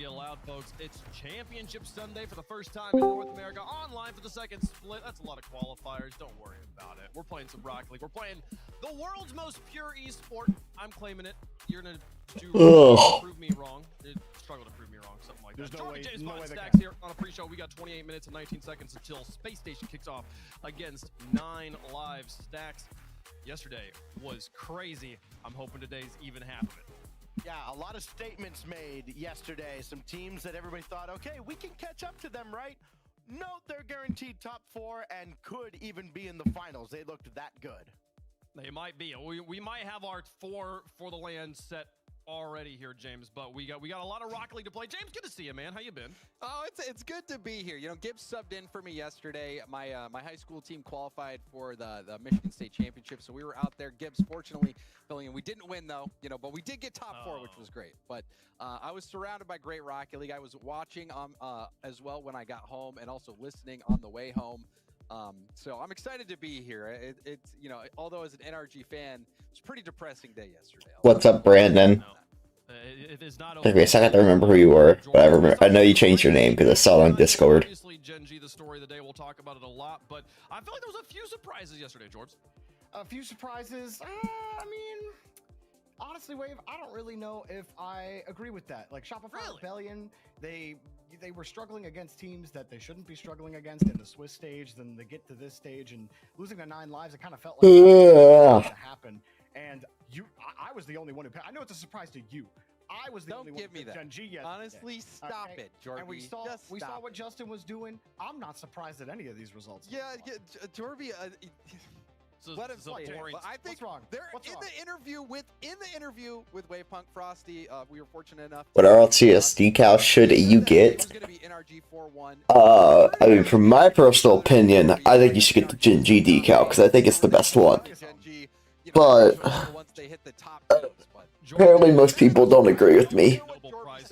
get loud, folks. It's Championship Sunday for the first time in North America. Online for the second split. That's a lot of qualifiers. Don't worry about it. We're playing some Rocket League. We're playing the world's most pure esport. I'm claiming it. You're going to prove me wrong. Struggle to prove me wrong, something like that. Jordan James Bond Stacks here on a pre-show. We got 28 minutes and 19 seconds until Space Station kicks off against 9 Live. Stacks, yesterday was crazy. I'm hoping today's even half of it. Yeah, a lot of statements made yesterday. Some teams that everybody thought, okay, we can catch up to them, right? No, they're guaranteed top 4 and could even be in the finals. They looked that good. They might be. We might have our 4 for the land set already here, James, but we got a lot of Rocket League to play. James, good to see you, man. How you been? Oh, it's good to be here. You know, Gibbs subbed in for me yesterday. My high school team qualified for the Michigan State Championship, so we were out there. Gibbs, fortunately, filling in. We didn't win though, you know, but we did get top 4, which was great. But I was surrounded by great Rocket League. I was watching as well when I got home, and also listening on the way home. So I'm excited to be here. It's you know, although as an NRG fan, it's a pretty depressing day yesterday. What's up, Brandon? It is not Took me a second to remember who you were, but I know you changed your name because I saw it on Discord. Obviously, Gen G, the story of the day. We'll talk about it a lot, but I feel like there was a few surprises yesterday, George. A few surprises. I mean, honestly, Wave, I don't really know if I agree with that. Like Shopify Rebellion, they were struggling against teams that they shouldn't be struggling against in the Swiss stage. Then they get to this stage and losing to 9 lives, it kind of felt like that was to happen. And I was the only one who. I know it's a surprise to you. I was the only one who picked Gen G yesterday. Honestly, stop it, Jorby. And we saw what Justin was doing. I'm not surprised at any of these results. Yeah, Jorby. Let him play. I think they're in the interview with Wavepunk Frosty. We were fortunate enough. What RLCS decal should you get? I mean, from my personal opinion, I think you should get the Gen G decal because I think it's the best one. But apparently, most people don't agree with me. Let's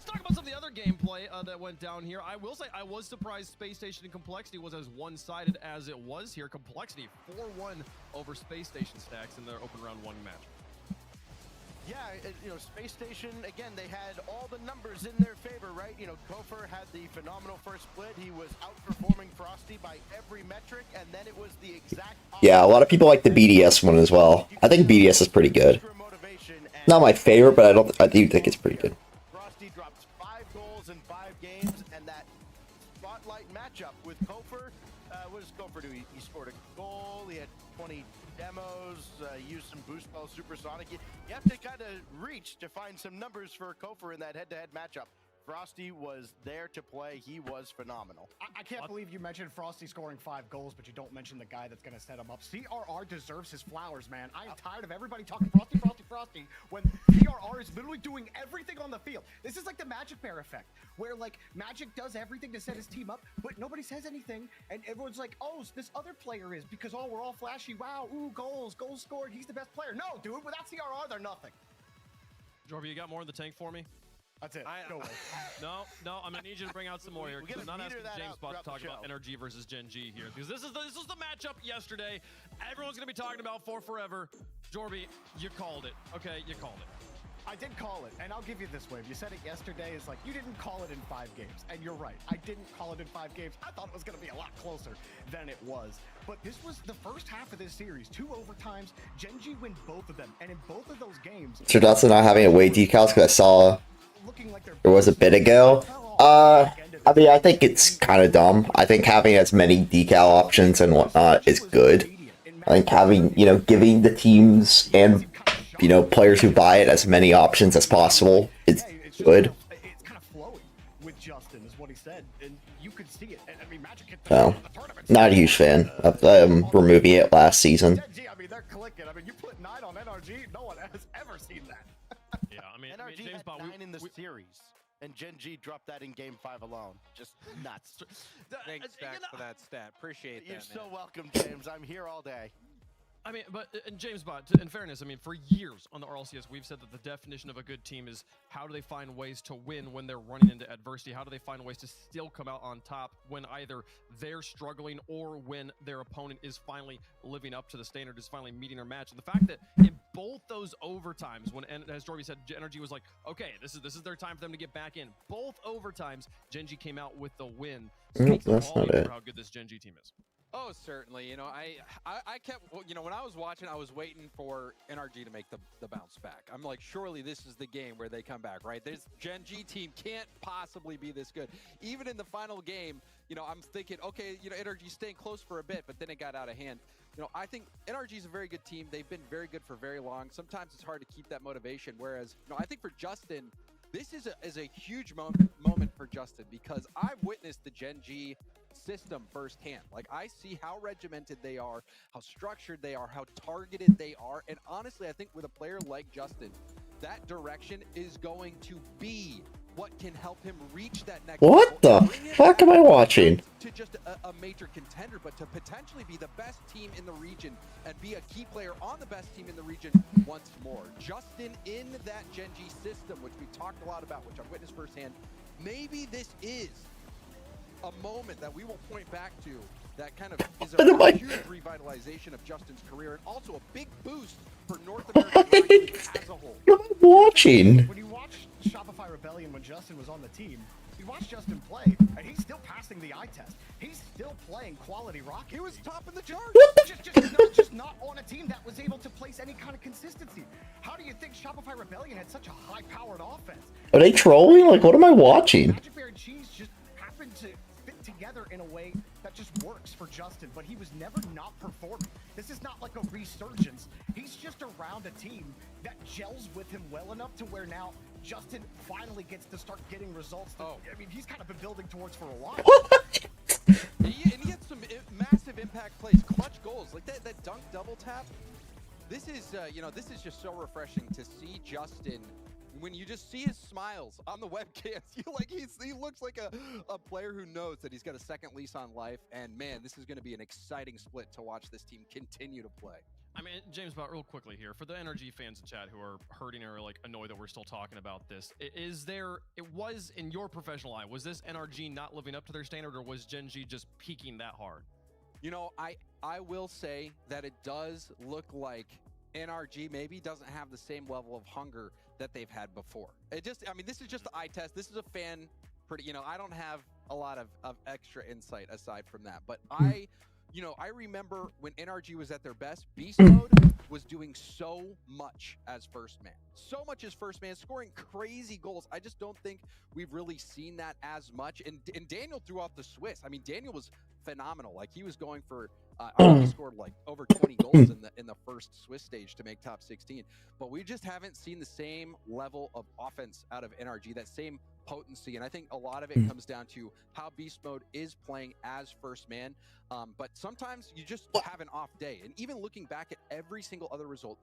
talk about some of the other gameplay that went down here. I will say I was surprised Space Station and Complexity was as one-sided as it was here. Complexity 4-1 over Space Station Stacks in their open round 1 match. Yeah, you know, Space Station, again, they had all the numbers in their favor, right? You know, Kofer had the phenomenal first split. He was outperforming Frosty by every metric, and then it was the exact... Yeah, a lot of people like the BDS one as well. I think BDS is pretty good. Not my favorite, but I do think it's pretty good. Frosty dropped 5 goals in 5 games, and that spotlight matchup with Kofer, what does Kofer do? He scored a goal, he had 20 demos, used some boost ball supersonic. You have to kind of reach to find some numbers for Kofer in that head-to-head matchup. Frosty was there to play. He was phenomenal. I can't believe you mentioned Frosty scoring 5 goals, but you don't mention the guy that's going to set him up. CRR deserves his flowers, man. I am tired of everybody talking Frosty, Frosty, Frosty, when CRR is literally doing everything on the field. This is like the Magic Bear effect, where like Magic does everything to set his team up, but nobody says anything, and everyone's like, oh, this other player is, because oh, we're all flashy. Wow, ooh, goals scored. He's the best player. No, dude, without CRR, they're nothing. Jorby, you got more in the tank for me? That's it. No, I'm gonna need you to bring out some more here because I'm not asking James Bot to talk about NRG versus Gen G here because this is the matchup yesterday. Everyone's gonna be talking about for forever. Jorby, you called it. Okay, you called it. I did call it, and I'll give you this, Wave. You said it yesterday. It's like, you didn't call it in 5 games, and you're right. I didn't call it in 5 games. I thought it was going to be a lot closer than it was. But this was the first half of this series. 2 overtimes. Gen G win both of them, and in both of those games... So that's not having away decals because I saw there was a bit ago. I mean, I think it's kind of dumb. I think having as many decal options and whatnot is good. I think having, you know, giving the teams and, you know, players who buy it as many options as possible is good. It's kind of flowing with Justin, is what he said, and you could see it. I mean, Magic hit So, not a huge fan of removing it last season. I mean, they're clicking. I mean, you put 9 on NRG, no one has ever seen that. Yeah, I mean, NRG James had Bot, 9 in the series, and Gen G dropped that in Game 5 alone. Just nuts. Thanks, Stack, for that stat. Appreciate that, You're man. so welcome, James. I'm here all day. I mean, but and James Bot, in fairness, I mean, for years on the RLCS, we've said that the definition of a good team is how do they find ways to win when they're running into adversity? How do they find ways to still come out on top when either they're struggling or when their opponent is finally living up to the standard, is finally meeting their match? And the fact that in both those overtimes when, and as Jorby said, Energy was like, okay, this is their time for them to get back in. Both overtimes, Gen G came out with the win. Nope, that's not it. How good this Gen G team is. Oh, certainly. You know, I kept, you know, when I was watching, I was waiting for NRG to make the bounce back. I'm like, surely this is the game where they come back, right? This Gen G team can't possibly be this good. Even in the final game, you know, I'm thinking, okay, you know, NRG staying close for a bit, but then it got out of hand. You know, I think NRG is a very good team. They've been very good for very long. Sometimes it's hard to keep that motivation. Whereas, you know, I think for Justin, this is a huge moment for Justin, because I've witnessed the Gen G system firsthand. Like, I see how regimented they are, how structured they are, how targeted they are. And honestly, I think with a player like Justin, that direction is going to be what can help him reach that next What level. the fuck am I watching? To just a major contender, but to potentially be the best team in the region and be a key player on the best team in the region once more. Justin in that Gen G system, which we talked a lot about, which I've witnessed firsthand, maybe this is a moment that we will point back to that kind of is a huge revitalization of Justin's career, and also a big boost for North America as a whole. What am I watching? When you watch Shopify Rebellion when Justin was on the team, you watch Justin play, and he's still passing the eye test. He's still playing quality rocket. He was top in the charts. Just not on a team that was able to place any kind of consistency. How do you think Shopify Rebellion had such a high-powered offense? Are they trolling? Like, what am I watching? Magic Bear and Cheese just happened to fit together in a way that just works for Justin, but he was never not performing. This is not like a resurgence. He's just around a team that gels with him well enough to where now Justin finally gets to start getting results that, I mean, he's kind of been building towards for a while. And he had some massive impact plays, clutch goals, like that dunk double tap. This is, you know, this is just so refreshing to see Justin. When you just see his smiles on the webcams, he looks like a player who knows that he's got a second lease on life. And man, this is going to be an exciting split to watch this team continue to play. I mean, James, about real quickly here, for the NRG fans in chat who are hurting or like annoyed that we're still talking about this, was in your professional eye, was this NRG not living up to their standard, or was Gen G just peaking that hard? You know, I will say that it does look like NRG maybe doesn't have the same level of hunger that they've had before. I mean, this is just the eye test. This is a fan, you know, I don't have a lot of extra insight aside from that, but I remember when NRG was at their best, Beast Mode was doing so much as first man. So much as first man, scoring crazy goals. I just don't think we've really seen that as much. And Daniel threw off the Swiss. I mean, Daniel was phenomenal. Like, he was going for, he scored like over 20 goals in the first Swiss stage to make top 16. But we just haven't seen the same level of offense out of NRG, that same potency, and I think a lot of it comes down to how Beast Mode is playing as first man. But sometimes you just have an off day, and even looking back at every single other result,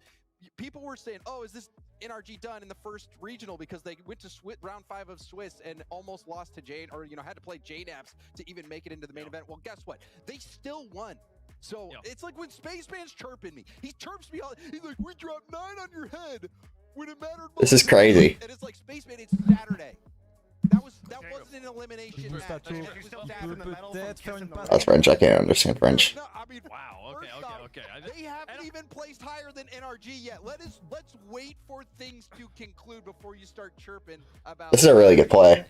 people were saying, oh, is this NRG done in the first regional because they went to round 5 of Swiss and almost lost to Jane, or, you know, had to play JNAPs to even make it into the main event? Well, guess what? They still won. So it's like when Spaceman's chirping me. He chirps me all. He's like, we dropped 9 on your head when it mattered most. This is crazy. And it's like, Spaceman, it's Saturday. That wasn't an elimination match. That's French. I can't understand French. No, I mean, wow. Okay. They haven't even placed higher than NRG yet. Let's wait for things to conclude before you start chirping about. This is a really good play.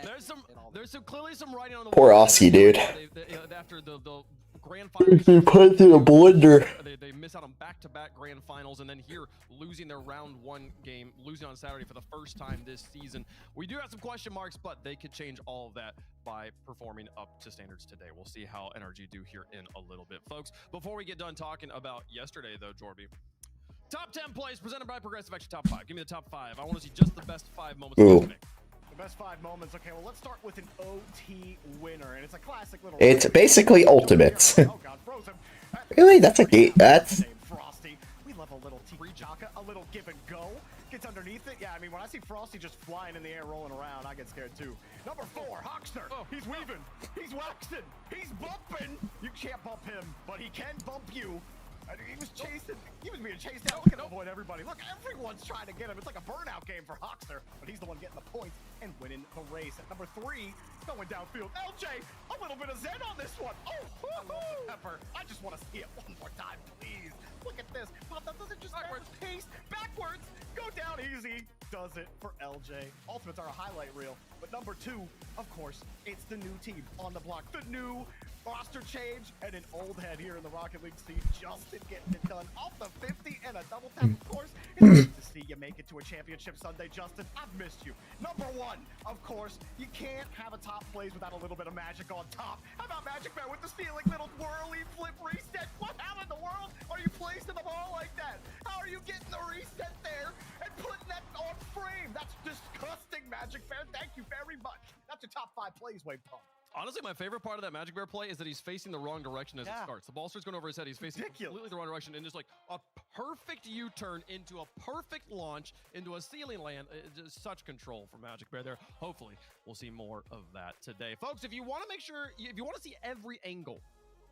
There's clearly some writing on the Poor wall. Oski, dude. After the grand finals, They put through a blender. They miss out on back-to-back grand finals, and then here losing their round 1 game, losing on Saturday for the first time this season. We do have some question marks, but they could change all of that by performing up to standards today. We'll see how NRG do here in a little bit, folks. Before we get done talking about yesterday, though, Jorby, top 10 plays presented by Progressive Action Top 5. Give me the top 5. I want to see just the best 5 moments. Ooh. Best 5 moments. Okay, well, let's start with an OT winner, and it's a classic little. It's basically Ultimates. Oh God, Frozen. Really? That's a gate. That's. Frosty. We love a little Chaka, a little give and go. Gets underneath it. Yeah, I mean, when I see Frosty just flying in the air, rolling around, I get scared too. Number 4, Hoxter. He's weaving. He's waxing. He's bumping. You can't bump him, but he can bump you. He was chasing. He was being chased down. Look at avoid everybody. Look, everyone's trying to get him. It's like a burnout game for Hoxer, but he's the one getting the points and winning the race. At number 3, going downfield. LJ, a little bit of Zen on this one. Oh, I love the pepper. I just want to see it one more time, please. Look at this. Pop, that doesn't just backwards pace. Backwards. Go down easy. Does it for LJ. Ultimates are a highlight reel. But number 2, of course, it's the new team on the block. The new roster change and an old head here in the Rocket League scene. Justin getting it done off the 50 and a double tap, of course. It's good to see you make it to a championship Sunday, Justin. I've missed you. Number 1, of course, you can't have a top plays without a little bit of magic on top. How about Magic Man with the stealing little whirly flip reset? What, how in the world are you placing the ball like that? How are you getting the reset there and putting that on frame? That's disgusting, Magic Man. Thank you very much. That's your top 5 plays, Wave Pump. Honestly, my favorite part of that Magic Bear play is that he's facing the wrong direction as it starts. The ball starts going over his head. He's facing completely the wrong direction, and just like a perfect U-turn into a perfect launch into a ceiling land. Just such control from Magic Bear there. Hopefully, we'll see more of that today. Folks, if you want to make sure, if you want to see every angle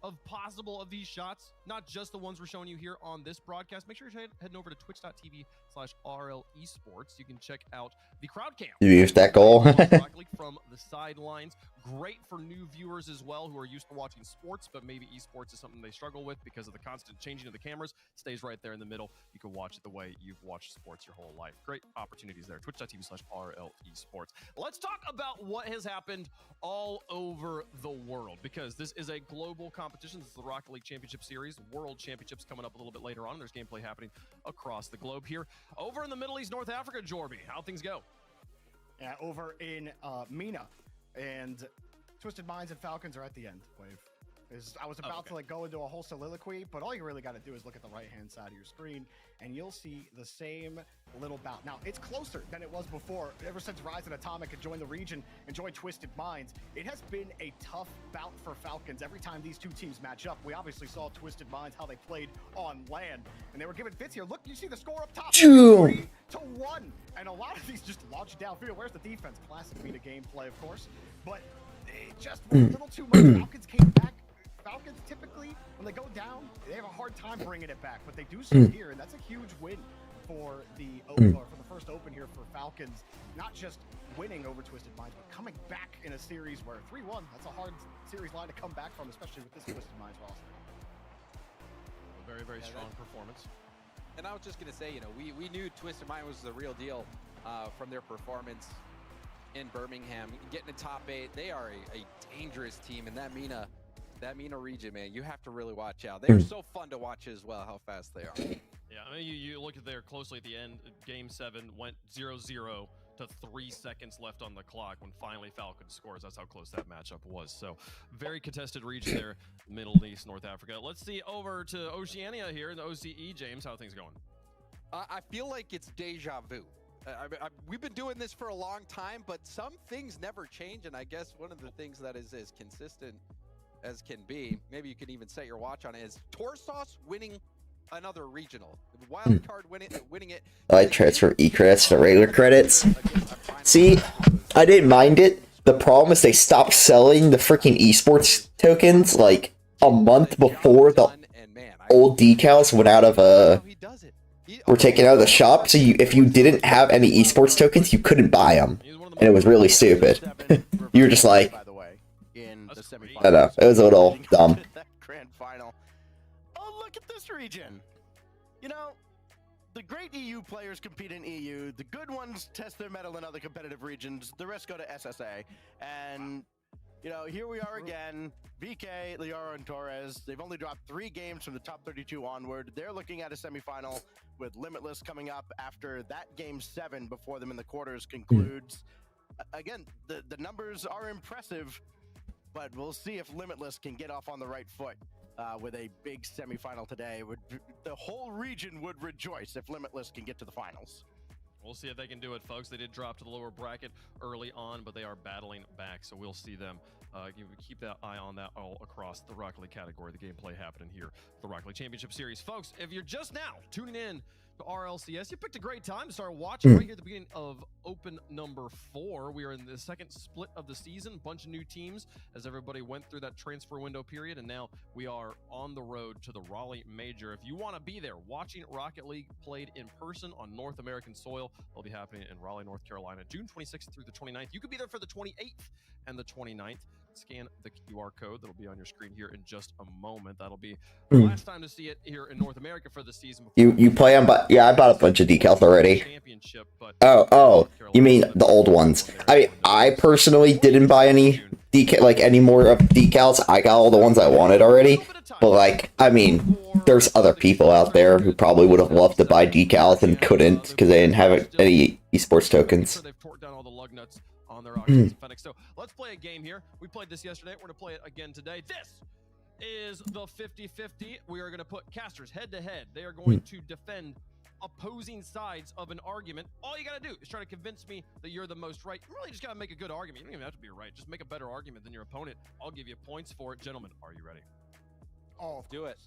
of possible of these shots, not just the ones we're showing you here on this broadcast, make sure you're heading over to twitch.tv/RLEsports. You can check out the crowd cam. You used that goal. From the sidelines. Great for new viewers as well who are used to watching sports, but maybe esports is something they struggle with because of the constant changing of the cameras. Stays right there in the middle. You can watch it the way you've watched sports your whole life. Great opportunities there. Twitch.tv/RLEsports. Let's talk about what has happened all over the world, because this is a global competition. This is the Rocket League Championship Series. World Championships coming up a little bit later on. There's gameplay happening across the globe here. Over in the Middle East, North Africa, Jorby, how things go? Yeah, over in MENA, and Twisted Minds and Falcons are at the end, Wave. I was about to like go into a whole soliloquy, but all you really got to do is look at the right-hand side of your screen, and you'll see the same little bout. Now, it's closer than it was before. Ever since Rise and Atomic had joined the region and joined Twisted Minds, it has been a tough bout for Falcons. Every time these two teams match up, we obviously saw Twisted Minds, how they played on land, and they were giving fits here. Look, you see the score up top. 3-1, and a lot of these just launch downfield. Where's the defense? Classic MENA gameplay, of course, but it just was a little too much. Falcons came back. Falcons typically, when they go down, they have a hard time bringing it back, but they do so here, and that's a huge win for the first open here for Falcons. Not just winning over Twisted Minds, but coming back in a series where 3-1, that's a hard series line to come back from, especially with this Twisted Minds roster. Very, very strong performance. And I was just going to say, you know, we knew Twisted Mind was the real deal from their performance in Birmingham. Getting to top 8, they are a dangerous team in that MENA region, man. You have to really watch out. They're so fun to watch as well, how fast they are. Yeah, I mean, you look at there closely at the end. Game 7 went 0-0 to 3 seconds left on the clock when finally Falcons scores. That's how close that matchup was. So very contested region there, Middle East, North Africa. Let's see over to Oceania here in the OCE. James, how are things going? I feel like it's deja vu. We've been doing this for a long time, but some things never change, and I guess one of the things that is as consistent as can be, maybe you can even set your watch on it, is Torsos winning another regional. Wildcard winning it. I transfer E-credits to regular credits. See, I didn't mind it. The problem is they stopped selling the freaking esports tokens like a month before the old decals went out of were taken out of the shop. So if you didn't have any esports tokens, you couldn't buy them, and it was really stupid. You were just like, I don't know, it was a little dumb. That grand final. Oh, look at this region. You know, the great EU players compete in EU. The good ones test their mettle in other competitive regions. The rest go to SSA. And, you know, here we are again. VK, Liara, and Torres. They've only dropped 3 games from the top 32 onward. They're looking at a semifinal with Limitless coming up after that game 7 before them in the quarters concludes. Again, the numbers are impressive, but we'll see if Limitless can get off on the right foot with a big semifinal today. The whole region would rejoice if Limitless can get to the finals. We'll see if they can do it, folks. They did drop to the lower bracket early on, but they are battling back, so we'll see them. Keep that eye on that all across the Rocket League category. The gameplay happening here, the Rocket League Championship Series. Folks, if you're just now tuning in RLCS. You picked a great time to start watching right here at the beginning of Open number 4. We are in the second split of the season. Bunch of new teams as everybody went through that transfer window period, and now we are on the road to the Raleigh Major. If you want to be there watching Rocket League played in person on North American soil, it'll be happening in Raleigh, North Carolina, June 26th through the 29th. You could be there for the 28th and the 29th. Scan the QR code that'll be on your screen here in just a moment. That'll be the last time to see it here in North America for the season. You play on, but yeah, I bought a bunch of decals already. Oh, you mean the old ones? I personally didn't buy any any more of decals. I got all the ones I wanted already. But like, I mean, there's other people out there who probably would have loved to buy decals and couldn't because they didn't have any esports tokens. They've torqued down all the lug nuts on their Oxys and Fenix. So let's play a game here. We played this yesterday. We're going to play it again today. This is the 50-50. We are going to put casters head to head. They are going to defend opposing sides of an argument. All you got to do is try to convince me that you're the most right. You really just got to make a good argument. You don't even have to be right. Just make a better argument than your opponent. I'll give you points for it. Gentlemen, are you ready? Oh, do it.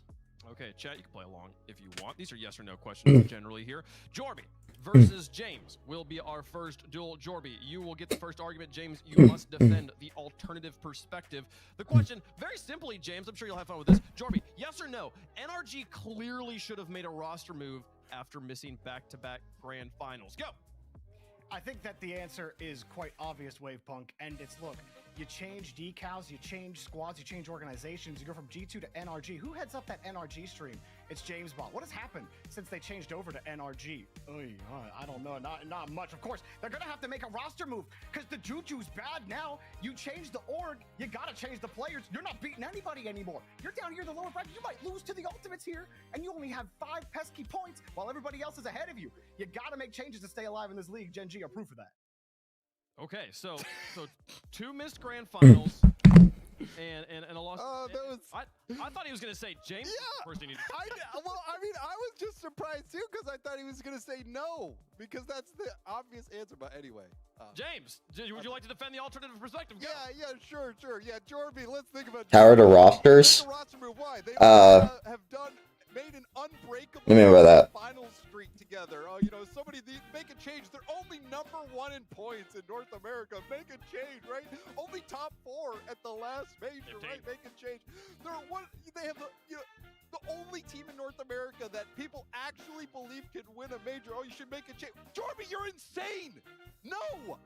Okay, chat, you can play along if you want. These are yes or no questions generally here. Jorby versus James will be our first duel. Jorby, you will get the first argument. James, you must defend the alternative perspective. The question, very simply, James, I'm sure you'll have fun with this. Jorby, yes or no? NRG clearly should have made a roster move after missing back-to-back grand finals. Go. I think that the answer is quite obvious, Wavepunk, and it's, look, you change decals, you change squads, you change organizations, you go from G2 to NRG. Who heads up that NRG stream? It's James Ball. What has happened since they changed over to NRG? I don't know, not much. Of course, they're gonna have to make a roster move because the Juju's bad now. You change the org, you gotta change the players. You're not beating anybody anymore. You're down here in the lower bracket. You might lose to the Ultimates here, and you only have 5 pesky points while everybody else is ahead of you. You gotta make changes to stay alive in this league. Gen G are proof of that. Okay, so 2 missed grand finals and a loss. I thought he was gonna say James. Yeah, first thing well, I mean, I was just surprised too because I thought he was gonna say no because that's the obvious answer. But anyway, James, would you like to defend the alternative perspective? Go. Yeah, sure. Yeah, Jorby, let's think about How are the rosters? Why? They have made an unbreakable Remember that. final streak together. Somebody make a change. They're only #1 in points in North America. Make a change, right? Only top 4 at the last major, right? Make a change. They have the only team in North America that people actually believe can win a major. Oh, you should make a change. Jorby, you're insane. No.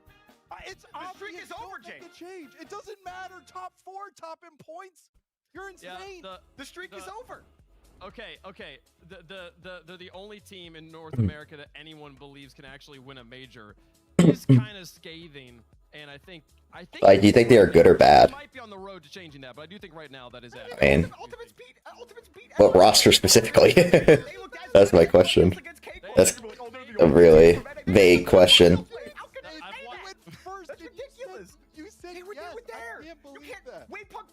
It's the streak is over, James. Make a change. It doesn't matter. Top 4, top in points. You're insane. Yeah, the streak is over. Okay. They're the only team in North America that anyone believes can actually win a major. Is kind of scathing, and I think. Like, do you think they are good or bad? Might be on the road to changing that, but I do think right now that is accurate. I mean, what roster specifically? That's my question. That's a really vague question. That's ridiculous. You said we were there. You can't. Wait, Punk.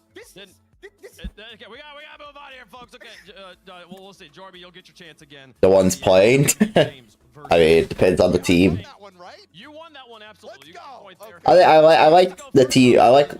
Okay, we gotta move on here, folks. Okay, we'll see. Jorby, you'll get your chance again. The ones playing? I mean, it depends on the team. You won that one, absolutely. Let's go. I like the team. I like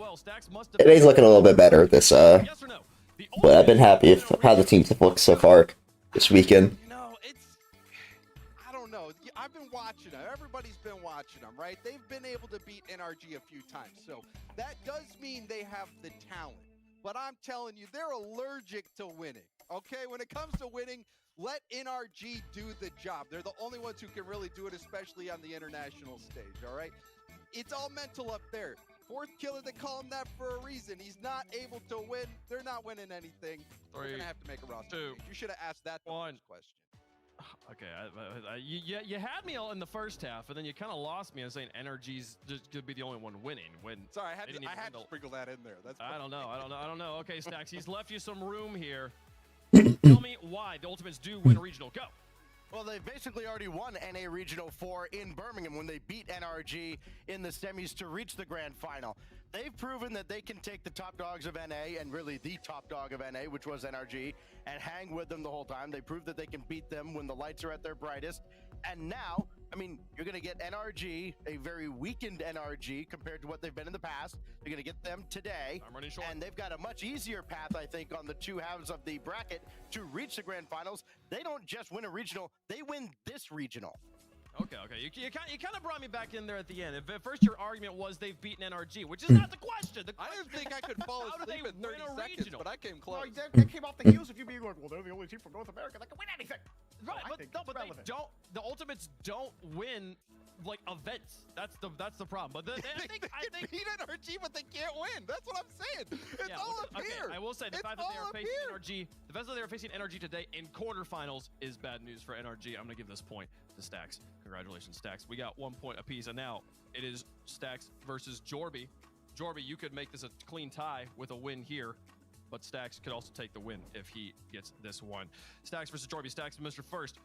today's looking a little bit better. But I've been happy with how the teams have looked so far this weekend. I don't know. I've been watching them. Everybody's been watching them, right? They've been able to beat NRG a few times, so that does mean they have the talent. But I'm telling you, they're allergic to winning, okay? When it comes to winning, let NRG do the job. They're the only ones who can really do it, especially on the international stage, all right? It's all mental up there. Fourth killer, they call him that for a reason. He's not able to win. They're not winning anything. They're going to have to make a roster change. You should have asked that the first question. Okay, you had me in the first half, and then you kind of lost me. I was saying NRG's just going to be the only one winning. Sorry, I had to sprinkle that in there. I don't know. Okay, Stacks, he's left you some room here. Tell me why the Ultimates do win a regional. Go. Well, they've basically already won NA Regional 4 in Birmingham when they beat NRG in the semis to reach the grand final. They've proven that they can take the top dogs of NA, and really the top dog of NA, which was NRG, and hang with them the whole time. They proved that they can beat them when the lights are at their brightest. And now I mean, you're going to get NRG, a very weakened NRG compared to what they've been in the past. You're going to get them today. I'm running short. And they've got a much easier path, I think, on the two halves of the bracket to reach the grand finals. They don't just win a regional, they win this regional. Okay. You kind of brought me back in there at the end. At first, your argument was they've beaten NRG, which is not the question. The I question didn't think I could fall how do they asleep in 30 win a seconds, regional? but I came close. No, they came off the heels of you being like, well, they're the only team from North America that can win anything. Right, I but think no, it's but relevant. they don't. The Ultimates don't win like events. That's the problem. But I think beat NRG, but they can't win. That's what I'm saying. It's yeah, all up okay, here. I will say the It's fact that they all are up facing here. NRG, the fact that they are facing NRG today in quarterfinals is bad news for NRG. I'm gonna give this point to Stacks. Congratulations, Stacks. We got 1 point apiece, and now it is Stacks versus Jorby. Jorby, you could make this a clean tie with a win here, but Stacks could also take the win if he gets this one. Stacks versus Jorby. Stacks, Mr. First.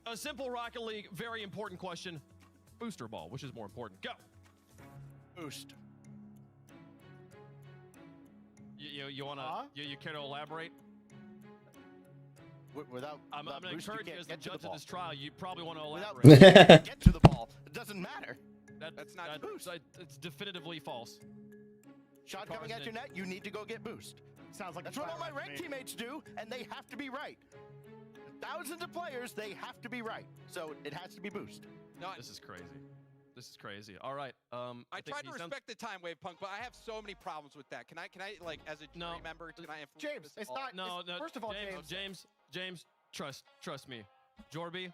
A simple Rocket League, very important question. Booster ball, which is more important? Go. Boost. You wanna you care to elaborate? Without I'm without gonna boost, you encourage you can't as the get to judge the of ball. this trial. You probably want to Without elaborate. boost, you can't get to the ball. It doesn't matter. That's not boost. It's definitively false. Shot coming at your net, you need to go get boost. Sounds like That's a what all my trial to ranked me. teammates do, and they have to be right. Thousands of players, they have to be right. So it has to be boost. No, This is crazy. This is crazy. All right. I think tried to he sounds- respect the time wave, Punk, but I have so many problems with that. Can I like as a No. jury member, can I influence James, this it's at all? not. No, it's- no. First of all, James, trust me. Jorby,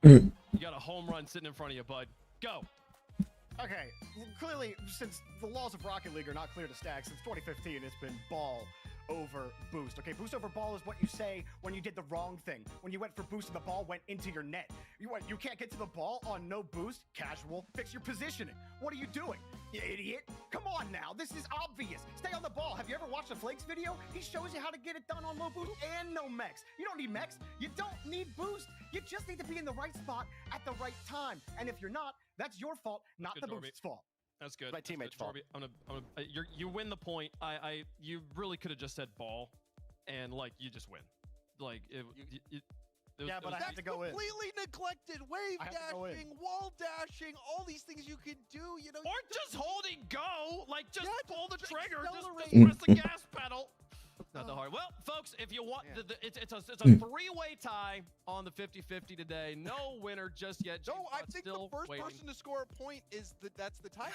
Mm. you got a home run sitting in front of you, bud. Go. Okay, well, clearly, since the laws of Rocket League are not clear to Stacks, since 2015, it's been ball over boost. Okay, boost over ball is what you say when you did the wrong thing. When you went for boost and the ball went into your net. You can't get to the ball on no boost. Casual, fix your positioning. What are you doing, you idiot? Come on now, this is obvious. Stay on the ball. Have you ever watched a Flakes video? He shows you how to get it done on low boost and no mechs. You don't need mechs. You don't need boost. You just need to be in the right spot at the right time. And if you're not, that's your fault, not Good, the Jorby. boost's fault. That's good. My That's teammate's good, fault. Jorby. You win the point. You really could have just said ball, and like you just win. Like it was, Yeah, it but was- I have to go in. Completely neglected wave I have to go in. dashing, wall dashing, all these things you can do. You know, Or just holding go, like just Yeah, pull the just trigger, just accelerate. press the gas pedal. Not that hard. Well, folks, if you want, Yeah. it's a three-way tie on the 50-50 today. No winner just yet. no, James I Bond's think the still first waiting. person to score a point is that's the tie.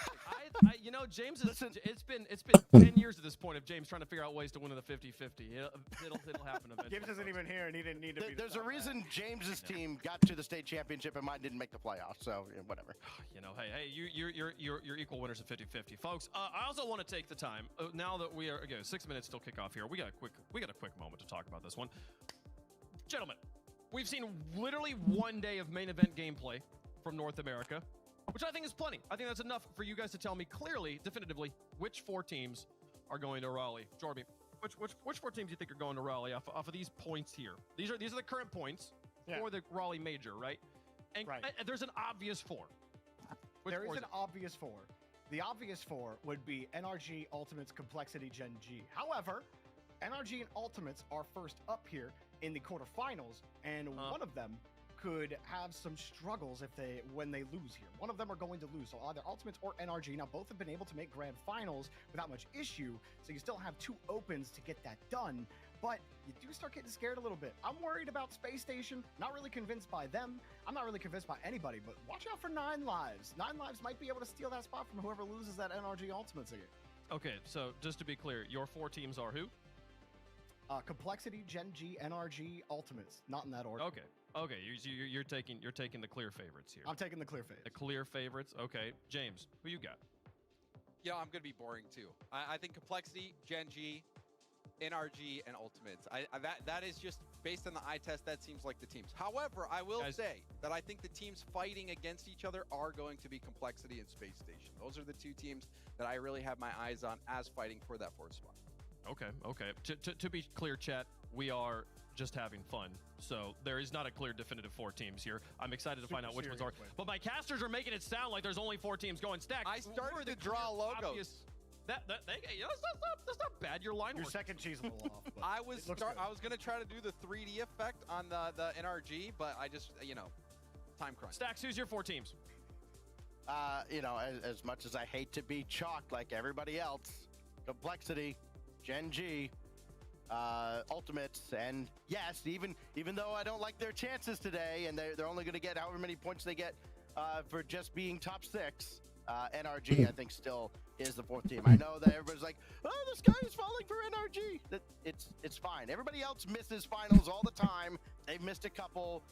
James is. Listen. It's been 10 years at this point of James trying to figure out ways to win in the 50-50. It'll happen eventually. Gibbs isn't even here, and he didn't need to be. There's a the reason James's team got to the state championship and mine didn't make the playoffs. So yeah, whatever. Hey, you're equal winners at 50-50, folks. I also want to take the time now that we are 6 minutes till kickoff here. We got a quick moment to talk about this one, gentlemen. We've seen literally 1 day of main event gameplay from North America, which I think is plenty. I think that's enough for you guys to tell me clearly, definitively, which 4 teams are going to Raleigh. Jorby, which 4 teams do you think are going to Raleigh off of these points here? These are the current points Yeah. for the Raleigh Major, right? And Right. There's an obvious 4. Which There 4 is is an it? obvious 4. The obvious 4 would be NRG Ultimates Complexity Gen G. However, NRG and Ultimates are first up here in the quarterfinals, and one of them could have some struggles when they lose here. One of them are going to lose, so either Ultimates or NRG. Now, both have been able to make grand finals without much issue, so you still have 2 opens to get that done, but you do start getting scared a little bit. I'm worried about Space Station, not really convinced by them. I'm not really convinced by anybody, but watch out for 9 Lives. 9 Lives might be able to steal that spot from whoever loses that NRG Ultimates again. Okay, so just to be clear, your 4 teams are who? Complexity, Gen G, NRG, Ultimates. Not in that order. Okay, you're taking the clear favorites here. I'm taking the clear phase. The clear favorites. Okay, James, who you got? I'm gonna be boring too. I think complexity, Gen G, NRG, and Ultimates. That is just based on the eye test. That seems like the teams. However, I will say that I think the teams fighting against each other are going to be Complexity and Space Station. Those are the 2 teams that I really have my eyes on as fighting for that 4th spot. Okay. To be clear, chat, we are just having fun. So there is not a clear definitive 4 teams here. I'm excited to find out which ones are. But my casters are making it sound like there's only 4 teams going stacked. I started to draw logos. That's not bad. Your line Your works. second cheese a little off. But I it was looks good. I was gonna try to do the 3D effect on the NRG, but I just Time crunch. Stacks, who's your 4 teams? You know, as much as I hate to be chalked like everybody else, Complexity, Gen G, Ultimates, and yes, even though I don't like their chances today, and they're only going to get however many points they get for just being top 6, NRG I think still is the 4th team. I know that everybody's like, oh, the sky is falling for NRG. It's fine. Everybody else misses finals all the time. They've missed a couple.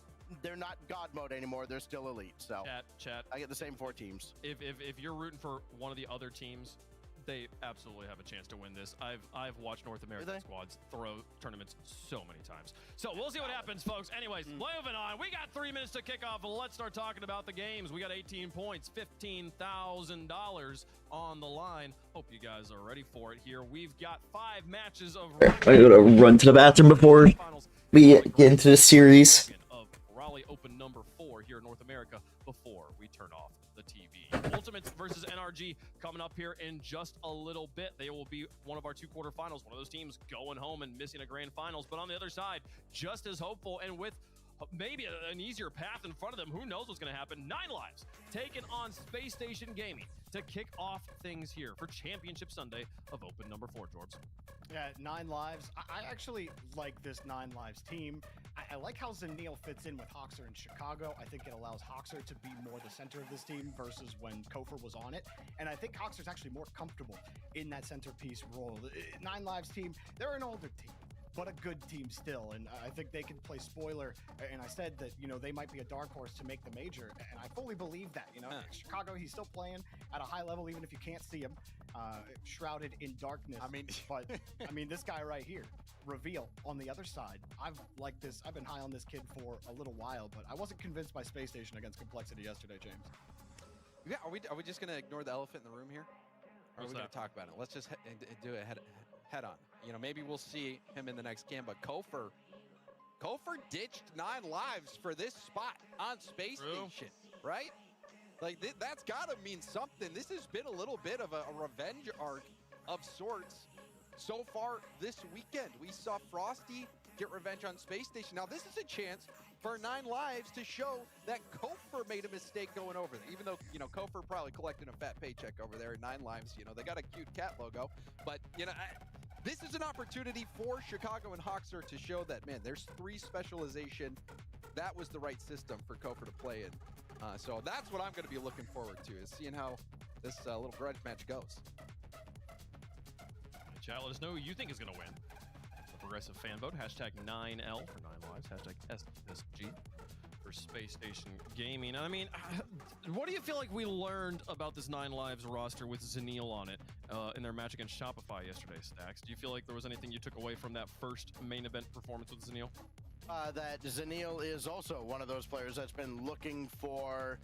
They're not God mode anymore. They're still elite. So Chat. I get the same 4 teams. If you're rooting for one of the other teams, they absolutely have a chance to win this. I've watched North American squads throw tournaments so many times. So we'll see what happens, folks. Anyways, moving on. We got 3 minutes to kick off. Let's start talking about the games. We got 18 points, $15,000 on the line. Hope you guys are ready for it here. We've got 5 matches of. I gotta run to the bathroom before we get into the series. Of Raleigh Open number 4 here in North America before we turn off the TV. Ultimates versus NRG coming up here in just a little bit. They will be one of our 2 quarterfinals. One of those teams going home and missing a grand finals. But on the other side, just as hopeful and with maybe an easier path in front of them. Who knows what's going to happen? 9 Lives taking on Space Station Gaming to kick off things here for Championship Sunday of Open number 4, Jorbs. Yeah, 9 Lives. I actually like this 9 Lives team. I like how Zanil fits in with Hoxer in Chicago. I think it allows Hoxer to be more the center of this team versus when Kofor was on it. And I think Hoxer's actually more comfortable in that centerpiece role. 9 Lives team, they're an older team, but a good team still. And I think they can play spoiler. And I said that, you know, they might be a dark horse to make the major. And I fully believe that, you know. Chicago, he's still playing at a high level, even if you can't see him, shrouded in darkness. But I mean, this guy right here, Reveal on the other side. I've been high on this kid for a little while, but I wasn't convinced by Space Station against Complexity yesterday, James. Yeah, are we just gonna ignore the elephant in the room here? Or are we gonna talk about it? Let's just do it head on. You know, maybe we'll see him in the next game, but Kofor ditched 9 Lives for this spot on Space Station, right? Like, that's gotta mean something. This has been a little bit of a revenge arc of sorts so far this weekend. We saw Frosty get revenge on Space Station. Now, this is a chance for 9 Lives to show that Kofor made a mistake going over there. Even though, you know, Kofor probably collecting a fat paycheck over there at 9 Lives. You know, they got a cute cat logo. But, you know, this is an opportunity for Chicago and Hoxer to show that, man, there's 3 specialization. That was the right system for Kofor to play in. So that's what I'm going to be looking forward to, is seeing how this little grudge match goes. Chat, let us know who you think is going to win. The progressive fan vote, hashtag 9L for 9 Lives, hashtag SSG for Space Station Gaming. I mean, what do you feel like we learned about this 9 Lives roster with Zanil on it in their match against Shopify yesterday, Stacks? Do you feel like there was anything you took away from that first main event performance with Zanil? That Zanil is also one of those players that's been looking for,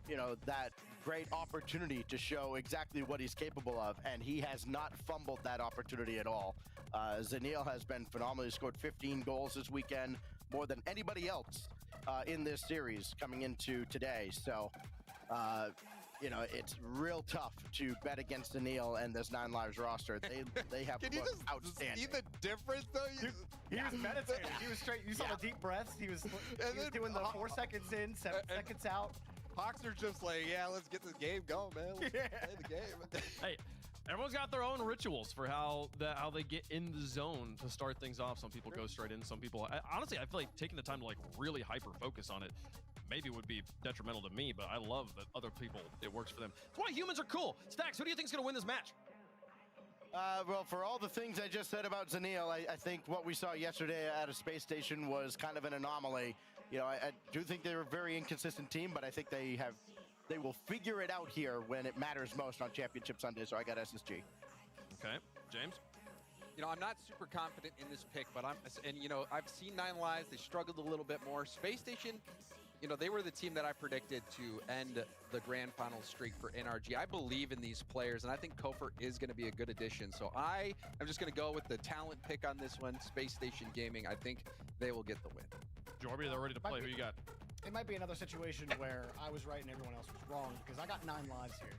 you know, that great opportunity to show exactly what he's capable of, and he has not fumbled that opportunity at all. Zanil has been phenomenal. He scored 15 goals this weekend, more than anybody else in this series coming into today. So, you know, it's real tough to bet against Zanil and this 9 Lives roster. They have Can you looked just outstanding. see the difference, though? He was meditating. He was straight. You saw the deep breaths. He was doing the 4 seconds in, 7 seconds out. Hoxer's just like, yeah, let's get this game going, man. Let's play the game. Hey, everyone's got their own rituals for how they get in the zone to start things off. Some people go straight in. Some people, honestly, I feel like taking the time to like really hyper focus on it maybe would be detrimental to me, but I love that other people, it works for them. That's why humans are cool. Stacks, who do you think is going to win this match? Well, for all the things I just said about Zanil, I think what we saw yesterday at a Space Station was kind of an anomaly. You know, I do think they're a very inconsistent team, but I think they will figure it out here when it matters most on Championship Sunday, so I got SSG. Okay, James? You know, I'm not super confident in this pick, but you know, I've seen 9 Lives. They struggled a little bit more. Space Station, you know, they were the team that I predicted to end the grand final streak for NRG. I believe in these players, and I think Kofor is going to be a good addition. So I'm just going to go with the talent pick on this one, Space Station Gaming. I think they will get the win. Jorby, they're ready to play. Who you got? it might be another situation where I was right and everyone else was wrong, because I got 9 lives here.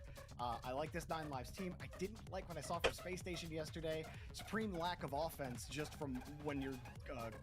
I like this 9 lives team. I didn't like what I saw from Space Station yesterday. Supreme lack of offense just from when you're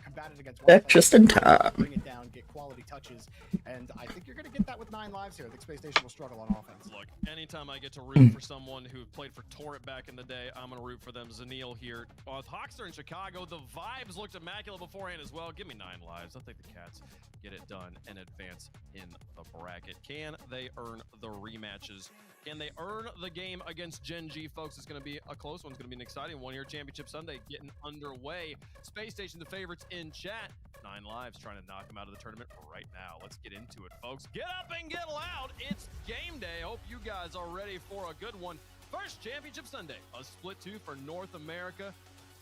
combated against one Just in time. bring it down, get quality touches, and I think you're going to get that with 9 lives here. I think Space Station will struggle on offense. Look, anytime I get to root for someone who played for Torrent back in the day, I'm going to root for them. Zanil here. With Hawkster in Chicago, the vibes looked immaculate beforehand as well. Give me 9 lives. I think the Cats get it done and advance in the bracket. Can they earn the rematches? Can they earn the game against Gen G, folks? It's going to be a close one. It's going to be an exciting one here. Championship Sunday getting underway. Space Station, the favorites in chat. 9 lives trying to knock them out of the tournament right now. Let's get into it, folks. Get up and get loud. It's game day. Hope you guys are ready for a good one. First Championship Sunday, a split 2 for North America.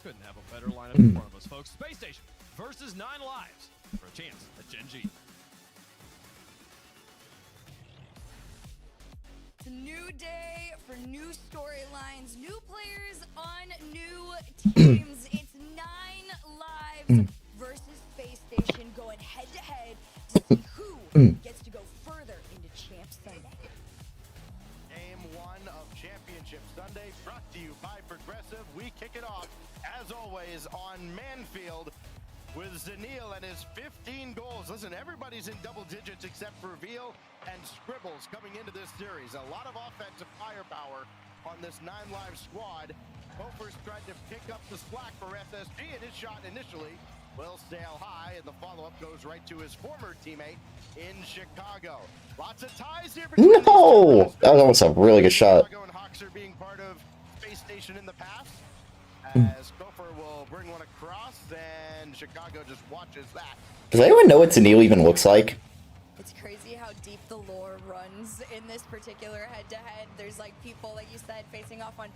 Couldn't have a better lineup in front of us, folks. Space Station versus 9 lives for a chance at Gen G. It's a new day for new storylines, new players on new teams. It's 9 lives versus Space Station going head to head to see who gets to go further into Champ Sunday. Game 1 of Championship Sunday brought to you by Progressive. We kick it off, as always, on Manfield with Zanil and his 15 goals. Listen, everybody's in double digits except for Veal and Scribbles coming into this series. A lot of offensive firepower on this 9 live squad. Hofer's tried to pick up the slack for SSG, and his shot initially will sail high, and the follow-up goes right to his former teammate in Chicago. Lots of ties here. No! That was almost a really good shot. Chicago and Hawkster being part of Space Station in the past. As Gopher will bring one across, and Chicago just watches that. Does anyone know what Zanil even looks like? It's crazy how deep the lore runs in this particular head-to-head. There's like people, like you said, facing off on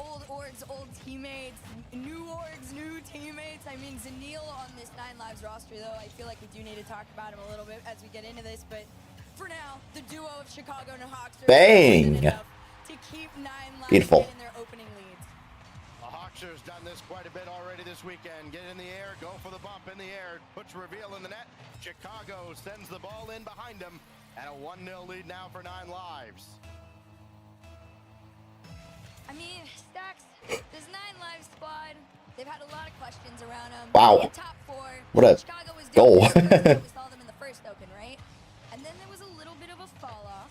old orgs, old teammates, new orgs, new teammates. I mean, Zanil on this 9 lives roster, though, I feel like we do need to talk about him a little bit as we get into this. But for now, the duo of Chicago and Hawkster. Bang! To keep 9 lives Beautiful. in their opening leads. Hawkster's done this quite a bit already this weekend. Get in the air, go for the bump in the air, puts Reveal in the net. Chicago sends the ball in behind him, and a 1-0 lead now for 9 lives. I mean, Stacks, this 9 live squad, they've had a lot of questions around them. Wow. In top 4. What a Chicago was goal. we saw them in the first token, right? And then there was a little bit of a fall off,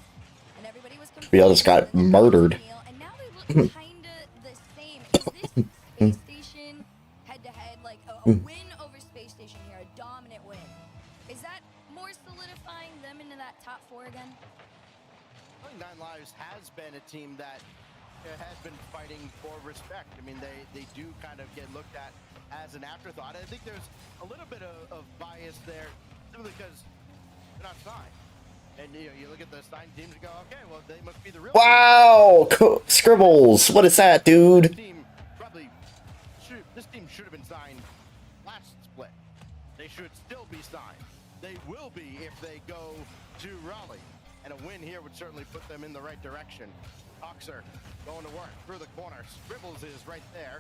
and everybody was confused. Real just got murdered. And now they look kinda the same. Is this Space Station head-to-head, like a win over Space Station here, a dominant win? Is that more solidifying them into that top 4 again? I think 9 lives has been a team that has been fighting for respect. I mean, they do kind of get looked at as an afterthought. I think there's a little bit of bias there simply because they're not signed. And you look at the signed teams and go, okay, well, they must be the real Wow! Scribbles! What is that, dude? This team should have been signed last split. They should still be signed. They will be if they go to Raleigh. And a win here would certainly put them in the right direction. Hawkster going to work through the corner. Scribbles is right there.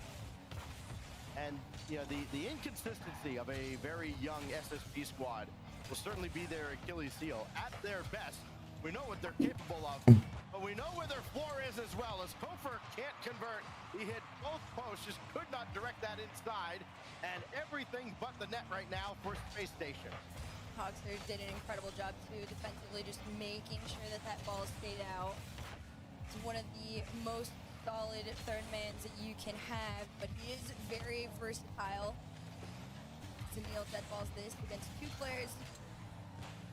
And the inconsistency of a very young SSP squad will certainly be their Achilles heel. At their best, we know what they're capable of, but we know where their floor is as well. As Kofer can't convert, he hit both posts, just could not direct that inside, and everything but the net right now for Space Station. Hawkster did an incredible job too, defensively, just making sure that that ball stayed out. It's one of the most solid third mans that you can have, but he is very versatile. Zanil dead balls this against 2 players.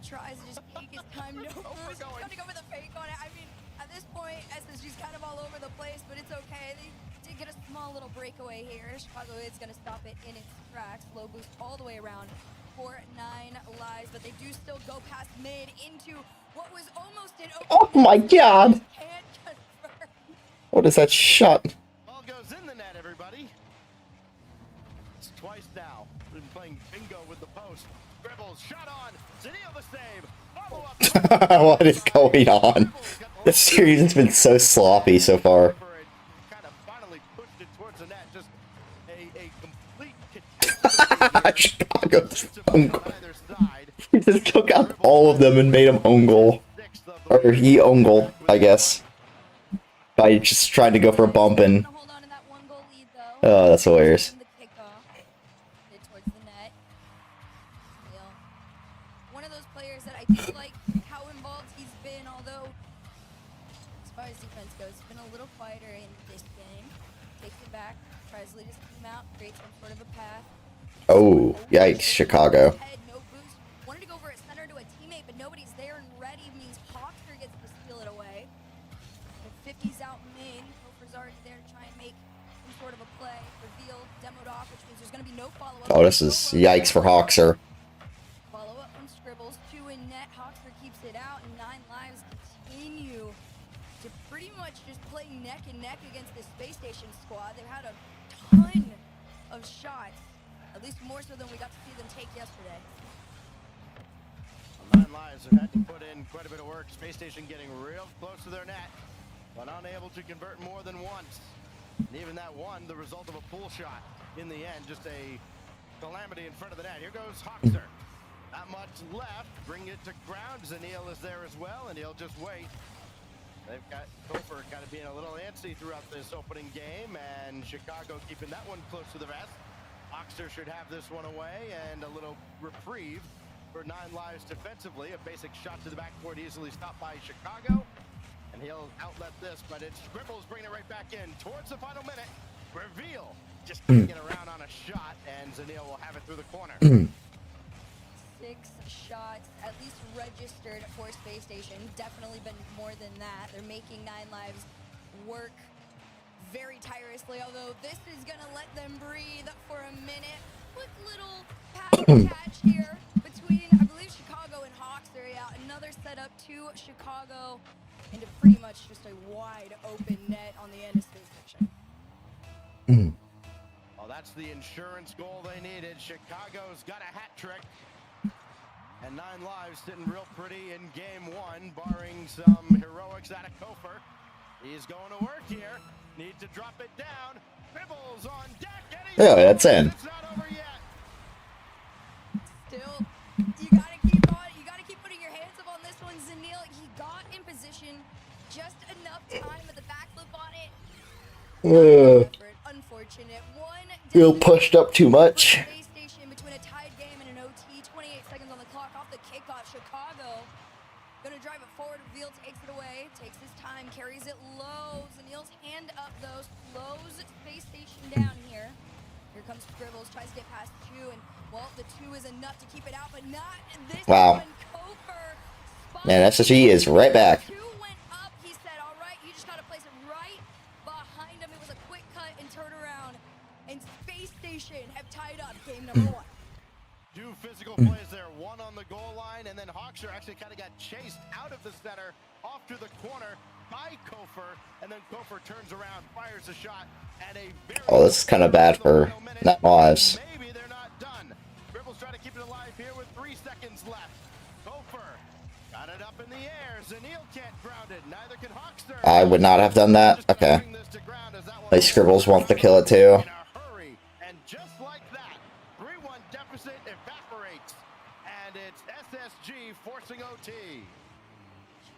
Tries to just take his time, no boost. He's gonna go for the fake on it. I mean, at this point, SSG's kind of all over the place, but it's okay. They did get a small little breakaway here. Chicago is gonna stop it in its tracks. Low boost all the way around for 9 lives, but they do still go past mid into what was almost an open. Oh my god! Can't convert. What is that shot? Ball goes in the net, everybody. It's twice now. We've been playing bingo with the post. Dribbles, shot on. Zanil the save. Follow up. What is going on? This series has been so sloppy so far. Kind of finally pushed it towards the net. Just a complete catastrophe. Chicago's On either side. He just took out all of them and made him own goal. Or he own goal, I guess. By just trying to go for a bump and... Hold on to that one goal lead, though. Oh, that's hilarious. The kickoff. It towards the net. Neil. One of those players that I do like how involved he's been, although as far as defense goes, he's been a little quieter in this game. Takes it back, tries to lead his team out, creates some sort of a path. Oh, yikes, Chicago. Head, no boost. Wanted to go for a center to a teammate, but nobody's there, and ready means Hawker gets to steal it away. The 50's out main. Hofer's already there to try and make some sort of a play. Reveal, demoed off, which means there's going to be no follow-up. Oh, this is yikes for Hawkser. Follow-up from Scribbles. 2 in net. Hawker keeps it out, and 9 lives continue to pretty much just play neck and neck against the space station squad. They've had a ton of shots, at least more so than we got to see them take yesterday. Well, 9 lives have had to put in quite a bit of work. Space Station getting real close to their net, but unable to convert more than once. And even that one, the result of a pull shot in the end, just a calamity in front of the net. Here goes Hawkser. Not much left. Bring it to ground. Zanil is there as well, and he'll just wait. They've got Gopher kind of being a little antsy throughout this opening game, and Chicago keeping that one close to the vest. Hawkser should have this one away, and a little reprieve for 9 lives defensively. A basic shot to the backboard easily stopped by Chicago, and he'll outlet this, but it's Scribbles bringing it right back in towards the final minute. Reveal just can't get around on a shot, and Zanil will have it through the corner. 6 shots, at least registered for Space Station. Definitely been more than that. They're making 9 lives work very tirelessly, although this is going to let them breathe for a minute. Quick little pass catch here between, I believe, Chicago and Hawkser. Yeah, another setup to Chicago into pretty much just a wide open net on the end of Space Station. Well, that's the insurance goal they needed. Chicago's got a hat trick. And 9 lives sitting real pretty in game 1, barring some heroics out of Kofer. He's going to work here. Needs to drop it down. Dribbles on deck. Yeah, that's in. It's not over yet. Still, you gotta keep on. You gotta keep putting your hands up on this one, Zanil. He got in position, just enough time with the backflip on it. Effort, unfortunate. Real pushed up too much. Space Station between a tied game and an OT. 28 seconds on the clock off the kickoff. Chicago gonna drive it forward. Reveal takes it away. Takes his time. Carries it low. Zanil's hand up though. Slows Space Station down here. Here comes Scribbles. Tries to get past 2, and well, the 2 is enough to keep it out, but not this Wow. one. Kofer Man, SSG is right back. 2 went up. He said, all right, you just got to place it right behind him. It was a quick cut and turn around. And Space Station have tied up game number 1. 2 physical plays there, 1 on the goal line, and then Hawkser actually kind of got chased out of the center, off to the corner by Kofer, and then Kofer turns around, fires a shot, and a very... Oh, this is kind of bad for 9 lives. Maybe they're not done. Ripple's trying to keep it alive here with 3 seconds left. Kofer got it up in the air. Zanil can't ground it. Neither can Hawkser. I would not have done that. Okay. Like Scribbles wants to kill it too. In a hurry, and just like that, 3-1 deficit evaporates, and it's SSG forcing OT.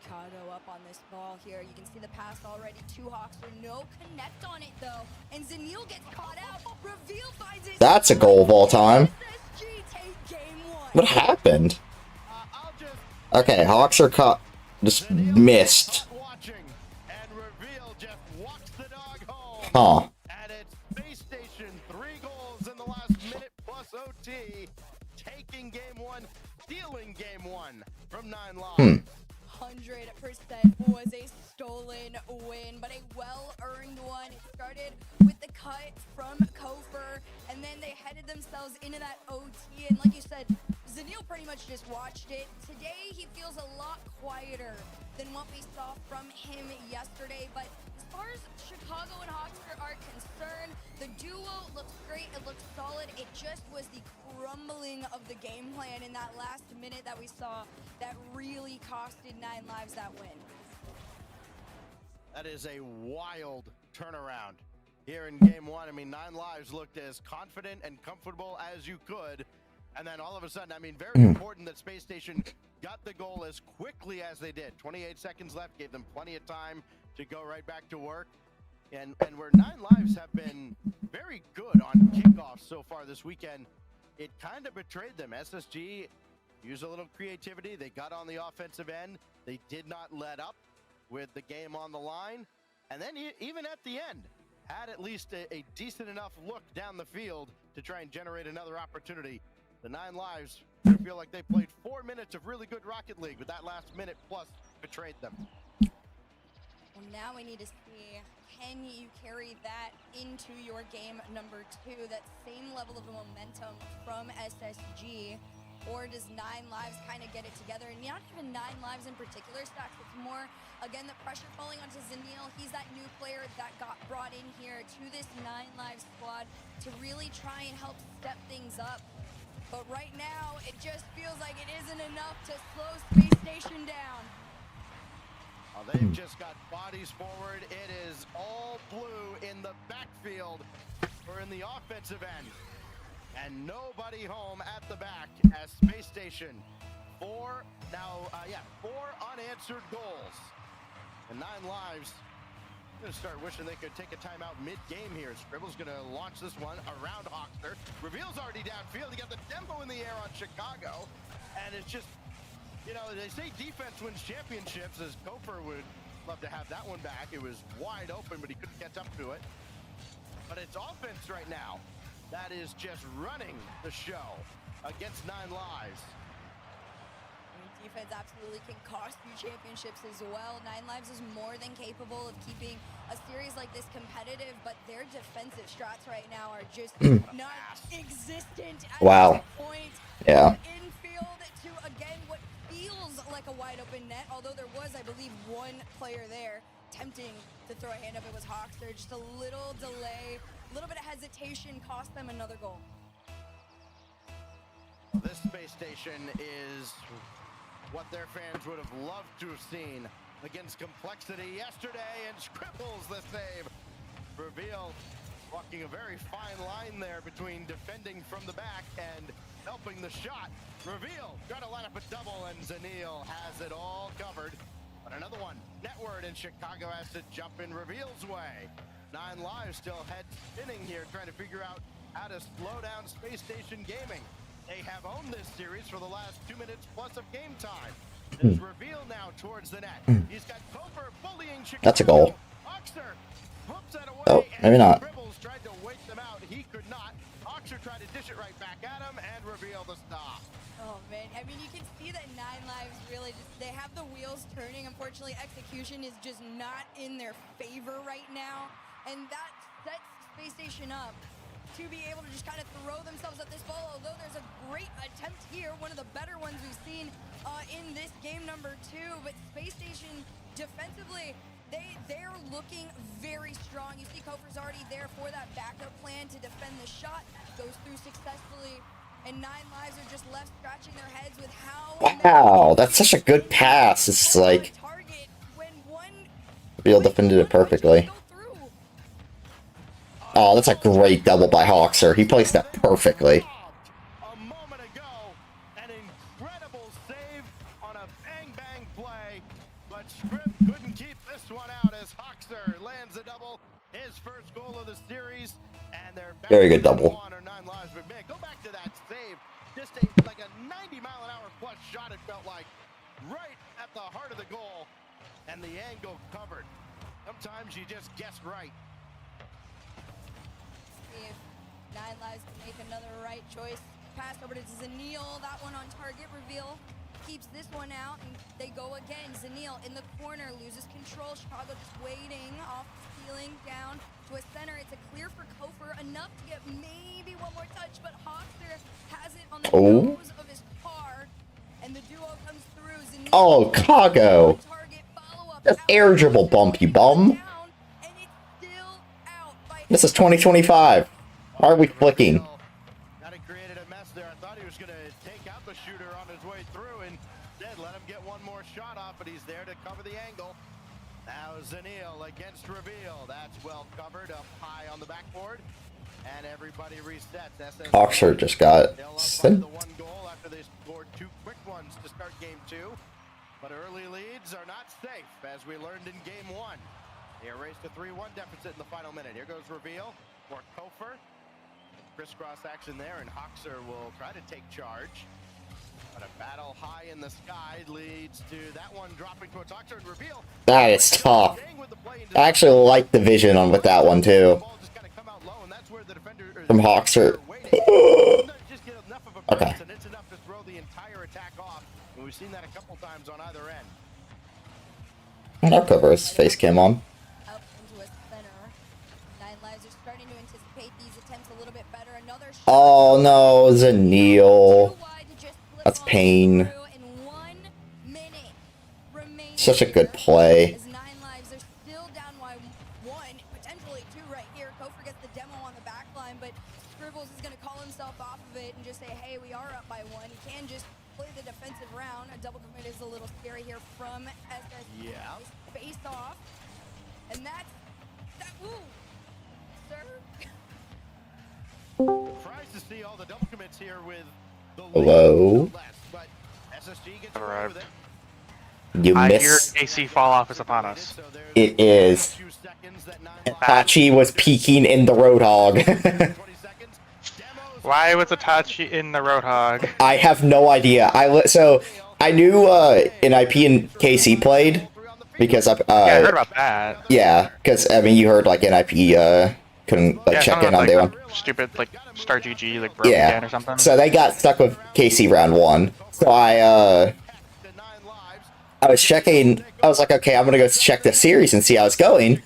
Chicago up on this ball here. You can see the pass already to Hawkser. No connect on it though. And Zanil gets caught out. Reveal finds it. That's a goal of all time. SSG take game 1. What happened? I'll just Okay, Hawks are caught. Just missed. watching, and Reveal just walks the dog home. Huh. And it's Space Station, 3 goals in the last minute plus OT, taking game 1, stealing game 1 from 9 lives. 100% was a stolen win, but a well-earned one. It started with the cut from Kofer, and then they headed themselves into that OT, and like you said, Zanil pretty much just watched it. Today, he feels a lot quieter than what we saw from him yesterday, but as far as Chicago and Hawkser are concerned, the duo looks great, it looks solid. It just was the crumbling of the game plan in that last minute that we saw that really costed 9 lives that win. That is a wild turnaround here in game 1. I mean, 9 lives looked as confident and comfortable as you could. And then all of a sudden, I mean, very Mm. important that Space Station got the goal as quickly as they did. 28 seconds left, gave them plenty of time to go right back to work. And where 9Lives have been very good on kickoffs so far this weekend, it kind of betrayed them. SSG used a little creativity. They got on the offensive end. They did not let up with the game on the line. And then even at the end, had at least a decent enough look down the field to try and generate another opportunity. The 9Lives feel like they played 4 minutes of really good Rocket League, but that last minute plus betrayed them. Well, now we need to see, can you carry that into your game number 2, that same level of momentum from SSG, or does 9Lives kind of get it together? And not even 9Lives in particular, Stacks, it's more, again, the pressure falling onto Zanil. He's that new player that got brought in here to this 9Lives squad to really try and help step things up. But right now, it just feels like it isn't enough to slow Space Station down. They've just got bodies forward. It is all blue in the backfield or in the offensive end. And nobody home at the back as Space Station. 4 unanswered goals. And 9Lives gonna start wishing they could take a timeout mid-game here. Scribble's gonna launch this one around Hawkster. Reveal's already downfield. He got the demo in the air on Chicago. And it's just, you know, they say defense wins championships, as Koper would love to have that one back. It was wide open, but he couldn't catch up to it. But it's offense right now that is just running the show against 9Lives. Defense absolutely can cost you championships as well. 9Lives is more than capable of keeping a series like this competitive, but their defensive strats right now are just not existent at Wow. this point. Yeah. Infield to, again, what feels like a wide open net, although there was, I believe, one player there attempting to throw a hand up. It was Hawkster. Just a little delay, a little bit of hesitation cost them another goal. This Space Station is what their fans would have loved to have seen against Complexity yesterday, and Scribbles the save. Reveal walking a very fine line there between defending from the back and helping the shot. Reveal trying to line up a double, and Zanil has it all covered. But another one, Netward in Chicago has to jump in Reveal's way. 9Lives still head spinning here, trying to figure out how to slow down Space Station Gaming. They have owned this series for the last 2 minutes plus of game time. There's Reveal now towards the net. He's got Koper bullying Chicago. That's a goal. Oxer flips that away. Oh, maybe not. Scribbles tried to wait them out. He could not. Oxer tried to dish it right back at him, and Reveal the stop. Oh man, I mean, you can see that 9Lives really just, they have the wheels turning. Unfortunately, execution is just not in their favor right now. And that sets Space Station up to be able to just kind of throw themselves at this ball, although there's a great attempt here, one of the better ones we've seen in this game number 2. But Space Station defensively, they're looking very strong. You see Koper's already there for that backup plan to defend the shot. Goes through successfully, and 9Lives are just left scratching their heads with how... Wow, that's such a good pass. It's like, Reveal defended it perfectly. Oh, that's a great double by Hawkster. He placed that perfectly. A moment ago, an incredible save on a bang-bang play, but Scribb couldn't keep this one out as Hawkster lands a double, his first goal of the series, and they're back Very good to double. 1 or 9Lives. But man, go back to that save. Just like a 90-mile-an-hour plus shot, it felt like, right at the heart of the goal, and the angle covered. Sometimes you just guess right. If 9Lives can make another right choice, pass over to Zanil, that one on target. Reveal keeps this one out, and they go again. Zanil in the corner, loses control. Chicago just waiting off the ceiling, down to a center. It's a clear for Koper, enough to get maybe one more touch, but Hawkster has it on the nose of his car, and the duo comes through. Zanil, Oh, Kago. target, follow-up, That's out, air dribble bump, you bum. down, and it's still out by This is 2025. Why are we flicking? Kind of created a mess there. I thought he was going to take out the shooter on his way through, and instead let him get one more shot off, but he's there to cover the angle. Now Zanil against Reveal. That's well covered up high on the backboard. And everybody resets. Oxford just got they'll up by sent. the 1 goal after they scored 2 quick ones to start game 2. But early leads are not safe, as we learned in game 1. They erased a 3-1 deficit in the final minute. Here goes Reveal for Kofer. Crisscross action there, and Hoxer will try to take charge. But a battle high in the sky leads to that one dropping towards Hoxer and Reveal. That is tough. I actually like the vision on with that one too. From Hoxer. Okay. And it's enough to throw the entire attack off. And we've seen that a couple times on either end. I'll cover his face cam on. Up into a center. 9 Lives are starting to anticipate these attempts a little bit better. Another shot. Oh no, Zanil. Too wide to just flip That's on pain. through in 1 minute remaining Such a good here. play. As 9 Lives are still down by 1, potentially 2 right here. Kofer gets the demo on the back line, but Scribbles is going to call himself off of it and just say, hey, we are up by 1. He can just play the defensive round. A double commit is a little scary here from SS. Yeah. Face off. And that, ooh, sir. Surprised to see all the double commits here with the Hello? less, but SSG gets away with it. You I hear miss. AC fall off is upon us. So there's It is. a few seconds that 9 Itachi was peeking in the Roadhog. 20 seconds. Demos Why was Itachi in the Roadhog? I have no idea. So I knew NIP and KC played because Yeah, I heard about that. yeah, because I mean you heard like NIP couldn't like Yeah, check something in on like day 1. stupid like Star GG like broke again Yeah. or something. So they got stuck with KC round 1. So to 9 lives. I was checking. I was like, okay, I'm gonna go check the series and see how it's going.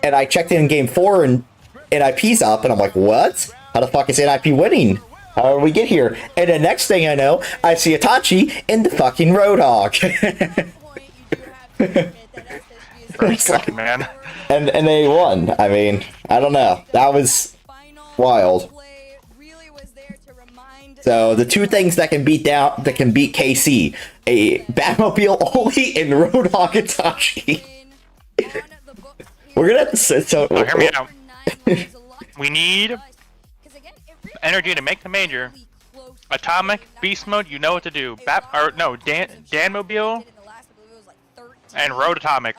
And I checked in game 4 and NIP's up, and I'm like, what? How the fuck is NIP winning? How did we get here? And the next thing I know, I see Itachi in the fucking Roadhog. Point, you do have to admit that SSG is For a second, man. and they won. I mean, I don't know. That was final wild. play really was there to remind So the two things that can beat KC, a Batmobile only and Roadhog Itachi. on the books We're gonna have to so Oh, hear me out. here. We need energy to make the major. Atomic, Beast Mode, you know what to do. Danmobile, and Road Atomic.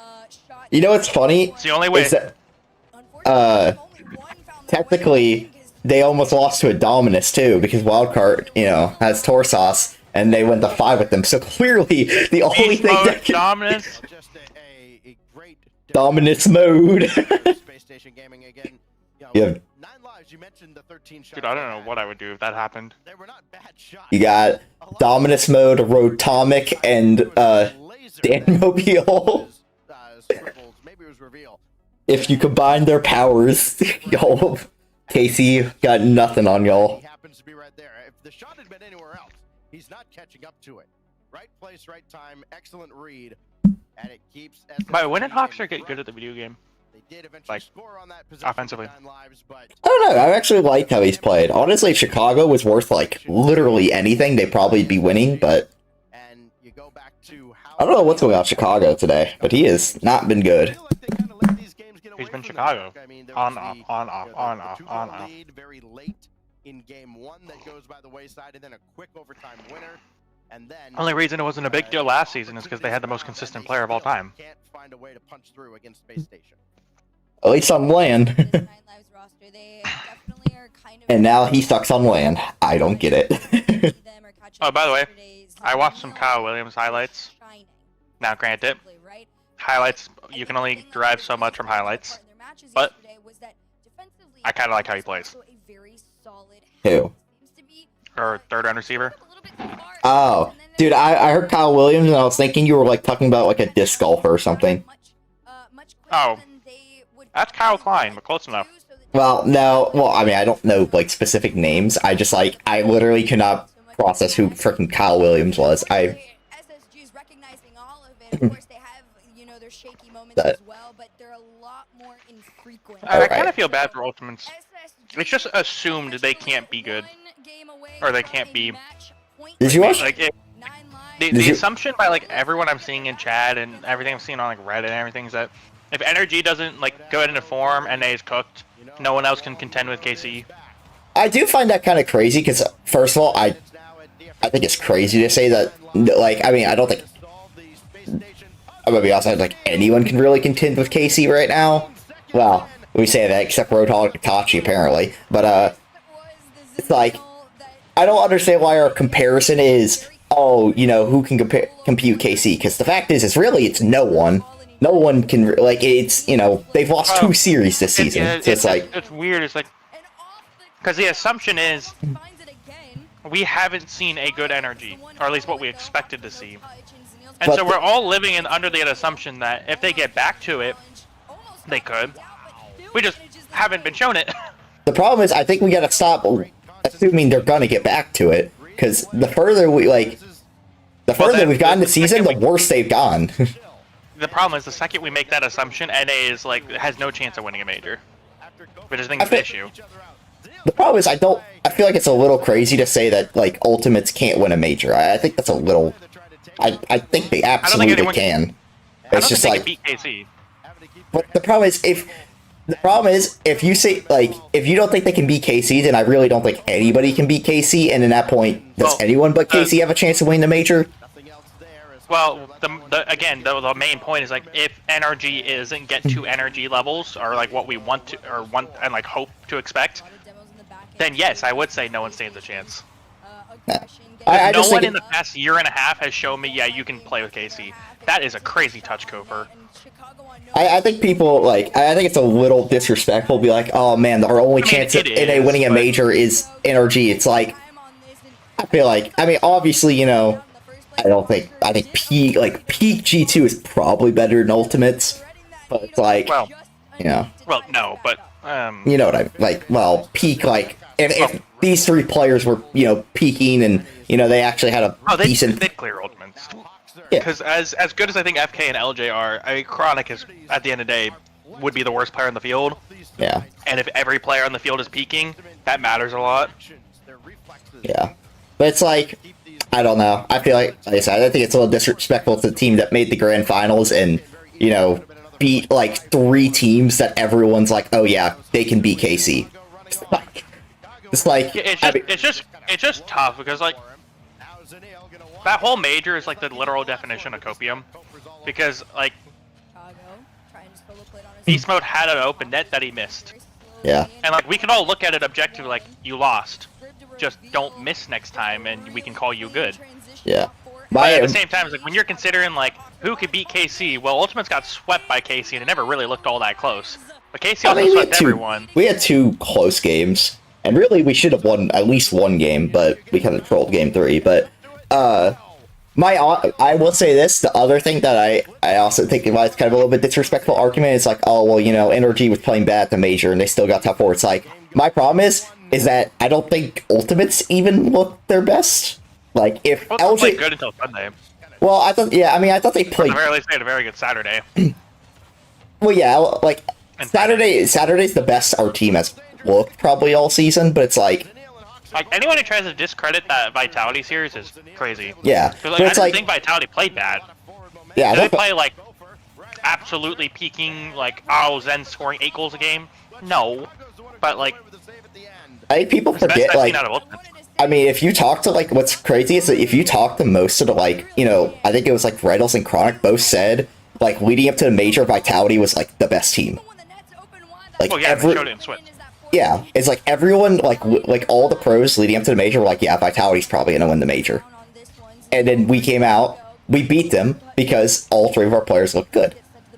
You know what's funny? It's the only way. Is that technically they almost lost to a Dominus too because Wildcard, has Torsos and they went to 5 with them. So clearly the only Beast thing Mode, that can Dominus. Just a great Dominus mode. Space Station Gaming again. Yeah. 9 lives. You mentioned the 13 shots. Dude, I don't know what I would do if that happened. They were not bad shots. You got Dominus mode, Rotomic, and Danmobile. Scribbles. Maybe it was Reveal. If you combine their powers, y'all, Casey got nothing on y'all. He happens to be right there. If the shot had been anywhere else, he's not catching up to it. Right place, right time, excellent read, and it keeps. By the way, when did SSG Hoxer in get front. good at the video game? They did eventually like, score on that possession offensively? with 9 lives, but I don't know. I actually like how he's played. Honestly, if Chicago was worth like literally anything, they'd probably be winning. But and you go back to how I don't know what's going on with Chicago today. But he has not been good. He's been Chicago. On, off, on, off, on, off, on, off. Lead very late in game 1 that goes by the wayside, and then a quick overtime winner, and then Only reason it wasn't a big deal last season is because they had the most consistent player of all time. Can't find a way to punch through against Space Station. At least on land. This 9 Lives roster, they definitely are kind of. And now he sucks on land. I don't get it. Oh, by the way, I watched some Kyle Williams highlights. Now, granted, highlights, you can only derive so much from highlights. But I kind of like how he plays. Who? Or third round receiver. Oh, dude, I heard Kyle Williams and I was thinking you were like talking about like a disc golfer or something. Oh, that's Kyle Klein, but close enough. Well, no. Well, I mean, I don't know like specific names. I just like I literally cannot process who freaking Kyle Williams was. SSG is recognizing all of it. Of course, they have their shaky moments as well, but they're a lot more infrequent. I kind Alright. of feel bad for Ultimates. It's just assumed they can't be good. Or they can't be. Did you watch? Like, The assumption by like everyone I'm seeing in chat and everything I'm seeing on like Reddit and everything is that if Energy doesn't like go into form and is cooked, no one else can contend with KC. I do find that kind of crazy because, first of all, I think it's crazy to say that. Like, I mean, I don't think. I'm gonna be honest. I don't think anyone can really contend with KC right now. Well, we say that except Roadhog and Itachi apparently, but it's like I don't understand why our comparison is, oh, you know, who can compute KC? Because the fact is really it's no one. No one can, like, it's, you know, they've lost 2 series this season. So it's like... It's weird, it's like... Because the assumption is, we haven't seen a good Energy, or at least what we expected to see. And But so we're all living in under the assumption that if they get back to it, they could. We just haven't been shown it. The problem is, I think we gotta stop assuming they're gonna get back to it. Because the further we, like... The further we've gotten this season, the worse they've gone. The problem is the second we make that assumption, NA is like has no chance of winning a major, which I think is the issue. The problem is I feel like it's a little crazy to say that like Ultimates can't win a major. I think that's a little. I think they absolutely can. It's just like. Beat KC. But the problem is if you say like if you don't think they can beat KC, then I really don't think anybody can beat KC. And in that point, does anyone but KC have a chance to win the major? Well, the main point is like if Energy isn't get to energy levels or like what we want to or want and like hope to expect, then yes, I would say no one stands a chance. No one in the past year and a half has shown me, yeah, you can play with KC. That is a crazy touch, Koper. I think people like I think it's a little disrespectful to be like, oh man, our only chance of NA winning a major is Energy. It's like I feel like obviously, you know, I think peak G2 is probably better than Ultimates, but it's like, well, you know. Well, no, but you know what I like? Well, peak like if these 3 players were, you know, peaking and you know they actually had a decent. They'd clear Ultimates. Because as good as I think FK and LJ are, I mean, Chronic is at the end of the day would be the worst player in the field. Yeah. And if every player on the field is peaking, that matters a lot. Yeah, but it's like. I don't know. I feel like I said, I think it's a little disrespectful to the team that made the grand finals and, you know, beat like 3 teams that everyone's like, oh yeah, they can beat KC. It's just tough because like that whole major is like the literal definition of copium, because like Beast Mode had an open net that he missed. Yeah. And like we can all look at it objectively, like you lost. Just don't miss next time, and we can call you good. Yeah. But at the same time, it's like when you're considering like who could beat KC, well, Ultimates got swept by KC, and it never really looked all that close. But KC also swept everyone. We had 2 close games, and really we should have won at least 1 game, but we kind of trolled game 3. But I will say this: the other thing that I also think it's kind of a little bit disrespectful argument is like, oh well, you know, Energy was playing bad at the major, and they still got top 4. It's like my problem is that I don't think Ultimates even look their best. Like if LJ played good until Sunday. Well, I thought they played. At the very least, they had a very good Saturday. Well, yeah, like Saturday's the best our team has looked probably all season, but it's like anyone who tries to discredit that Vitality series is crazy. Yeah, like, I didn't think Vitality played bad. Yeah, they play like absolutely peaking, like Zen scoring 8 goals a game. No, but like. I think people forget, like, I mean, if you talk to, like, what's crazy is that if you talk to most of the, like, you know, I think it was, like, Reynolds and Chronic both said, like, leading up to the major, Vitality was, like, the best team. Like, well, yeah, they showed it in Switch. Yeah, it's like everyone, like all the pros leading up to the major were like, yeah, Vitality's probably gonna win the major. And then we came out, we beat them because all 3 of our players looked good.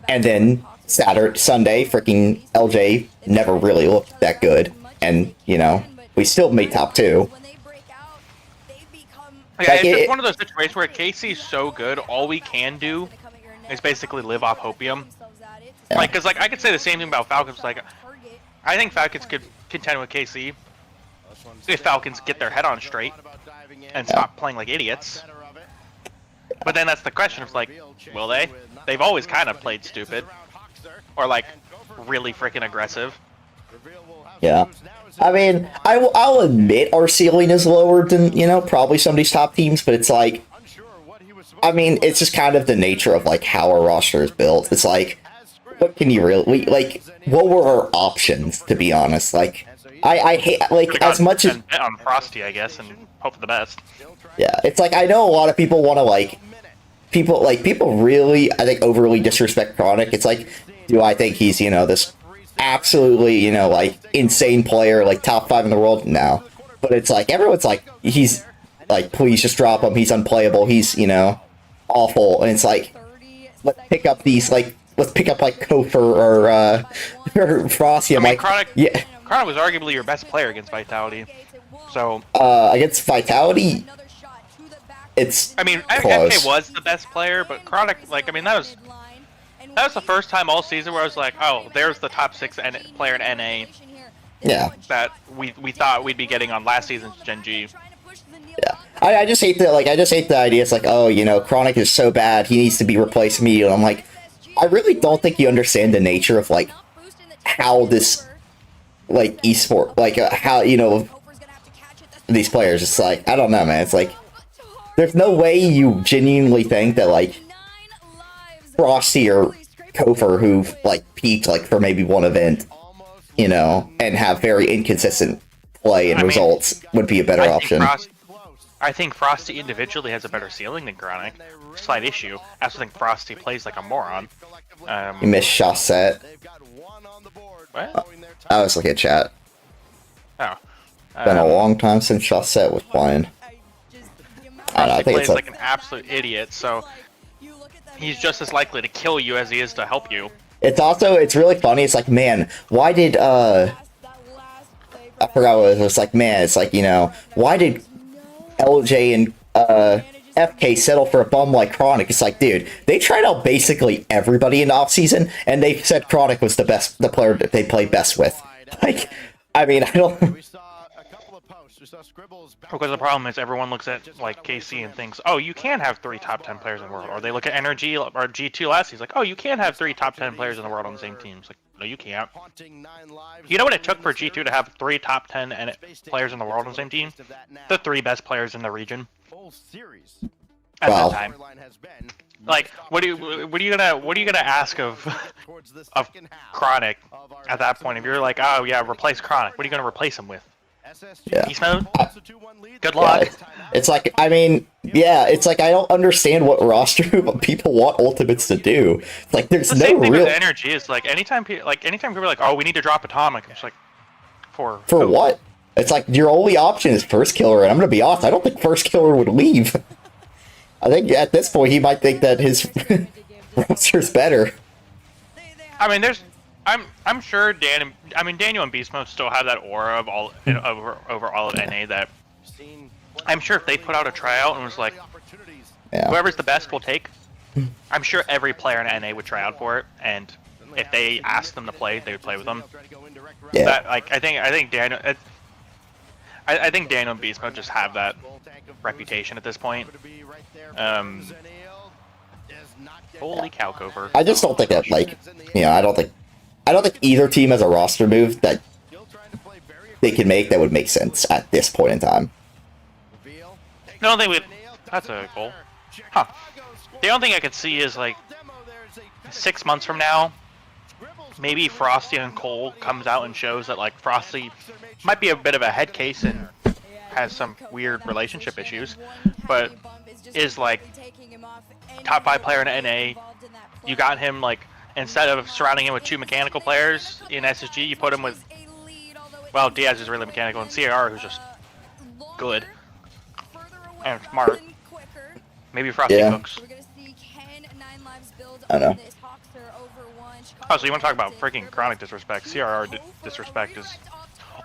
And then Sunday, freaking LJ never really looked that good. And, you know, we still made top 2. Yeah, it's just one of those situations where KC's so good, all we can do is basically live off Hopium. Yeah. Like, cause like I could say the same thing about Falcons. Like, I think Falcons could contend with KC if Falcons get their head on straight and stop playing like idiots. But then that's the question. It's like, will they? They've always kind of played stupid or like really freaking aggressive. Yeah. I mean, I'll admit our ceiling is lower than, you know, probably some of these top teams, but it's like, I mean, it's just kind of the nature of like how our roster is built. It's like, what can you really like? What were our options, to be honest? Like, I hate like as much as bet on Frosty, I guess, and hope for the best. yeah. It's like I know a lot of people want to like people really I think overly disrespect Chronic. It's like, do I think he's this absolutely like insane player, like top 5 in the world? No, but it's like everyone's like he's like please just drop him. He's unplayable. He's awful. And it's like let's pick up like Kofer or Frosty. I'm like Chronic, yeah. Chronic was arguably your best player against Vitality. So Against Vitality, it's I mean, close. FK was the best player, but Chronic, like, I mean, that was the first time all season where I was like, oh, there's the top 6 player in NA. Yeah. That we thought we'd be getting on last season's Gen G. Yeah. I just hate the idea. It's like, oh, Chronic is so bad, he needs to be replaced immediately. I'm like, I really don't think you understand the nature of like how this like esport, like how these players. It's like I don't know, man. It's like there's no way you genuinely think that like Frosty or Kofer, who've like peaked like for maybe one event, and have very inconsistent play and results, would be a better option. I think Frosty individually has a better ceiling than Chronic. Slight issue. I also think Frosty plays like a moron. You missed Shawset. What? I was looking at chat. Oh. Been a long time since Shawset was playing. I don't know, I think plays it's like an absolute idiot, so he's just as likely to kill you as he is to help you. It's really funny. It's like, man, why did I forgot what it was like, man, it's like, why did LJ and FK settle for a bum like Chronic? It's like, dude, they tried out basically everybody in the offseason, and they said Chronic was the player that they play best with. Like, I mean, I don't. Because the problem is everyone looks at like KC and thinks, oh, you can have 3 top 10 players in the world. Or they look at Energy or G2 last season, like, oh, you can have 3 top 10 players in the world on the same team. It's like, no, you can't. You know what it took for G2 to have 3 top 10 players in the world on the same team? The 3 best players in the region. At that time. Like, what are you gonna ask of Chronic at that point? If you're like, oh yeah, replace Chronic, what are you gonna replace him with? Yeah. Beast mode? Good luck. Yeah, it's like, I mean, yeah, it's like I don't understand what roster people want ultimates to do. It's like there's the no same thing real with Energy. Is like anytime people are like, oh, we need to drop Atomic. It's like for what? It's like your only option is First Killer, and I'm gonna be honest, I don't think First Killer would leave. I think at this point he might think that his roster's better. I mean, I'm sure Daniel and Beast Mode still have that aura of over all of NA that I'm sure if they put out a tryout and was like, whoever's the best will take, I'm sure every player in NA would try out for it, and if they asked them to play, they would play with them. Yeah. That, like, I think Daniel and Beast Mode just have that reputation at this point. Holy cow, Kofer. I just don't think that, like, I don't think either team has a roster move that they can make that would make sense at this point in time. No, that's a goal. Huh. The only thing I could see is, like, 6 months from now, maybe Frosty and Cole comes out and shows that, like, Frosty might be a bit of a head case and has some weird relationship issues, but is, like, top 5 player in NA. You got him, like, instead of surrounding him with 2 mechanical players in SSG, you put him with, well, Diaz is really mechanical, and CAR, who's just good and smart. Maybe Frosty cooks. I don't know. Oh, so you want to talk about freaking Chronic disrespect? CRR disrespect is...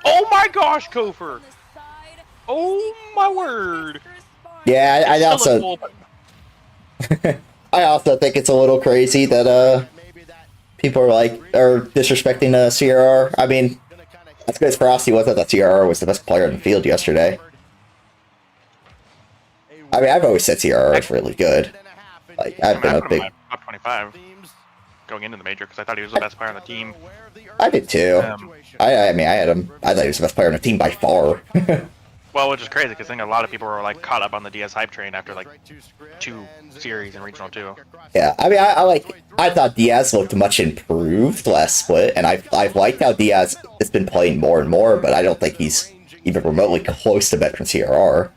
Oh my gosh, Kofer! Oh my word! Yeah, I also... Cool, I also think it's a little crazy that people are disrespecting CRR. I mean, that's because Frosty wasn't that CRR was the best player in the field yesterday. I mean, I've always said CRR is really good. Like, I've been a big... top 25 going into the major because I thought he was the best player on the team. I did too. I mean, I had him. I thought he was the best player on the team by far. Well, which is crazy because I think a lot of people were like caught up on the DS hype train after like 2 series in regional 2. Yeah, I mean, I thought Diaz looked much improved last split, and I've liked how Diaz has been playing more and more, but I don't think he's even remotely close to veteran CRR.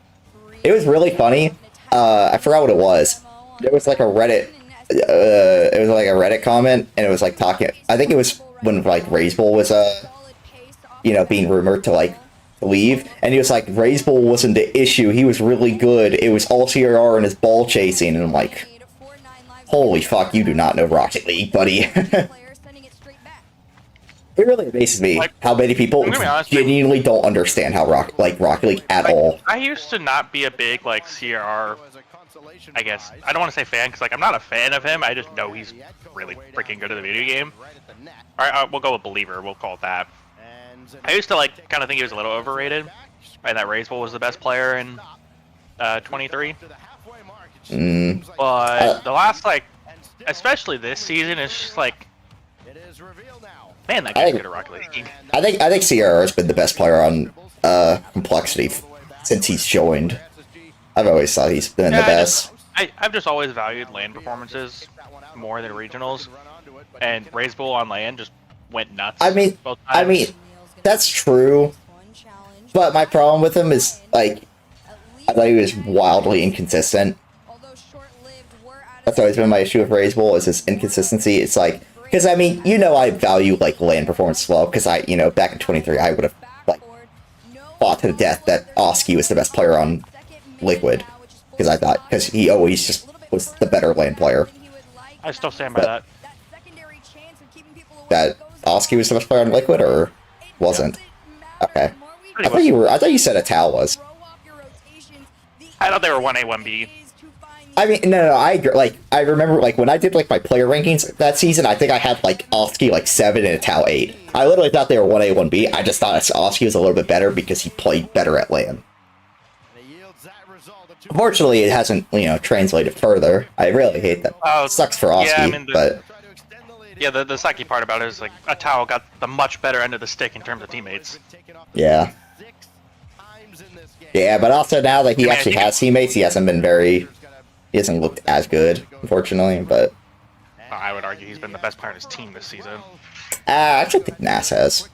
It was really funny. I forgot what it was. There was like a Reddit. It was like a Reddit comment, and it was like talking. I think it was when like Razebull was being rumored to like leave, and he was like, Razebull wasn't the issue. He was really good. It was all CRR and his ball chasing, and I'm like, holy fuck, you do not know Rocket League, buddy. It really amazes me how many people genuinely don't understand how Rocket League at all. I used to not be a big like CRR. I guess I don't want to say fan because like I'm not a fan of him. I just know he's really freaking good at the video game. All right, we'll go with believer. We'll call it that. I used to like kind of think he was a little overrated, and that Razebull was the best player in 23. But the last like, especially this season, it's just like, man, that guy's good at Rocket League. I think CRR has been the best player on Complexity since he's joined. I've always thought he's been the best. I've just always valued LAN performances more than regionals, and Razebull on LAN just went nuts. I mean, that's true, but my problem with him is like, I thought he was wildly inconsistent. That's always been my issue with Razebull, is his inconsistency. It's like, because I mean, I value like LAN performance as well, because back in 23, I would have like fought to the death that Oski was the best player on Liquid, because he always just was the better LAN player. I still stand by that. That Oski was the best player on Liquid, or wasn't? Okay. I thought you said Atal was. I thought they were 1A, 1B. I mean, no, I agree. Like, I remember, like, when I did, like, my player rankings that season, I think I had, like, Oski, like, 7 and Atal 8. I literally thought they were 1A, 1B. I just thought Oski was a little bit better because he played better at LAN. Unfortunately, it hasn't, translated further. I really hate that. It sucks for Oski, but... Yeah, the sucky part about it is, like, Atal got the much better end of the stick in terms of teammates. Yeah. Yeah, but also now that he actually has teammates, he hasn't looked as good, unfortunately, but... I would argue he's been the best player on his team this season. I actually think Nas has.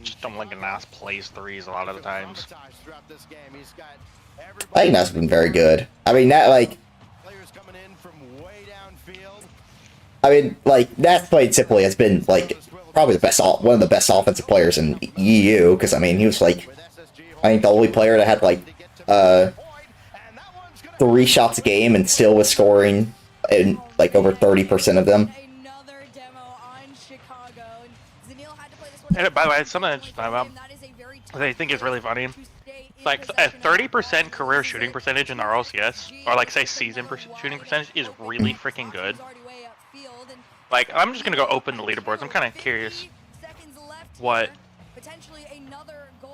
Just don't like Nas plays threes a lot of the times. I think Nas has been very good. I mean, Nas played simply has been, like, probably one of the best offensive players in EU, because, I mean, he was, like, I think the only player that had, like, 3 shots a game and still was scoring in, like, over 30% of them. And by the way, something I think is really funny. Like, a 30% career shooting percentage in the RLCS, or, like, say, season shooting percentage, is really freaking good. Like, I'm just gonna go open the leaderboards. I'm kind of curious what,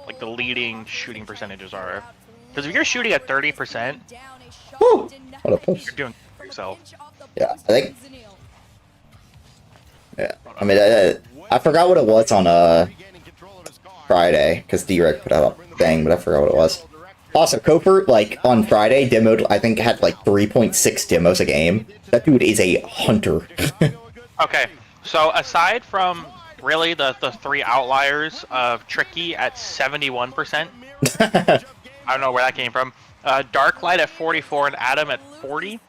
like, the leading shooting percentages are. Because if you're shooting at 30%, woo! What a push. You're doing it for yourself. Yeah, I think... Yeah, I mean, I forgot what it was on, Friday, because D-Rec put out a thing, but I forgot what it was. Also, Koper, like, on Friday, demoed, I think, had, like, 3.6 demos a game. That dude is a hunter. Okay, so aside from, really, the 3 outliers of Tricky at 71%, I don't know where that came from, Darklight at 44 and Adam at 40,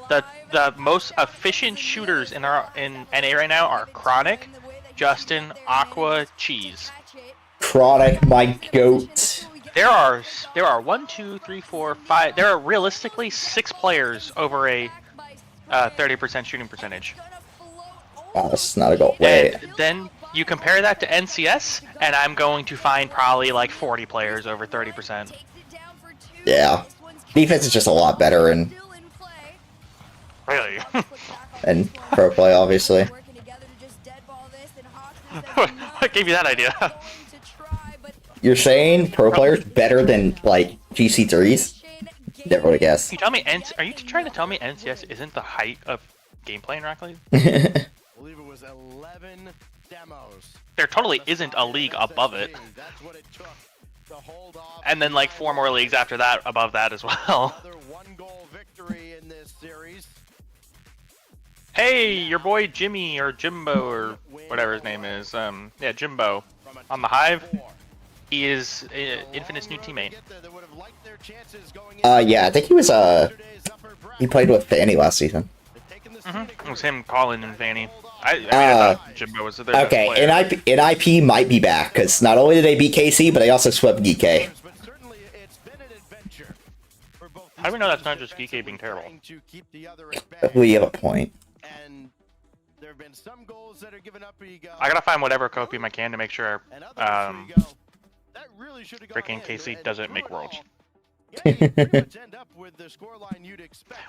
the most efficient shooters in NA right now are Chronic, Justin, Aqua, Cheese. Chronic, my goat. There are 1, 2, 3, 4, 5. There are realistically 6 players over a 30% shooting percentage. Wow, that's not a goal. Wait. And then you compare that to NCS, and I'm going to find probably like 40 players over 30%. Yeah, defense is just a lot better in Really? and pro play, obviously. What gave you that idea? You're saying pro players better than like GC3s? Never would have guessed. You tell me, are you trying to tell me NCS isn't the height of gameplay in Rocket League? I believe it was 11 demos. There totally isn't a league above it. That's what it took And then like 4 more leagues after that, above that as well. Another 1-goal victory in this series. Hey, your boy Jimmy or Jimbo or whatever his name is. Yeah, Jimbo on the Hive. He is Infinite's new teammate. Yeah, I think he was he played with Fanny last season. It was him, Colin, and Fanny. I thought Jimbo was their best Okay, player. NIP might be back because not only did they beat KC, but they also swept GK. How do we know that's not just GK being terrible? We have a point. And there have been some goals that are given up. I gotta find whatever copium I can to make sure freaking KC doesn't make worlds.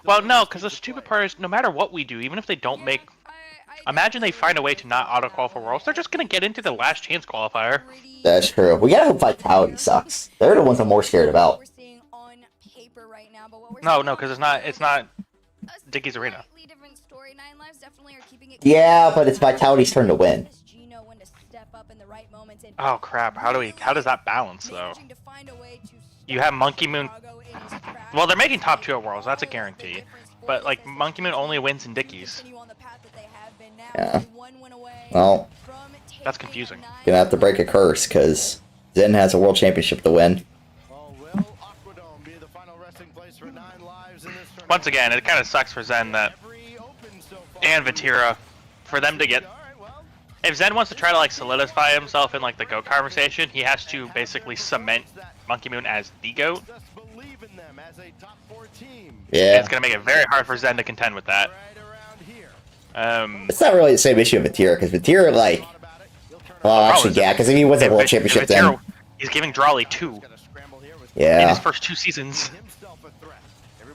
Well, no, because the stupid part is, no matter what we do, even if they don't make... Imagine they find a way to not auto-qualify worlds, they're just gonna get into the last chance qualifier. That's true. We gotta hope Vitality sucks. They're the ones I'm more scared about. No, because it's not Dickie's Arena. Yeah, but it's Vitality's turn to win. Oh crap, how does that balance though? You have Monkey Moon. Well, they're making top 2 at Worlds, that's a guarantee. But like Monkey Moon only wins in Dickie's. Yeah. Well, that's confusing. gonna have to break a curse because Zen has a world championship to win. Once again, it kind of sucks for Zen that and Vatira for them to get. If Zen wants to try to like solidify himself in like the GOAT conversation, he has to basically cement Monkey Moon as the GOAT. Yeah. And it's gonna make it very hard for Zen to contend with that. It's not really the same issue with Vatira because Vatira like. Well, actually, yeah, because if he wins a world championship, then he's giving Drawley 2. Yeah. In his first 2 seasons.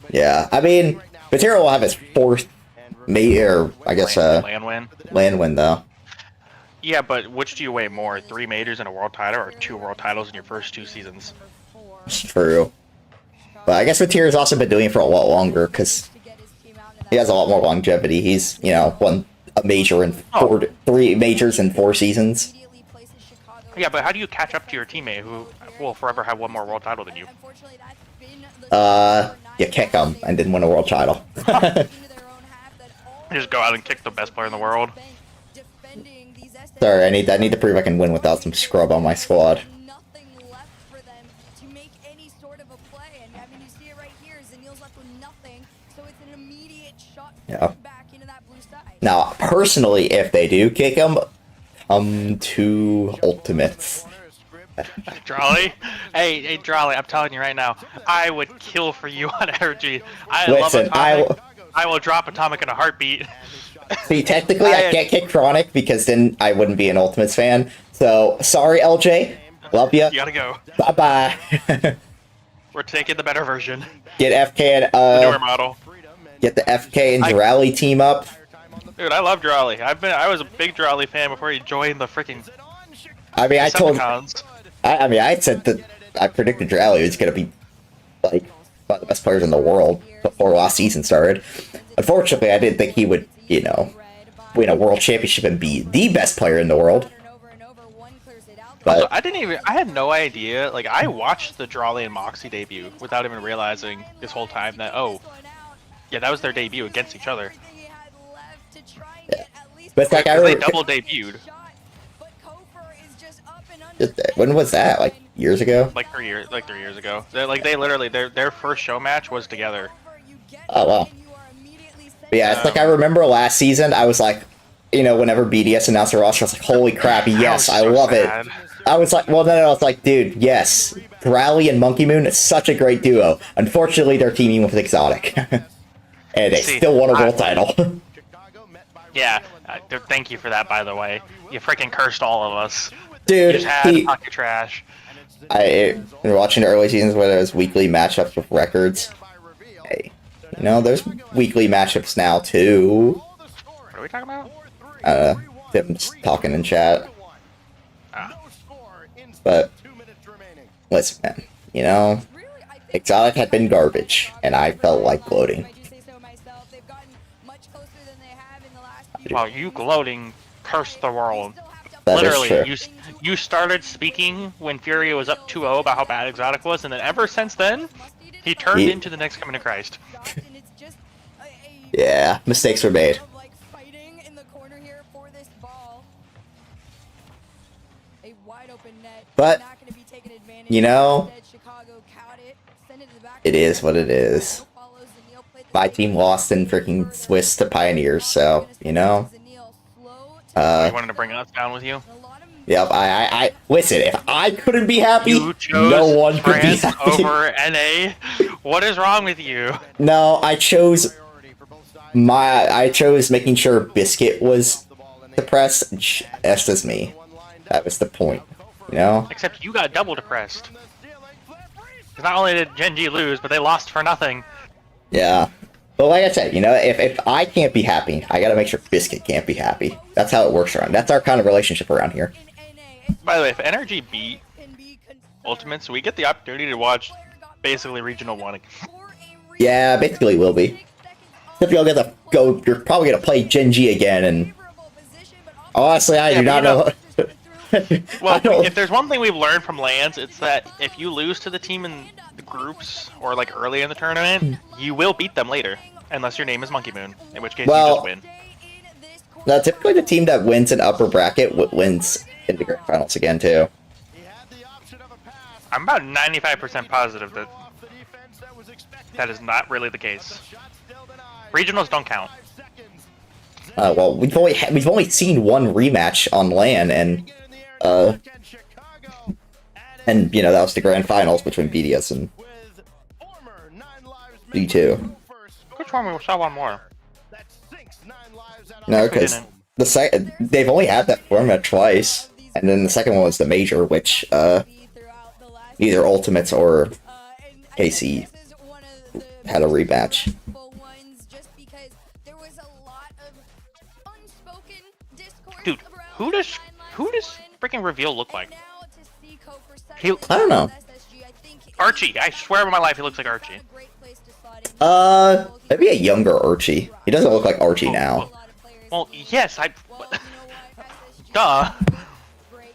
Yeah, I mean, Vatira will have his 4th land win though. Yeah, but which do you weigh more, 3 majors and a world title, or 2 world titles in your first 2 seasons? It's true. But I guess Vatira's also been doing it for a lot longer because he has a lot more longevity. He's, won a major in 3 majors in 4 seasons. Yeah, but how do you catch up to your teammate who will forever have 1 more world title than you? You kick him and then win a world title. Just go out and kick the best player in the world. Sorry, I need to prove I can win without some scrub on my squad. Yeah. Now, personally, if they do kick him, come to Ultimates. Drawley? Hey, Drawley, I'm telling you right now, I would kill for you on Energy. Listen, I will drop Atomic in a heartbeat. See, technically, I can't kick Chronic because then I wouldn't be an Ultimates fan. So, sorry, LJ. Love ya. You gotta go. Bye-bye. We're taking the better version. Get FK and, the newer model. Get the FK and Rally team up. Dude, I love Drawley. I was a big Drawley fan before he joined the freaking. I mean, I said that I predicted Rally was gonna be like one of the best players in the world before last season started. Unfortunately, I didn't think he would, win a world championship and be the best player in the world. But also, I had no idea. Like, I watched the Drawley and Moxie debut without even realizing this whole time that, yeah, that was their debut against each other. Yeah. But it's like they double debuted. When was that? Like years ago? Like 3 years ago. They literally their first show match was together. Oh wow. But yeah, it's like I remember last season. I was like, whenever BDS announced their roster, I was like, holy crap, yes, I love it. I was like, well, no, I was like, dude, yes, Rally and Monkey Moon is such a great duo. Unfortunately, they're teaming with Exotic, and they still won a world title. Yeah, thank you for that, by the way. You freaking cursed all of us. Dude, you just had to talk your trash. Been watching the early seasons where there was weekly matchups with records. Hey, there's weekly matchups now too. What are we talking about? Tim's talking in chat. But listen, man, Exotic had been garbage, and I felt like gloating. Well, you gloating cursed the world. That is Literally, true. you started speaking when Fury was up 2-0 about how bad Exotic was, and then ever since then, he turned into the next coming to Christ. Yeah, mistakes were made. But, you know, it is what it is. My team lost in freaking Swiss to Pioneers, so, you know. You wanted to bring us down with you? Yep, I listen, if I couldn't be happy, You chose no one could be France happy. over NA? What is wrong with you? No, I chose making sure Biscuit was depressed, just as me. That was the point, you know? Except you got double depressed. 'Cause not only did Gen G lose, but they lost for nothing. Yeah. But like I said, you know, if I can't be happy, I gotta make sure Biscuit can't be happy. That's how it works around. That's our kind of relationship around here. By the way, if NRG beat Ultimates, we get the opportunity to watch basically Regional 1. Yeah, basically will be. Except you'll get to go, you're probably gonna play Gen G again, and honestly, I do not know. Well, if there's one thing we've learned from LANs, it's that if you lose to the team in the groups or like early in the tournament, you will beat them later, unless your name is Monkey Moon, in which case you just win. Now, typically the team that wins an upper bracket wins in the grand finals again too. I'm about 95% positive that that is not really the case. Regionals don't count. Well, we've only seen one rematch on LAN, and you know that was the grand finals between BDS and B2. Which one we saw one more? No, because they've only had that format twice, and then the second one was the major, which either Ultimates or KC had a rematch. Dude, who does freaking Reveal look like? I don't know. Archie, I swear on my life he looks like Archie. Maybe a younger Archie. He doesn't look like Archie now. Well, yes, duh.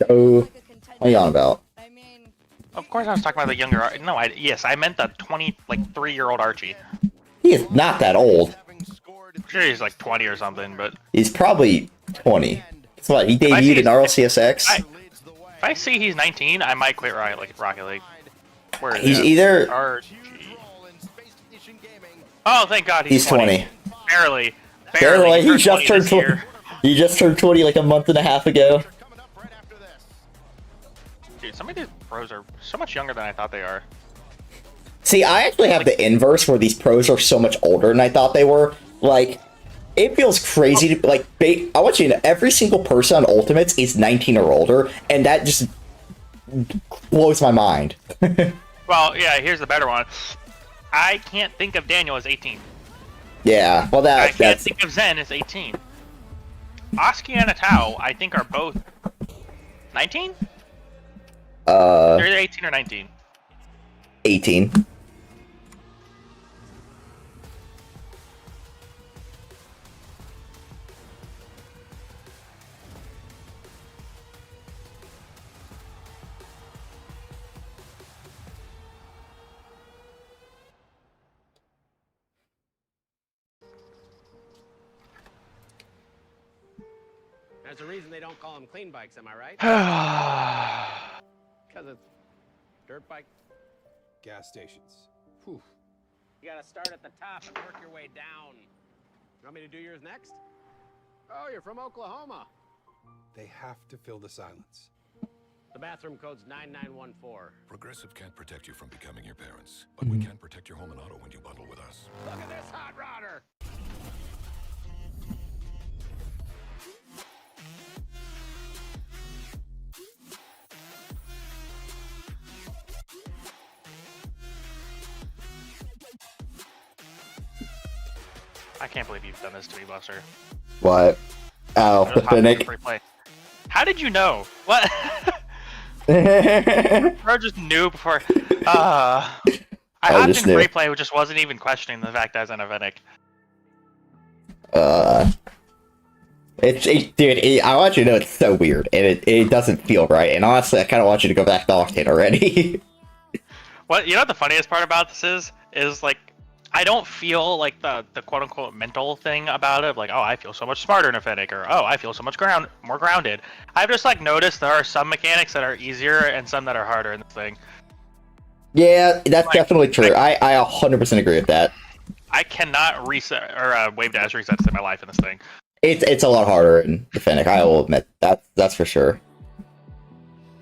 So, what are you on about? Of course I was talking about the younger Archie. No, yes, I meant the 3-year-old Archie. He is not that old. I'm sure he's like 20 or something, but... He's probably 20. That's what, he debuted in RLCS? If I see he's 19, I might quit Rocket League. Where is He's that? either... Archie. Oh, thank God he's 20. Barely. He just turned 20. He just turned 20 like a month and a half ago. Dude, some of these pros are so much younger than I thought they are. See, I actually have the inverse where these pros are so much older than I thought they were. Like, it feels crazy to, like, I want you to know, every single person on Ultimates is 19 or older, and that just blows my mind. Well, yeah, here's the better one. I can't think of Daniel as 18. Yeah, well I can't think of Zen as 18. Oski and Atao, I think, are both 19? They're either 18 or 19. 18. There's a reason they don't call them clean bikes, am I right? Because it's dirt bike. Gas stations. Whew. You gotta start at the top and work your way down. You want me to do yours next? Oh, you're from Oklahoma. They have to fill the silence. The bathroom code's 9914. Progressive can't protect you from becoming your parents, but we can protect your home and auto when you bundle with us. Look at this hot rodder! I can't believe you've done this to me, Buster. What? Ow, pathetic. How did you know? What? Bro just knew before. I hopped in free play, which just wasn't even questioning the fact that I was Venetic. Dude, I want you to know it's so weird, and it doesn't feel right. And honestly, I kind of want you to go back to Octane already. What you know what the funniest part about this is like I don't feel like the quote unquote mental thing about it, like, oh, I feel so much smarter in a Fennec, or oh, I feel so much more grounded. I've just like noticed there are some mechanics that are easier and some that are harder in this thing. Yeah, that's definitely true. I 100% agree with that. I cannot reset or wave dash resets in my life in this thing. It's a lot harder in the Fennec, I will admit. That's for sure.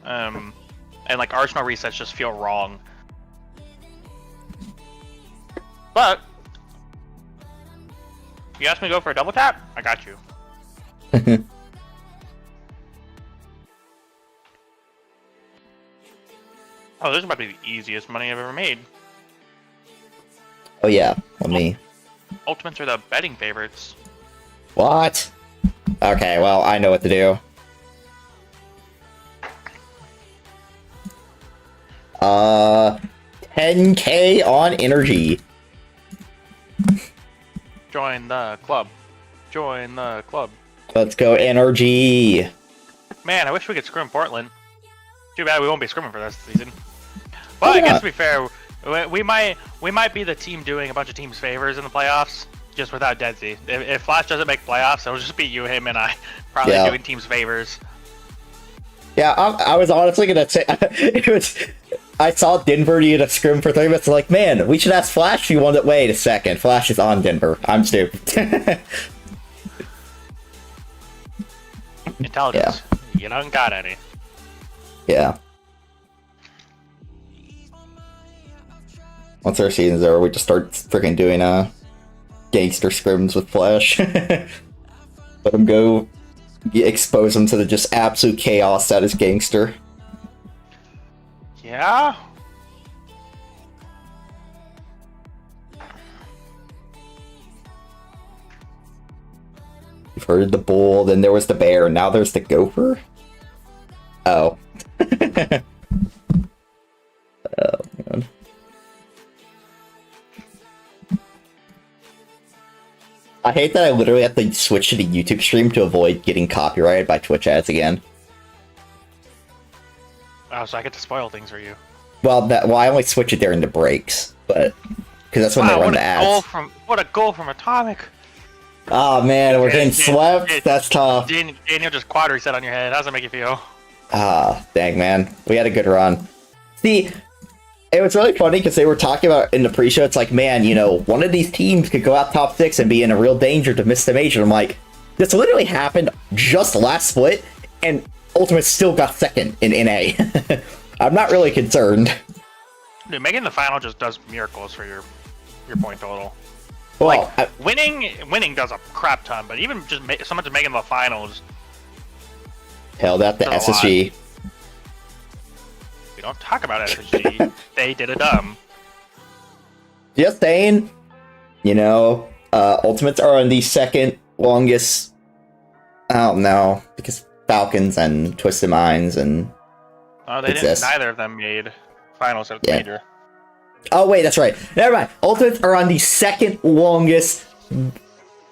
And like Arsenal resets just feel wrong. But you asked me to go for a double tap? I got you. Oh, this is about to be the easiest money I've ever made. Oh yeah, let me... Ultimates are the betting favorites. What? Okay, well, I know what to do. 10K on energy. Join the club. Join the club. Let's go energy. Man, I wish we could scrim Portland. Too bad we won't be scrimming for this season. But I guess to be fair, we might be the team doing a bunch of teams favors in the playoffs, just without Deadsy. If Flash doesn't make playoffs, it'll just be you, him, and I probably doing teams favors. Yeah, I was honestly gonna say it was. I saw Denver need a scrim for 30 minutes. Like, man, we should ask Flash if you want it. Wait a second, Flash is on Denver. I'm stupid. Intelligence. Yeah. You don't got any. Yeah. Once our season's over, we just start freaking doing gangster scrims with Flash. Let him go. Expose him to the just absolute chaos that is gangster. Yeah. You've heard the bull, then there was the bear, and now there's the gopher? Oh. Oh, man. I hate that I literally have to switch to the YouTube stream to avoid getting copyrighted by Twitch ads again. Oh, so I get to spoil things for you. Well, I only switch it during the breaks, but because that's when they run the ads. What a goal from Atomic! Oh man, we're getting swept. That's tough. Daniel just quad reset on your head. How does that make you feel? Ah, dang man, we had a good run. See, it was really funny because they were talking about in the pre-show. It's like, man, you know, one of these teams could go out top 6 and be in a real danger to miss the major. I'm like, this literally happened just last split, and Ultimate still got second in NA. I'm not really concerned. Dude, making the final just does miracles for your point total. Well, like, winning does a crap ton, but even just someone just making the finals. Held out the SSG. We don't talk about SSG. They did a dumb. Just saying, you know, Ultimates are on the second longest. I don't know, because Falcons and Twisted Minds and. Oh, they didn't. Neither of them made finals at the major. Oh wait, that's right. Never mind. Ultimates are on the second longest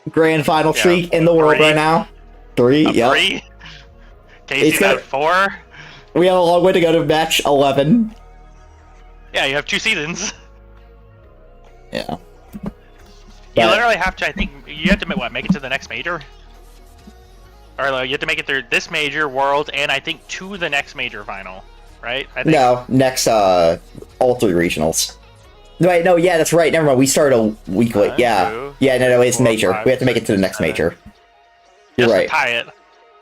grand final streak in the world right now. 3. Yep. 3. Casey's at 4. We have a long way to go to match 11. Yeah, you have 2 seasons. Yeah. You literally have to. I think you have to make it to the next major. Or like, you have to make it through this major, World, and I think to the next major final, right? I think. No, next all 3 regionals. Wait, no, yeah, that's right. Never mind. We start a week late. Yeah, no, it's major. We have to make it to the next major. You're right. Just to tie it.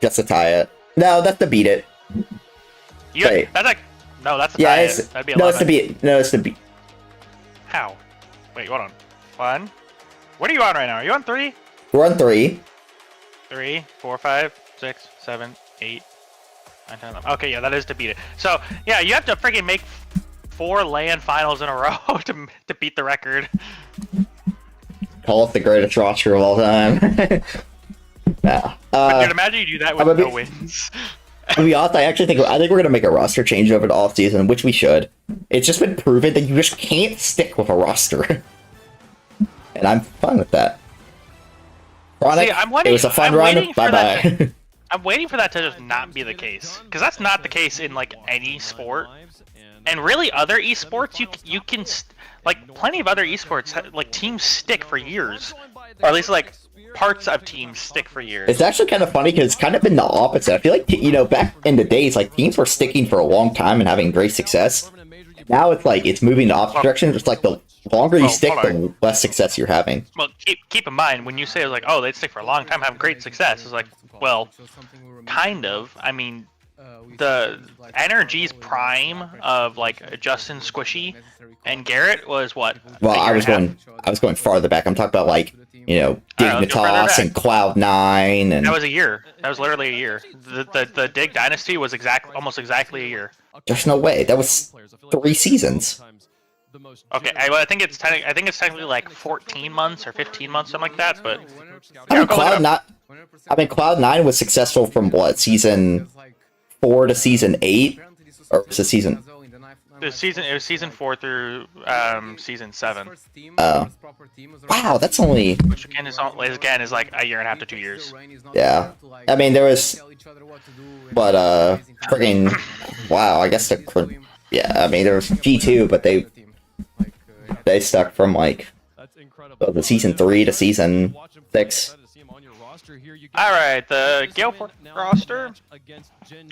Just to tie it. No, that's to beat it. Wait. That's like no, that's to tie it. That'd be 11. No, it's to beat. No, it's to beat. How? Wait, hold on. 1. What are you on right now? Are you on 3? We're on 3. 3, 4, 5, 6, 7, 8, 9, 10, 11. Okay, yeah, that is to beat it. So, yeah, you have to freaking make 4 LAN finals in a row to beat the record. Call it the greatest roster of all time. Nah. But dude, imagine you do that with no wins. To be honest, I think we're gonna make a roster change over the off season, which we should. It's just been proven that you just can't stick with a roster, and I'm fine with that. Chronic, I'm waiting, it was a fun I'm run. waiting for Bye that bye. I'm waiting for that to just not be the case, because that's not the case in like any sport. And really, other esports, you can like plenty of other esports like teams stick for years, or at least like parts of teams stick for years. It's actually kind of funny because it's kind of been the opposite. I feel like, you know, back in the days, like teams were sticking for a long time and having great success. Now it's like it's moving the opposite direction. It's like the longer you stick, the less success you're having. Well, keep in mind when you say like, oh, they stick for a long time, have great success. It's like, well, kind of. I mean, the NRG's prime of like Justin Squishy and Garrett was what? Well, I was going farther back. I'm talking about like, you know, Dignitas and Cloud9 and that was a year. That was literally a year. The Dig Dynasty was almost exactly a year. There's no way. That was 3 seasons. Okay, I think it's technically like 14 months or 15 months, something like that. But Cloud9 was successful from what, season 4 to season 8, or was it season? It was season 4 through season 7. Oh, wow, that's only. Which again is like a year and a half to 2 years. Yeah, I mean there was, but friggin', wow, I guess yeah, I mean there was G2, but they stuck from like the season 3 to season 6. Alright, the Gale roster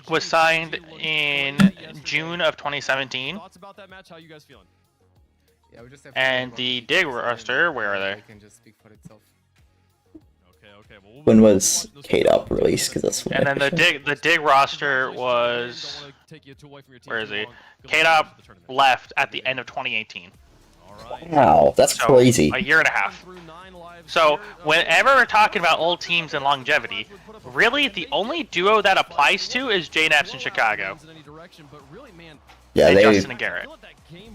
was signed in June of 2017. And the Dig roster, where are they? When was K-Dop released? Because that's what. And then the Dig roster was, where is he? K-Dop left at the end of 2018. Wow, that's crazy. A year and a half. So whenever we're talking about old teams and longevity, really the only duo that applies to is JNAPS in Chicago. Yeah, and Justin and Garrett.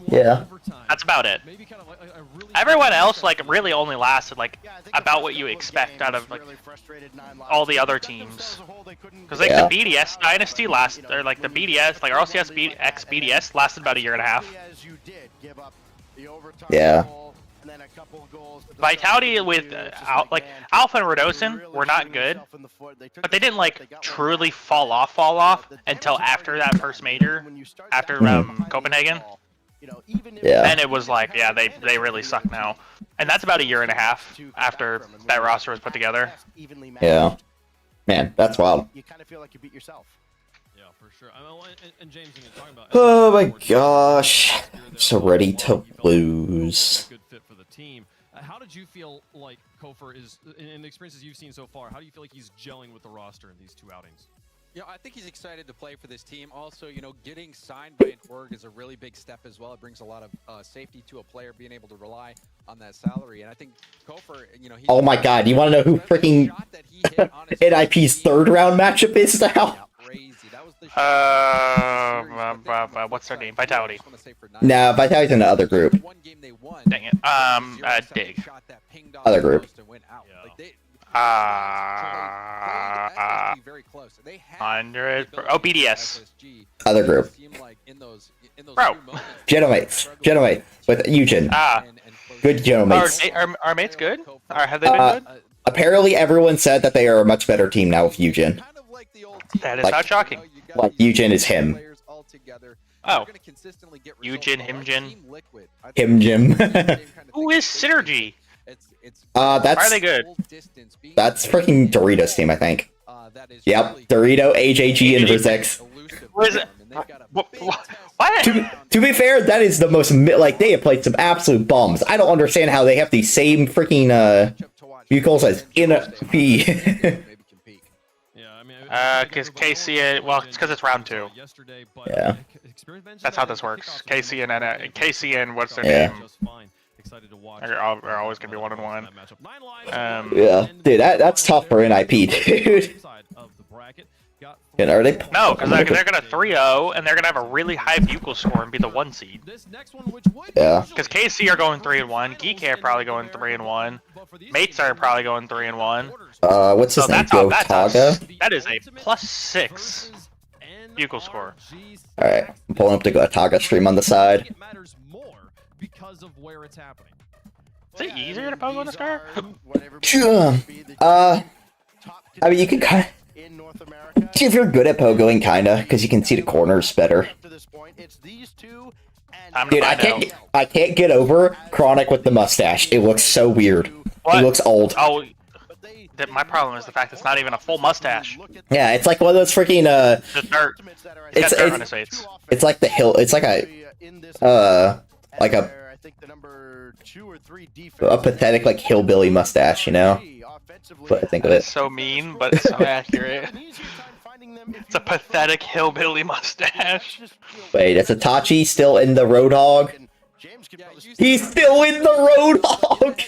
Yeah. That's about it. Everyone else like really only lasted like about what you expect out of like all the other teams. Because like the BDS dynasty lasted, or like the BDS, like RLCS X BDS lasted about a year and a half. Yeah. Vitality with like Alpha and Rodosin were not good, but they didn't like truly fall off until after that first major, after Copenhagen. Yeah. Then it was like, yeah, they really suck now, and that's about a year and a half after that roster was put together. Yeah. Man, that's wild. You kind of feel like you beat yourself. Yeah, for sure. And James, you talking about. Oh my gosh, I'm so ready to lose. Good fit for the team. How did you feel like Kofor is, in the experiences you've seen so far, how do you feel like he's gelling with the roster in these 2 outings? Yeah, I think he's excited to play for this team. Also, you know, getting signed by an org is a really big step as well. It brings a lot of safety to a player, being able to rely on that salary. And I think Kofor, you know, oh my god, you want to know who freaking NIP's 3rd round matchup is now? What's their name? Vitality. Nah, Vitality's in the other group. Dang it. Dig. Other group. 100. Oh, BDS. Other group. Bro. Genomate with Eugen. Good Genomates. Are mates good? Or have they been good? Apparently everyone said that they are a much better team now with Eugen. That is not shocking. Like Eugen is him. Oh. Eugen, Himgen. Himgen. Who is Synergy? That's. Why are they good? That's freaking Doritos team, I think. Yep, Dorito, AJG, and Verzex. What is it? What? To be fair, that is the most like they have played some absolute bums. I don't understand how they have the same freaking vehicles as NFP. Because KC, well, it's because it's round 2. Yeah. That's how this works. KC and what's their name? Are always gonna be 1-1. Yeah, dude, that's tough for NIP, dude. And are they? No, because they're gonna 3-0 and they're gonna have a really high bugle score and be the 1 seed. Yeah. Because KC are going 3-1, Geek are probably going 3-1, Mates are probably going 3-1. What's his name? Gotaga? That is a +6 bugle score. All right, I'm pulling up the Gotaga stream on the side. Because of where it's happening. Is it easier to pogo in this car? I mean, you can kind of, in North America. if you're good at pogoing, kinda, because you can see the corners better. Up to this point, it's these two and Time to Dude, find out. I can't get over Chronic with the mustache. It looks so weird. What? He looks old. Oh, my problem is the fact it's not even a full mustache. Yeah, it's like one of those freaking Just dirt. He's It's- got dirt on his face. it's like the hill. It's like like a I think the number 2 or 3 a pathetic like hillbilly mustache, you know. What I think of It's it. so mean, but it's so accurate. It's a pathetic hillbilly mustache. Wait, is Itachi still in the Roadhog? He's still in the Roadhog.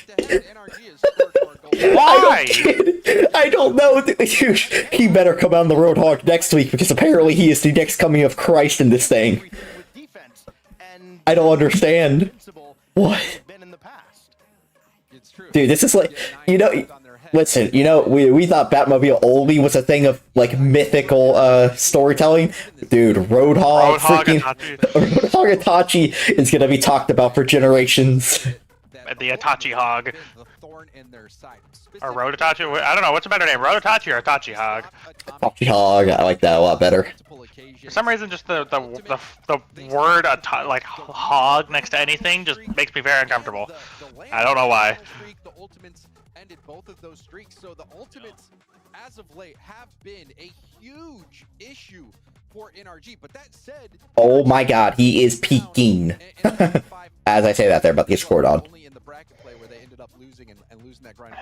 Why? I don't know. Dude, he better come on the Roadhog next week because apparently he is the next coming of Christ in this thing. I don't understand. What? Dude, this is like, you know, listen, you know, we thought Batmobile only was a thing of like mythical storytelling. Dude, Roadhog freaking Roadhog Itachi is gonna be talked about for generations. The Itachi Hog. Or Road Itachi? I don't know, what's a better name? Road Itachi or Itachi Hog? Itachi Hog, I like that a lot better. For some reason, just the word like hog next to anything just makes me very uncomfortable. I don't know why. The Ultimates ended both of those streaks, so the Ultimates, as of late, have been a huge issue for NRG. But that said, Oh my god, he is peaking. As I say that, they're about to get scored on. only in the bracket play where they ended up losing and losing that grind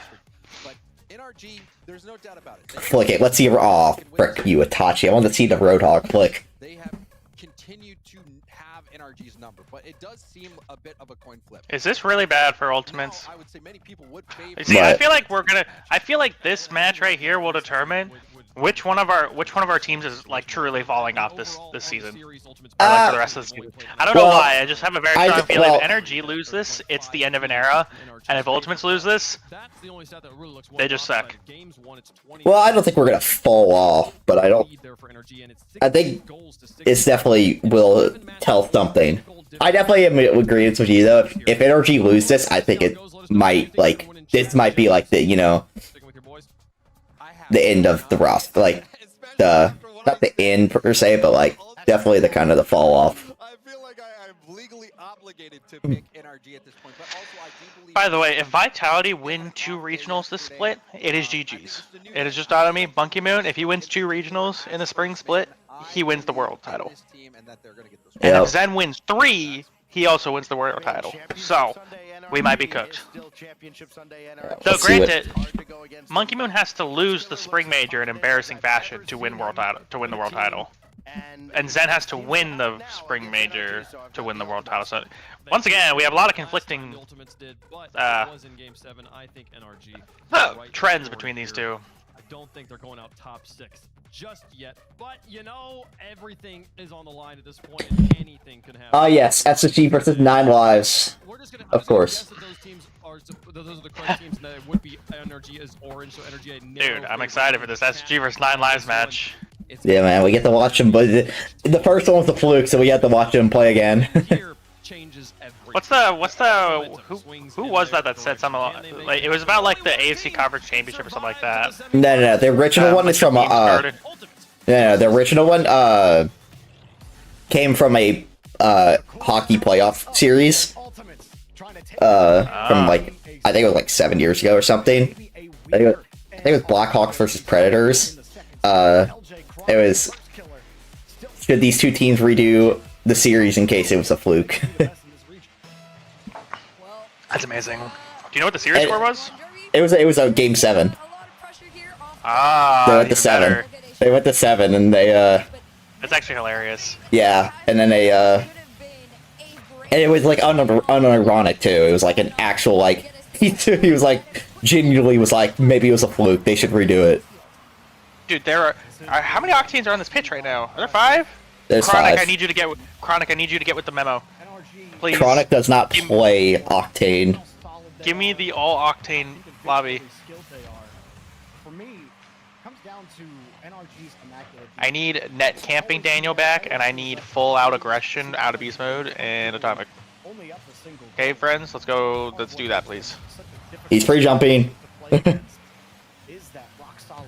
streak. But NRG, there's no doubt about it. Flick it, let's see. Oh, frick you, Itachi. I want to see the Roadhog flick. They have continued to have NRG's number, but it does seem a bit of a coin flip. Is this really bad for Ultimates? No, I would say many people would favor. See, I But- feel like I feel like this match right here will determine which one of our teams is like truly falling off this season, or like for the rest of the season. I don't know well, why. I just have a very strong feeling if NRG lose this, it's the end of an era, and if Ultimates lose this, they just suck. Well, I don't think we're gonna fall off, but I think it's definitely will tell something. I definitely am in agreement with you though. If NRG lose this, I think it might like this might be like the, you know, the end of the roster, like the not the end per se, but like definitely the kind of the fall off. I feel like I'm legally obligated to pick NRG at this point, but also I do believe. By the way, if Vitality win 2 regionals this split, it is GG's. It is just out of me. Bunky Moon, if he wins 2 regionals in the spring split, he wins the world title. And Yep. if Zen wins 3, he also wins the world title. So, we might be cooked. Though Let's see what- granted, Monkey Moon has to lose the spring major in embarrassing fashion to win world title, to win the world title. And Zen has to win the spring major to win the world title. So once again, we have a lot of conflicting trends between these two. I don't think they're going out top 6 just yet, but you know, everything is on the line at this point, and anything can happen. Ah yes, SSG versus 9 Lives. We're just gonna Of course. guess that those teams are those are the correct teams, and that it would be Energy as orange, so Energy a narrow Dude, I'm favorite. excited for this SG versus 9 Lives match. Yeah, man, we get to watch him, but the first one was a fluke, so we had to watch him play again. Here changes everything. Who was that said something like it was about like the AFC Conference Championship or something like that? No, the original one is from the original one came from a hockey playoff series from like I think it was like 7 years ago or something. I think it was Blackhawks versus Predators. It was should these two teams redo the series in case it was a fluke. That's amazing. Do you know what the series score was? It was a game 7. Ah, They went to even 7. better. They went to 7 and they It's actually hilarious. yeah, and then they and it was like unironic too. It was like an actual like he was like genuinely was like maybe it was a fluke. They should redo it. Dude, there are how many Octanes are on this pitch right now? Are there 5? There's Chronic, 5. I need you to get with the memo. Please. Chronic does not play Octane. Give me the all Octane lobby. For me, comes down to NRG's immaculate. I need net camping Daniel back, and I need full out aggression out of beast mode and atomic. Only up a single Okay, friends, let's go. Let's do that, please. He's free jumping.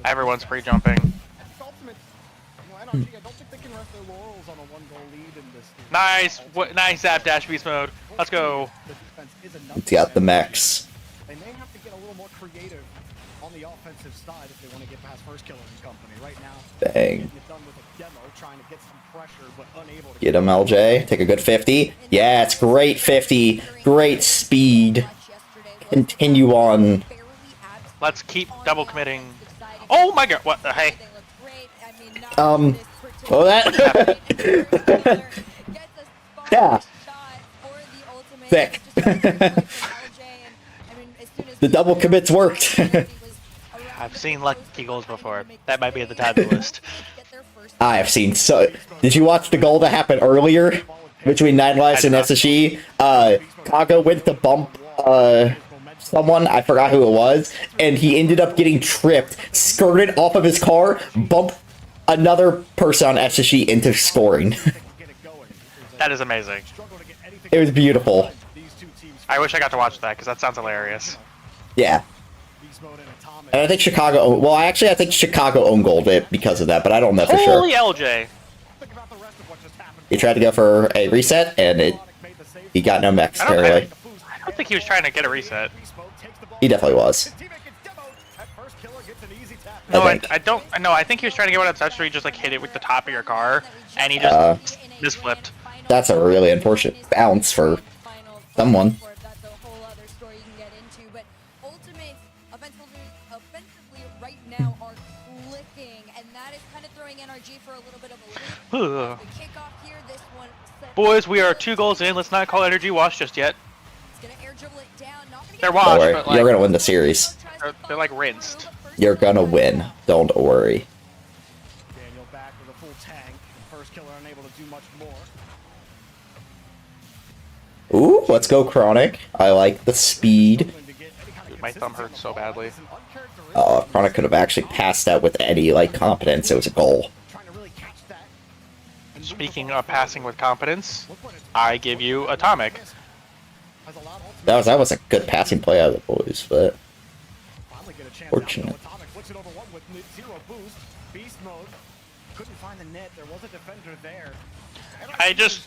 Everyone's free jumping. Nice, nice zap dash beast mode. Let's go. He's got the mechs. They may have to get a little more creative on the offensive side if they want to get past First Killer and company. Right now, Dang. getting it done with a demo, trying to get some pressure, but unable to Get him, LJ. Take a good 50. Yeah, it's great 50. Great speed. Continue on. Let's keep double committing. Oh my god, what the hey? Oh, that? Yeah. Thick. The double commits worked. I've seen lucky goals before. That might be at the top of the list. I have seen so. Did you watch the goal that happened earlier between Nine Lives and SSG? Kago went to bump someone, I forgot who it was, and he ended up getting tripped, skirted off of his car, bumped another person on SSG into scoring. That is amazing. It was beautiful. I wish I got to watch that because that sounds hilarious. Yeah. And I think Chicago. Well, I think Chicago own goaled it because of that, but I don't know for sure. Holy LJ! He tried to go for a reset, and he got no mechs. I don't think he was trying to get a reset. He definitely was. No, I don't. No, I think he was trying to get one of touch where he just like hit it with the top of your car, and he just misflipped. That's a really unfortunate bounce for someone. Boys, we are 2 goals in. Let's not call energy wash just yet. They're washed, Don't worry. but like, You're gonna win the series. they're like rinsed. You're gonna win. Don't worry. Daniel back with a full tank. First Killer unable to do much more. Ooh, let's go Chronic. I like the speed. Dude, my thumb hurts so badly. Chronic could have actually passed that with any like competence. It was a goal. Speaking of passing with competence, I give you Atomic. That was a good passing play out of the boys, but fortunate.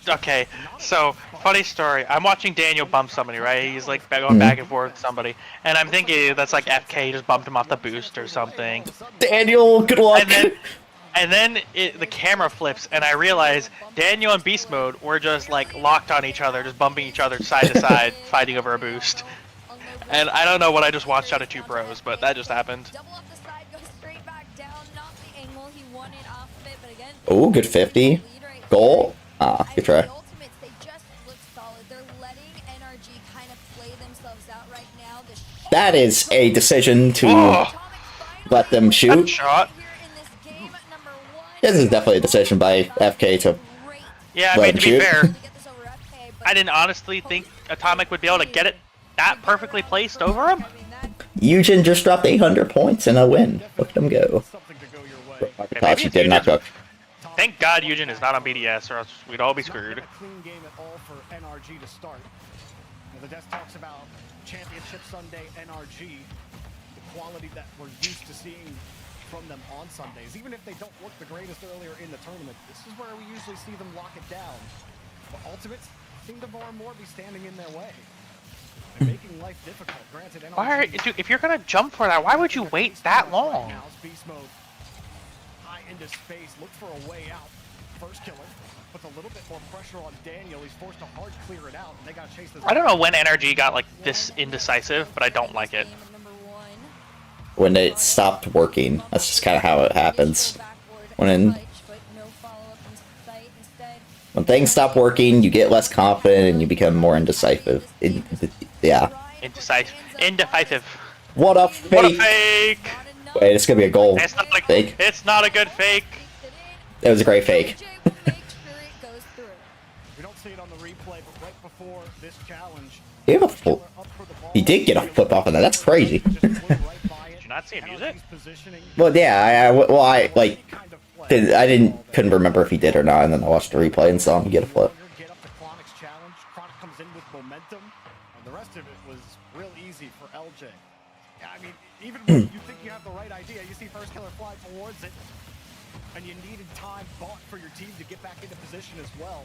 Okay, so, funny story. I'm watching Daniel bump somebody, right? He's like going back and forth with somebody. And I'm thinking that's like FK just bumped him off the boost or something. Daniel, good luck! And then the camera flips, and I realize Daniel and Beast Mode were just like locked on each other, just bumping each other side to side, fighting over a boost. And I don't know what I just watched out of 2 pros, but that just happened. Oh, good 50. Goal. Good try. That is a decision to let them shoot. Shot. This is definitely a decision by FK to yeah, I let mean, him to shoot. be fair, I didn't honestly think Atomic would be able to get it that perfectly placed over him. Eugen just dropped 800 points in a win. Look at him go. Maybe Did not cook. Thank God Eugen is not on BDS, or else we'd all be screwed. Clean game at all for NRG to start. The desk talks about Championship Sunday NRG, the quality that we're used to seeing from them on Sundays. Even if they don't look the greatest earlier in the tournament, this is where we usually see them lock it down. But Ultimates seem to more and more be standing in their way. And making life difficult. Granted, NRG, Dude, if you're gonna jump for that, why would you wait that long? Beast Mode high into space, look for a way out. First Killer puts a little bit more pressure on Daniel. He's forced to hard clear it out. And they gotta chase this. I don't know when NRG got like this indecisive, but I don't like it. When it stopped working. That's just kind of how it happens. When things stop working, you get less confident and you become more indecisive. Yeah. Indecisive. What a fake! What a fake! Wait, it's gonna be a goal. It's not like, Fake. It's not a good fake. It was a great fake. We don't see it on the replay, but right before this challenge, He did get a flip off of that. That's crazy. Did you not see him use it? Well, yeah. I couldn't remember if he did or not, and then I watched the replay and saw him get a flip. And the rest of it was real easy for LJ. I mean, even when you think you have the right idea, you see First Killer fly towards it, and you needed time bought for your team to get back into position as well.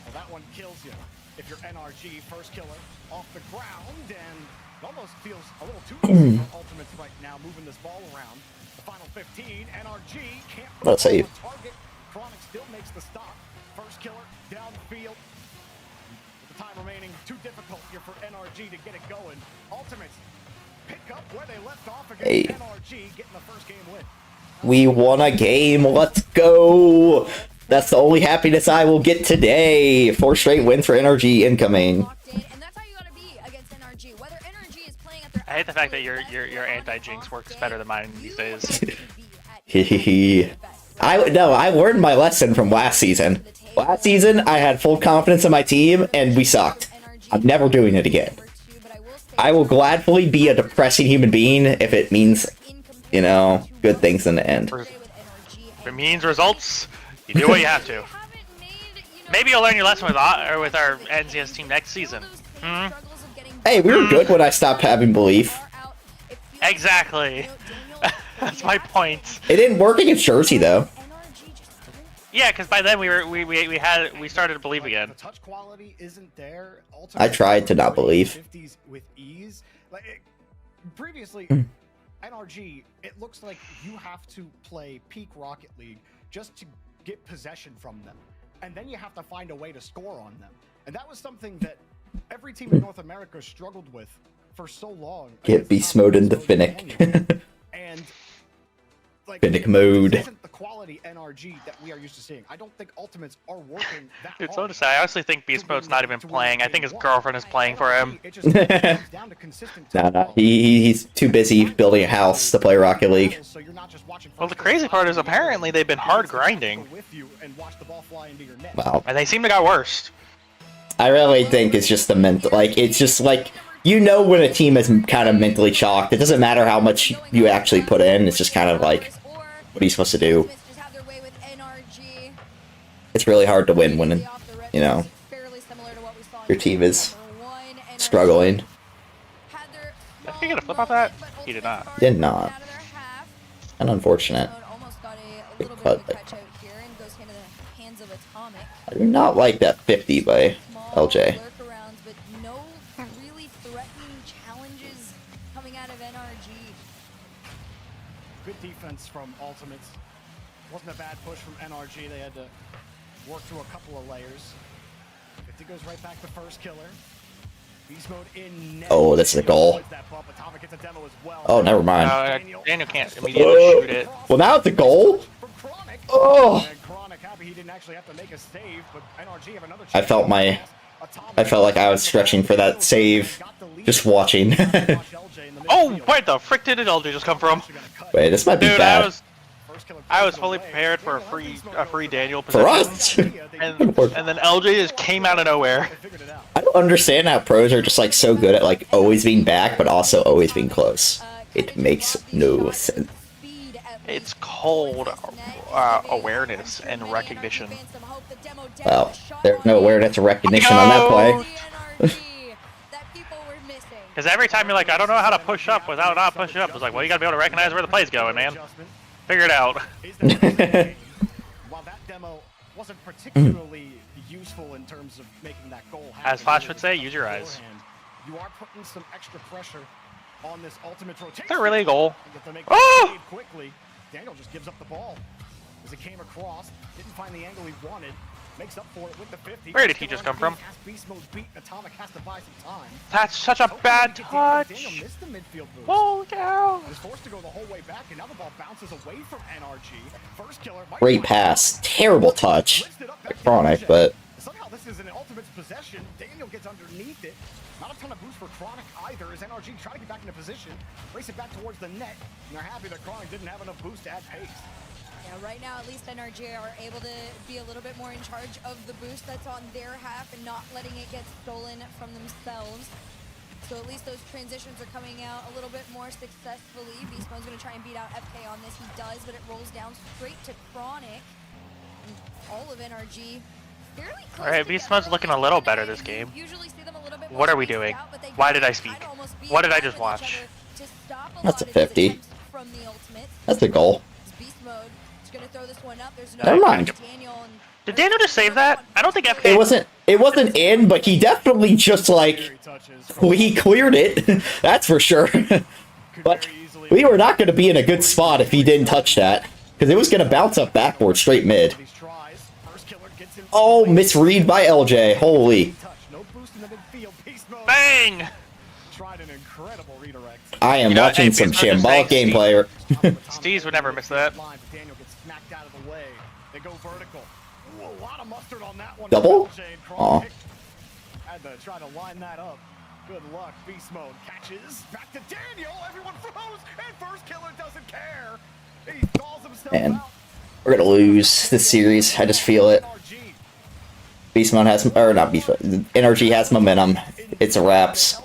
Well, that one kills you. If you're NRG, First Killer off the ground, and it almost feels a little too easy for Ultimates right now, moving this ball around. The final 15, NRG can't put Let's see. on target. Chronic still makes the stop. First Killer down the field. With the time remaining, too difficult here for NRG to get it going. Ultimates pick up where they left off against NRG, getting the first game win. We won a game. Let's go. That's the only happiness I will get today. 4 straight wins for NRG incoming. I hate the fact that your anti-jinx works better than mine these days. I learned my lesson from last season. Last season, I had full confidence in my team, and we sucked. I'm never doing it again. I will gladly be a depressing human being if it means, you know, good things in the end. If it means results, you do what you have to. Maybe you'll learn your lesson with our NCS team next season. Hmm? Hey, we were good when I stopped having belief. Exactly. That's my point. It didn't work against Jersey though. Yeah, because by then we started to believe again. The touch quality isn't there. I tried to not believe. 50s with ease. Previously, NRG, it looks like you have to play peak Rocket League just to get possession from them, and then you have to find a way to score on them. And that was something that every team in North America struggled with for so long. Get beast mode into Finnick. And like, Finnick mode. This isn't the quality NRG that we are used to seeing. I don't think Ultimates are working that Dude, hard. so to say, I honestly think Beast Mode's not even playing. I think his girlfriend is playing for him. Nah, he's too busy building a house to play Rocket League. Well, the crazy part is apparently they've been hard grinding. Wow. And they seem to got worse. I really think it's just the mental, like, it's just like, you know when a team is kind of mentally chalked. It doesn't matter how much you actually put in, it's just kind of like, what are you supposed to do? It's really hard to win when, you know, your team is struggling. Did he get a flip off that? He did not. Did not. And unfortunate. But I do not like that 50 by LJ. Good defense from Ultimates. Wasn't a bad push from NRG. They had to work through a couple of layers. 50 goes right back to First Killer. Beast mode in net. Oh, that's the goal. Oh, never mind. No, Daniel can't immediately shoot it. Well, now it's a goal? Oh! I felt like I was stretching for that save, just watching. Oh, where the frick did LJ just come from? Wait, this might be Dude, bad. I was fully prepared for a free Daniel For position. us? And then LJ just came out of nowhere. I don't understand how pros are just like so good at like always being back, but also always being close. It makes no sense. It's called awareness and recognition. Well, there's no awareness or recognition on that play. Because every time you're like, I don't know how to push up without not pushing up, it's like, well, you gotta be able to recognize where the play's going, man. Figure it out. While that demo wasn't particularly useful in terms of making that goal happen, As Flash would say, use your eyes. you are putting some extra pressure on this ultimate rotation. Is that really a goal? Oh! Quickly. Daniel just gives up the ball as it came across. Didn't find the angle he wanted. Makes up for it with the 50. Where did he just come from? Beast mode beat. Atomic has to buy some time. That's such a bad touch. Daniel missed the midfield boost. Holy cow. Was forced to go the whole way back, and now the ball bounces away from NRG. First Killer. Great pass. Terrible touch. Chronic, but Somehow this is an Ultimate's possession. Daniel gets underneath it. Not a ton of boost for Chronic either, as NRG try to get back into position. Race it back towards the net. And they're happy that Chronic didn't have enough boost to add pace. Yeah, right now, at least NRG are able to be a little bit more in charge of the boost that's on their half and not letting it get stolen from themselves. So at least those transitions are coming out a little bit more successfully. Beast Mode's going to try and beat out FK on this. He does, but it rolls down straight to Chronic. And all of NRG fairly close. Alright, Beast Mode's looking a little better this game. Usually see them a little bit What are we doing? Why did I speak? What did I just watch? That's a 50. That's a goal. Never mind. Did Daniel just save that? I don't think FK... It wasn't in, but he definitely just, like, he cleared it. That's for sure. But we were not going to be in a good spot if he didn't touch that. Because it was going to bounce up backboard straight mid. Oh, misread by LJ. Holy. Bang! I am watching some shambolic gameplay. Steez would never miss that. Double? Aw. Had to try to line that up. Good luck. Beast mode catches. Back to Daniel. Everyone froze. And first killer doesn't care. He stalls himself out. We're gonna lose this series. I just feel it. Beast mode has, or not beast mode. NRG has momentum. It's a wraps.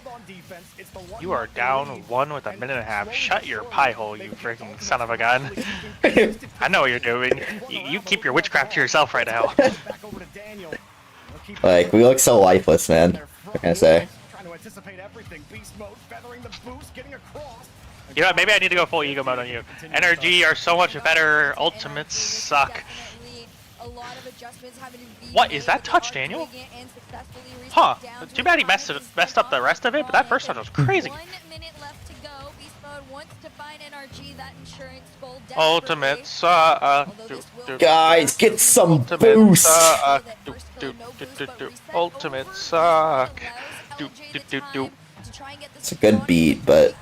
You are down 1 with a minute and a half. Shut your pie hole, you freaking son of a gun. I know what you're doing. You keep your witchcraft to yourself right now. Like, we look so lifeless, man. What can I say? You know what, maybe I need to go full ego mode on you. NRG are so much better. Ultimates suck. What, is that touch, Daniel? Huh. Too bad he messed up the rest of it, but that first touch was crazy. Ultimate suck. Guys, get some boost. Ultimate suck. It's a good beat, but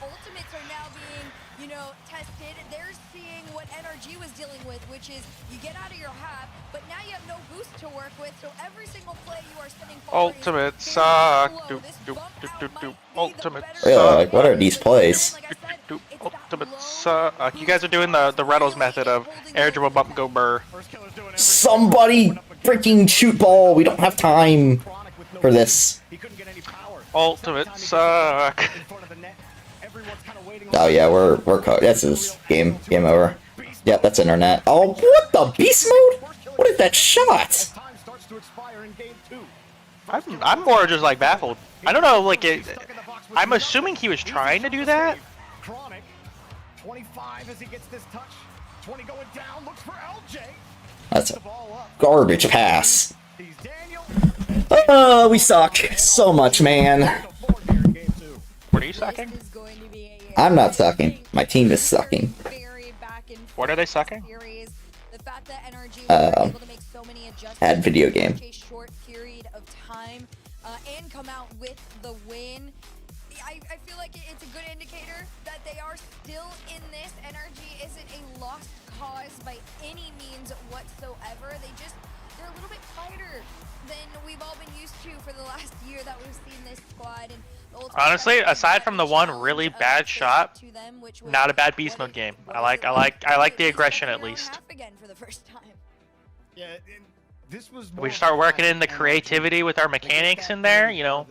ultimate suck. Ultimate suck. really, like, what are these plays? Ultimate suck. You guys are doing the Reynolds method of air dribble bump go burr. Somebody freaking shoot ball. We don't have time for this. Ultimate suck. Oh yeah, we're cooked. This is game over. Yeah, that's internet. Oh, what the beast mode? What is that shot? I'm more just like baffled. I don't know, like I'm assuming he was trying to do that. 25 as he gets this touch. 20 going down. Looks for LJ. That's a garbage pass. We suck so much, man. What are you sucking? I'm not sucking. My team is sucking. What are they sucking? Had video game. And come out with the win. I feel like it's a good indicator that they are still in this. NRG isn't a lost cause by any means whatsoever. They're a little bit tighter than we've all been used to for the last year that we've seen this squad. And honestly, aside from the one really bad shot, not a bad beast mode game. I like the aggression at least. Yeah, we start working in the creativity with our mechanics in there, you know,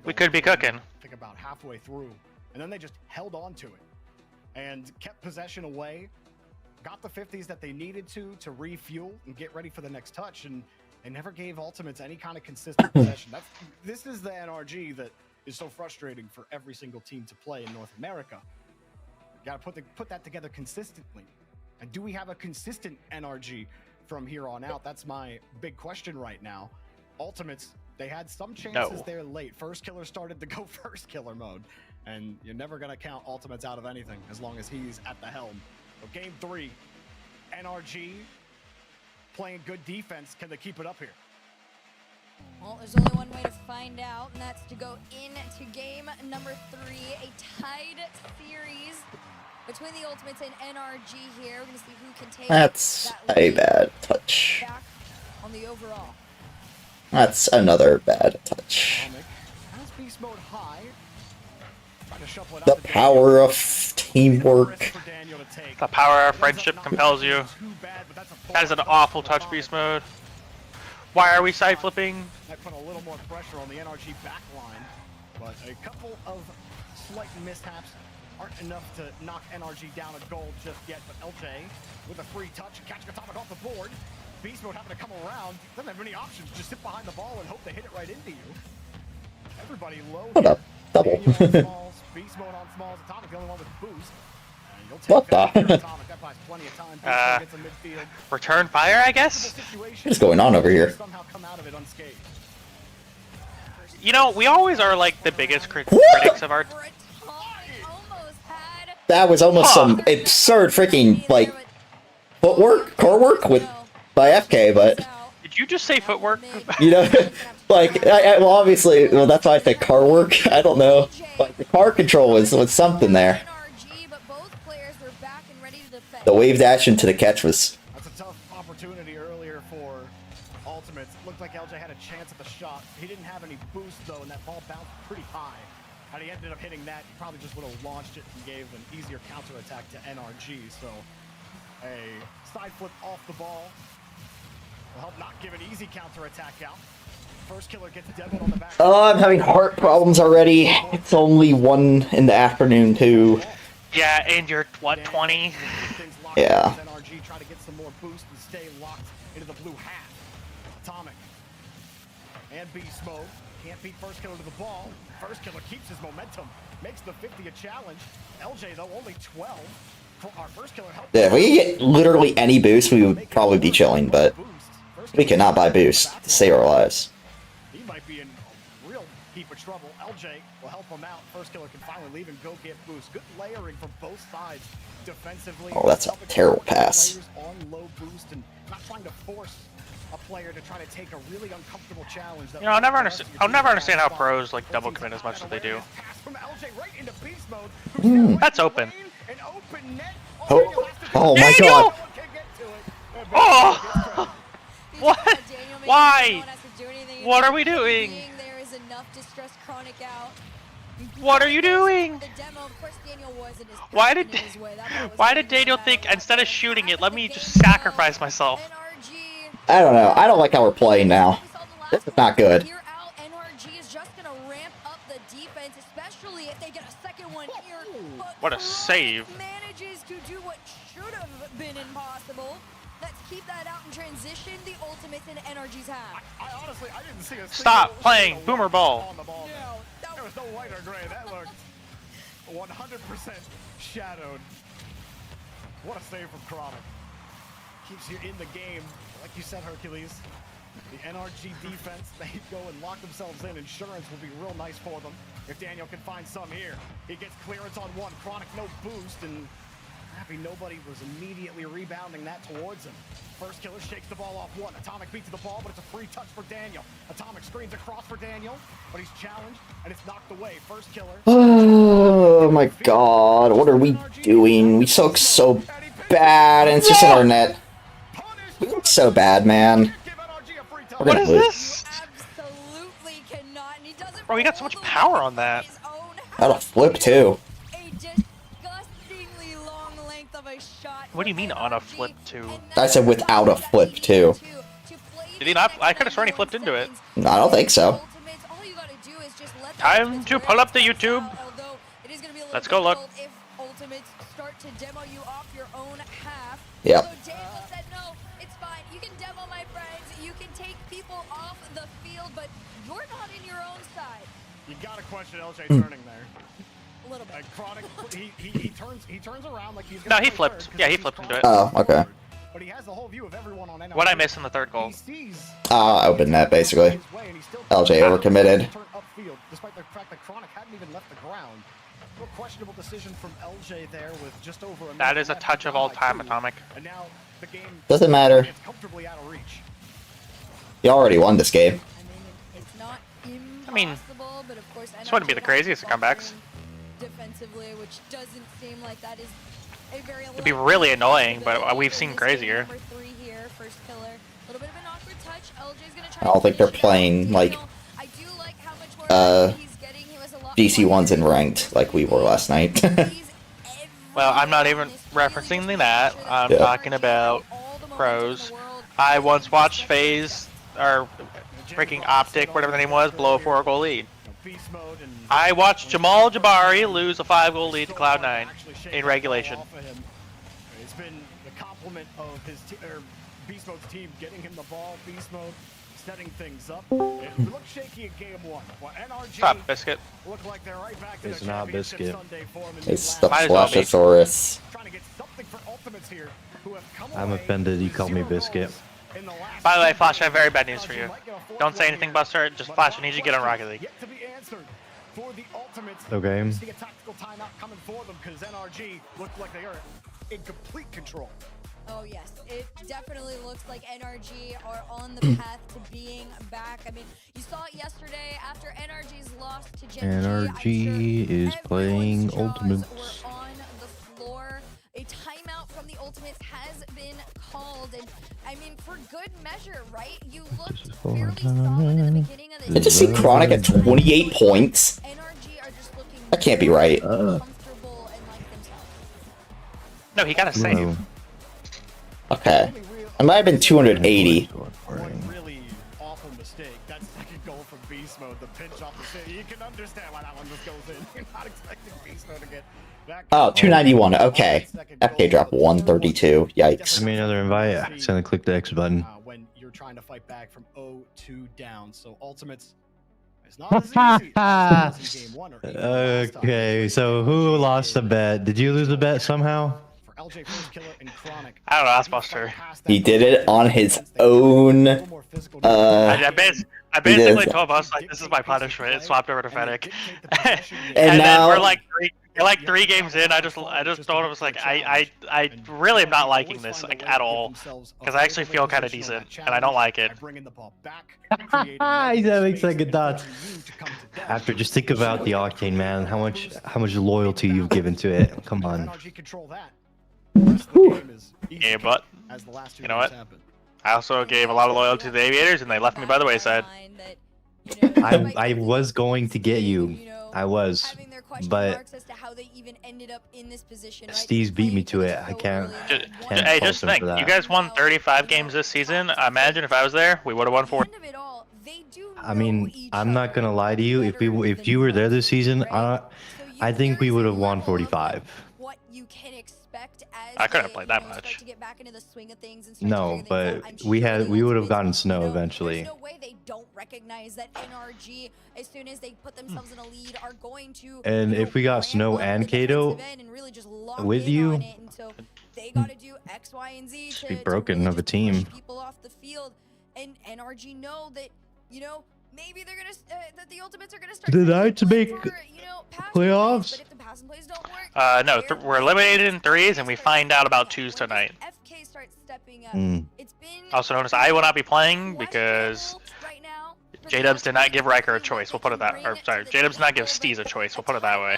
we could be cooking. I think about halfway through, and then they just held on to it and kept possession away, got the 50s that they needed to refuel and get ready for the next touch, and they never gave Ultimates any kind of consistent possession. This is the NRG that is so frustrating for every single team to play in North America. You got to put that together consistently. And do we have a consistent NRG from here on out? That's my big question right now. Ultimates, they had some chances there late. First killer started to go first killer mode, and you're never going to count Ultimates out of anything as long as he's at the helm. So game 3, NRG playing good defense. Can they keep it up here? Well, there's only one way to find out, and that's to go into game number 3, a tied series between the Ultimates and NRG here. We're going to see who can take That's a bad touch. back on the overall. That's another bad touch. The power of teamwork. The power of friendship compels you. That is an awful touch, beast mode. Why are we side flipping? That put a little more pressure on the NRG backline, but a couple of slight mishaps aren't enough to knock NRG down a goal just yet. But LJ with a free touch, catching Atomic off the board. Beast mode having to come around. Doesn't have many options. Just sit behind the ball and hope they hit it right into you. Everybody low. What up? Double. Daniel on smalls, beast mode on smalls. Atomic the only one with boost. And you'll take What that the? here, Atomic. That buys plenty of time. Beast mode gets in midfield. Return fire, I guess? What is going on over here? Somehow come out of it unscathed. You know, we always are like the biggest critics of our... That was almost some absurd freaking, like, footwork, core work with by FK, but Did you just say footwork? you know, like, well, obviously, well, that's why I said car work. I don't know, like the car control was something there. The wave dash into the catch was. That's a tough opportunity earlier for Ultimates. Looked like LJ had a chance at the shot. He didn't have any boost though, and that ball bounced pretty high. Had he ended up hitting that, he probably just would have launched it and gave an easier counterattack to NRG. So a side flip off the ball will help not give an easy counterattack out. First killer gets demoed on the back. Oh, I'm having heart problems already. It's only 1 in the afternoon too. Yeah, and you're, what, 20? Yeah. NRG try to get some more boost and stay locked into the blue half. Atomic and beast mode. Can't beat first killer to the ball. First killer keeps his momentum. Makes the 50 a challenge. LJ though only 12. Our first killer helped. Yeah, if we get literally any boost, we would probably be chilling, but we cannot buy boost to save our lives. He might be in a real heap of trouble. LJ will help him out. First killer can finally leave and go get boost. Good layering from both sides defensively. Oh, that's a terrible pass. On low boost and not trying to force a player to try to take a really uncomfortable challenge. You know, I'll never understand how pros like double commit as much as they do. That's open. Oh my god. Oh! What? Why? What are we doing? What are you doing? Why did Daniel think instead of shooting it, let me just sacrifice myself? I don't know. I don't like how we're playing now. This is not good. What a save. Manages to do what should have been impossible. Let's keep that out in transition. The ultimates in NRG's half. I honestly didn't see a Stop playing boomer ball. On the ball. There was no white or gray. That looked 100% shadowed. What a save from Chronic. Keeps you in the game. Like you said, Hercules, the NRG defense, they go and lock themselves in. Insurance will be real nice for them. If Daniel can find some here. He gets clearance on one. Chronic no boost, and happy nobody was immediately rebounding that towards him. First killer shakes the ball off one. Atomic beats the ball, but it's a free touch for Daniel. Atomic screens across for Daniel, but he's challenged, and it's knocked away. First killer. Oh my god, what are we doing? We suck so bad, and it's just in our net. We look so bad, man. What is this? Bro, he got so much power on that. Out of flip too. What do you mean on a flip too? I said without a flip too. Did he not? I could have sworn he flipped into it. No, I don't think so. Time to pull up the YouTube. Let's go look. Yep. You gotta question LJ turning there. A little bit. Chronic, he turns around like he's. No, he flipped. Yeah, he flipped into it. Oh, okay. But he has the whole view of everyone on NRG. What'd I miss in the third goal? Open net basically. LJ overcommitted. Despite the fact that Chronic hadn't even left the ground. Real questionable decision from LJ there with just over a. That is a touch of all time, Atomic. And now the game doesn't matter. It's comfortably out of reach. You already won this game. It's not impossible, I mean, but of course, this wouldn't be the craziest of comebacks. Defensively, which doesn't seem like that is a very. It'd be really annoying, but we've seen crazier. Number 3 here, first killer. A little bit of an awkward touch. LJ's gonna try. I don't think they're playing like GC1s in ranked like we were last night. Well, I'm not even referencing that. I'm talking about pros. I once watched FaZe, or freaking Optic, whatever the name was, blow a 4-goal lead. I watched Jamal Jabari lose a 5-goal lead to Cloud9 in regulation. It's been the compliment of his Beast Mode's team getting him the ball. Beast Mode setting things up. It looked shaky in game 1. Well, NRG Top biscuit. look like they're right back to It's their not championship biscuit. Sunday form in It's the the Might as well be. Flashosaurus. trying to get something for Ultimates here, who have come I'm away offended you with called me 0 biscuit. goals in the last By the way, two Flash, I have very games. bad news for You you. might get a fourth Don't say one anything, here, Buster. Just but Flash, I all need you to get on Rocket League. yet to be answered for the Ultimates. Okay. You see a tactical timeout coming for them because NRG looked like they are in complete control. Oh yes, it definitely looks like NRG are on the path to being back. I mean, you saw it yesterday after NRG's loss to Gen G. NRG is playing Ultimates. Were on the floor. A timeout from the Ultimates has been called, and I mean, for good measure, right? You looked fairly solid in the beginning of this. I just see Chronic at 28 points. NRG are just looking That can't be right. comfortable and like themselves. No, he got a save. Whoa. Okay. It might have been 280. One really awful mistake. That second goal from Beast Mode, the pinch off the city. You can understand why that one just goes in. You're not expecting Beast Mode to get that. Oh, 291. Okay. FK drop 132. Yikes. Give me another invite. I accidentally clicked the X button. When you're trying to fight back from 0-2 down. So Ultimates is not as easy as it was in game 1 or even last time. Okay, so who lost the bet? Did you lose the bet somehow? For LJ First Killer and Chronic. I don't know, that's Buster. He did it on his own. I basically did. told us like this is my punishment. It swapped over to Fennec. And then now we're like three games in. I just told him, was like I really am not liking this like at all because I actually feel kind of decent and I don't like it. That makes like good thoughts. After just think about the Octane, man. How much loyalty you've given to it. Come on. Yeah, but you know what? I also gave a lot of loyalty to the Aviators and they left me by the wayside. I was going to get you. I was, but Steve's beat me to it. I can't. Hey, just fault him think, for that. you guys won 35 games this season. Imagine if I was there, we would have won 40. I mean, I'm not gonna lie to you. If you were there this season, I think we would have won 45. I couldn't have played that much. No, but we would have gotten snow eventually. There's no way they don't recognize that NRG, as soon as they put themselves in a lead, are going to. And if we got Snow and Kato with you, they gotta do X, Y, and Z should be broken of a team. People off the field, and NRG know that maybe they're gonna that the Ultimates are gonna start. Did I to make playoffs? But if the pass and plays don't work, No, we're eliminated in threes, and we find out about twos tonight. FK starts stepping up. It's been Also known as I will not be playing because J-Dubs did not give Riker a choice. We'll put it that. Or sorry, J-Dubs did not give Steez a choice. We'll put it that way.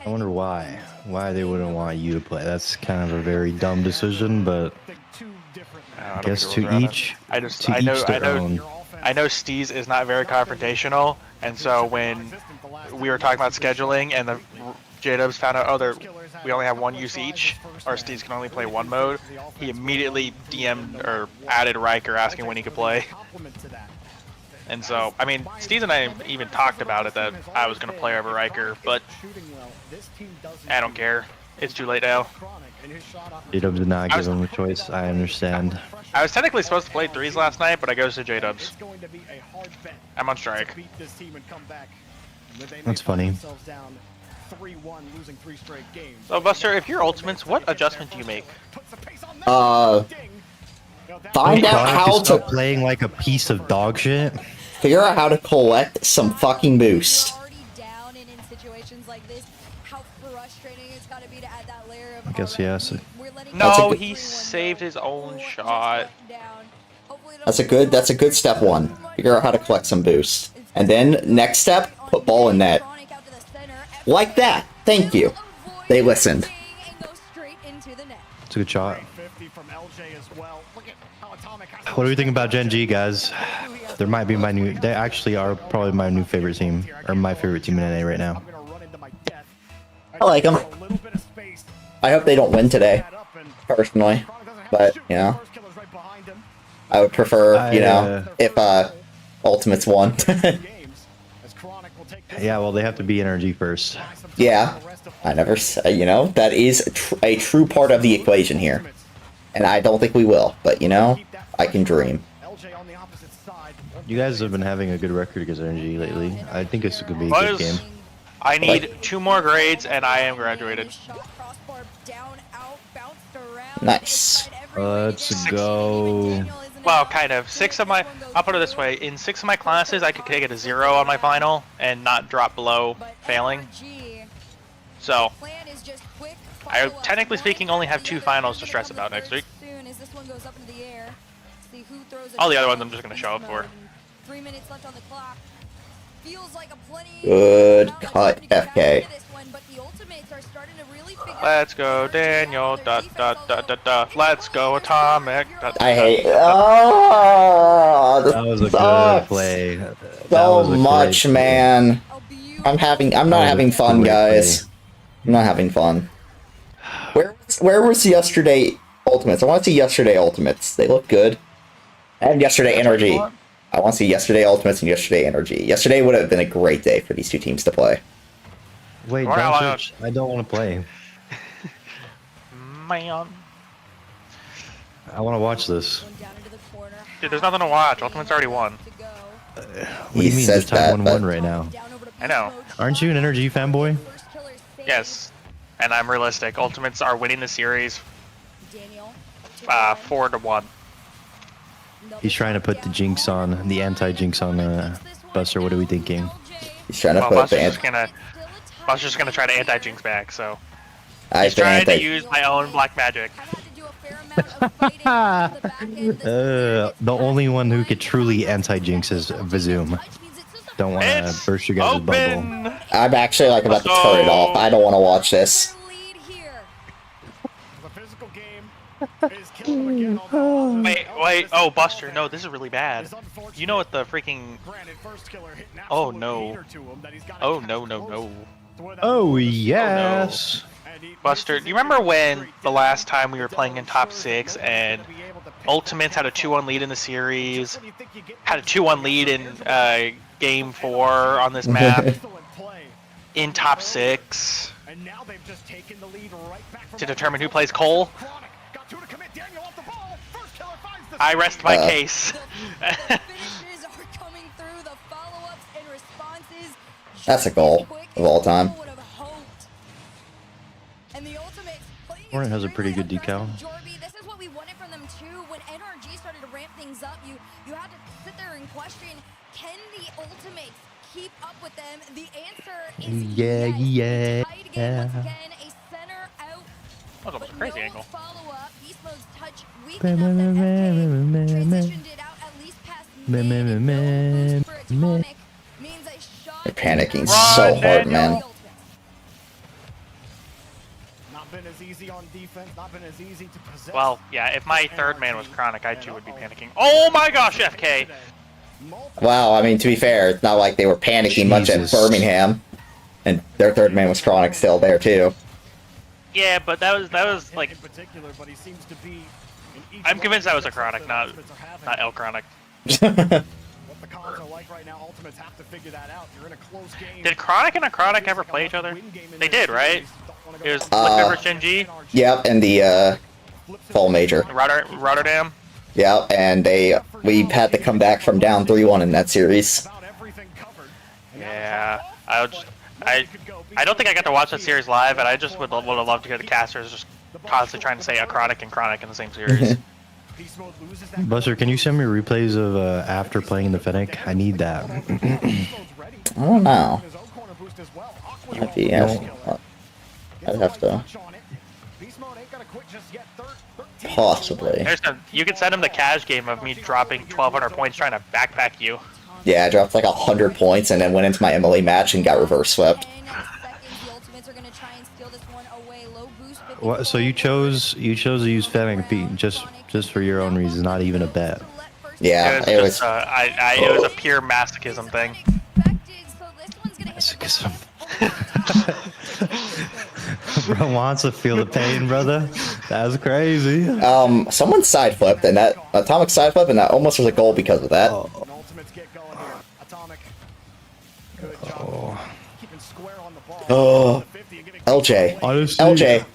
I wonder why. Why they wouldn't want you to play. That's kind of a very dumb decision, but I guess to each I know Steez is not very confrontational, and so when we were talking about scheduling and the J-Dubs found out, we only have one use each, or Steez can only play one mode, he immediately DM'd or added Riker asking when he could play. And so, I mean, Steez and I even talked about it that I was going to play over Riker, but I don't care. It's too late now. J-Dubs did not give him a choice. I understand. I was technically supposed to play threes last night, but I goes to J-Dubs. I'm on strike. That's funny. So, Buster, if you're Ultimates, what adjustment do you make? Find out how to playing like a piece of dog shit. Figure out how to collect some fucking boost. I guess yes. No, he saved his own shot. That's a good step one. Figure out how to collect some boost. And then next step, put ball in net. Like that. Thank you. They listened. It's a good shot. What do we think about Gen G, guys? They might be they actually are probably my new favorite team, or my favorite team in NA right now. I like them. I hope they don't win today, personally. But, you know, I would prefer, you know, if Ultimates won. Yeah, well, they have to be NRG first. Yeah, I never say, you know, that is a true part of the equation here. And I don't think we will, but you know, I can dream. LJ on the opposite side. You guys have been having a good record against Energy lately. I think it's gonna be a Buzz, good game. I need 2 more grades and I am graduated. Nice. Let's go. Well, kind of. I'll put it this way. In 6 of my classes, I could take it a 0 on my final and not drop below failing. So, I technically speaking only have 2 finals to stress about next week. All the other ones I'm just going to show up for. 3 minutes left on the clock. Feels like a plenty Good cut, FK. Let's go, Daniel. Let's go, Atomic. I hate. Oh, That was a good play. So much, man. I'm not having fun, guys. I'm not having fun. Where was yesterday Ultimates? I want to see yesterday Ultimates. They look good. And yesterday Energy. I want to see yesterday Ultimates and yesterday Energy. Yesterday would have been a great day for these 2 teams to play. Wait, don't switch. I don't want to play. Man. I want to watch this. Dude, there's nothing to watch. Ultimate's already won. What do you mean? There's time 1-1 right now. I know. Aren't you an Energy fanboy? Yes. And I'm realistic. Ultimates are winning the series 4-1. He's trying to put the jinx on, the anti-jinx on Buster. What are we thinking? He's trying to put Buster's just gonna try to anti-jinx back, so. He's trying to use my own black magic. The only one who could truly anti-jinx is Vizoom. Don't want to burst your guys' bubble. I'm actually like about to turn it off. I don't want to watch this. Wait, oh, Buster, no, this is really bad. You know what the freaking... Oh, no. Oh, no. Oh, yes! Buster, do you remember when the last time we were playing in top 6 and Ultimates had a 2-1 lead in the series, had a 2-1 lead in game 4 on this map, in top 6, to determine who plays Cole? I rest my case. That's a goal of all time. Hornet has a pretty good decal. This is what we wanted from them too. When NRG started to ramp things up, you had to sit there and question, can the Ultimates keep up with them? The answer is yeah. Tied again, once again, a center out. That was almost a crazy angle. Follow-up. Beast mode's touch weak enough that FK transitioned it out at least past mid. No boost for Atomic means a shot. They're panicking so hard, man. Well, yeah, if my 3rd man was Chronic, I too would be panicking. Oh my gosh, FK! Wow, I mean, to be fair, it's not like they were panicking much at Birmingham. And their 3rd man was Chronic still there, too. Yeah, but that was like... I'm convinced that was a Chronic, not El Chronic. Did Chronic and a Chronic ever play each other? They did, right? It was Liquid vs Gen.G? Yep, and the Fall Major. Rotterdam? Yep, and we had to come back from down 3-1 in that series. Yeah, I don't think I got to watch that series live, and I just would have loved to hear the casters just constantly trying to say a Chronic and Chronic in the same series. Buster, can you send me replays of after playing the Fennec? I need that. I don't know. I'd have to. Possibly. You can send him the cash game of me dropping 1,200 points trying to backpack you. Yeah, I dropped like 100 points and then went into my Emily match and got reverse swept. What? So you chose to use Fennec just for your own reasons, not even a bet. Yeah, it was a pure masochism thing. Masochism. Bro wants to feel the pain, brother. That's crazy. Someone side flipped, and that Atomic side flip, and that almost was a goal because of that. Oh, LJ, LJ,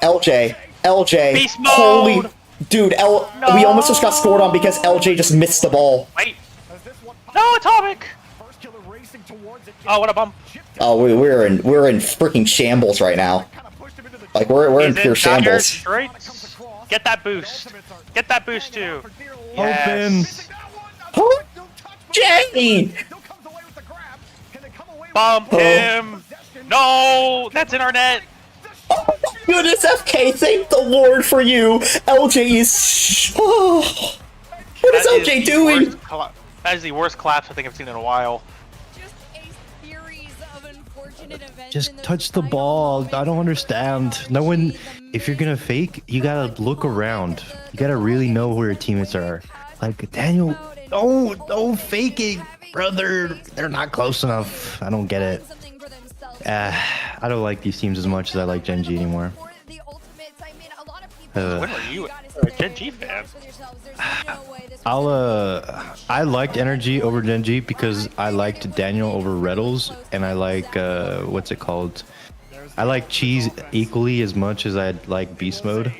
LJ, LJ. Beast Holy, mode! Dude, we almost just got scored on because LJ just missed the ball. Wait. No, Atomic! Oh, what a bump. Oh, we're in freaking shambles right now. Like we're in pure shambles. Straight. Get that boost. Get that boost too. Open. Oh, Jay! Bump him. No, that's in our net. Oh my goodness, FK, thank the Lord for you. LJ is. Oh, what is LJ doing? That is the worst collapse I think I've seen in a while. Just touch the ball. I don't understand. No one. If you're gonna fake, you gotta look around. You gotta really know where your teammates are. Like Daniel. Don't fake it, brother. They're not close enough. I don't get it. I don't like these teams as much as I like Gen G anymore. When were you a Gen G fan? I liked Energy over Gen G because I liked Daniel over Reddles, and I like what's it called? I like Cheese equally as much as I like Beast Mode.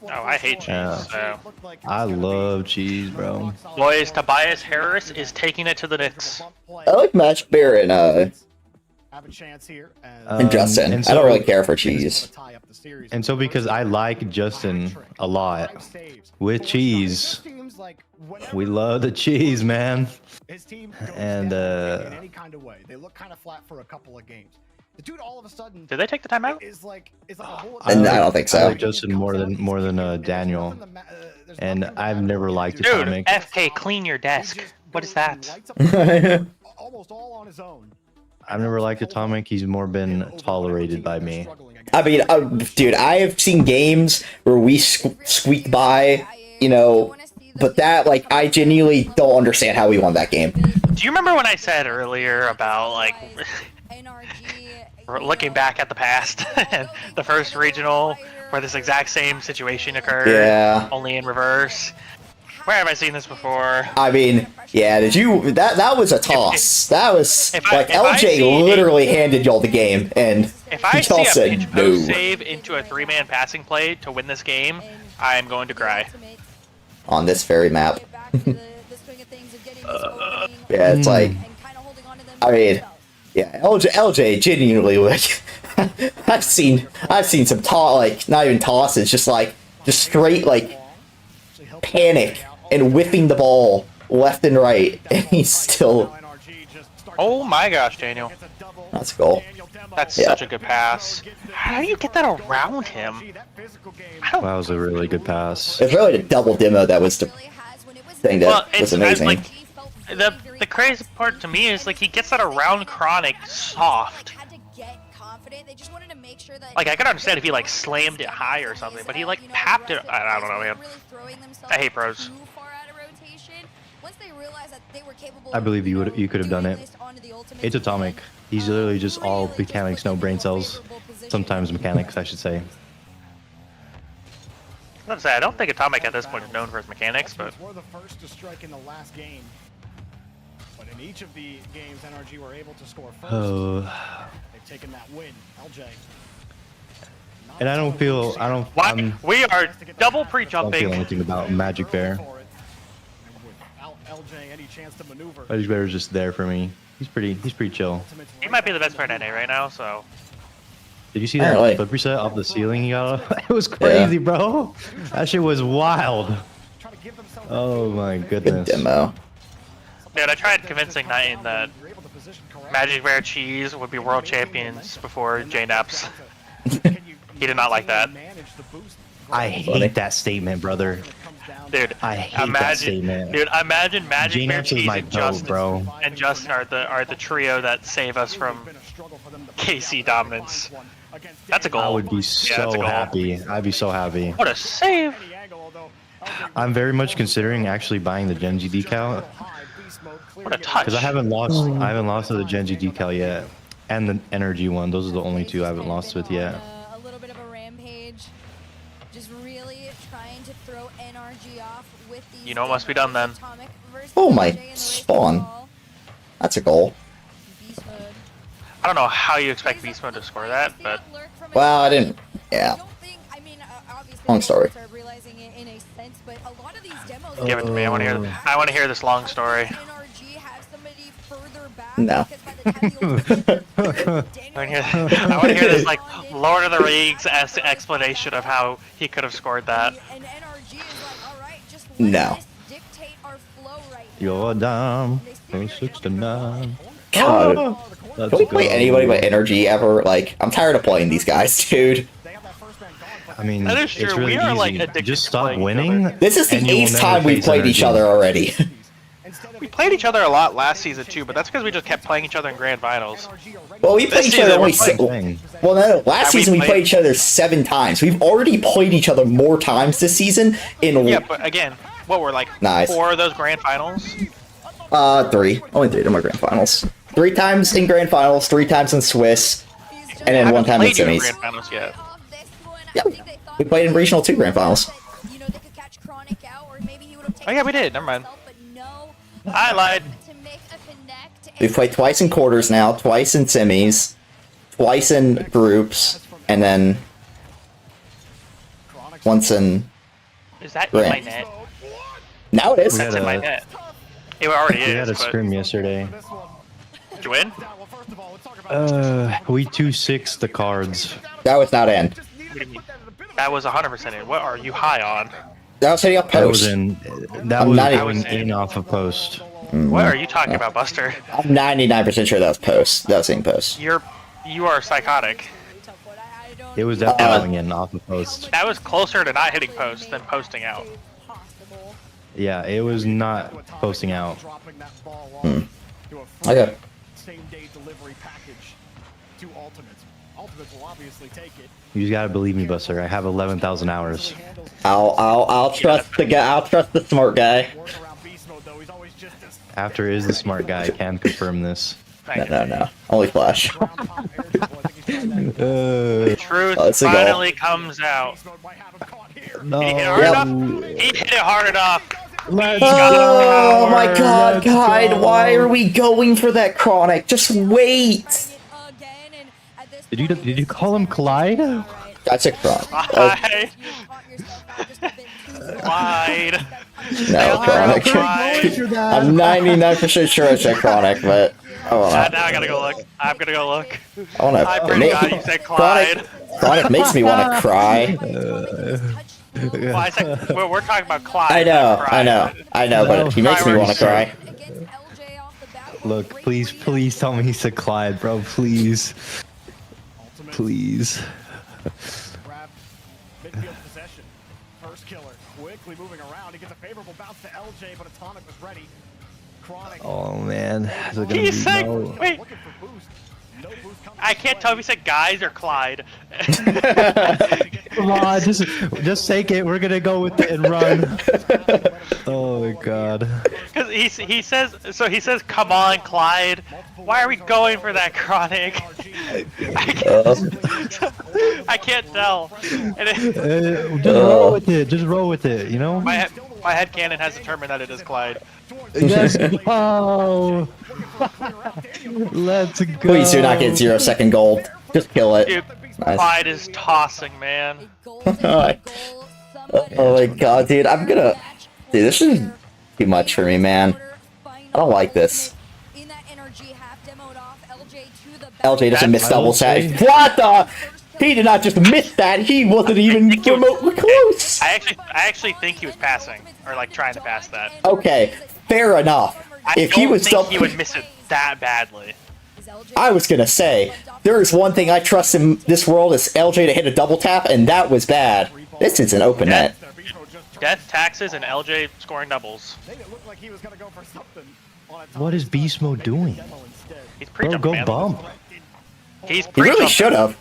Oh, I hate Cheese. So. I love Cheese, bro. Boys, Tobias Harris is taking it to the Knicks. I like Match Bear and Have a chance here and Justin. And so, I don't really care for Cheese. And so because I like Justin a lot with Cheese, we love the cheese, man. And in any kind of way. They look kind of flat for a couple of games. The dude all of a sudden did they take the timeout? Is like a whole I don't think so. I like Justin more than Daniel. And I've never liked Dude, Atomic. FK, clean your desk. What is that? Almost all on his own. I've never liked Atomic. He's more been tolerated by me. I mean, dude, I have seen games where we squeak by, you know, but that, like, I genuinely don't understand how we won that game. Do you remember when I said earlier about, like, looking back at the past and the first regional where this exact same situation occurred? Yeah. Only in reverse. Where have I seen this before? I mean, yeah, did you? That was a toss. That was like LJ literally handed y'all the game, and if I y'all see a said pinch no. post save into a 3-man passing play to win this game, I am going to cry. On this very map. Yeah, it's like, I mean, yeah, LJ genuinely, like, I've seen some like not even tosses, just straight like panic and whiffing the ball left and right, and he's still. Oh my gosh, Daniel. That's a goal. That's such a good pass. How do you get that around him? That was a really good pass. It's really the double demo that was the thing that was amazing. The crazy part to me is like he gets that around Chronic soft. Like I could understand if he like slammed it high or something, but he like tapped it. I don't know, man. I hate pros. I believe you could have done it. It's Atomic. He's literally just all mechanics, no brain cells. Sometimes mechanics, I should say. Let's say I don't think Atomic at this point is known for his mechanics, but We're the first to strike in the last game. But in each of the games, NRG were able to score first. Oh. They've taken that win. LJ. And I don't feel we are double I don't pre-jumping. feel anything about Magic Bear. LJ, any chance to maneuver? Magic Bear is just there for me. He's pretty chill. He might be the best player in NA right now, so. Did you see that flip reset off the ceiling he got off? It was crazy, bro. That shit was wild. Oh my goodness. Good demo. Dude, I tried convincing Nighton that Magic Bear Cheese would be world champions before J-Naps. He did not like that. I hate that statement, brother. Dude, I hate that statement. Dude, imagine Magic Bear J-Naps is Cheese my and goat, Justin, bro. are the trio that save us from KC dominance. That's a goal. I would be so happy. I'd be so happy. What a save! I'm very much considering actually buying the Gen G decal. What a touch! Because I haven't lost to the Gen G decal yet, and the Energy one. Those are the only two I haven't lost with yet. A little bit of a rampage, just really trying to throw NRG off with these. You know what must be done then. Oh my spawn. That's a goal. I don't know how you expect Beast Mode to score that, but well, I didn't. Yeah. Long story. Give it to me. I want to hear. I want to hear this long story. No. I want to hear this like Lord of the Rings explanation of how he could have scored that. No. You're dumb. 6 to 9. God. Let's Can we play go. anybody but Energy ever? Like, I'm tired of playing these guys, dude. I mean, That is it's true. really We are, easy. like, addicted Just to stop playing each winning. other. This is the and you will 8th never time we've face played each Energy. other already. We played each other a lot last season too, but that's because we just kept playing each other in grand finals. Well, we played This each other season, only. we're playing- Well, no. Last Have we season we played- played each other 7 times. We've already played each other more times this season. Yeah, but again, what were like Nice. 4 of those grand finals? 3. Only 3 of them are grand finals. 3 times in grand finals, 3 times in Swiss, and then I 1 haven't time in played you in semis. grand finals yet. Yeah, we played in regional 2 grand finals. Oh yeah, we did. Never mind. I lied. We've played twice in quarters now, twice in semis, twice in groups, and then once in. Is that in my Grand. net? Now it is. We That's had in my a- net. It already We is. had a But scrim yesterday. did you win? We 2-6 the cards. That was not in. What do you mean? That was 100% in. What are you high on? That was hitting up That was post. in. That I'm was not going even- in off a post. What are you talking about, Buster? I'm 99% sure that was post. That was hitting post. You are psychotic. It was definitely going in off a post. That was closer to not hitting post than posting out. Yeah, it was not posting out. Okay. Same-day delivery package to Ultimates. Ultimates will obviously take it. You just gotta believe me, Buster. I have 11,000 hours. I'll trust the guy. I'll trust the smart guy. Work around beast mode though. He's always just as After is the smart guy. I can confirm this. No. Only Flash. Truth It's a goal. finally comes out. beast mode might have him caught here. No. Did he hit it hard Yep. enough? He hit it hard enough. Let's Oh my God, Let's God! go. Why are we going for that chronic? Just wait. Did you call him Clyde? That's a chronic. Why? Wide. No, chronic. I'm 99% sure it's a chronic, but I Now wanna. I gotta go look. I'm gonna go look. I wanna. I pray to God you said Clyde. Chronic makes me wanna cry. Well, I said, we're talking about Clyde. I know, not I know, Clyde. I know, but he makes me wanna cry. Look, please tell me he said Clyde, bro. Please. Please. Grab midfield possession. First killer quickly moving around. He gets a favorable bounce to LJ, but Atomic was ready. Chronic. Oh man. Is it gonna He be said, no? wait, Looking for boost. No boost coming I his can't way. tell if he said guys or Clyde. Come on, just take it. We're gonna go with it and run. Oh my God. Because he says, so he says, come on, Clyde. Why are we going for that chronic? I can't tell. And Just roll with it. Just roll with it. You know. my headcanon has determined that it is Clyde. Let's go. Let's go. Please do not get 0-second gold. Just kill it. Dude, Nice. Clyde is tossing, man. Oh my God, dude, I'm gonna. Dude, this is too much for me, man. I don't like this. LJ doesn't miss double tap. What the? He did not just miss that. He wasn't even remotely close. I actually think he was passing, or like trying to pass that. Okay, fair enough. If I he don't was think double, he would miss it that badly. I was gonna say there is one thing I trust in this world is LJ to hit a double tap, and that was bad. This is an open net. Death, taxes, and LJ scoring doubles. Made it look like he was gonna go for something on Atomic. What is Beast Mode doing? Demo instead. He's Bro, pre-jumping, go man. bump. He's He really pre-jumping. should have.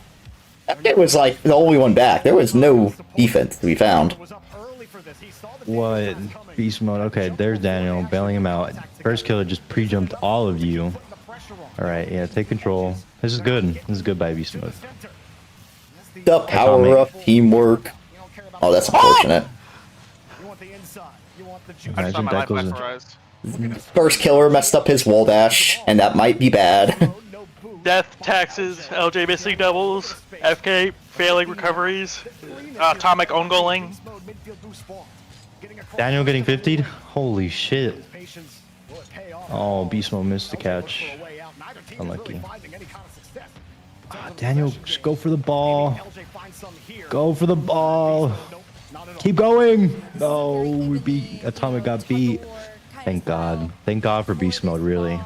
That kid was like the only one back. There was no defense to be found. Was up early for this. He saw the What? damage coming. Beast mode. Okay, there's Daniel bailing him out. First killer just pre-jumped all of you. The pressure on. All right, yeah, take control. This is good. This is good by Beast mode. Center. The power of teamwork. You don't care about Oh, that's unfortunate. You want the inside. You want the juice. I just saw Imagine my that life goes. vaporized. First killer messed up his wall dash, and that might be bad. No Death, taxes, LJ missing doubles, FK failing recoveries, atomic own goaling. Daniel getting 50'd? Holy shit. Oh, Beast Mode missed the catch. Unlucky. Daniel, just go for the ball. Go for the ball. Keep going. No, we beat. Atomic got beat. Thank God. Thank God for Beast Mode, really.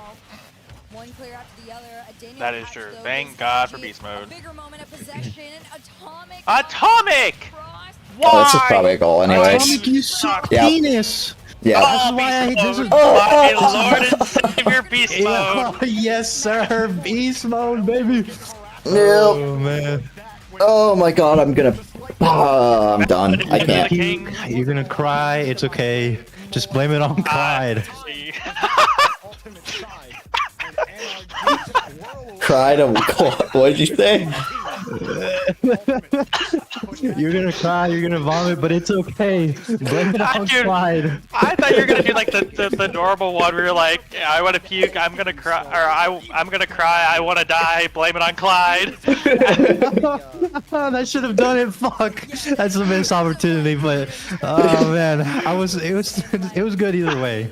That is true. Thank God for beast mode. Atomic! Why? Oh, this is probably a goal anyways. Atomic, you suck Yep. penis. Yeah. Oh, why I hate beast this mode. is- My Lord and Savior, beast mode. Oh, yes, sir. Beast Mode, baby. No. Oh, man. Oh my God, I'm gonna. I'm done. I can't. You're gonna cry. It's okay. Just blame it on Clyde. Cry to. What did you say? You're gonna cry. You're gonna vomit, but it's okay. Blame it on Dude, Clyde. I thought you were gonna do like the normal one where you're like, I want to puke, I'm gonna cry, or I'm gonna cry, I want to die, blame it on Clyde. That should have done it. Fuck. That's a missed opportunity, but oh man, it was good either way.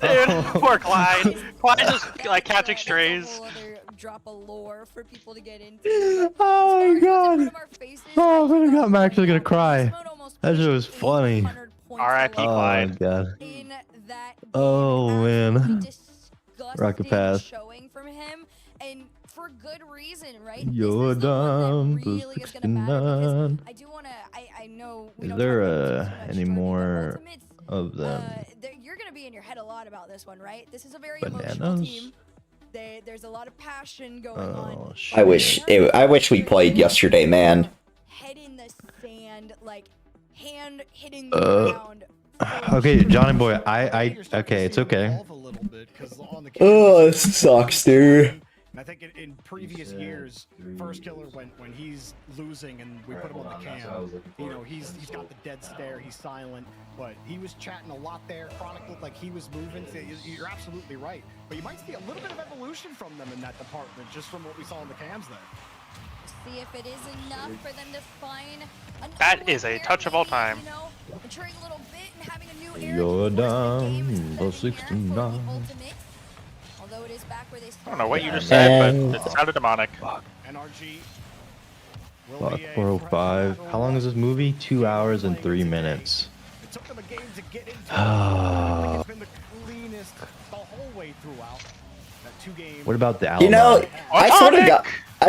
Dude, poor Clyde. Clyde just like catching strays. Drop a lore for people to get into. Oh my God. Oh my God, I'm actually gonna cry. That shit was funny. R.I.P. Oh Clyde. God. Oh man. Rocket pass. Showing from him, and for good reason, right? You're done. Really is gonna matter because I do wanna. I know. Is there any more of them? You're gonna be in your head a lot about this one, right? This is a very emotional Bananas? team. There's a lot of passion going on. Shit. I wish we played yesterday, man. Head in the sand, like hand hitting the ground. Okay, Johnny boy, okay, it's okay. Oh, this sucks, dude. And I think in previous years, First Killer, when he's losing and we put him on the cam, you know, he's got the dead stare, he's silent, but he was chatting a lot there. Chronic looked like he was moving. So you're absolutely right. But you might see a little bit of evolution from them in that department, just from what we saw in the cams there. See if it is enough for them to find. That is a touch of all time. You know, maturing a little bit and having a new era. You're towards the game is done. definitely Plus there for the 69. ultimate. Although it is back where they I don't know what you just And- said, but it sounded demonic. NRG. Fuck, 405. How long is this movie? 2 hours and 3 minutes. It took them a game to get into Ah. it's been the cleanest the whole way throughout. That 2 games. What about the Alamo? You know, I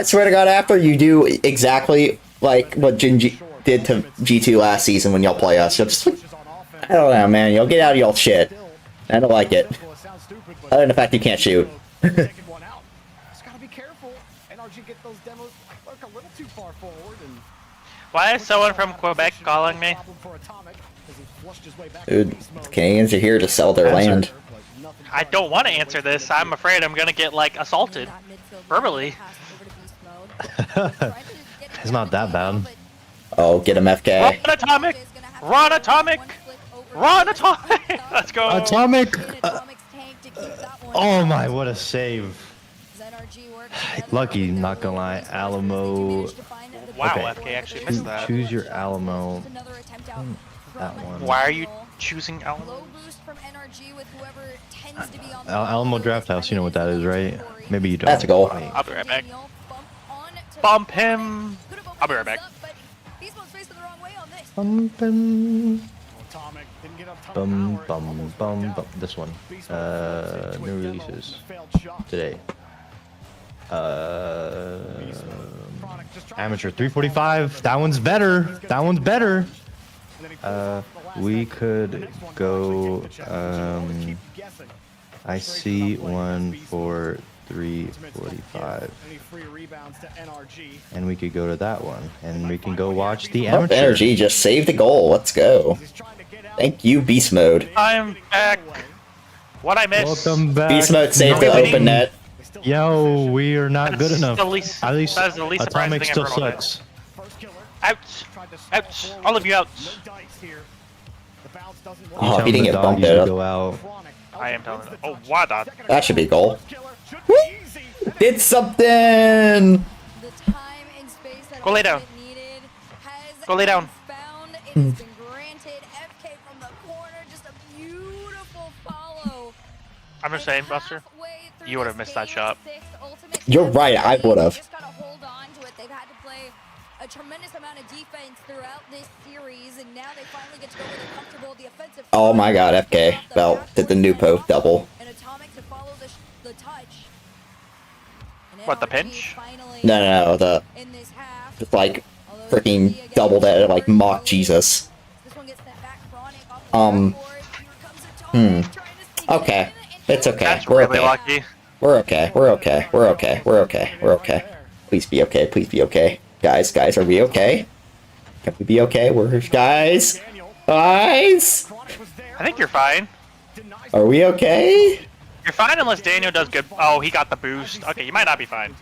swear to God, after you do exactly like what Jinji did to G2 last season when y'all play us, you'll just, I don't know, man, you'll get out of y'all shit. I don't like it. Other than the fact you can't shoot. Just gotta be careful. NRG get those demos look a little too far forward, and Why is someone from Quebec calling me? problem for Atomic as he flushed his way back Dude, to beast mode. the Canadians are here to sell their land. I don't want to answer this. I'm afraid I'm gonna get like assaulted verbally. It's not that bad. Oh, get him, FK. Run Atomic! Run Atomic! Run Atomic! Let's go! Atomic! Oh my, what a save. Lucky, not gonna lie. Alamo. Wow, Okay. FK actually missed that. Choose your Alamo. That one. Why are you choosing Alamo? Low boost from NRG with whoever tends to be on the Alamo Draft House, you know what that is, right? Maybe you don't. That's a goal. Wait. I'll be right back. Bump him! I'll be right back. Bumpin'. Atomic didn't get up ton of Bum, power. bum, bum, bum. This one. New releases today. Amateur 345. That one's better. That one's better. We could go. I see one for 345. And we could go to that one. And we can go watch the Oh, amateur. Energy just saved a goal. Let's go. Thank you, Beast Mode. I'm back! What I missed? Welcome back. Beast Mode saved the open net. Yo, we are not good That's enough. the least- At least that is the least surprising Atomic thing still I've heard all day. sucks. Ouch! Ouch! All of you out! Oh, Tell he didn't the get dog bumped you should out. go out. I am telling you. Oh, what the? That should be a goal. Did something. The time and space that Go lay down. Ultimate needed has Go lay down. been found. It has been granted. FK from the corner, just a beautiful follow. I'm just saying, Buster, you would have missed that shot. You're right, I would have. Just gotta hold on to it. They've had to play a tremendous amount of defense throughout this series, and now they finally get to go where they're comfortable. The offensive. Oh my god, FK. Well, did the Nupo double. And Atomic to follow the touch. And What, the NRG pinch? finally No, the in this half. just like freaking doubled it like mock Jesus. This one gets sent back. Chronic off the backboard. Here comes Atomic, trying to sneak Okay. in, and It's okay. That's We're really okay. lucky. We're okay. We're okay. We're okay. We're okay. We're okay. Please be okay. Please be okay. Guys, are we okay? Can we be okay? We're guys. Guys, I think you're fine. are we okay? You're fine unless Daniel does good. Oh, he got the boost. Okay, you might not be fine.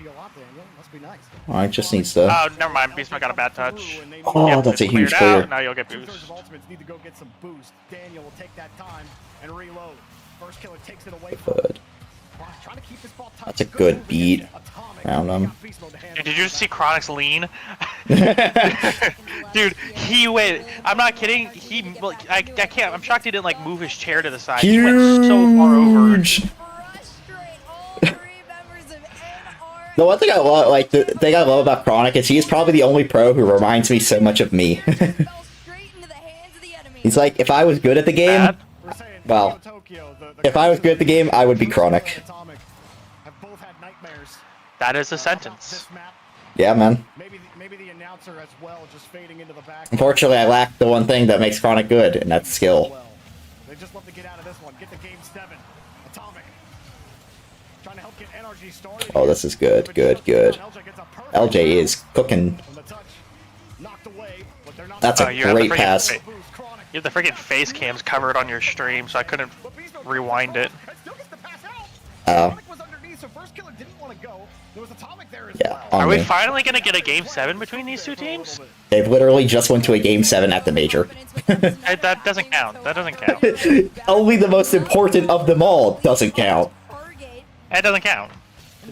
Oh, it just needs to. Oh, never mind. Beastman got a bad touch. Oh, Yeah, that's a it's huge cleared clear. out. Now you'll get boost. Ultimates need to go get some boost. Daniel will take that time and reload. First killer takes it away. Good. That's a good beat. Around him. Dude, did you see Chronic's lean? Dude, he went. I'm not kidding. I can't. I'm shocked he didn't like move his chair to the side. He went so far over. Huge. The one thing I love, like the thing I love about Chronic is he's probably the only pro who reminds me so much of me. He's like, if I was good at the game, well, if I was good at the game, I would be Chronic. That is a sentence. Yeah, man. Maybe the announcer as well, just fading into the back. Unfortunately, I lack the one thing that makes Chronic good, and that's skill. They just love to get out of this one. Get the game 7. Atomic. Trying to help get NRG started. Oh, this is good, good, good. LJ is cooking. That's a great pass. You have the freaking face cams covered on your stream, so I couldn't rewind it. Oh. Yeah. Are we finally gonna get a game 7 between these two teams? They've literally just went to a game 7 at the major. That doesn't count. That doesn't count. Only the most important of them all doesn't count. It doesn't count.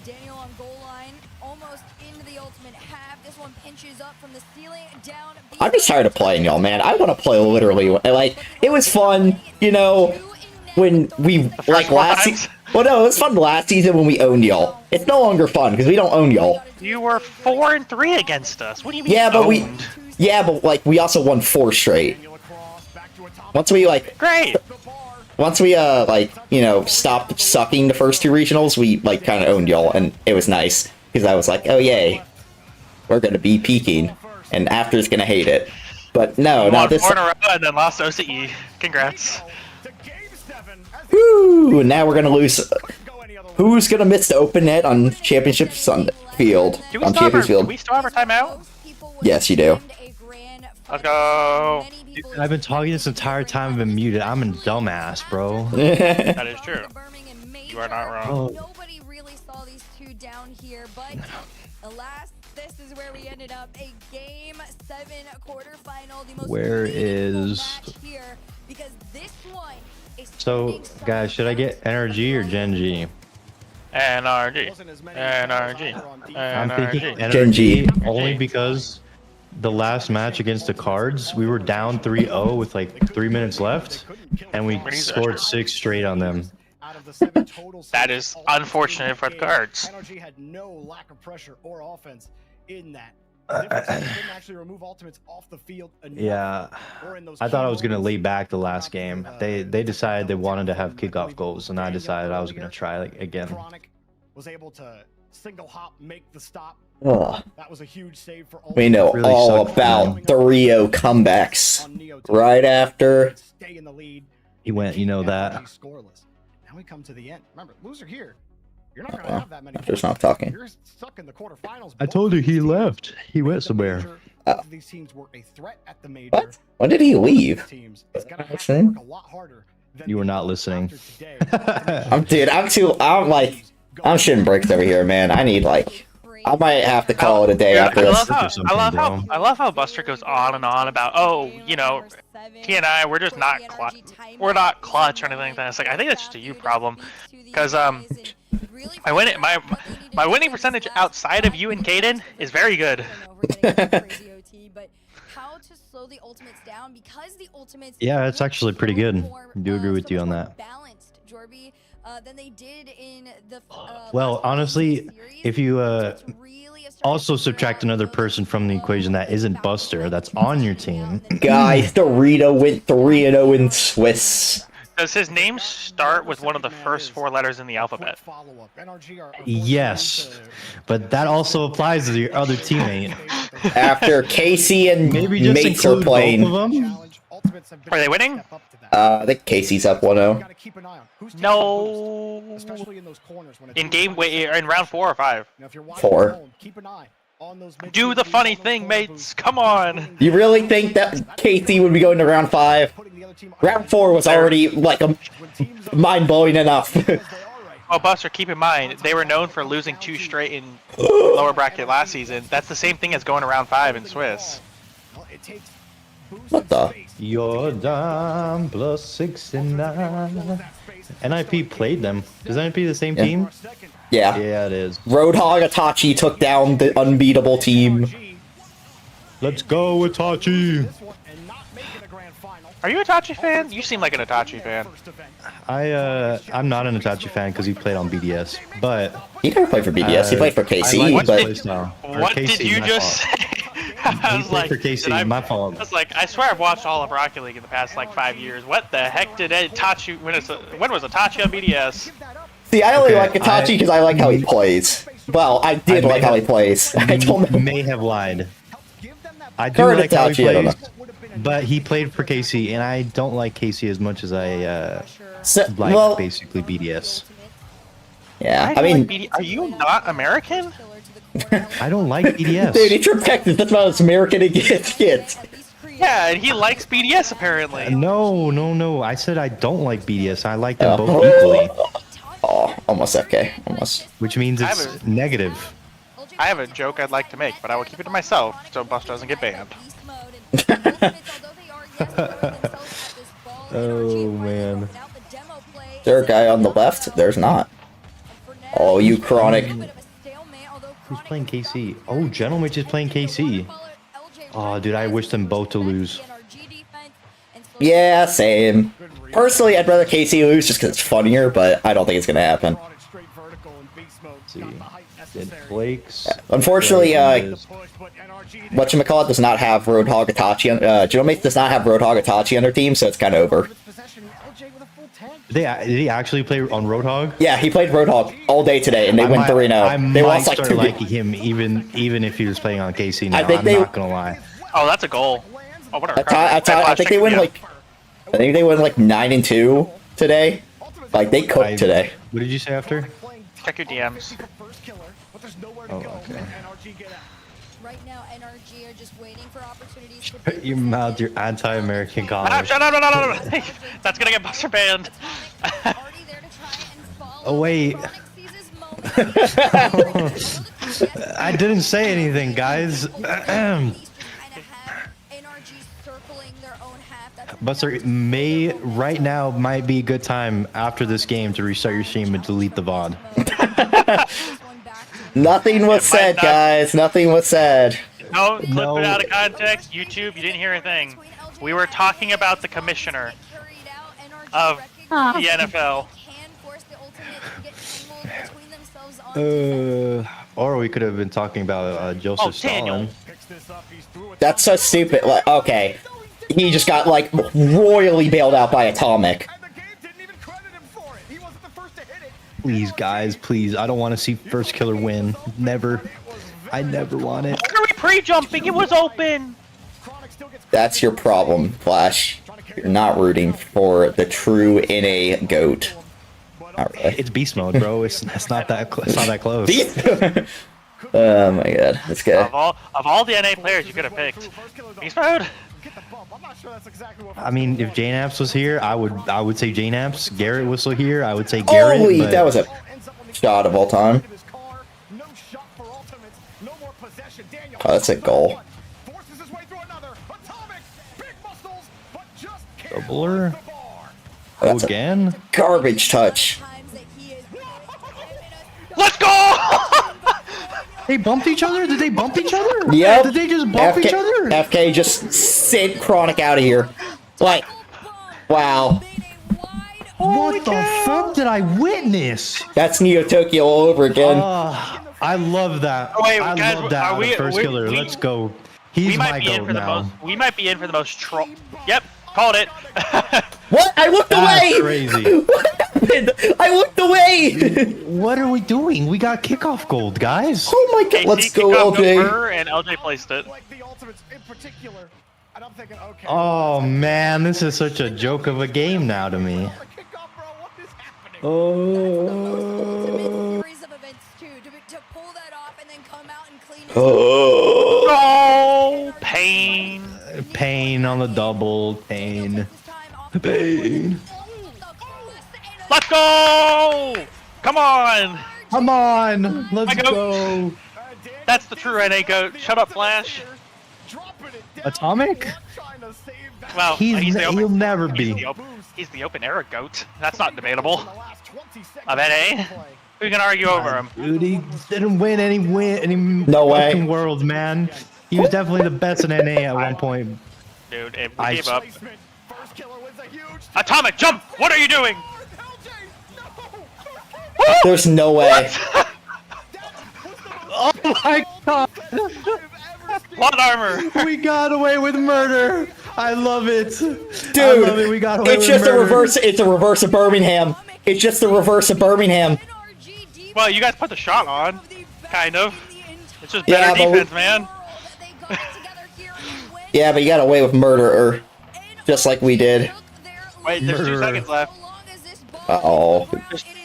Daniel on goal line, almost into the ultimate half. This one pinches up from the ceiling down. I'm just tired of playing y'all, man. I want to play literally. Like, it was fun, you know, when we, like, last season. Well, no, it was fun last season when we owned y'all. It's no longer fun because we don't own y'all. You were 4-3 against us. What do you mean? Yeah, but owned? like, we also won 4 straight. Once we, like, great. Once we, like, you know, stopped sucking the first 2 regionals, we, like, kind of owned y'all, and it was nice. Because I was like, oh, yay. We're going to be peaking, and After's going to hate it. But no, you not won this 4 in a row and then lost OCE. Congrats. Woo! Now we're going to lose. Who's going to miss the open net on Championship field? On Champions Field? Do we still have our timeout? Yes, you do. Let's go. I've been talking this entire time. I've been muted. I'm a dumbass, bro. That is true. You are not wrong. Oh. Nobody really saw these two down here, but alas, this is where we ended up. A game 7 quarterfinal. The most Where is? match here, because this one is So, guys, should I get NRG or Gen G? NRG. NRG. I'm thinking NRG. Gen G. only because the last match against the Cards, we were down 3-0 with like 3 minutes left, and we scored 6 straight on them. That is unfortunate for the Cards. NRG had no lack of pressure or offense in that. The difference is they didn't actually remove ultimates off the field enough, Yeah, or in those I thought I key was gonna moments. lay back the last game. They decided they wanted to have kickoff goals, and I decided I was gonna try again. Chronic was able to single hop make the stop. Ugh. That was a huge save for We know Really all sucked, about man. 3-0 comebacks. Right after. Stay in the lead. He went, you know that. Scoreless. Now we come to the end. Remember, loser here. You're not gonna have that many. After's not talking. You're stuck in the quarterfinals. I told you he left. He went somewhere. Oh. These teams were a threat at the major. What? When did he leave? Teams is gonna have to Listening? work a lot harder than You were they not will listening. after today. I'm shitting bricks over here, man. I need, like, I might have to call it a day after this. I love how Buster goes on and on about, oh, you know, T and I, we're just not clutch. We're not clutch or anything like that. It's like, I think that's just a you problem, because I went My winning percentage outside of you and Caden is very good. Yeah, it's actually pretty good. I do agree with you on that. Well, honestly, if you also subtract another person from the equation that isn't Buster, that's on your team. Guys, Dorito went 3-0 in Swiss. Does his name start with one of the first 4 letters in the alphabet? Yes, but that also applies to your other teammate. After Casey and Maybe just mates are include playing. both of them. Are they winning? I think Casey's up 1-0. No. In round 4 or 5? 4. Do the funny thing, mates. Come on. You really think that Casey would be going to round 5? Round 4 was already like a mind-blowing enough. Oh, Buster, keep in mind, they were known for losing 2 straight in lower bracket last season. That's the same thing as going to round 5 in Swiss. What the? You're down plus 69. NIP played them. Is NIP the same team? Yeah. Yeah, it is. Roadhog Itachi took down the unbeatable team. Let's go, Itachi. Are you a Itachi fan? You seem like an Itachi fan. I'm not an Itachi fan because he played on BDS, but he never played for BDS. He played for KC. Like but what did you just say? I was like, for KC, my fault. I was like, I swear I've watched all of Rocket League in the past like 5 years. What the heck did Itachi? When was Itachi on BDS? See, I only like Itachi because I like how he plays. Well, I did like how he plays. I don't know. May have lied. I do like how he plays, but he played for KC, and I don't like KC as much as I like basically BDS. Yeah, I mean, are you not American? I don't like BDS. Dude, he's from Texas. That's about as American it gets. Yeah, and he likes BDS apparently. No. I said I don't like BDS. I like them both equally. Oh, almost FK. Almost. Which means it's negative. I have a joke I'd like to make, but I will keep it to myself so Buster doesn't get banned. Oh, man. Is there a guy on the left? There's not. Oh, you chronic. Who's playing KC? Oh, Gentleman is playing KC. Oh, dude, I wish them both to lose. Yeah, same. Personally, I'd rather KC lose just because it's funnier, but I don't think it's going to happen. Let's see. Flakes. Unfortunately, whatchamacallit does not have Roadhog Itachi. Genomate does not have Roadhog Itachi on their team, so it's kind of over. Did he actually play on Roadhog? Yeah, he played Roadhog all day today, and they went 3-0. They lost like 2 liking him even if he was playing on KC now. I'm not gonna lie. Oh, that's a goal. Oh, what I think they win like 9-2 today. Like they cooked today. What did you say after? Check your DMs. Oh, okay. Right now, NRG are just waiting for opportunities. Shut your mouth, your anti-American comment. Shut up, no. That's gonna get Buster banned. Oh, wait. I didn't say anything, guys. Buster, right now might be a good time after this game to restart your stream and delete the VOD. Nothing was said, guys. Nothing was said. No, clip it out of context. YouTube, you didn't hear a thing. We were talking about the commissioner of the NFL. Or we could have been talking about Joseph Stalin. That's so stupid. Like, okay, he just got like royally bailed out by Atomic. Please, guys, please. I don't want to see First Killer win. Never. I never want it. Why are we pre-jumping? It was open. That's your problem, Flash. You're not rooting for the true NA GOAT. Not really. It's beast mode, bro. It's not that close. Oh my god, that's good. Of all the NA players you could have picked, beast mode. I mean, if JNAPS was here, I would say JNAPS. Garrett was still here, I would say Garrett. Holy, that was a shot of all time. Oh, that's a goal. Doubler? That's again? Garbage touch. Let's go! They bumped each other? Did they bump each other? Yep. Did they just bump each other? FK just sent Chronic out of here. Like, wow. What the fuck did I witness? That's Neo Tokyo all over again. I love that. Oh, wait, I guys, love that. are we- First we- killer. we- Let's go. He's my goat now. We might be in for the most troll. Yep, called it. What? I looked That's away! crazy. What happened? I looked away! What are we doing? We got kickoff gold, guys. Oh my god, let's go, LJ. And LJ placed it. Like the ultimates in particular. And I'm thinking, okay. Oh man, this is such a joke of a game now to me. Kickoff, bro. What is happening? Oh. Series of events too to pull that off and then come out and clean it. Oh, pain. Pain on the double. Pain. Pain. Let's go! Come on! Come on. Let's My goat. go. That's the true NA goat. Shut up, Flash. Atomic? Well, He'll never be. He's the open era goat. That's not debatable. Of NA? Who can argue over him? Dude, he didn't win any No way. fucking worlds, man. He was definitely the best in NA at one point. Dude, we I- gave up. Atomic, jump! What are you doing? There's no way. Oh my god! Plot armor! We got away with murder! I love it! Dude, I love it. We got away it's with just murder. a reverse. It's a reverse of Birmingham. It's just the reverse of Birmingham. Well, you guys put the shot on. Kind of. It's just Yeah, better but defense, man. Yeah, but you got away with murderer, just like we did. Wait, there's 2 Murderer. seconds left. Uh-oh.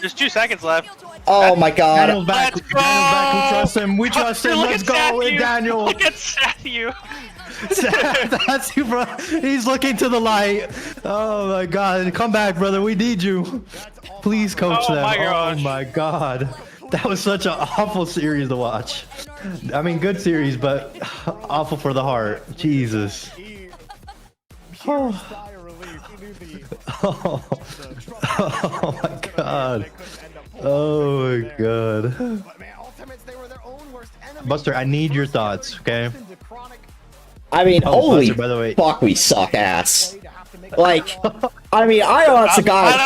There's 2 seconds left. Oh my god. Daniel's back. Let's go! Daniel's back. We trust him. We trust him. Look Let's at go with Sathu. Daniel. Look at Sathu. That's you, bro. He's looking to the light. Oh my god. Come back, brother. We need you. Please coach Oh them. my Oh gosh. my god. That was such an awful series to watch. I mean, good series, but awful for the heart. Jesus. Oh. Oh. Oh my god. Oh my god. Buster, I need your thoughts, okay? I mean, Oh, holy Buster, by the way. fuck, we suck ass. Like, I mean, I honest to God.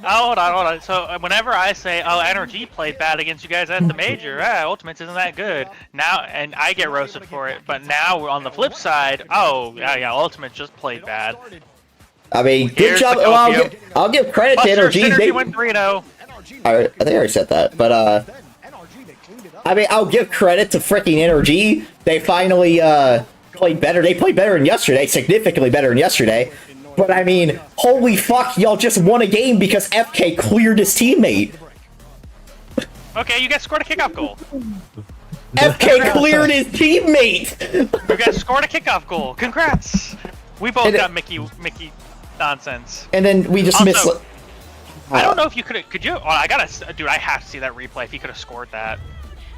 Hold on. So whenever I say, "Oh, NRG played bad against you guys at the major," Ultimates isn't that good now, and I get roasted for it. But now we're on the flip side. Oh, yeah, Ultimate just played bad. I mean, good Here's job. the Well, Gopio. I'll give credit to Buster, NRG. Synergy went 3-0. I think I already said that, but I mean, I'll give credit to freaking NRG. They finally played better. They played better than yesterday, significantly better than yesterday. But I mean, holy fuck, y'all just won a game because FK cleared his teammate. Okay, you guys scored a kickoff goal. FK cleared his teammate. You guys scored a kickoff goal. Congrats. We both And got Mickey nonsense. And then we just missed. Also, I don't know if you could you? Oh, I have to see that replay. If he could have scored that.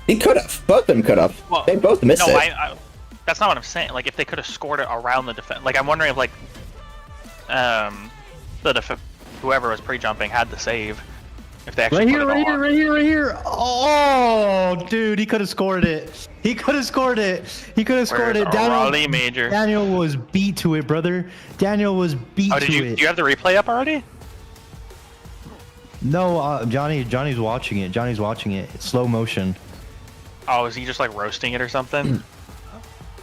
He could have. Both of them could have. Well, They both missed no, it. that's not what I'm saying. Like, if they could have scored it around the defense. Like, I'm wondering if, like, whoever was pre-jumping had the save. If they actually Right here. Oh, dude, he could have scored it. He could have scored it. Raleigh Major. Daniel was beat to it, brother. Daniel was beat Oh, to it. do you have the replay up already? No, Johnny's watching it. It's slow motion. Oh, is he just like roasting it or something?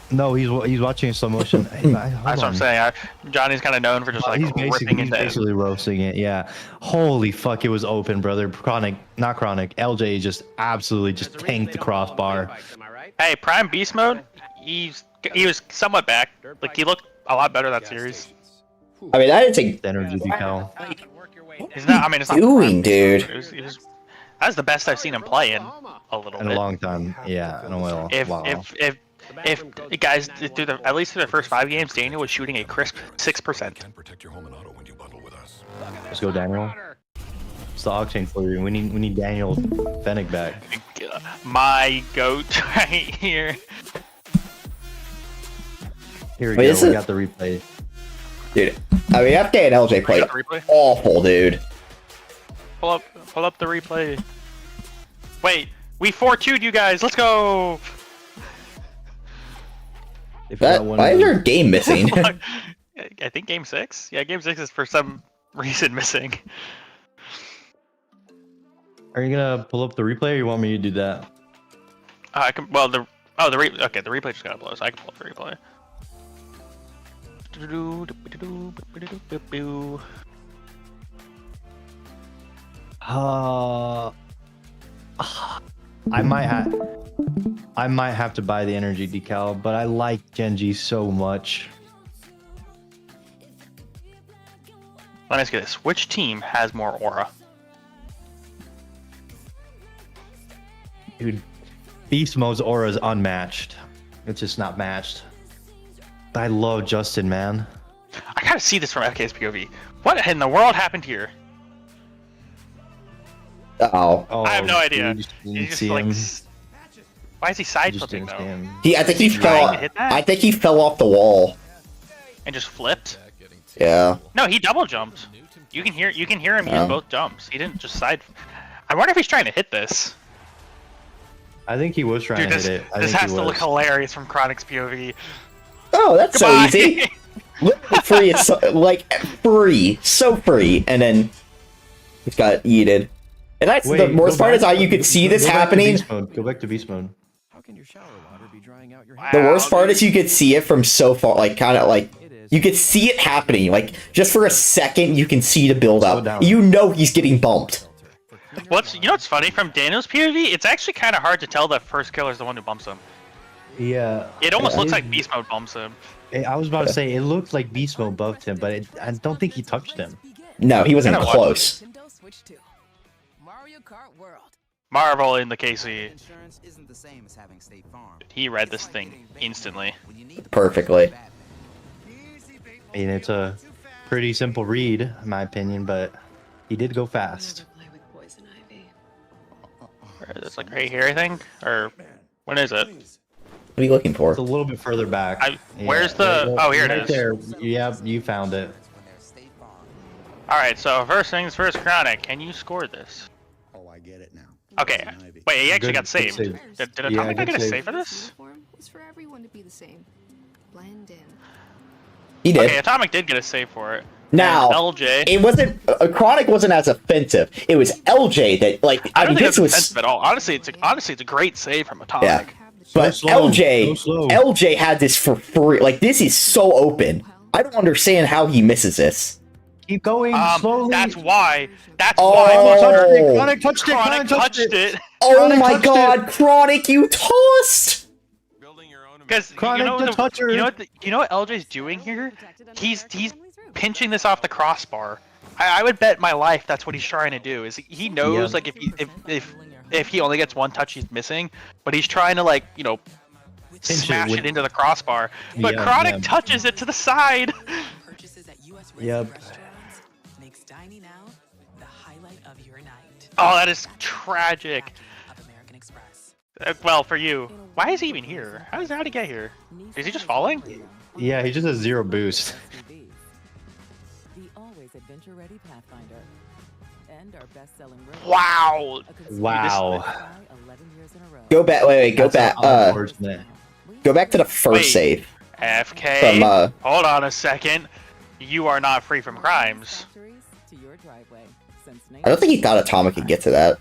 No, he's watching in slow motion. That's what I'm saying. Johnny's kind of known for just like he's ripping into it. basically roasting it. Yeah. Holy fuck, it was open, brother. Not Chronic. LJ just absolutely just tanked the crossbar. Hey, Prime Beast mode. He was somewhat back. Like, he looked a lot better that series. I mean, I didn't think. Energy decal. He's not. I mean, it's not Doing, dude. That's the best I've seen him play in a little In bit. a long time. Yeah, in a while. If guys at least through the first 5 games, Daniel was shooting a crisp 6%. Can protect your home and auto when you bundle with us. Let's go, Daniel. It's the Octane for you. We need Daniel Fennec back. My goat right here. Here we Wait, go. We got the replay. Dude, I mean, FK and LJ played Replay? awful, dude. Pull up the replay. Wait, We 4-2'd you guys. Let's go. Why is your game missing? I think game 6. Yeah, game 6 is for some reason missing. Are you gonna pull up the replay, or you want me to do that? I can. Well, the replay just got uploaded, so I can pull up the replay. I might have to buy the energy decal, but I like Genji so much. Let me ask you this: which team has more aura? Dude, Beast Mode's aura is unmatched. It's just not matched. I love Justin, man. I gotta see this from FK's POV. What in the world happened here? Oh. I have no idea. You just like. Why is he side flipping though? I think he fell. I think he fell off the wall and just flipped. Yeah. No, he double jumped. You can hear him use both jumps. He didn't just side. I wonder if he's trying to hit this. I think he was trying to hit it. This has to look hilarious from Chronic's POV. Oh, that's Goodbye. so easy. Free is free, so free, and then it got yeeted. And that's the worst part is how you could see this happening. Go back to beast mode. How can your shower water be drying out your The worst part is you could see it from so far, like kind of like you could see it happening. Like just for a second, you can see the build up. You know he's getting bumped. You know what's funny from Daniel's POV? It's actually kind of hard to tell that first killer is the one who bumps him. Yeah. It almost looks like beast mode bumps him. I was about to say it looked like beast mode buffed him, but I don't think he touched him. No, he wasn't close. Marvel in the KC. He read this thing instantly. Perfectly. I mean, it's a pretty simple read, in my opinion, but he did go fast. It's like right here, I think? Or when is it? What are you looking for? It's a little bit further back. Where's the... Oh, here it is. There. Yeah, you found it. Alright, so first things first, Chronic, can you score this? Oh, I get it now. Okay. Wait, he actually got saved. Did Atomic get a save for this? It's for everyone to be the same. Blend in. He did. Okay, Atomic did get a save for it. Now, LJ. It wasn't... Chronic wasn't as offensive. It was LJ that, like... I don't think this it's was offensive at all. Honestly, it's a great save from Atomic. Yeah. But LJ had this for free. Like, this is so open. I don't understand how he misses this. Keep going slowly. That's why. Oh. Chronic touched it. Chronic touched it. Oh my god, Chronic, you tossed! Because you know what LJ's doing here? He's pinching this off the crossbar. I would bet my life that's what he's trying to do. Is he knows like if he only gets one touch, he's missing, but he's trying to like smash it into the crossbar. But Chronic touches it to the side. Yep. Oh, that is tragic. Well, for you. Why is he even here? How did he get here? Is he just falling? Yeah, he just has 0 boost. Wow. Wow. Go back. Wait. Go back. Go back to the first save. FK. From, hold on a second. You are not free from crimes. I don't think he thought Atomic could get to that.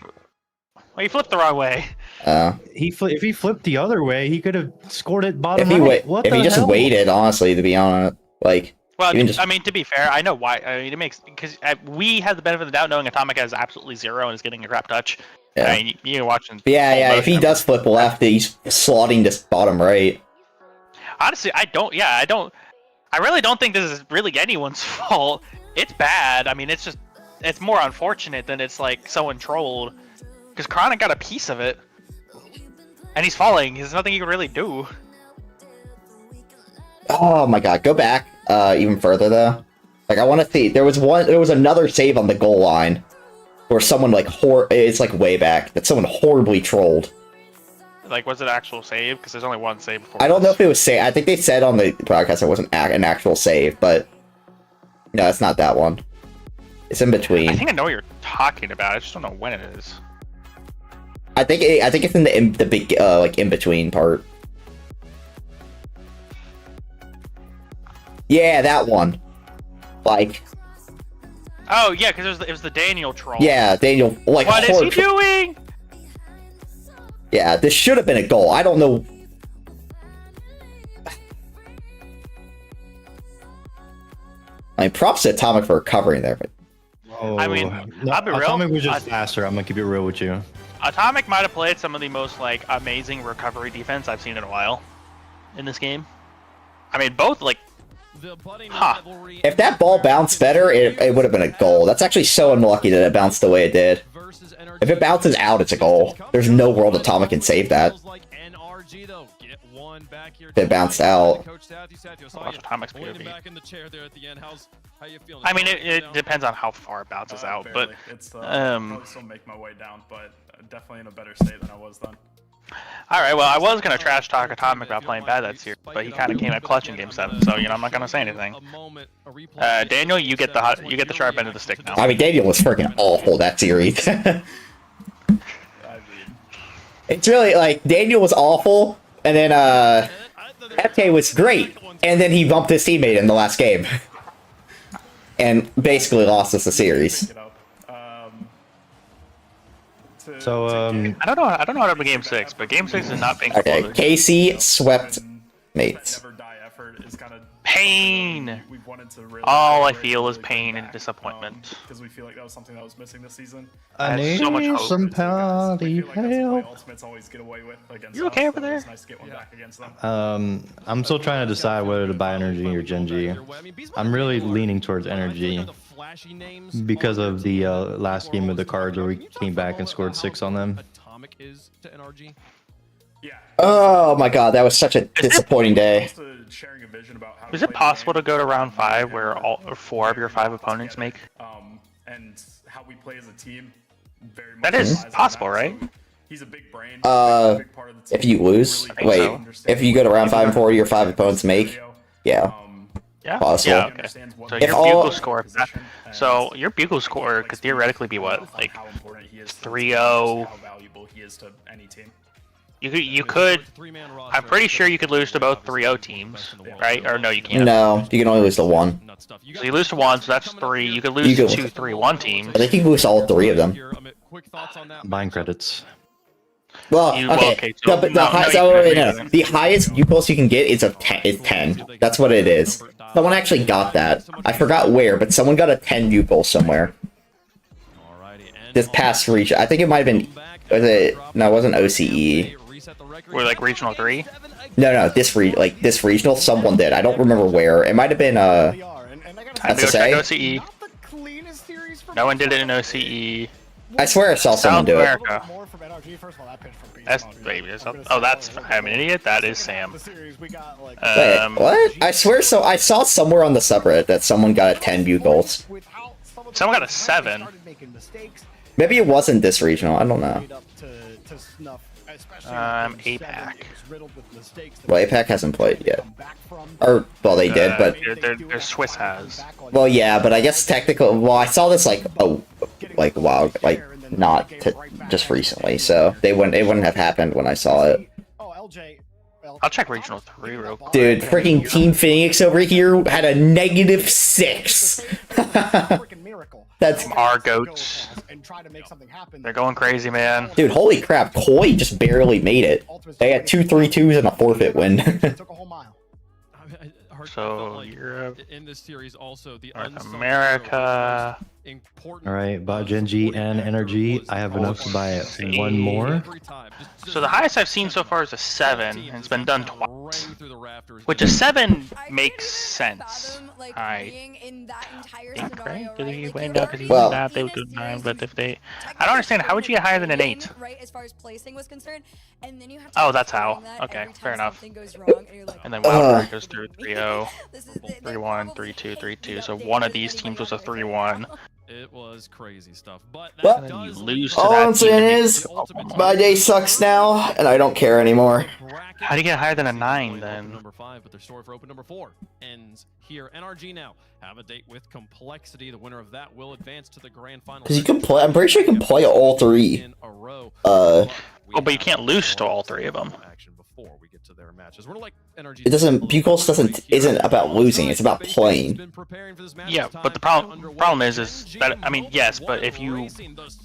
Well, he flipped the wrong way. If he flipped the other way, he could have scored it bottom If he right. if he just waited, honestly, to be honest, like. Well, I mean, to be fair, I know why. I mean, it makes because we have the benefit of the doubt knowing Atomic has absolutely 0 and is getting a crap touch. Yeah. I mean, you're watching. Yeah. If he does flip left, he's slotting this bottom right. Honestly, I really don't think this is really anyone's fault. It's bad. I mean, it's more unfortunate than it's like someone trolled. Because Chronic got a piece of it. And he's falling. There's nothing he can really do. Oh my god, go back even further though. Like I want to see. There was another save on the goal line where someone like it's like way back that someone horribly trolled. Like, was it actual save? Because there's only one save before. I don't know if it was save. I think they said on the podcast it wasn't an actual save, but no, it's not that one. It's in between. I think I know what you're talking about. I just don't know when it is. I think it's in the big like in between part. Yeah, that one. Like. Oh yeah, because it was the Daniel troll. Yeah, Daniel. Like. What is he doing? Yeah, this should have been a goal. I don't know. I mean, props to Atomic for recovering there, but. Oh, I mean, no, I'll be real. Atomic was just faster. I'm gonna keep it real with you. Atomic might have played some of the most like amazing recovery defense I've seen in a while in this game. I mean, both like. Huh. If that ball bounced better, it would have been a goal. That's actually so unlucky that it bounced the way it did. If it bounces out, it's a goal. There's no world Atomic can save that. If it bounced out. Atomic's POV. I mean, it depends on how far it bounces out, but I'll still make my way down, but definitely in a better state than I was then. Alright, well, I was going to trash talk Atomic about playing bad that series, but he kind of came at clutch in Game 7, so, you know, I'm not going to say anything. Daniel, you get the sharp end of the stick now. I mean, Daniel was freaking awful that series. It's really, like, Daniel was awful, and then, FK was great, and then he bumped his teammate in the last game. And basically lost us the series. So I don't know how to open Game 6, but Game 6 is not being okay. KC swept mates. Pain. All I feel is pain and disappointment. Because we feel like that was something that was missing this season. I need so much hope. some party help. Ultimates always get away with against You okay over there? It's nice to get one back against them. I'm still trying to decide whether to buy Energy or Genji. I'm really leaning towards Energy because of the last game of the cards where we came back and scored 6 on them. Oh my god, that was such a disappointing day. Is it possible to go to round 5 where all 4 of your 5 opponents make? And how we play as a team. Very much That is possible, right? He's a big brain. If you lose, wait, if you go to round 5 and 4, your 5 opponents make, yeah. Yeah. Possible. Yeah. Okay. So your bugle score. So your bugle score could theoretically be what, like 3-0. You could. I'm pretty sure you could lose to both 3-0 teams, right? Or no, you can't. No, you can only lose to 1. So you lose to 1, so that's 3. You could lose to 2 3-1 teams. I think you can lose all 3 of them. Buying credits. Well, okay. The highest U-pulse you can get is 10. That's what it is. Someone actually got that. I forgot where, but someone got a 10 U-pulse somewhere. This past reach, I think it might have been. Was it? No, it wasn't OCE. We're like regional 3. No, this regional, someone did. I don't remember where. It might have been SSA. OCE. No one did it in OCE. I swear I saw someone do it. That's I'm an idiot. That is Sam. Wait, what? I swear so. I saw somewhere on the subreddit that someone got a 10 bugles. Someone got a 7. Maybe it wasn't this regional. I don't know. APAC. Well, APAC hasn't played yet. Or, well, they did, but... Their Swiss has. Well, yeah, but I guess technical... Well, I saw this, like, wow, like, not just recently, so it wouldn't have happened when I saw it. I'll check regional 3 real quick. Dude, freaking Team Phoenix over here had a -6. That's our goats. They're going crazy, man. Dude, holy crap, Koi just barely made it. They had 2 3-2s and a forfeit win. So Europe, in this series also the North America. Alright, bought Genji and Energy. I have enough to buy 1 more. So the highest I've seen so far is a 7, and it's been done twice. Which a 7 makes sense. I think, right? Did he win now? Because he's not, they would do 9, but if they... I don't understand, how would you get higher than an 8? Oh, that's how. Okay, fair enough. And then Wildcard goes through 3-0, 3-1, 3-2, 3-2, so one of these teams was a 3-1. It was crazy stuff, but well, you lose to all that I'm saying is, my day sucks now, and I don't care anymore. How do you get higher than a 9 then? Number 5, but their story for open number 4 ends here. NRG now have a date with Complexity. The winner of that will advance to the grand final. Because you can play. I'm pretty sure you can play all 3. In a row. Oh, but you can't lose to all three of them. Before we get to their matches. We're like NRG. It doesn't. Bugles isn't about losing. It's about playing. Yeah, but the problem is that I mean, yes, but if you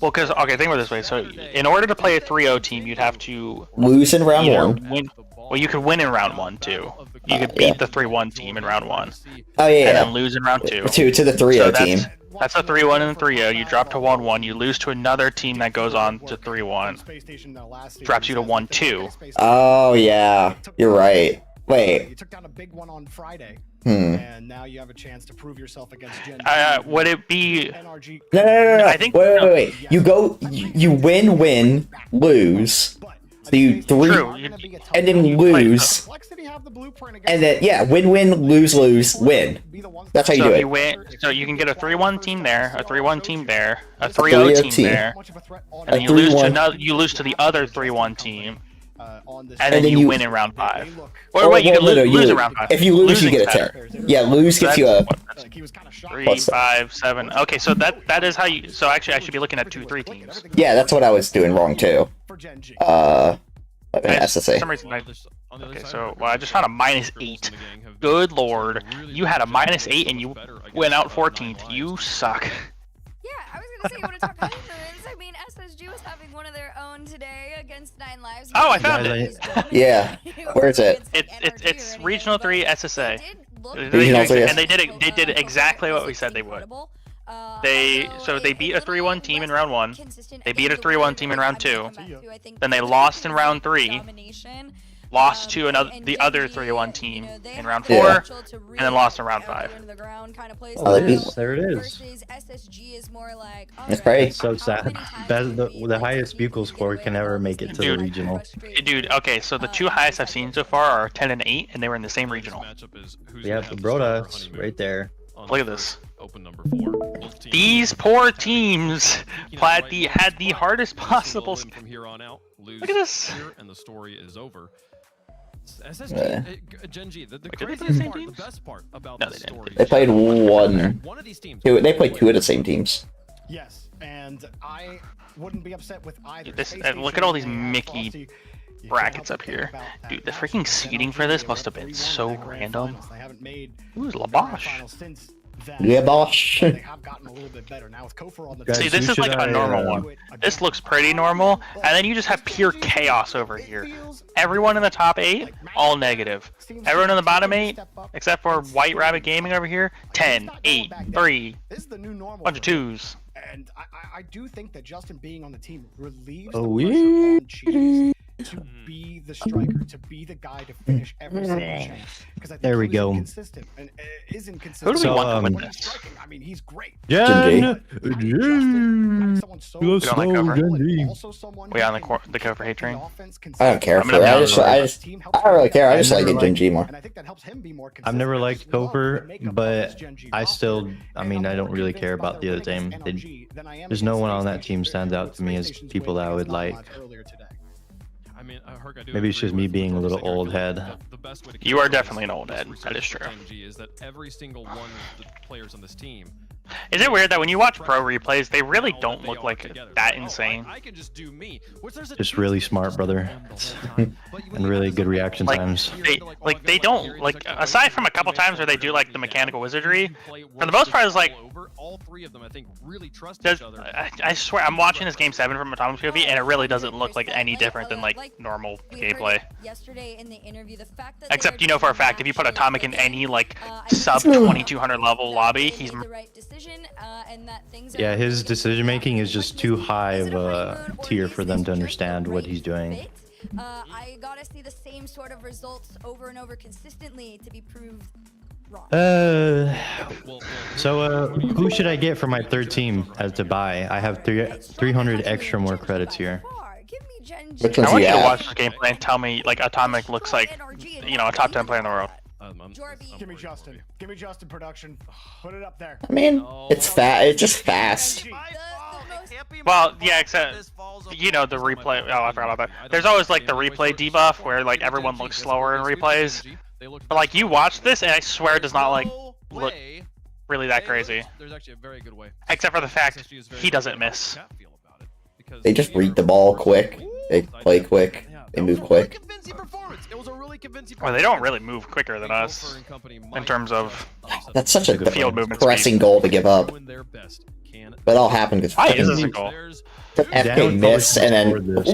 because okay, think about it this way. So in order to play a 3-0 team, you'd have to lose in round one. Well, you could win in round one too. You could beat the 3-1 team in round one. Oh yeah. And then lose in round two. To the 3-0 team. That's a 3-1 and a 3-0. You drop to 1-1. You lose to another team that goes on to 3-1. Drops you to 1-2. Oh yeah, you're right. Wait. You took down a big one on Friday, Hmm. and now you have a chance to prove yourself against Gen. Would it be? No. I think Wait. You win, lose. So you and then lose. And then win, lose, win. That's how you do it. You win, so you can get a 3-1 team there, a 3-1 team there, a 3-0 team there, and then you lose to the other 3-1 team, and then you win in round 5. Or wait, you can lose in round 5. If you lose, you get a 10. Yeah, lose gets you a 3, 5, 7. Okay, so that is how you. So actually, I should be looking at 2-3 teams. Yeah, that's what I was doing wrong too. SSA. For some reason, okay, so I just found a -8. Good lord, you had a -8 and you went out 14th. You suck. Yeah, I was gonna say you want to talk hyper moves. I mean, SSG was having one of their own today against 9 Lives. Oh, I found it. Yeah, where is it? It's Regional 3 SSA. Regional 3 and they did exactly what we said they would. They beat a 3-1 team in round 1. They beat a 3-1 team in round 2. Then they lost in round 3. Lost to the other 3-1 team in round 4, and then lost in round 5. Oh, there it is. It's great. So sad. The highest bugle score can never make it to the regional. Dude, okay, so the 2 highest I've seen so far are 10 and 8, and they were in the same regional. Yeah, the Brodas right there. Look at this. These poor teams had the hardest possible. From here on out, look at this. And the story is over. SSG, Gen G, the craziest part, the best part about the story. They played one of these teams. They played 2 of the same teams. Yes, and I wouldn't be upset with either. Look at all these Mickey brackets up here. Dude, the freaking seating for this must have been so random. Who's Labosh? Yeah, bosh. They have gotten a little bit better now with Kofor on the See, this is like a normal one. This looks pretty normal, and then you just have pure chaos over here. Everyone in the top 8, all negative. Everyone in the bottom 8, except for White Rabbit Gaming over here, 10, 8, 3, bunch of 2s. And I do think that Justin being on the team relieves the pressure on Cheese to be the striker, to be the guy to finish every single chance. Because I think there we go. Inconsistent and is inconsistent. Who do we want to win this? I mean, he's great. Gen G. We don't like cover. We on the cover hate train. I don't care for it. I don't really care. I just like it Gen G more. I've never liked Koper, but I don't really care about the other team. There's no one on that team stands out to me as people that I would like. Maybe it's just me being a little old head. You are definitely an old head. That is true. Is that every single one of the players on this team Is it weird that when you watch pro replays, they really don't look like that insane? Just really smart, brother. And really good reaction times. They don't, aside from a couple times where they do like the mechanical wizardry, for the most part it's like, all 3 of them I think really trust each other. I swear, I'm watching this game 7 from Atomic's POV and it really doesn't look like any different than like normal gameplay. Except you know for a fact, if you put Atomic in any like sub 2200 level lobby, he's yeah, his decision making is just too high of a tier for them to understand what he's doing. I gotta see the same sort of results over and over consistently to be proved wrong. So who should I get for my 3rd team as to buy? I have 300 extra more credits here. I want you to watch this gameplay and tell me like Atomic looks like, you know, a top 10 player in the world. Give me Justin. Give me Justin production. Put it up there. I mean, it's It's just fast. Well, yeah, except you know the replay. Oh, I forgot about that. There's always like the replay debuff where like everyone looks slower in replays. But like you watch this, and I swear it does not like look really that crazy. There's actually a very good way. Except for the fact he doesn't miss. They just read the ball quick. They play quick. They move quick. Well, they don't really move quicker than us in terms of That's such a field movement depressing speed. goal to give up. But it all happened because Why is this a goal? FK missed and then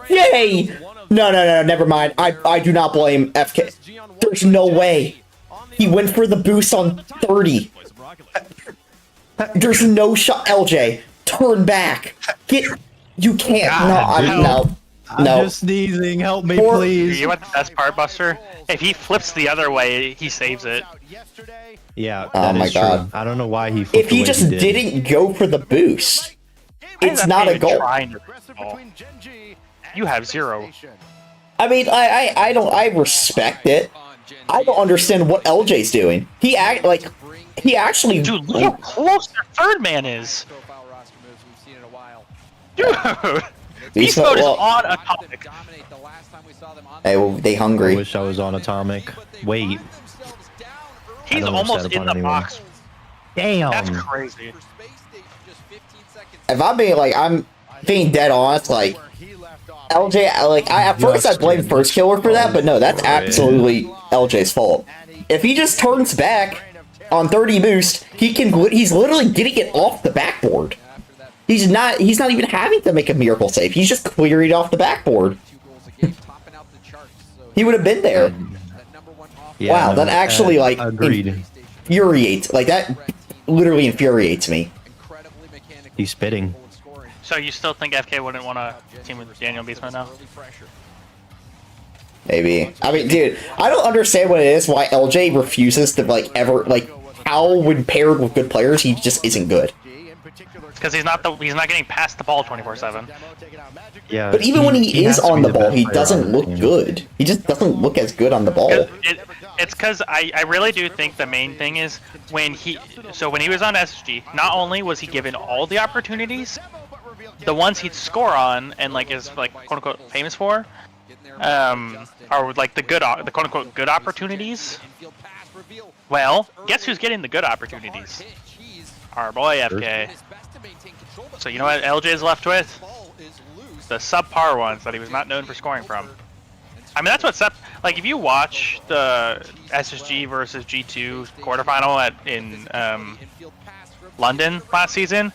yay! No, never mind. I do not blame FK. There's no way. He went for the boost on 30. There's no shot. LJ, turn back. You can't. No. I'm just sneezing. Help me, please. You know what the best part, Buster? If he flips the other way, he saves it. Yeah. Oh my God. True. I don't know why he. If he just didn't go for the boost, it's not a goal. You have 0. I mean, I respect it. I don't understand what LJ's doing. He actually. Dude, look how close their third man is. Dude, Beast Mode is on Atomic. Hey, well, they hungry. I wish I was on Atomic. Wait. He's almost in the box. Damn. That's crazy. If I'm being dead honest, like LJ, like at first I blamed First Killer for that, but no, that's absolutely LJ's fault. If he just turns back on 30 boost, he's literally getting it off the backboard. He's not even having to make a miracle save. He's just clearing it off the backboard. He would have been there. Yeah, wow, that actually agreed. Infuriates. Like that literally infuriates me. He's spitting. So you still think FK wouldn't want to team with Daniel Beastman now? Maybe. I mean, dude, I don't understand what it is why LJ refuses to ever how when paired with good players he just isn't good. Because he's not getting past the ball 24/7. Yeah. But even when he is on the ball, he doesn't look good. He just doesn't look as good on the ball. It's because I really do think the main thing is when he was on SSG, not only was he given all the opportunities, the ones he'd score on and is quote unquote famous for, are the quote unquote good opportunities. Well, guess who's getting the good opportunities? Our boy FK. So you know what LJ is left with? The subpar ones that he was not known for scoring from. I mean, that's what if you watch the SSG versus G2 quarterfinal in London last season,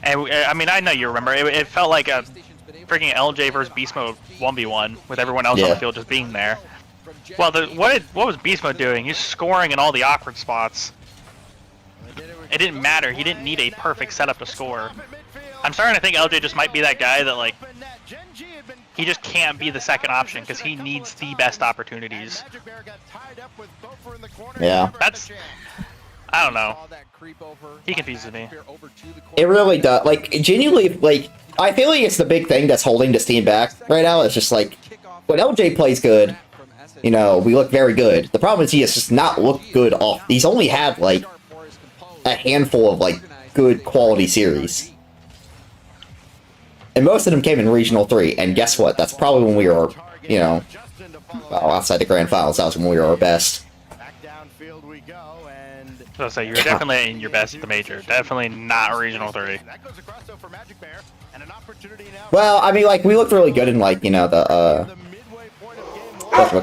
and I mean, I know you remember, it felt like a freaking LJ versus Beast Mode 1v1 with everyone else on the field just being there. Well, what was Beast Mode doing? He's scoring in all the awkward spots. It didn't matter. He didn't need a perfect setup to score. I'm starting to think LJ just might be that guy that he just can't be the second option because he needs the best opportunities. Yeah. I don't know. He confuses me. It really does. Genuinely, I feel like it's the big thing that's holding this team back right now. It's just when LJ plays good, we look very good. The problem is he has just not looked good off. He's only had a handful of good quality series. And most of them came in Regional 3, and guess what? That's probably when we were, outside the Grand Finals, that was when we were our best. So you're definitely in your best at the Major. Definitely not Regional 3. Well, I mean, we looked really good in, what's it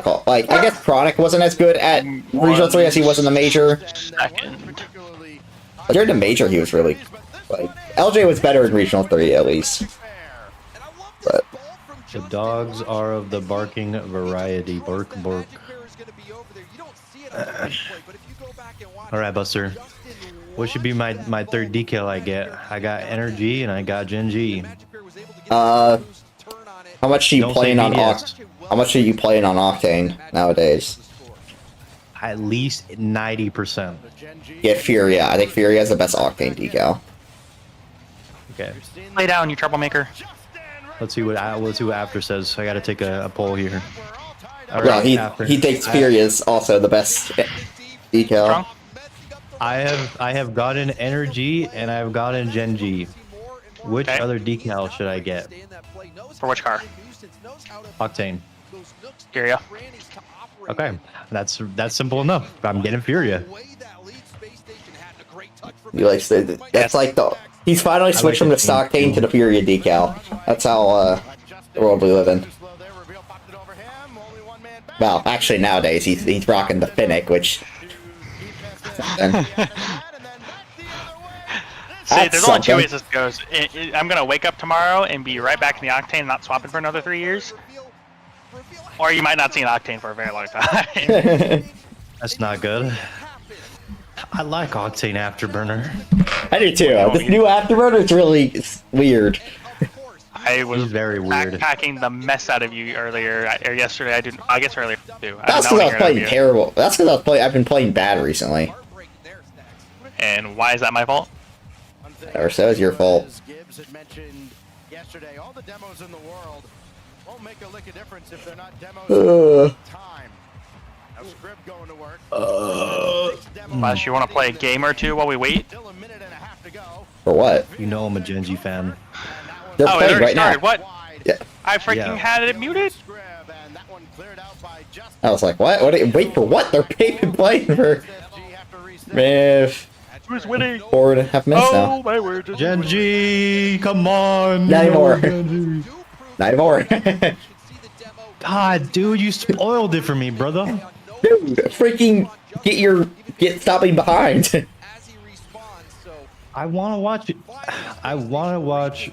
called? I guess Chronic wasn't as good at Regional 3 as he was in the Major. But during the Major, he was really, LJ was better in Regional 3, at least. But the dogs are of the barking variety. Bark, bark. All right, Buster. What should be my third decal I get? I got Energy and I got Gen G. How much are you playing on How much are you playing on Octane nowadays? At least 90%. Get Furia. I think Furia has the best Octane decal. Okay. Lay down, you troublemaker. Let's see what After says. I gotta take a poll here. Well, he thinks Furia is also the best decal. I have gotten Energy and I've gotten Gen G. Which other decal should I get? For which car? Octane. Furia. Okay, that's simple enough. I'm getting Furia. That's like he's finally switched from the Octane to the period decal. That's how the world we live in. Well, actually nowadays he's rocking the Finnick, which. See, there's only two ways this goes. I'm gonna wake up tomorrow and be right back in the Octane, not swapping for another 3 years. Or you might not see an Octane for a very long time. That's not good. I like Octane Afterburner. I do too. This new Afterburner is really weird. I was very weird. Backpacking the mess out of you earlier, or yesterday. I guess earlier too. That's because I was playing terrible. That's because I've been playing bad recently. And why is that my fault? Or so is your fault. As Gibbs had mentioned yesterday, all the demos in the world won't make a lick of difference if they're not demos at time. Now Scrib going to work. Unless you want to play a game or two while we wait. For what? You know I'm a Genji fan. They're oh, playing right now. What? Yeah. I freaking had it muted. I was like, what? Wait for what? They're playing for. Man. Who's winning? 4.5 minutes now. Oh my word. Genji, come on. Not anymore. Not anymore. God, dude, you spoiled it for me, brother. Dude, freaking stop being behind. I want to watch it. I want to watch.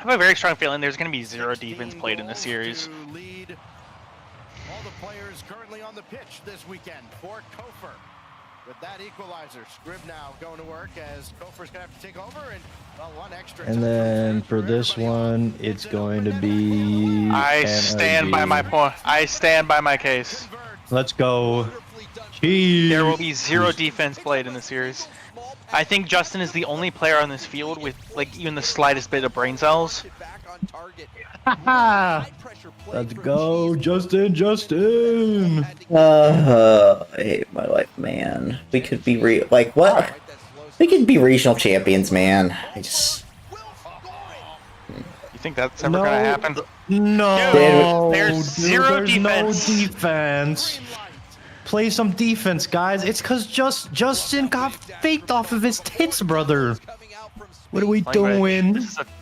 I have a very strong feeling there's going to be zero defense played in this series. All the players currently on the pitch this weekend for Kofer. With that equalizer, Scrib now going to work as Kofer's gonna have to take over and well, one extra. And then for this one, it's going to be. I stand by my point. I stand by my case. Let's go. Jeez. There will be zero defense played in the series. I think Justin is the only player on this field with like even the slightest bit of brain cells. Let's go, Justin. I hate my life, man. We could be like what? We could be regional champions, man. You think that's ever gonna happen? No. There's zero defense. No defense. Play some defense, guys. It's because Justin got faked off of his tits, brother. What are we doing?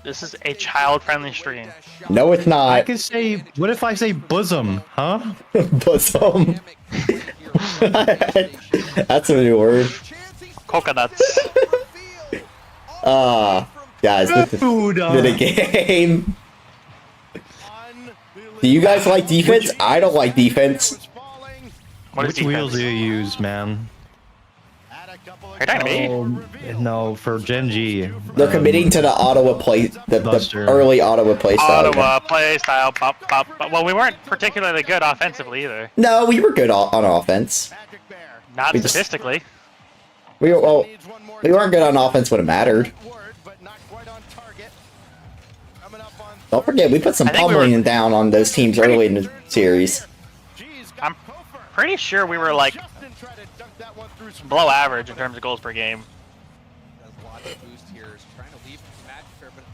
This is a child-friendly stream. No, it's not. I can say. What if I say bosom? Huh? Bosom. That's a new word. Coconuts. Guys, this is a game. Do you guys like defense? I don't like defense. Which wheels do you use, man? Are you talking to me? No, for Genji. They're committing to the Ottawa play, the early Ottawa play style. Ottawa play style. Well, we weren't particularly good offensively either. No, we were good on offense. Not statistically. We weren't good on offense when it mattered. Don't forget, we put some pummeling down on those teams early in the series. I'm pretty sure we were like below average in terms of goals per game.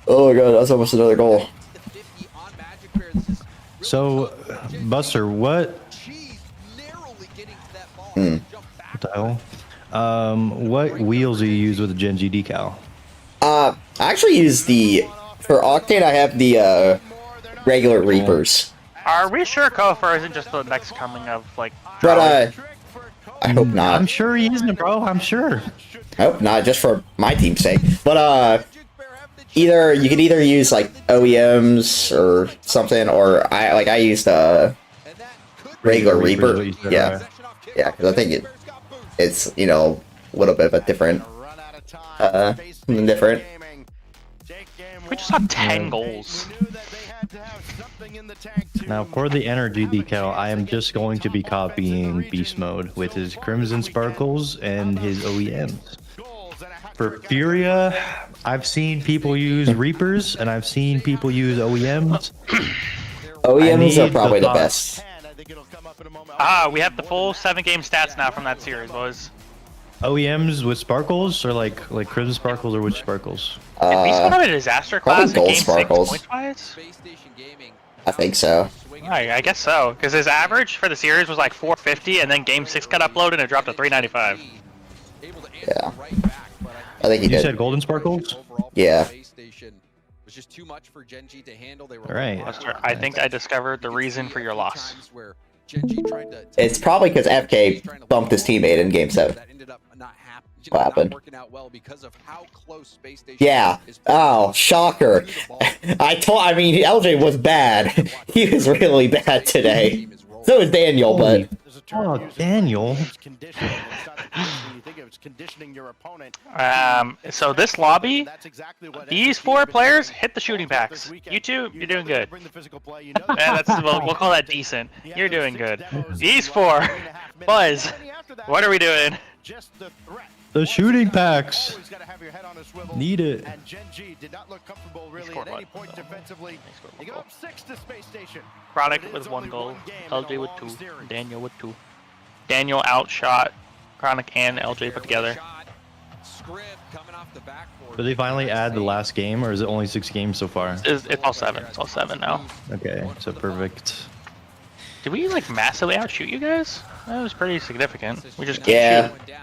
Oh my god, that's almost another goal. So, Buster, what? What the hell? What wheels do you use with the Genji decal? I actually use for Octane, I have the regular Reapers. Are we sure Kofor isn't just the next coming of like? But I hope not. I'm sure he isn't, bro. I'm sure. I hope not, just for my team's sake. But you could either use like OEMs or something, or I used regular Reaper. Yeah, because I think it's a little bit of a different different. We just had 10 goals. Now, for the energy decal, I am just going to be copying Beast Mode with his Crimson Sparkles and his OEMs. For Furia, I've seen people use Reapers, and I've seen people use OEMs. OEMs are probably the best. We have the full 7-game stats now from that series, boys. OEMs with Sparkles, or like Crimson Sparkles, or which Sparkles? Did Beast Mode have a disaster class Gold in Game Sparkles. 6 points-wise? I think so. I guess so, because his average for the series was like 450, and then Game 6 got uploaded and it dropped to 395. Yeah. I think he You did. said golden sparkles? Yeah. Was just too much for Gen G to handle. They were All right. Lester, I think I discovered the reason for your loss. It's probably because FK bumped his teammate in Game 7. That ended up not happening. What happened? Not working out well because of how close Space Station Yeah. is. Oh, shocker. I mean, LJ was bad. He was really bad today. So is Daniel, but... Oh, Daniel. So this lobby, these 4 players hit the shooting packs. You two, you're doing good. We'll call that decent. You're doing good. These 4, Buzz, what are we doing? The shooting packs. Need it. And Gen G did not look comfortable really at any point defensively. They go up 6 to Space Station. Chronic with 1 goal, LJ with 2, Daniel with 2. Daniel outshot Chronic and LJ put together. Did they finally add the last game, or is it only 6 games so far? It's all 7. It's all 7 now. Okay, so perfect. Did we like massively outshoot you guys? That was pretty significant. We just Yeah. can't shoot.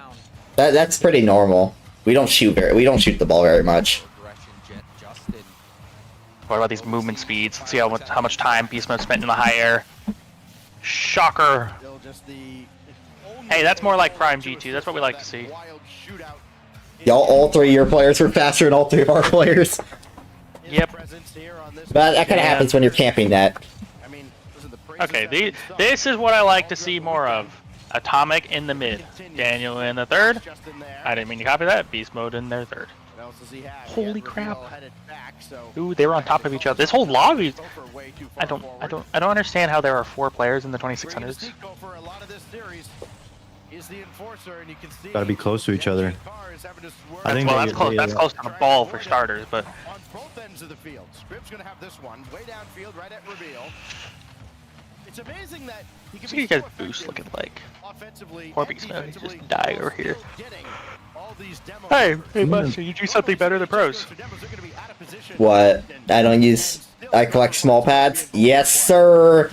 That's pretty normal. We don't shoot the ball very much. What about these movement speeds? Let's see how much time Beast Mode spent in the high air. Shocker. Hey, that's more like Prime G2. That's what we like to see. Y'all, all 3 of your players were faster than all 3 of our players. Yep. But that kind of happens when you're camping that. Okay, this is what I like to see more of. Atomic in the mid. Daniel in the third. I didn't mean to copy that. Beast Mode in their third. Holy crap. Ooh, they were on top of each other. This whole lobby. I don't understand how there are 4 players in the 2600s. Gotta be close to each other. I think that's close to the ball for starters, but On both ends of the field. Script's gonna have this one way downfield, right at reveal. It's amazing that he can what do you guys boost looking like? Poor Beast Mode, just die over here. Hey, Buster, you do something better than pros. What? I collect small pads? Yes, sir!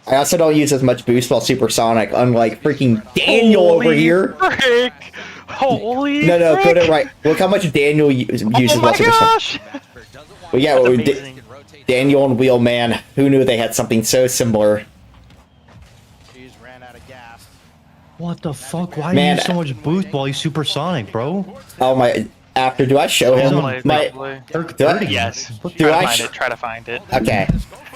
I also don't use as much boost while supersonic, unlike freaking Daniel over here. Frick. Holy No, frick. put it right. Look how much Daniel uses while supersonic. Well, yeah, Daniel and Wheelman, who knew they had something so similar? What the fuck? Why Man, do you use so much boost while he's supersonic, bro? Oh my! After, do I show him my? Yes. Try to find it. Okay.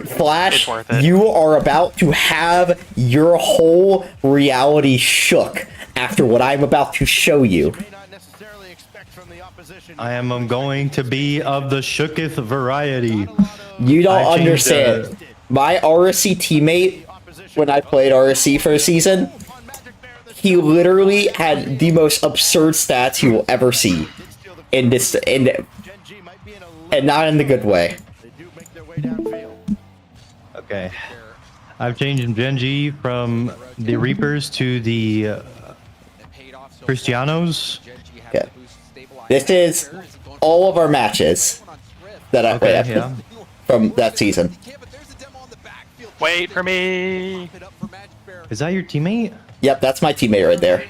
Flash, It's worth it. you are about to have your whole reality shook after what I'm about to show you. I am going to be of the shooketh variety. You don't I changed, understand. My RSC teammate, when I played RSC for a season, he literally had the most absurd stats you will ever see in this, and not in the good way. Okay. I've changed Gen G from the Reapers to the Cristianos. Yeah. This is all of our matches that I played from that season. Wait for me. Is that your teammate? Yep, that's my teammate right there.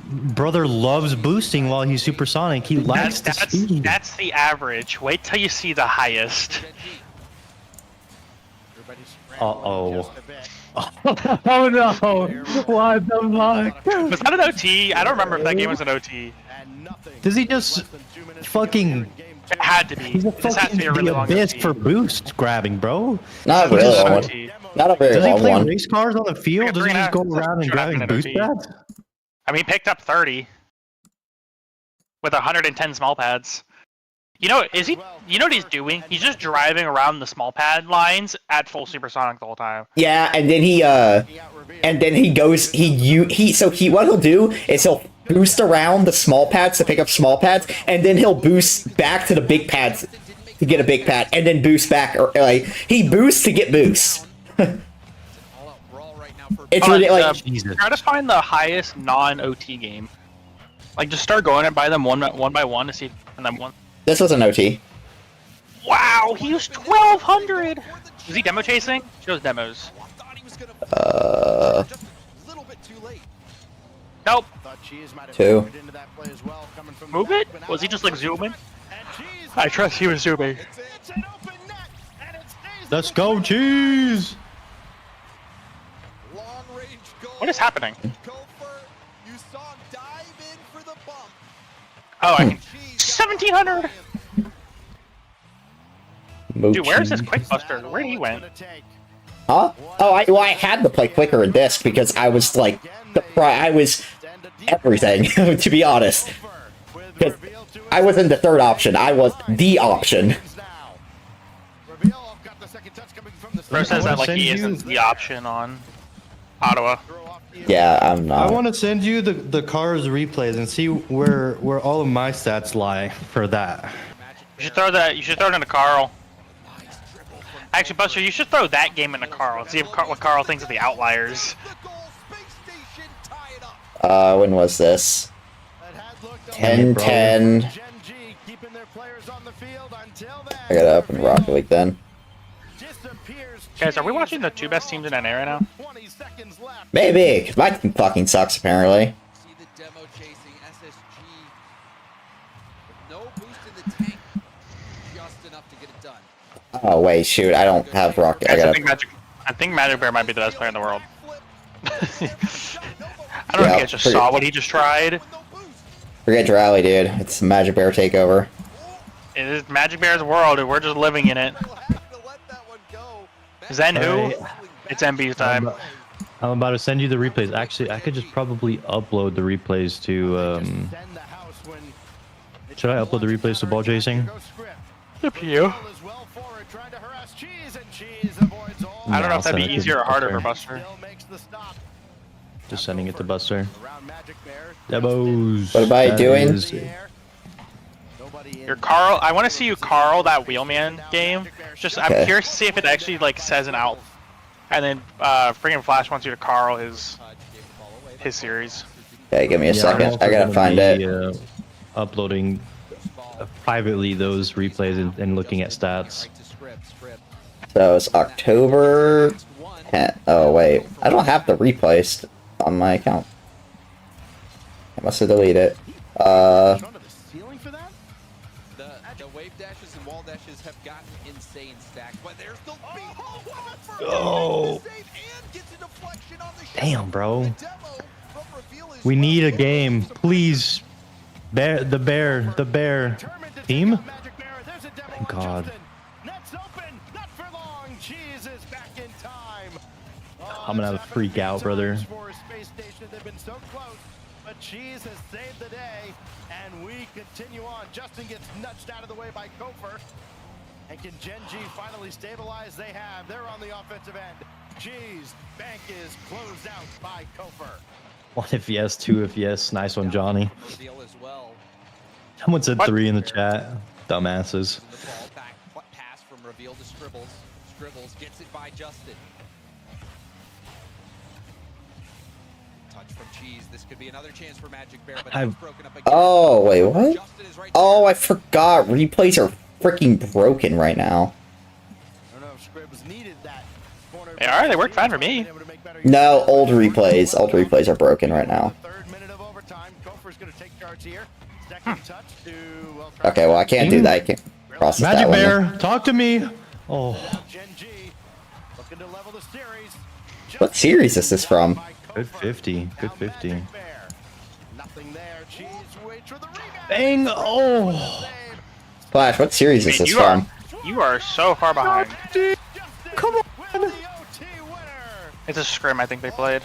Brother loves boosting while he's supersonic. He likes the speed. That's the average. Wait till you see the highest. Uh-oh. Oh no! What the fuck? Was that an OT? I don't remember if that game was an OT. Does he just fucking... It had to be. He's a This has to be a fucking really long abyss OT. for boost grabbing, bro. Not a really long one. Not a very Does he long play one. race cars on the field? Does he just go around and grabbing boost pads? I mean, he picked up 30 with 110 small pads. You know, you know what he's doing? He's just driving around the small pad lines at full supersonic the whole time. Yeah, and then he goes, what he'll do is he'll boost around the small pads to pick up small pads, and then he'll boost back to the big pads to get a big pad, and then boost back, or like, he boosts to get boosts. It's really like, try to find the highest non-OT game. Like, just start going and buy them one by one to see, and then one. This was an OT. Wow, he was 1,200. Was he demo chasing? Shows demos. Nope. Cheese might have Two. factored into that play as well, coming from the Move back, it? but now Was he all just of a like sudden- zooming? And Cheese- I trust he was zooming. It's an open net, and it stays Let's in go, the cheese. Long range goal. What is happening? Kofor, you saw him dive in for the bump. Oh, I can. Cheese 1700. Dude, where's his Moochie. quick buster? Where did he went? Huh? Oh, I had to play quicker in disc because I was like, I was everything, to be honest. 'Cause I wasn't the third option, I was the option. Bro says I that wanna like he send isn't you- the option on Ottawa. Yeah, I'm I not. want to send you the cars replays and see where all of my stats lie for that. You should throw that. You should throw it into Carl. Actually, Buster, you should throw that game into Carl. See what Carl thinks of the outliers. When was this? 10-10. I gotta open Rocket League then. Guys, are we watching the two best teams in NA right now? Maybe, 'cause my team fucking sucks apparently. See the demo chasing SSG. No boost in the tank. Just enough to get it done. Oh wait, shoot, I don't have Rocket. I Guys, gotta. I think Magic Bear might be the best player in the world. I don't know if you guys just forget- saw what he just tried. Forget Rally, dude. It's the Magic Bear takeover. It is Magic Bear's world, and we're just living in it. Zen who? Alright. It's MB's time. I'm about to send you the replays. Actually, I could just probably upload the replays to. Should I upload the replays to ball chasing? Up to you. I don't know I'll if that'd be send it to easier or harder for Buster. Buster. Just sending it to Buster. Demos. What am I That doing? is- Your Carl, I want to see you Carl that Wheelman game. Just I'm Okay. curious to see if it actually like says an out, and then freaking Flash wants you to Carl his series. Okay, give me a Yeah, I'm second. also I gotta gonna find be, it. Uploading privately those replays and looking at stats. So it's October 10th. Oh wait, I don't have the replays on my account. I must have deleted it. The wave dashes and wall dashes have gotten insane stacks, but there's the Oh. Damn, bro. We need a game, please. The bear team. Thank God. I'm gonna have a freak out, brother. But Cheese has saved the day, and we continue on. Justin gets nudged out of the way by Kofor. And can Gen G finally stabilize? They have. They're on the offensive end. Cheese, bank is closed out by Kofor. 1 if yes, 2 if yes. Nice one, Johnny. reveal as well. Someone said 3 in the chat. Dumbasses. The ball back pass from reveal to Scribbles. Scribbles gets it by Justin. Touch from Cheese. This could be another chance for Magic Bear, but it's broken up again. Oh wait, what? Justin is right Oh, I forgot. Replays are freaking broken right now. I don't know if Scribs needed that corner. They are. They work fine for me. No, old replays. Old replays are broken right now. Third minute of overtime. Kofor's going to take charge here. Second touch to Okay, well I can't do that. I can't process Magic that one. Bear, talk to me. Oh, Gen G looking to level the series. What series is this from? good 50. Good 50. Nothing there. Cheese waits for the rebound. Bang! Oh, Flash, what series is Man, this from? You are so far behind. come on. It's a scrim I think they played.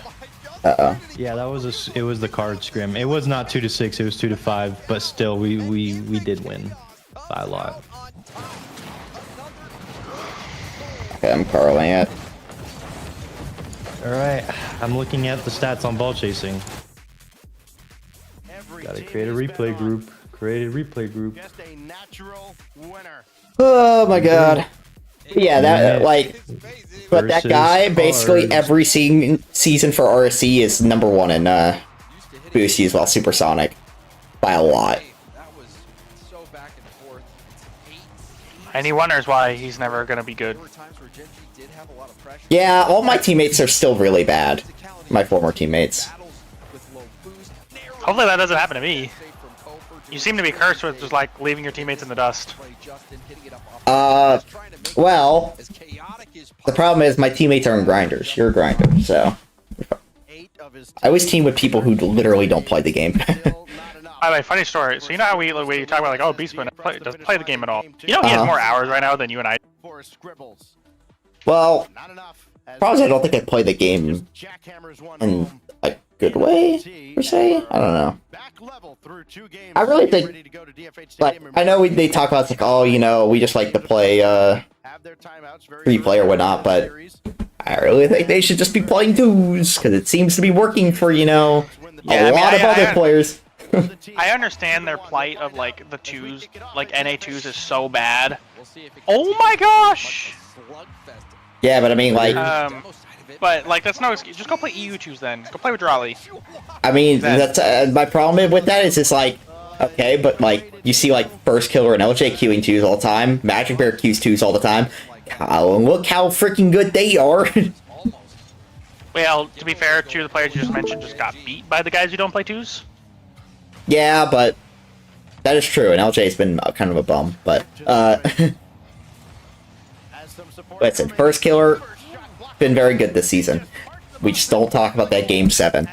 Uh-oh. Yeah, that was it was the card scrim. It was not 2-6. It was 2-5. But still, we did win by a lot. Okay, I'm carling it. All right, I'm looking at the stats on ball chasing. Gotta create a replay group. Create a replay group. Just a natural winner. Oh my god. Yeah, that like, but that guy basically Versus every season for RSC is #1 in boosties while supersonic by a lot. That was so back and forth. And he wonders why he's never gonna be good. There were times where Gen G did have a lot of pressure. Yeah, all my teammates are still really bad. My former teammates. Battles with low boost. Hopefully that doesn't happen to me. You seem to be cursed with just like leaving your teammates in the dust. Well, the problem is my teammates aren't grinders. You're a grinder, so I always team with people who literally don't play the game. By the way, funny story. So you know how we talk about like, oh, Beast doesn't play the game at all. You know he has more hours right now than you and I. Well, probably I don't think I play the game in a good way, per se. I don't know. I really think, like, I know they talk about, it's like, oh, you know, we just like to play free play or whatnot, but I really think they should just be playing twos, because it seems to be working for, you know, a lot of other players. I understand their plight of like the twos, like NA2s is so bad. Oh my gosh! Yeah, but I mean, like, but like that's no excuse. Just go play EU2s then. Go play with Raleigh. I mean, that's my problem with that is it's like, okay, but like you see like First Killer and LJ queuing twos all the time, Magic Bear queues twos all the time. Oh, and look how freaking good they are. Well, to be fair, two of the players you just mentioned just got beat by the guys who don't play twos. Yeah, but that is true, and LJ's been kind of a bum, but listen, First Killer been very good this season. We just don't talk about that game 7.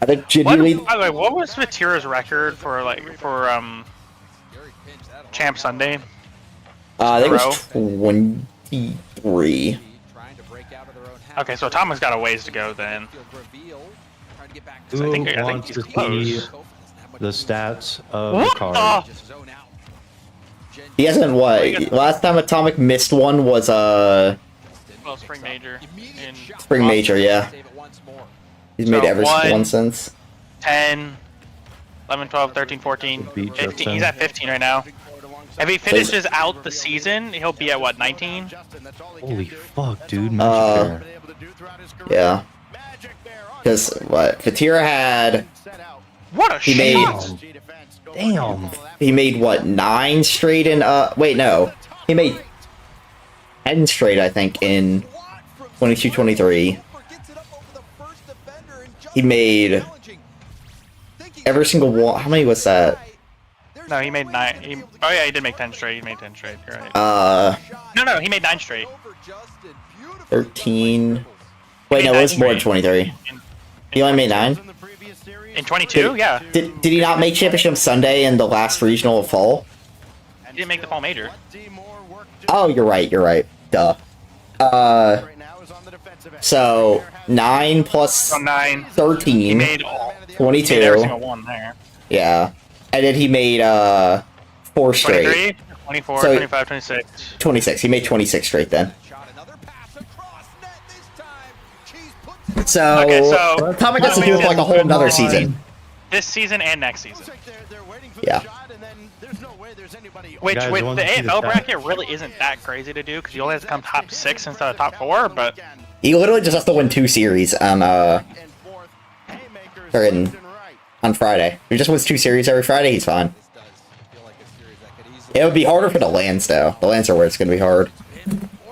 I think genuinely. By the way, what was Vatira's record for Champ Sunday? I think it was 23. Okay, so Thomas got a ways to go then. Who I think wants he's to see close. the stats of the card? He hasn't what? Last time Atomic missed one was Well, Spring Major. Spring Major, yeah. He's made every one since. 10, 11, 12, 13, 14, 15. He's at 15 right now. If he finishes out the season, he'll be at what, 19? Holy fuck, dude. Magic Bear. Yeah. Because what? Vatira had. What a shot! Damn. He made what, 9 straight in wait, no. He made 10 straight, I think, in 22-23. He made every single one. How many was that? No, he made 9. Oh yeah, he did make 10 straight. He made 10 straight. You're right. No, he made 9 straight. 13. Wait, no, it was more than 23. He only made 9? In 22? Yeah. Did he not make Championship Sunday in the last regional of fall? He didn't make the fall major. Oh, you're right. Duh. So 9 plus 13. He made 22. He made every single one there. Yeah. And then he made 4 straight. 23, 24, So, 25, 26. 26. He made 26 straight then. So, Okay, so Atomic has to do with like a whole nother season. This season and next season. Yeah. Which Guys, with I want the to see the AFL stats. bracket really isn't that crazy to do because you only have to come top 6 instead of top 4, but He literally just has to win 2 series on on Friday. If he just wins 2 series every Friday, he's fine. It would be harder for the lands though. The lands are where it's gonna be hard.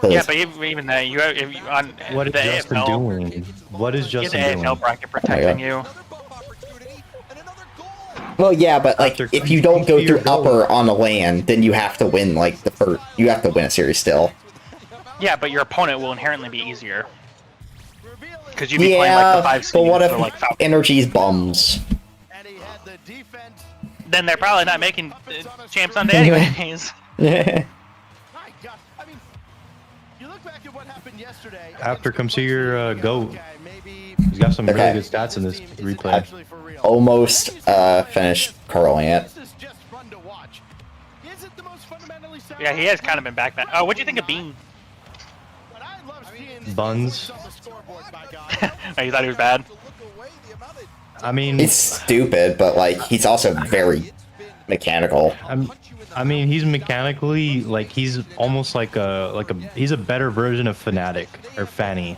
yeah, but even that you have if you, on What is the Justin AFL, doing? What is you have the Justin doing? AFL bracket protecting you. Well, yeah, but like if you don't go through upper on the land, then you have to win like the first. You have to win a series still. Yeah, but your opponent will inherently be easier because you'd be playing like the 5 seeds but what if or like Falcons. Energy's bums? Then they're probably not making Champ Sunday anyways. Yeah. After come see your GOAT. He's got some really good stats in this replay. Almost finished curling it. Yeah, he has kind of been back. Oh, what do you think of Bean? Buns. Oh, you thought he was bad? I mean, He's stupid, but like he's also very mechanical. I mean, he's mechanically like he's almost like he's a better version of Fnatic or Fanny.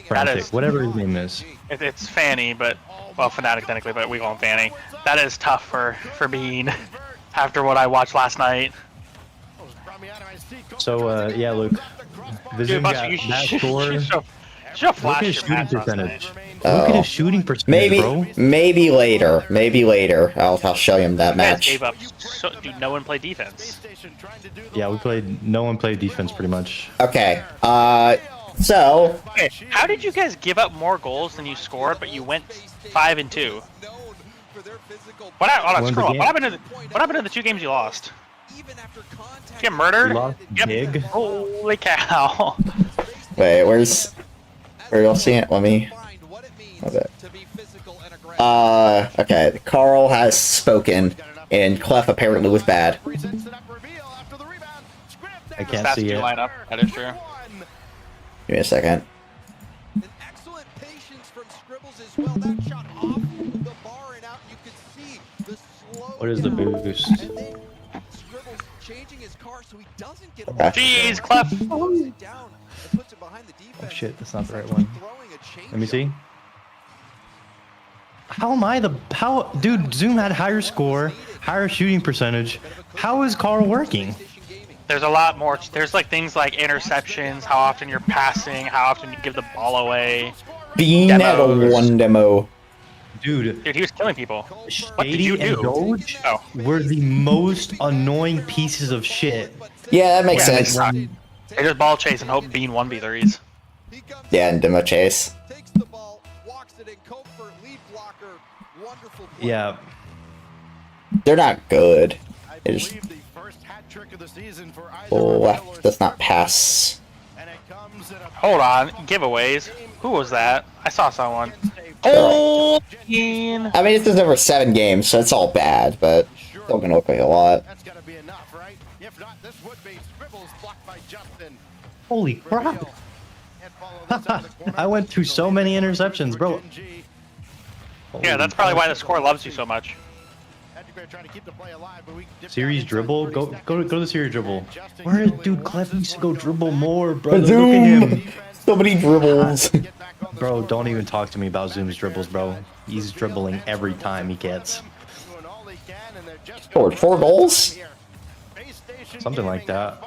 Frantic, whatever his name is. It's Fanny, but well, Fnatic technically, but we call him Fanny. That is tough for Bean after what I watched last night. So yeah, Luke. Vision got that score. Show Look at flash his your shooting match last percentage. night. Look at his shooting percentage, Maybe, bro. maybe later. Maybe later. I'll show him that You guys match. gave up. Dude, no one played defense. Yeah, we played. No one played defense pretty much. Okay. So. Okay, how did you guys give up more goals than you scored, but you went 5-2? What happened to the 2 games you lost? Did you get murdered? We lost big. Holy cow! Wait, where y'all seeing it? Let me. Okay. Okay. Carl has spoken, and Clef apparently was bad. I can't see it. Line up. That is true. Give me a second. Excellent patience from Scribbles as well. That shot off the bar and out. You could see the slow. What is the boost? And then Scribbles changing his car so he doesn't get Okay. Jeez, Clef. Oh shit, that's not the right one. Let me see. How am I dude, Zoom had higher score, higher shooting percentage. How is Carl working? There's a lot more. There's like things like interceptions, how often you're passing, how often you give the ball away. Being at a 1 demo. Dude, he was killing people. What did Shady you and do? Doge Oh. were the most annoying pieces of shit. Yeah, that makes sense. They just ball chase and hope Bean 1v3s. Yeah, and demo chase. Yeah. They're not good. They just left does not pass. Hold on, giveaways. Who was that? I saw someone. Oh, Bean. I mean, this is over 7 games, so it's all bad, but still gonna look like a lot. Holy crap. I went through so many interceptions, bro. Yeah, that's probably why the score loves you so much. Series dribble? Go to the series dribble. Where dude Clef used to go dribble more, bro. Look at him. So many dribbles. Bro, don't even talk to me about Zoom's dribbles, bro. He's dribbling every time he gets. Scored 4 goals? Something like that.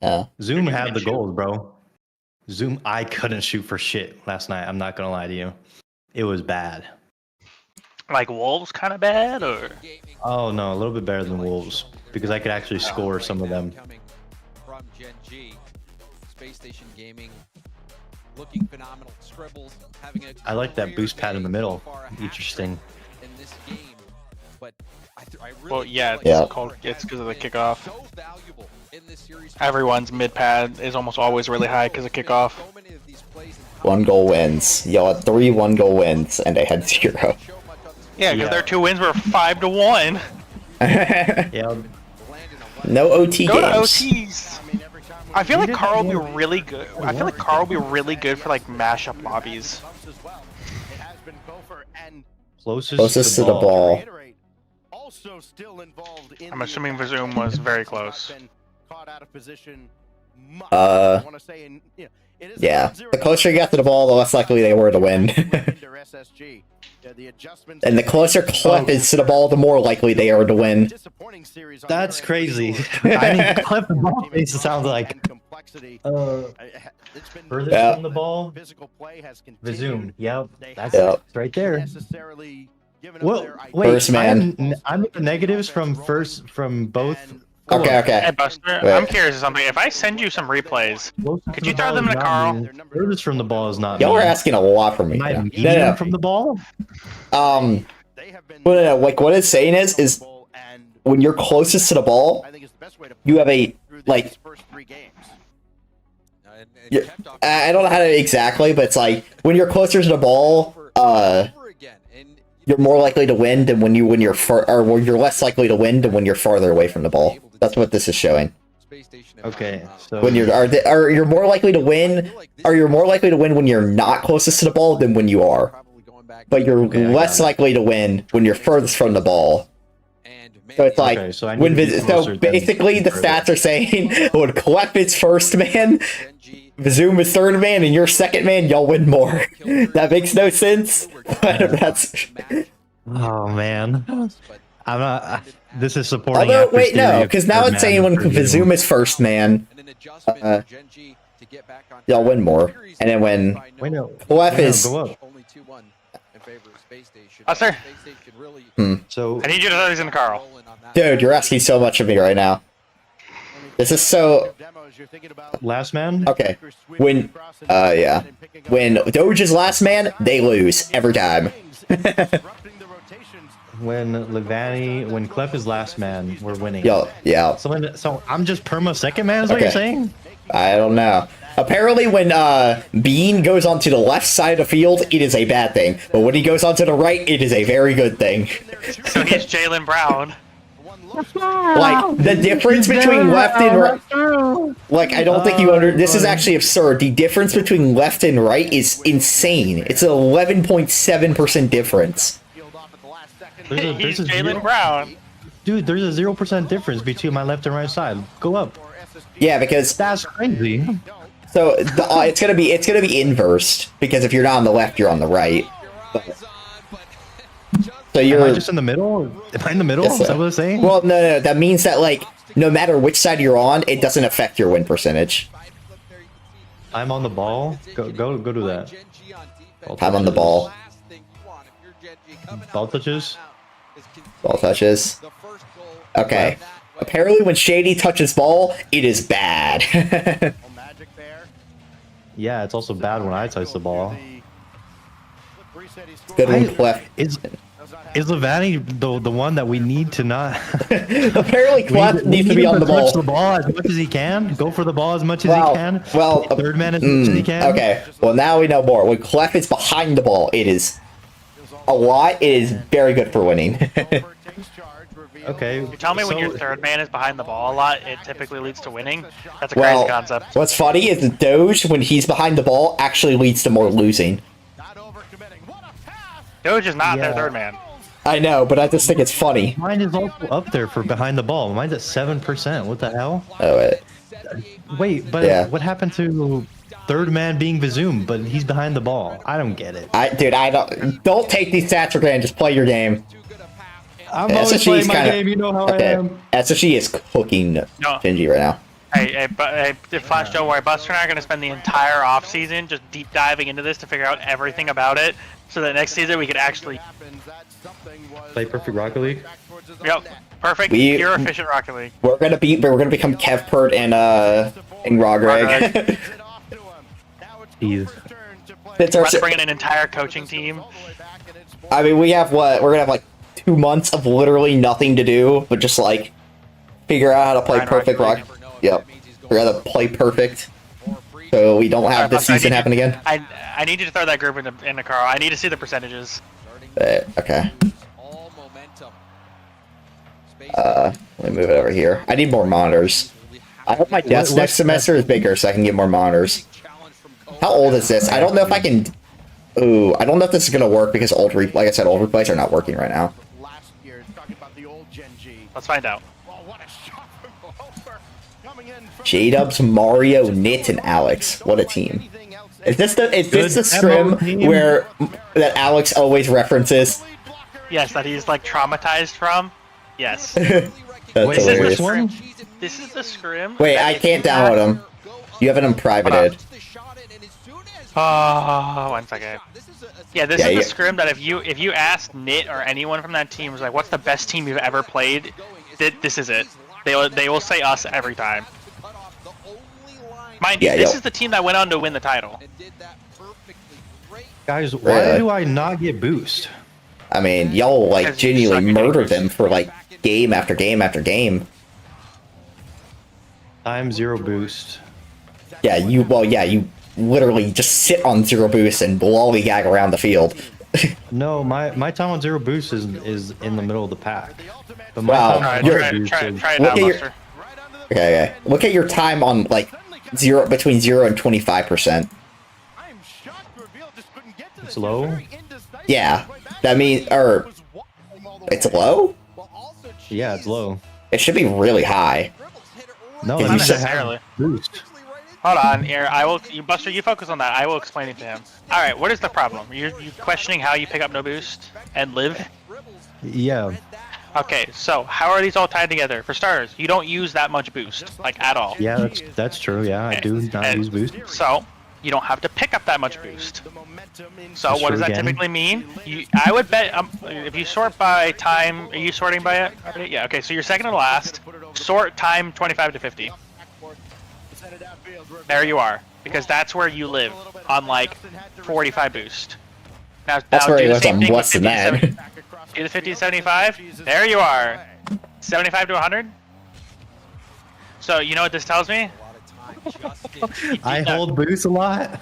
Yeah. Zoom had the goals, bro. Zoom, I couldn't shoot for shit last night. I'm not gonna lie to you. It was bad. Like Wolves kind of bad, or? Oh no, a little bit better than Wolves because I could actually score some of them. From Gen G, Space Station Gaming, looking phenomenal. Scribbles having a. I like that boost pad in the middle. Interesting. In this game, but I really Well, yeah, it's because of the kickoff. so valuable in this series. Everyone's mid pad is almost always really high because of kickoff. 1 goal wins. Y'all had 3 1-goal wins, and they had 0. Yeah, because their 2 wins were 5-1. Yeah. No OT Go games. to OTs. I feel like Carl will be really good. I feel like Carl will be really good for like mashup lobbies. Closest to the ball. I'm assuming Vazoom was very close. Yeah. The closer you got to the ball, the less likely they were to win. And the closer Clef is to the ball, the more likely they are to win. That's crazy. I mean, Clef and ball face sounds like. Furthest from the ball. Vazoom. Yep. That's it. It's right there. Well, wait. First man. I'm in the negatives from both. Okay. Hey Buster, Wait. I'm curious of something. If I send you some replays, could you throw them to Carl? Furthest from the ball is not. Y'all me. are asking a lot from me. Am I No, medium no. from the ball? Like what it's saying is when you're closest to the ball, you have a like. I don't know how to exactly, but it's like when you're closer to the ball, you're more likely to win than when you're you're less likely to win than when you're farther away from the ball. That's what this is showing. Okay, so When you're more likely to win, or you're more likely to win when you're not closest to the ball than when you are. But you're less likely to win when you're furthest from the ball. So it's like Okay, so I need to be so closer than basically the stats are saying when Clef is first man, Zoom is third man, and you're second man, y'all win more. That makes no sense. But that's. Oh man, I'm not. This is supporting. Although after wait, no, stereo because now third it's saying man when for Zoom is first man, y'all win more, and then when Wait, no. Clef Wait, no, is go up. 2-1 in favor of Space Station. Buster. Space Station really So, I need you to throw these in Carl. Dude, you're asking so much of me right now. This is so... last man? Okay. When... yeah. When Doge is last man, they lose. Every time. When when Clef is last man, we're winning. Yo, yeah. So I'm just perma second man is what you're saying? I don't know. Apparently when Bean goes onto the left side of the field, it is a bad thing. But when he goes onto the right, it is a very good thing. So he's Jaylen Brown. Like, the difference between left and right... Like, I don't think you this is actually absurd. The difference between left and right is insane. It's an 11.7% difference. He's Jaylen Brown. Dude, there's a 0% difference between my left and right side. Go up. Yeah, because... That's crazy. So, it's gonna be inversed. Because if you're not on the left, you're on the right. So you're... Am I just in the middle? Am I in the middle? Is that what I'm saying? Well, no. That means that, like, no matter which side you're on, it doesn't affect your win percentage. I'm on the ball. Go do that. I'm on the ball. Ball touches. Ball touches. Okay. Apparently when Shady touches ball, it is bad. Yeah, it's also bad when I touch the ball. Good one, Clef. Is Levani the one that we need to not... Apparently Clef needs to be on the ball. Touch the ball as much as he can. Go for the ball as much as he can. Well, third man as much as he can. Okay, well now we know more. When Clef is behind the ball, it is a lot. It is very good for winning. Okay. You tell me when your third man is behind the ball a lot, it typically leads to winning. That's a crazy concept. What's funny is that Doge, when he's behind the ball, actually leads to more losing. Doge is not their third man. I know, but I just think it's funny. Mine is also up there for behind the ball. Mine's at 7%. What the hell? Oh, wait. Wait, but what happened to third man being Vizoom, but he's behind the ball? I don't get it.De I don't take these stats for granted. Just play your game. I'm always playing my game. You know how I am. SSG is cooking Shinji right now. Hey, Flash, don't worry. Buster and I are going to spend the entire offseason just deep diving into this to figure out everything about it, so that next season we could actually play perfect Rocket League. Yep, perfect. Pure efficient Rocket League. We're gonna become Kevpert and Rogreg. We're about to bring in an entire coaching team. I mean, we have what? We're gonna have like 2 months of literally nothing to do, but just like figure out how to play perfect Rock. Yep, we're gonna play perfect, so we don't have this season happen again. I need you to throw that group in the car. I need to see the percentages. Okay. Let me move it over here. I need more monitors. I hope my desk next semester is bigger so I can get more monitors. How old is this? I don't know if I can... Ooh, I don't know if this is going to work because like I said, old replays are not working right now. Let's find out. J-Dubs, Mario, Nit, and Alex. What a team. Is this the scrim where that Alex always references? Yes, that he's like traumatized from? Yes. That's hilarious. This is the scrim. Wait, I can't download them. You have it unprivated. 1 second. Yeah, this is the scrim that if you ask Nit or anyone from that team was like, what's the best team you've ever played? This is it. They will say us every time. Mind you, this is the team that went on to win the title. Guys, why do I not get boost? I mean, y'all like genuinely murder them for like game after game after game. I'm 0 boost. Yeah, you literally just sit on 0 boost and lollygag around the field. No, my time on 0 boost is in the middle of the pack. But my time on okay. Look at your time on like between 0 and 25%. It's low? Yeah. That means it's low? Yeah, it's low. It should be really high. No, not necessarily. Boost. Hold on, here. Buster, you focus on that. I will explain it to him. All right, what is the problem? You're questioning how you pick up no boost and live? Yeah. Okay, so how are these all tied together? For starters, you don't use that much boost, like at all. Yeah, that's true. Yeah, I do not use boost. So you don't have to pick up that much boost. So That's what does true that again. typically mean? I would bet if you sort by time, are you sorting by it already? Yeah, okay, so you're second to last. Sort time 25 to 50. There you are, because that's where you live on like 45 boost. Now That's where do he the lives same on thing with what's the 50 to man. 70 do the 50 to 75. There you are. 75 to 100. So you know what this tells me? I hold boost a lot.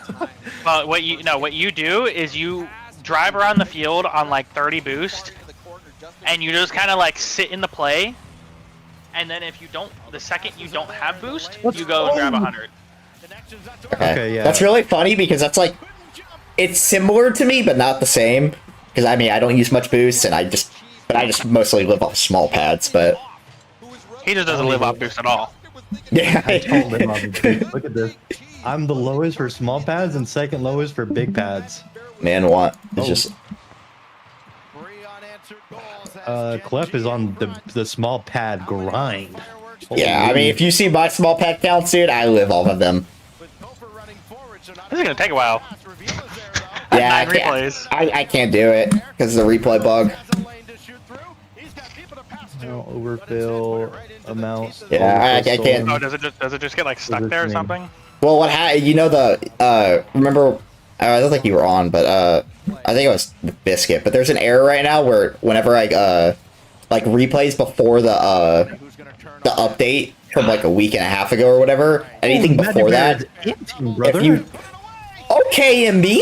Well, what you do is you drive around the field on like 30 boost, and you just kind of like sit in the play, and then if you don't, the second you don't have boost, you go and grab 100. Okay, yeah. That's really funny because that's like, it's similar to me, but not the same. Because I mean, I don't use much boost, and I just mostly live off small pads. But He just doesn't live off boost at all. yeah, I told him off of boost. Look at this. I'm the lowest for small pads and second lowest for big pads. man, what? It's just Clef is on the small pad grind. yeah. I mean, if you see my small pad counts, dude, I live off of them. This is gonna take a while. Yeah, 9 replays. I can't do it because of the replay bug. No, overfill amounts. Yeah, I can't. Oh, does it just get like stuck there or something? Well, what you know the remember? I don't think you were on, but I think it was Biscuit. But there's an error right now where whenever I like replays before the update from like a week and a half ago or whatever, anything before that, if you okay, MB.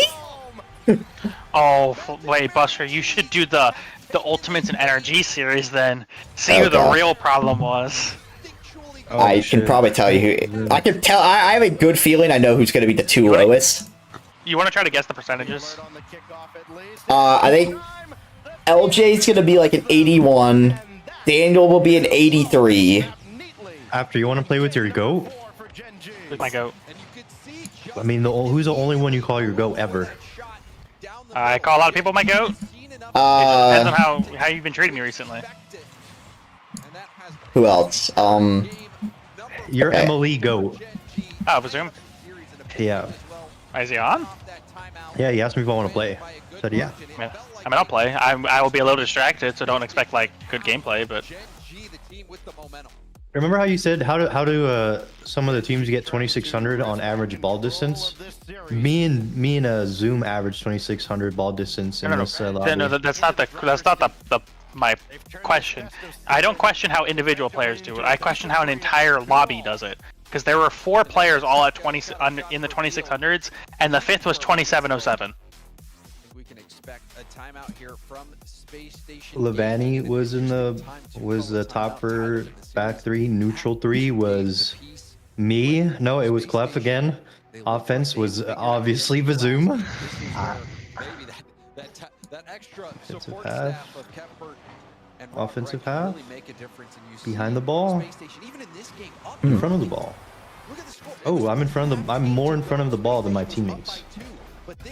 Oh wait, Buster, you should do the Ultimates and NRG series then. See who the Okay. real problem was. Oh, I can probably tell you who. I can tell. I have a good feeling I know who's going to be the two lowest. You want to try to guess the percentages? I think LJ's going to be like an 81. Daniel will be an 83. After, you want to play with your goat? With my goat. I mean, who's the only one you call your goat ever? I call a lot of people my goat. Depends on how you've been treating me recently. Who else? Your okay. MLE goat. Oh, presume. Yeah. Is he on? Yeah, he asked me if I want to play. I said yeah. I mean, I'll play. I will be a little distracted, so don't expect like good gameplay. But Remember how you said how do some of the teams get 2600 on average ball distance? Me and Zoom average 2600 ball distance in this lobby. No, that's not my question. I don't question how individual players do it. I question how an entire lobby does it. Because there were 4 players all at in the 2600s, and the 5th was 2707. We can expect a timeout here from Space Station. Lavani was the top for back 3. Neutral 3 was me. No, it was Clef again. Offense was obviously Vazoom. That extra Defensive support half. staff of Kepler and Offensive Rock half. really make a difference, and you see Behind the ball. Space Station, even in this game, up In front of the ball. Look at the score. Oh, I'm more in front of the ball than my teammates.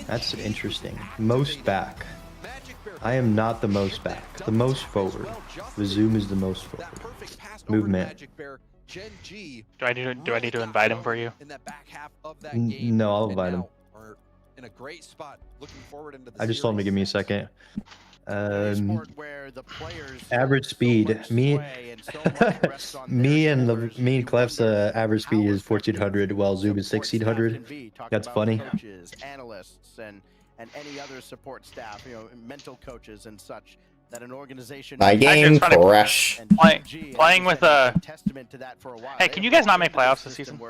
That's interesting. Most back. I am not the most back. The most forward. Vazoom is the most forward. Movement. Do I need to invite him for you? No, I'll invite him. In a great spot, looking forward into the I just told him to give me a second. where the players Average speed. Me and Clef's average speed is 1400, while Zoom is 1600. That's funny. Coaches, analysts, and any other support staff, you know, mental coaches and such. That an organization. My game crash. Playing with a. Hey, can you guys not make playoffs this season?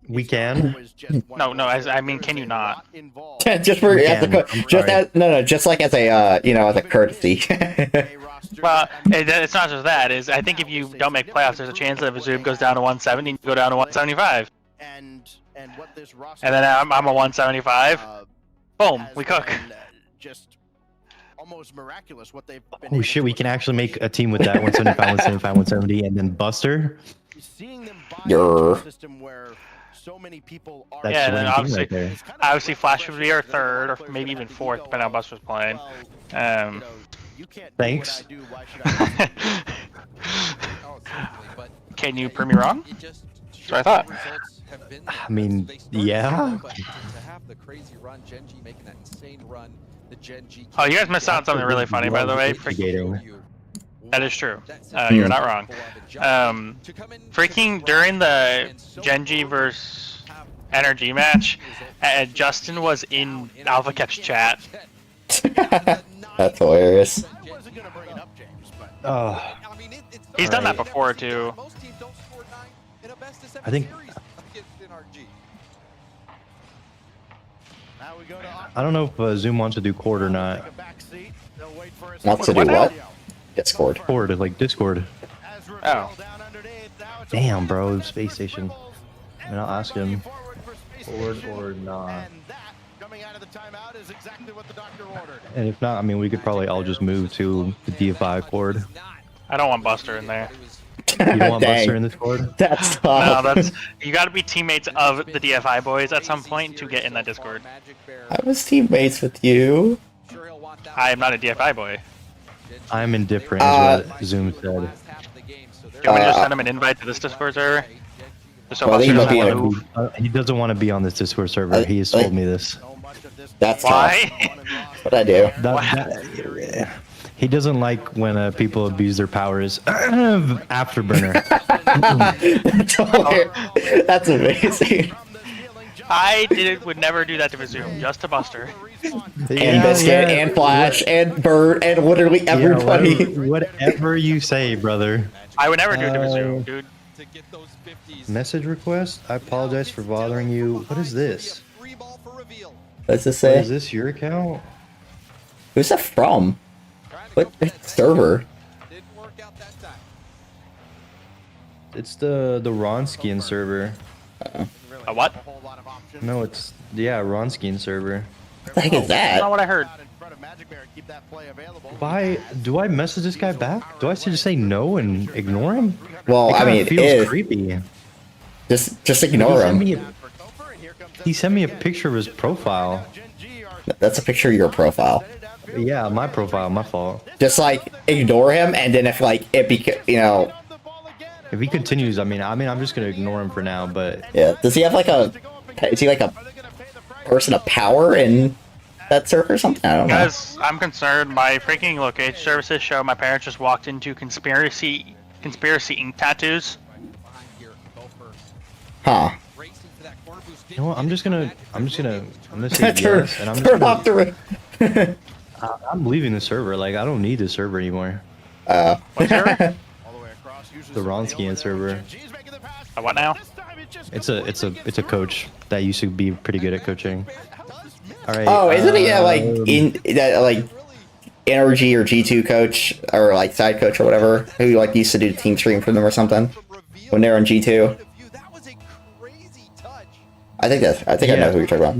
We can. No, I mean, can you not? just for just like as a you know, as a courtesy. Well, it's not just that. I think if you don't make playoffs, there's a chance that if Zoom goes down to 170, you go down to 175. And then I'm a 175. Boom, we cook. Just almost miraculous what they've been. Oh shit, we can actually make a team with that 175, 175, 170, and then Buster. Seeing them Your system where so many people are. That's Yeah, and the then winning team obviously Flash would be our 3rd, or maybe even 4th, depending on how Buster's playing. Thanks. Can you prove me wrong? That's what I thought. have been. I mean, They started yeah. slow, but to have the crazy run, Genji making that insane run, the Genji. Oh, you guys missed out on something really funny, by the way. That is true. You're not wrong. Freaking during the Genji versus Energy match, Justin was in Alpha Cap's chat. That's hilarious. I wasn't gonna bring it up, James, but Oh, He's done that before too. I think now we go to I don't know if Zoom wants to do Cord or not. take a back seat. They'll wait for us Wants to do What now? what? Discord. Cord, like Discord. As Oh. down underneath, now it's a Damn, bro, one-on-one space station. dribbles, I mean, I'll ask him. forward for space Cord station, or not. and that coming out of the timeout is exactly what the doctor ordered. And if not, I mean, we could probably all just move to the DFI Cord. I don't want Buster in there. You don't want Dang. Buster in this Cord? That's No, tough. that's you got to be teammates of the DFI boys at some point to get in that Discord. I was teammates with you. I am not a DFI boy. I'm indifferent, is what Zoom said. Do you want me to just send him an invite to this Discord server? Just so Well, I think Buster he doesn't might want be to in a- move. He doesn't want to be on this Discord server. He has told me this. That's tough. Why? What'd I do? He doesn't like when people abuse their powers. Afterburner. That's hilarious. That's amazing. I would never do that to Zoom, just to Buster. And Biscuit, and Flash, and Bird, and literally everybody. Whatever you say, brother. I would never do it to Zoom, dude. Message request? I apologize for bothering you. What is this? What's this Is say? this your account? Who's that from? What server? It's the Ronskian server. A what? No, it's Ronskian server. What the heck is That's not that? what I heard. Why do I message this guy back? Do I just say no and ignore him? Well, It I kinda mean, feels if creepy. just ignore him. He sent me a picture of his profile. That's a picture of your profile. Yeah, my profile, my fault. Just like ignore him, and then if like it If he continues, I mean, I'm just gonna ignore him for now. But yeah. Does he have like a? Is he like a person of power in that server or something? I don't know. Guys, I'm concerned. My freaking location services show my parents just walked into conspiracy ink tattoos. Huh? you know what? I'm just gonna say turn yes, and I'm turn off the. I'm leaving the server. Like, I don't need this server anymore. What server? The Ronskian server. What now? It's a coach that used to be pretty good at coaching. All right. Oh, isn't he like in that like energy or G2 coach or like side coach or whatever who like used to do team stream for them or something when they're on G2? I think I know who you're talking about.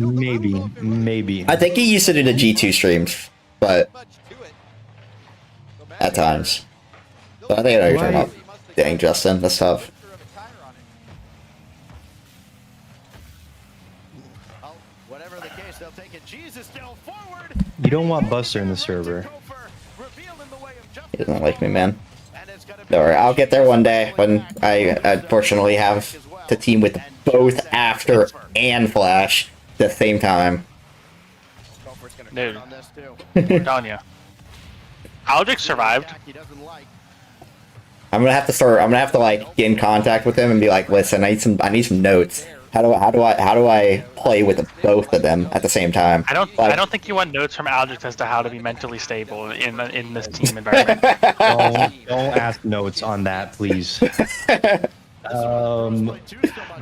Maybe. I think he used to do the G2 streams, but at times. But I think I know who you're talking about. Dang, Justin, that's tough. Whatever the case, they'll take it. Jesus still forward. You don't want Buster in the server. He doesn't like me, man. Don't worry, I'll get there one day when I unfortunately have to team with both After and Flash at the same time. Dude, I'm telling you. Aldrich survived. I'm gonna have to like get in contact with him and be like, listen, I need some notes. How do I play with both of them at the same time? I don't think you want notes from Aldrich as to how to be mentally stable in this team environment. Don't ask notes on that, please. What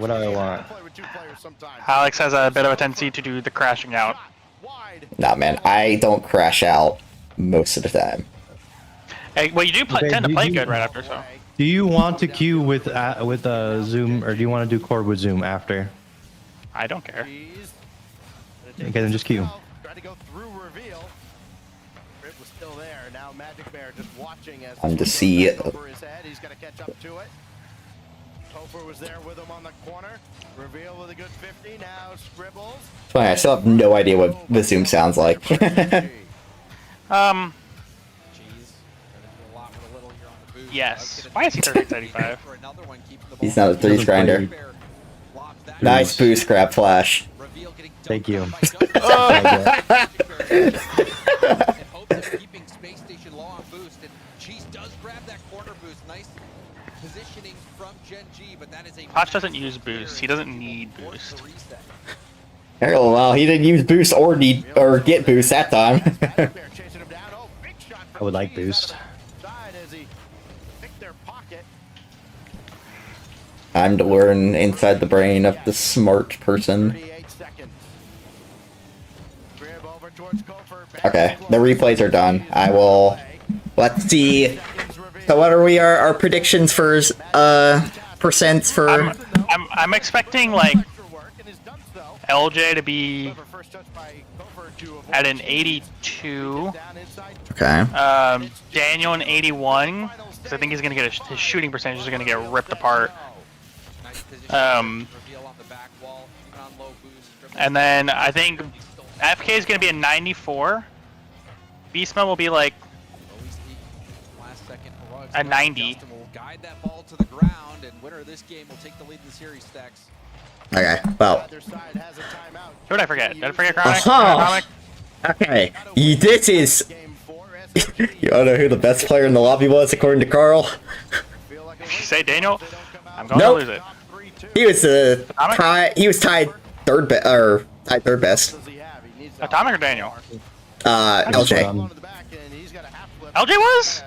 do I want? Alex has a bit of a tendency to do the crashing out. Nah, man, I don't crash out most of the time. Hey, well, you do tend to play good right after, so. Do you want to queue with Zoom, or do you want to do Cord with Zoom after? I don't care. Okay, then just queue. Tried to go through reveal. Rip was still there. Now Magic Bear just watching as I'm to see it. over his head. He's got to catch up to it. Topher was there with him on the corner. Reveal with a good 50. Now Scribbles. It's funny, I still have no idea what the Zoom sounds like. Yes. Why is he 38-85? He's not a threes grinder. Nice boost, grab flash. Thank you. In hopes of keeping Space Station low on boost, and Cheese does grab that corner boost. Nice positioning from Gen G, but that is a Posh doesn't use boost. He doesn't need boost. Oh wow, he didn't use boost or get boost that time. I would like boost. Time to learn inside the brain of the smart person. Okay, the replays are done. I will. Let's see. So what are we? Our predictions for percents for? I'm expecting like LJ to be at an 82. Okay. Daniel an 81. Because I think he's gonna get his shooting percentage is gonna get ripped apart. And then I think FK is gonna be a 94. Beastman will be like a 90. Guide that ball to the ground, and winner of this game will take the lead in the series, Stacks. Okay. Well. Who did I forget? Did I forget Chronic? Uh-huh. Okay. This is. You wanna know who the best player in the lobby was according to Carl? If you say Daniel, I'm going Nope. to lose it. He was he was tied third best. Atomic or Daniel? LJ. LJ was?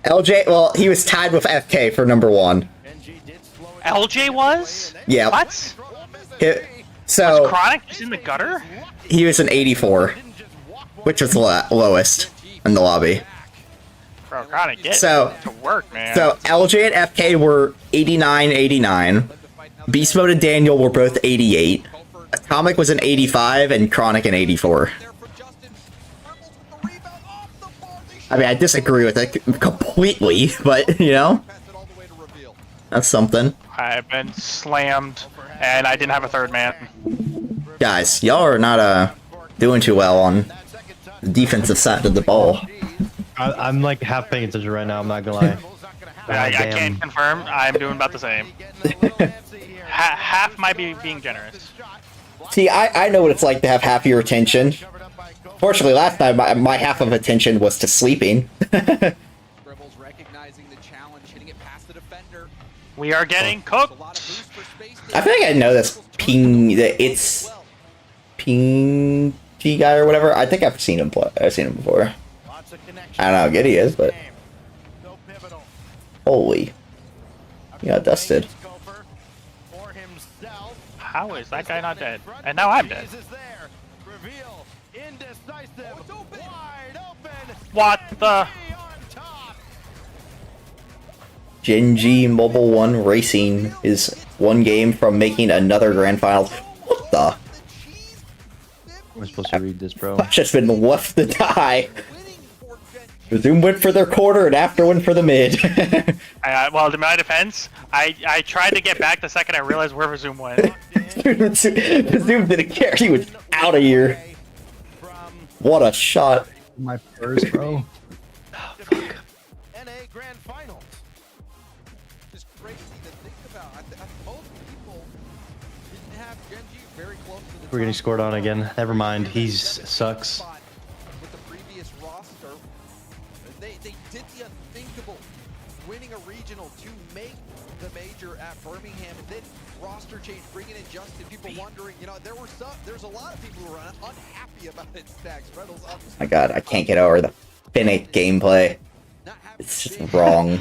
LJ, well, he was tied with FK for #1. LJ was? Yeah. What? So Was Chronic just in the gutter? he was an 84, which was the lowest in the lobby. Bro, Chronic, get So- to work, man. So LJ and FK were 89, 89. Beast Mode and Daniel were both 88. Atomic was an 85 and Chronic an 84. I mean, I disagree with it completely, but you know, that's something. I've been slammed, and I didn't have a third man. Guys, y'all are not doing too well on the defensive side of the ball. I'm like half paying attention right now. I'm not gonna lie. I can't confirm. I'm doing about the same. Half might be being generous. See, I know what it's like to have half your attention. Fortunately, last time my half of attention was to sleeping. We are getting cooked. I feel like I know this it's Ping G guy or whatever. I think I've seen him play. I've seen him before. I don't know how good he is, but holy, he got dusted. How is that guy not dead? And now I'm dead. What the? Gen G Mobile 1 Racing is one game from making another grand finals. What the? We're supposed to read this, bro. I've just been left to die. Resume went for their quarter and after went for the mid. Well, to my defense, I tried to get back the second I realized where Resume went. Resume didn't care. He was out of here. What a shot. My first, bro. We're getting scored on again. Never mind. He's sucks. With the previous roster, they did the unthinkable, winning a regional to make the major at Birmingham, and then roster change, bringing in Justin. People wondering, you know, there's a lot of people who are unhappy about it. Stacks, Reynolds, My God, I can't get over the Finnick gameplay. It's just wrong.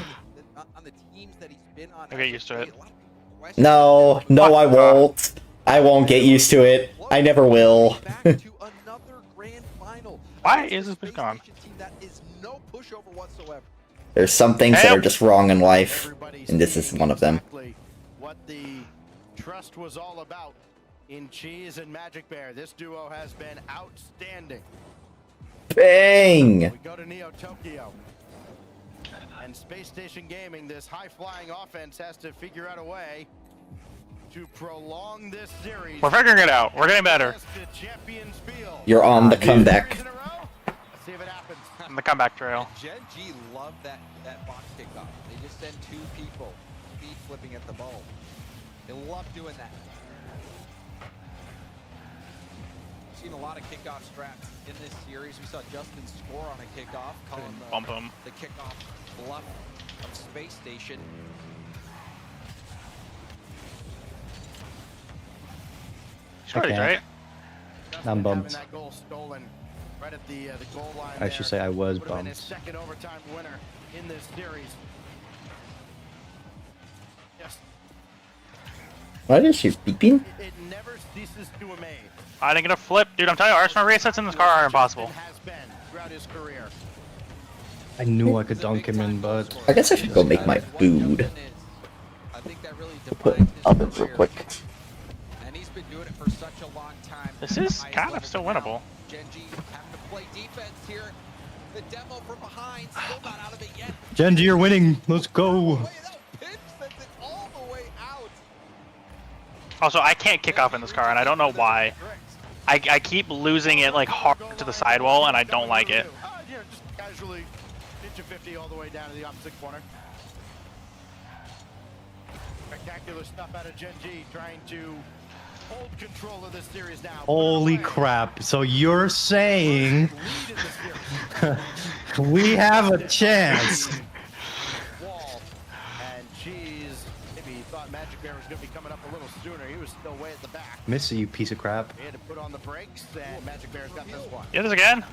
I'll get used to it. No, no, I won't. I won't get used to it. I never will. Why is this bitch gone? There's some things that are just wrong in life, and this is one of them. What the trust was all about in Cheese and Magic Bear. This duo has been outstanding. Bang! We go to Neo Tokyo. And Space Station Gaming, this high-flying offense has to figure out a way to prolong this series. We're figuring it out. We're getting better. You're on the comeback. On the comeback trail. Gen G love that box kickoff. They just send two people speed flipping at the ball. They love doing that. Seen a lot of kickoff straps in this series. We saw Justin score on a kickoff, calling Bump him. the kickoff bluff of Space Station. Sure, Okay. right? I'm bumped. That goal stolen right at the goal line. I should say I was Would have been bumped. his second overtime winner in this series. Yes, Why is she beeping? it never ceases to amaze. I didn't get a flip. Dude, I'm telling you, Arsenal resets in this car are impossible. Has been throughout his career. I knew I could dunk him in, but I guess I should go make my food. I think that really Put defines his oven real career. quick. And he's been doing it for such a long time. This is kind of still winnable. Genji having to play defense here. The demo from behind, still not out of it yet. Genji, you're winning. Let's go. Pitch sends it all the way out. Also, I can't kick off in this car, and I don't know why. I keep losing it like hard to the sidewall, and I don't like it. Yeah, just casually pitch a 50 all the way down to the opposite corner. Spectacular stuff out of Genji, trying to hold control of this series now. Holy crap. So you're saying we have a chance. Wall. And Cheese, maybe he thought Magic Bear was going to be coming up a little sooner. He was still way at the back. Missy, you piece of crap. He had to put on the brakes, and Magic Bear's got this one. Get this again.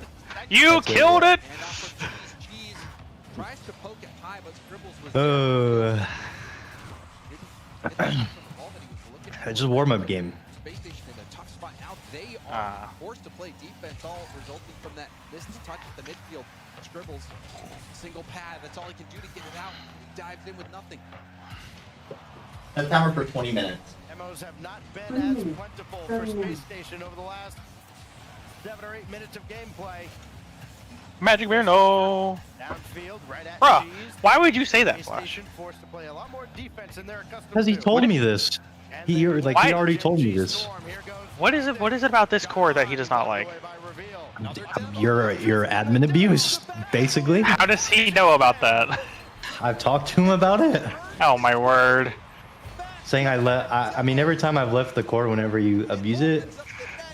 You killed it. Cheese tries to poke it high, but Scribbles was It's just a warm-up game. Space Station in a tough spot. Now they are forced to play defense, all resulting from that missed touch at the midfield. Scribbles, single pad. That's all he can do to get it out. He dives in with nothing. Set timer for 20 minutes. Demos have not been as plentiful for Space Station over the last 7 or 8 minutes of gameplay. Magic Bear, no. Downfield, right at Bruh, Cheese. why would you say that, Space Flash? Station forced to play a lot more defense than they're accustomed Because he to. told me this. He already told me this. What is it about this core that he does not like? Your admin abuse, basically. How does he know about that? I've talked to him about it. Oh my word. Saying I mean, every time I've left the core, whenever you abuse it,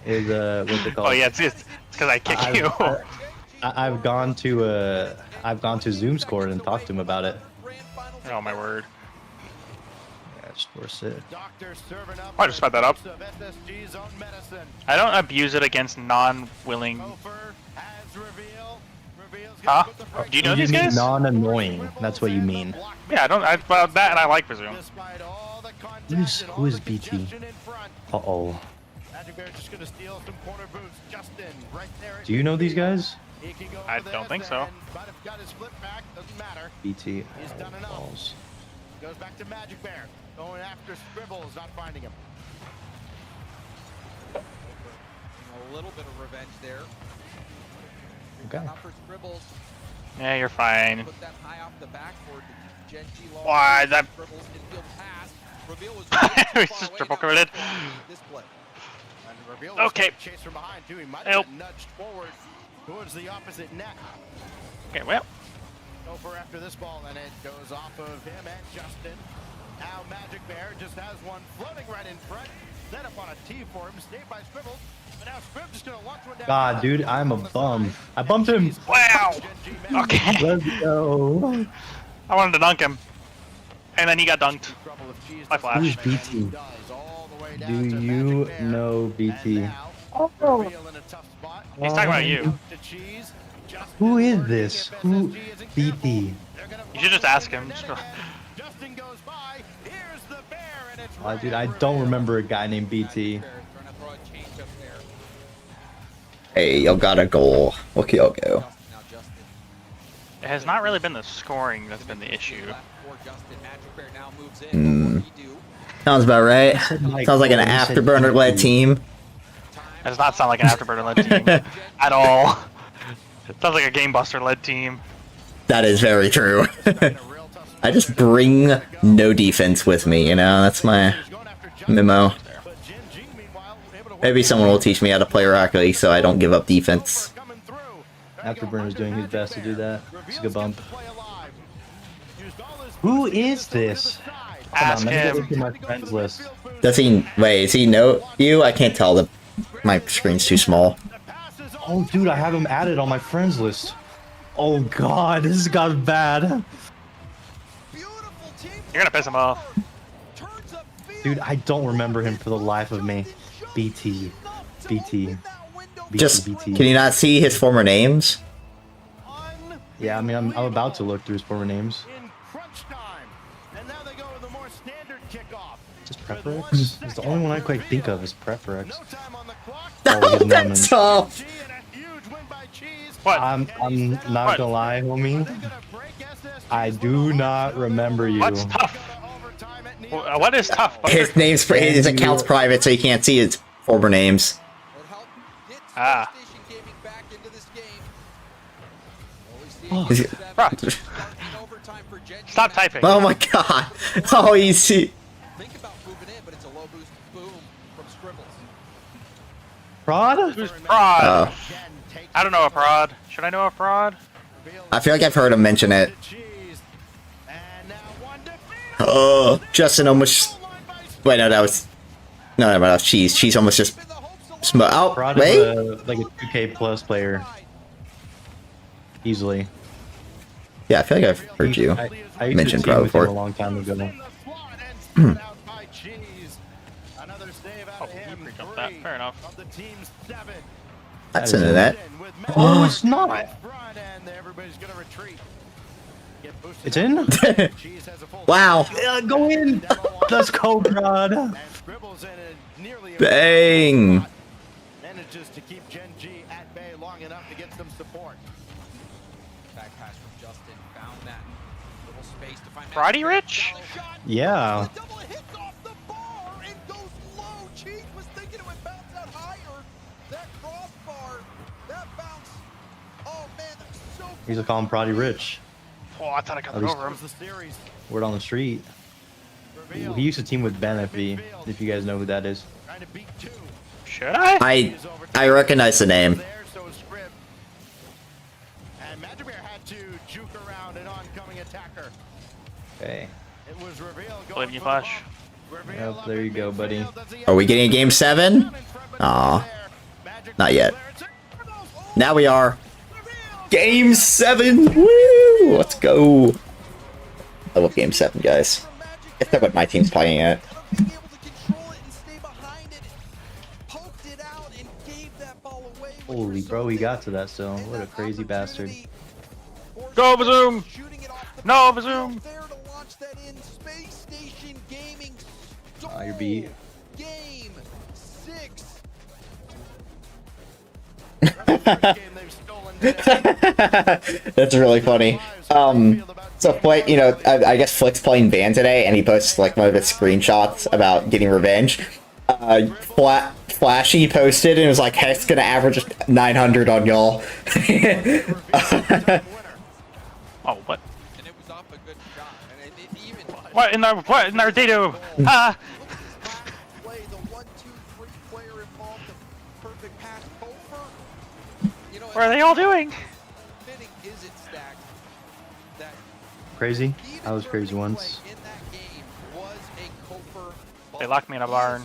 is what's it called? Oh yeah, it's because I kick you. I've gone to Zoom's core and talked to him about it. Oh my word. Yeah, just force it. I just sped that up. I don't abuse it against non-willing. Huh? Do you know these guys? Non-annoying. That's what you mean. Yeah, well, that and I like Resume. Who is BT? Uh-oh. Do you know these guys? I don't think so. BT. Balls. Goes back to Magic Bear. Going after Scribbles, not finding him. A little bit of revenge there. Okay. For Scribbles. Yeah, you're fine. Put that high off the backboard. Genji Why that? Scribbles infield pass. Reveal was He's just triple committed. Okay. Chase from behind too. He might have been nudged forward towards the opposite net. Okay, well. Over after this ball, and it goes off of him and Justin. Now Magic Bear just has one floating right in front. Set up on a tee for him, saved by Scribbles. But now Scribbles just gonna launch one down. God, dude, I'm a bum. I bumped him. Wow. Okay. Let's go. I wanted to dunk him, and then he got dunked. My Flash. Who's BT? Do you know BT? Oh. He's talking about you. Who is this? Who? BT. You should just ask him. Dude, I don't remember a guy named BT. Hey, y'all got a goal. What can y'all go? It has not really been the scoring that's been the issue. Sounds about right. Sounds like an afterburner-led team. It does not sound like an afterburner-led team at all. It sounds like a Game Buster-led team. That is very true. I just bring no defense with me, you know? That's my memo. Maybe someone will teach me how to play Rocket League so I don't give up defense. Afterburner's doing his best to do that. It's a good bump. Who is this? Ask Hold on, let me him. go look at my friends list. Does he? Wait, is he know you? I can't tell. My screen's too small. Oh, dude, I have him added on my friends list. Oh God, this has got bad. You're gonna piss him off. Dude, I don't remember him for the life of me. BT. Just, BT. can you not see his former names? Yeah, I mean, I'm about to look through his former names. Just Preferex? It's the only one I quite think of is Preferex. Oh, that's tough. What? I'm not gonna lie, homie. I do not remember you. What's tough? What is tough? His account's private, so you can't see his former names. Ah. Stop typing. Oh my God! Oh, easy. Prod? Who's Prod? Oh. I don't know a Prod. Should I know a Prod? I feel like I've heard him mention it. Oh, Justin almost. Wait, no, that was. No, that was Cheese. Cheese almost just. Oh, Prod wait. is like a 2K plus player. Easily. Yeah, I feel like I've heard you I used mention to team Prod with him before. a long time ago. Oh, you freaked up that. Fair enough. That's in the net. Oh, it's not. It's in? Wow. Yeah, go in. Let's go, Prod. Bang. Manages to keep Gen G at bay long enough to get some support. Back pass from Justin. Found that little space to find Friday Rich? Yeah. Double hits off the bar and goes low. Cheese was thinking it would bounce out higher. That crossbar, that bounce. Oh man, that's so cool. He's a call him Proddy Rich. Oh, I thought I got At it least- over him. Word on the street. He used to team with Ben if you guys know who that is. Should I? I recognize the name. And Magic Bear had to juke around an oncoming attacker. Okay. It was revealed. Believe you, Flash. Yep, there you go, buddy. Are we getting a game 7? Aw. Not yet. Now we are. Game 7! Woo! Let's go. I love game 7, guys. If that's what my team's playing at. Holy bro, he got to that still. What a crazy bastard. Go, Bazoom! No, Bazoom! You're beat. Game 6. That's really funny. So Flick, you know, I guess Flick's playing Van today, and he posts like one of his screenshots about getting revenge. Flashy posted and was like, "Heck's gonna average 900 on y'all." Oh, what? And it was off a good shot. And it even what in our data? Ah! Play the 1, 2, 3 player involved. The perfect pass over. You know, What are they all doing? fitting is it stacked that Crazy? I was crazy once. in that game was a Kofer. They locked me in a barn.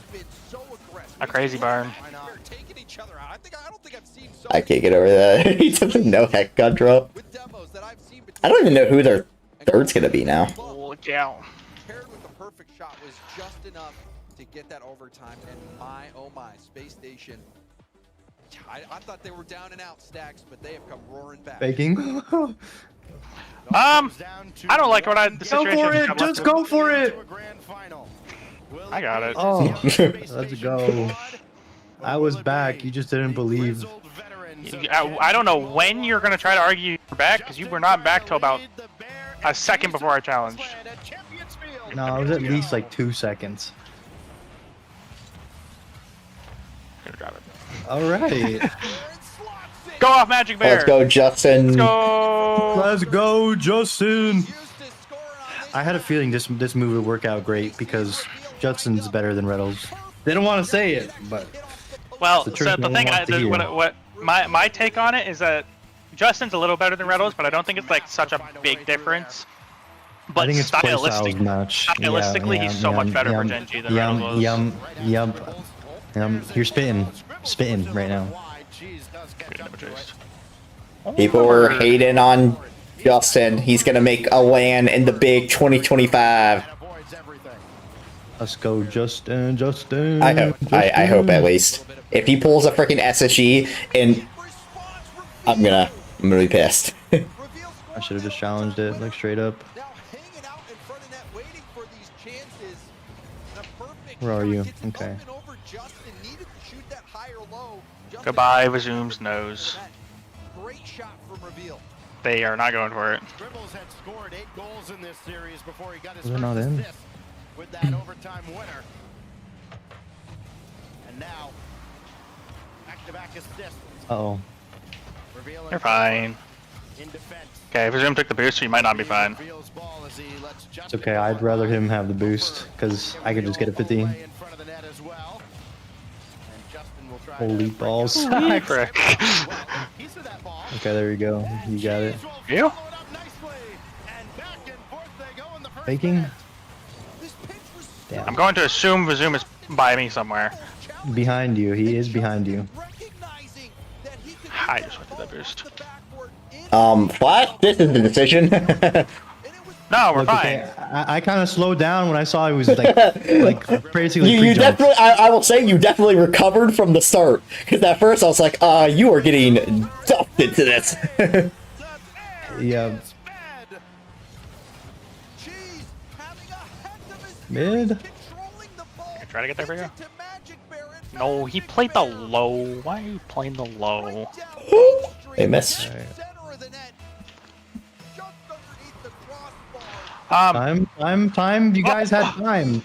A crazy barn. They're taking each other out. I don't think I've seen so I can't get over that. He took a no heck gun drop. with demos that I've seen I don't even know who their third's gonna be now. Look out. paired with the perfect shot was just enough to get that overtime. And my, oh my, Space Station. I thought they were down and out stacks, but they have come roaring back. Faking? I don't like what the Go situation for is. it! Just go for it! I got it. Oh, let's go. I was back. You just didn't believe. I don't know when you're gonna try to argue you're back, because you were not back till about a second before I challenged. No, it was at least like 2 seconds. Gonna grab it. All right. Go off, Magic Bear. Let's go, Justin. Let's go. Let's go, Justin. I had a feeling this move would work out great because Justin's better than Reynolds. They don't want to say it, but Well, the so truth the no thing, one wants to hear. what my take on it is that Justin's a little better than Reynolds, but I don't think it's like such a big difference. But I think it's playstyles match. stylistically, he's so much better for Gen G than Reynolds was. You're spitting right now. People were hating on Justin. He's gonna make a land in the big 2025. Let's go, Justin. Justin. I hope at least. If he pulls a freaking SSG, and I'm gonna be pissed. I should have just challenged it, like straight up. Where are you? Okay. Goodbye, Resume's nose. They are not going for it. Scribbles had scored 8 goals in this series before he got his They're not in. assist with that overtime winner. And now, back-to-back assists. Uh-oh. You're fine. Okay, if Resume took the boost, you might not be fine. It's okay. I'd rather him have the boost because I could just get a 50. Holy balls. Frick. Okay, there you go. You got it. You? Faking? Damn. I'm going to assume Resume is by me somewhere. Behind you. He is behind you. I just went to that boost. What? This is the decision. No, we're Look, fine. okay, I kind of slowed down when I saw he was like basically you definitely, I will say you definitely recovered from the start. Because at first I was like, you are getting dumped into this. Yeah. Mid? Try to get there for you. No, he played the low. Why are you playing the low? They missed. Time. You guys had time.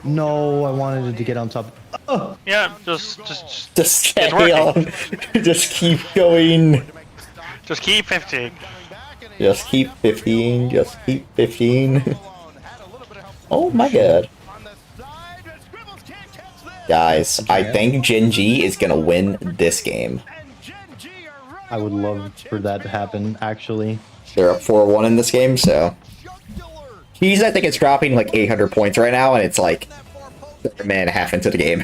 No, I wanted it to get on top. Oh. Yeah, just carry on. Just keep going. Just keep 15. Just keep 15. Just keep 15. Oh my god. Guys, I think Gen G is gonna win this game. I would love for that to happen, actually. They're up 4-1 in this game, so. Cheese, I think it's dropping like 800 points right now, and it's like a minute and a half into the game.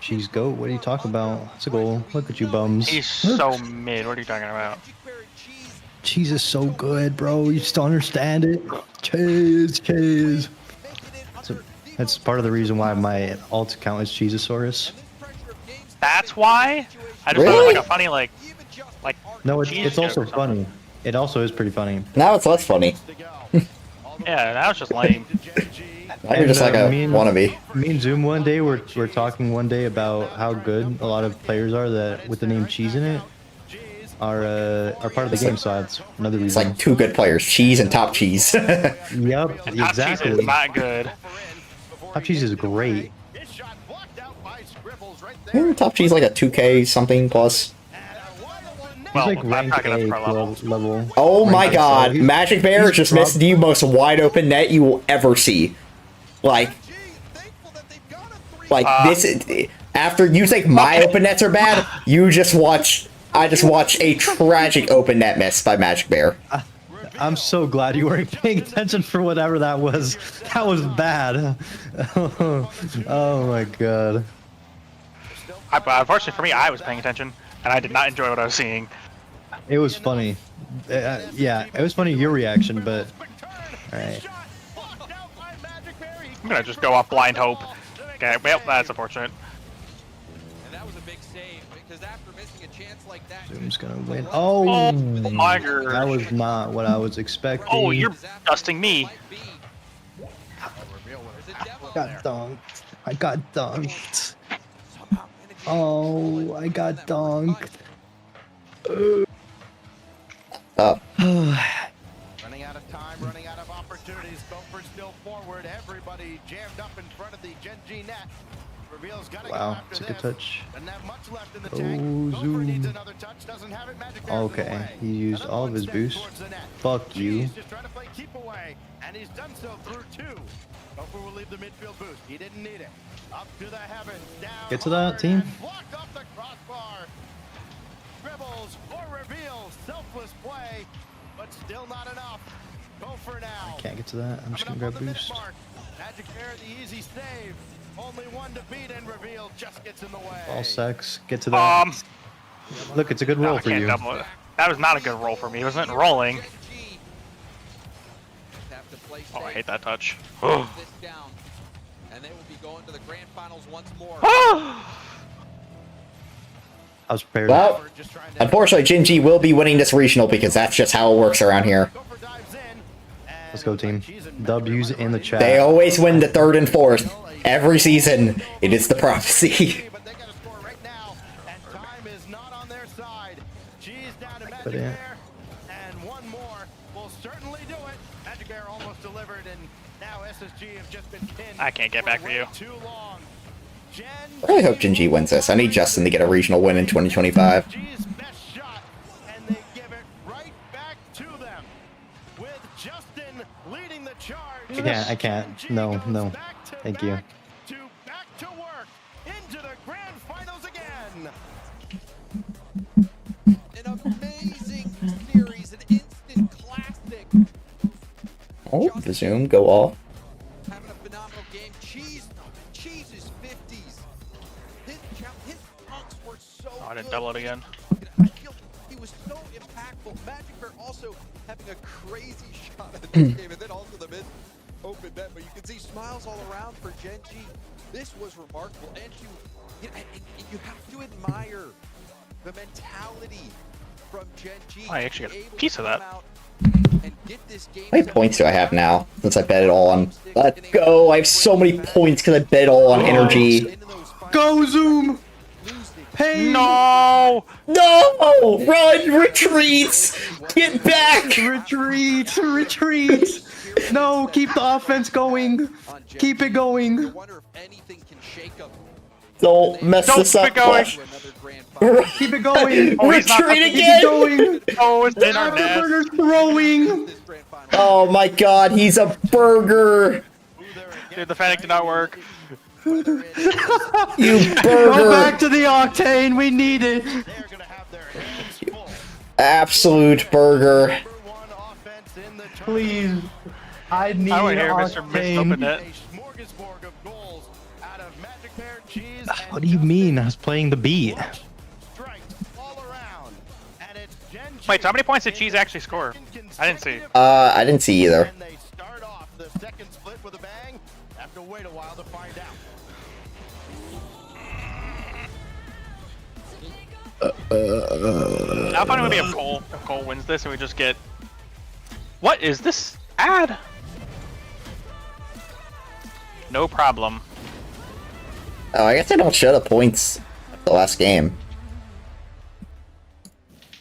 Cheese goat, what are you talking about? It's a goal. Look at you bums. He's so mid. What are you talking about? Cheese is so good, bro. You just don't understand it. Cheese. That's part of the reason why my alt account is Cheezosaurus. That's why? I just thought it was like a funny like No, it's also funny. It also is pretty funny. Now it's less funny. Yeah, that was just lame. Now you're just like a wannabe. Me and Zoom one day we're talking one day about how good a lot of players are that with the name Cheese in it are part of the game. So that's another reason. It's like two good players, Cheese and Top Cheese. Yep, And Top exactly. Cheese is not good. Top Cheese is great. Isn't Top Cheese like a 2K something plus? He's like rank A level. Oh my Rank god, A. Magic Bear just missed the most wide open net you will ever see. Like this, after you think my open nets are bad, I just watched a tragic open net miss by Magic Bear. I'm so glad you weren't paying attention for whatever that was. That was bad. Oh my god. Unfortunately for me, I was paying attention, and I did not enjoy what I was seeing. It was funny. Yeah, it was funny your reaction, but alright. I'm gonna just go off blind hope. Okay, well, that's unfortunate. And that was a big save because after missing a chance like that, Zoom's gonna win. Oh my god. That was not what I was expecting. Oh, you're dusting me. Got dunked. I got dunked. Oh, I got dunked. Running out of time, running out of opportunities. Gopher still forward. Everybody jammed up in front of the Gen G net. Reveal's gotta go Wow, after it's a good this. touch. Doesn't have much left in the Oh, tank. Gopher needs zoom. another touch. Doesn't have it. Magic Bear for the Okay, way. he used Another all of one his step boost. towards the net. Fuck you. He's just trying to play keep away, and he's done so through 2. Gopher will leave the midfield boost. He didn't need it. Up to the heavens, down. Get to that, hard, team. and blocked off the crossbar. Dribbles or reveals. Selfless play, but still not enough. Gopher now. Can't get to that. I'm just gonna Coming grab up on the boost. minute mark. Magic Bear, the easy save. Only one to beat, and Reveal just gets in the way. All sex. Get to that. Look, it's a good roll I for can't you. double it. That was not a good roll for me. It wasn't rolling. Oh, I hate that touch. This down, and they will be going to the grand finals once more. I was prepared. Well, unfortunately, Jinji will be winning this regional because that's just how it works around here. Let's go, team. W's in the chat. They always win the 3rd and 4th. Every season, it is the prophecy. But they got to score right now, and time is not on their side. G's down to Magic Put in. Bear, and one more will certainly do it. Magic Bear almost delivered, and now SSG have just been pinned. I can't get back for you. Too long. Jen, I really hope Jinji wins this. I need Justin to get a regional win in 2025. G's best shot, and they give it right back to them. With Justin leading the charge. I can't. No. Thank you. To back to work into the grand finals again. An amazing series, an instant classic. Oh, the zoom, go off. Having a phenomenal game. Cheese's 50s. His punks were so Oh, I didn't good. double it again. I feel he was so impactful. Magic Bear also having a crazy shot at this game, and then also the mid open net. But you can see smiles all around for Genji. This was remarkable, and you have to admire the mentality from Genji. I actually got a piece of that. How many points do I have now since I bet it all on? Let's go! I have so many points because I bet it all on energy. Go, Zoom! Hey! No! No! Run! Retreat! Get back! Retreat! Retreat! No, keep the offense going. Keep it going. Don't mess this up. Keep Keep it going. Oh, he's not Retreat touching- Keep it again! going. Oh, it's in our net. Afterburner's throwing. Oh my god, he's a burger! Dude, the Fennec did not work. You Go burger! back to the octane. We need it. They're going to have their hands full. Absolute burger. Number 1 offense in the tournament. Please. I need I want to hear Mr. Mist open octane. it. A smorgasbord of goals out of Magic Bear, Cheese, What and do you Justin. mean? I was playing the beat. Strikes all around. And it's Genji Wait, so how many points did Cheese actually score? I didn't see. I didn't see either. And they start off the second split with a bang. Have to wait a while to find out. How funny would it be if Cole wins this and we just get... What is this ad? No problem. Oh, I guess I don't show the points of the last game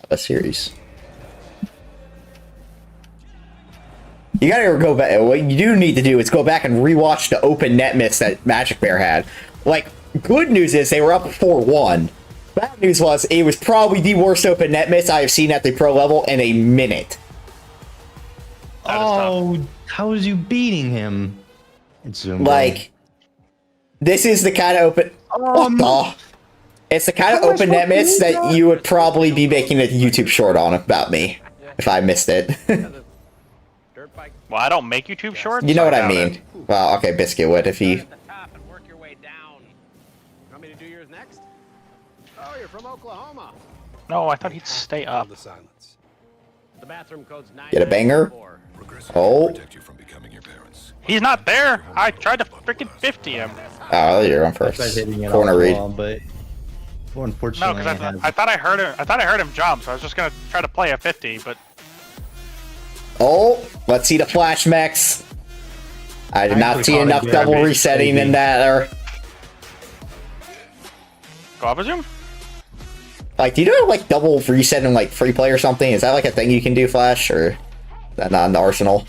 of a series. You gotta go back. What you do need to do is go back and rewatch the open net miss that Magic Bear had. Like, good news is they were up 4-1. Bad news was it was probably the worst open net miss I have seen at the pro level in a minute. That is tough. Oh, how is you beating him? It's Zoom. Like, this is the kind of open. What the? It's the kind of how am I open net supposed to miss do that that? you would probably be making a YouTube short on about me if I missed it. Dirt bike Well, I don't make YouTube shorts. You know so what I doubt mean. it. Well, okay, Biscuit would if he. at the top and work your way down. You want me to do yours next? Oh, you're from Oklahoma. No, I thought he'd stay up. The silence. The bathroom code's 9. Get a banger? Oh. Protect you from becoming your parents. He's not there. I tried to freaking 50 him. Oh, you're on first. Tried hitting it Corner off the read. wall, but well, No, unfortunately, because it has- I thought I heard him. I thought I heard him jump, so I was just gonna try to play a 50, but Oh, let's see the flash mechs. I did not see enough double resetting in that. Or go up zoom. like, do you know like double reset in like free play or something? Is that like a thing you can do, Flash, or is that not in the arsenal?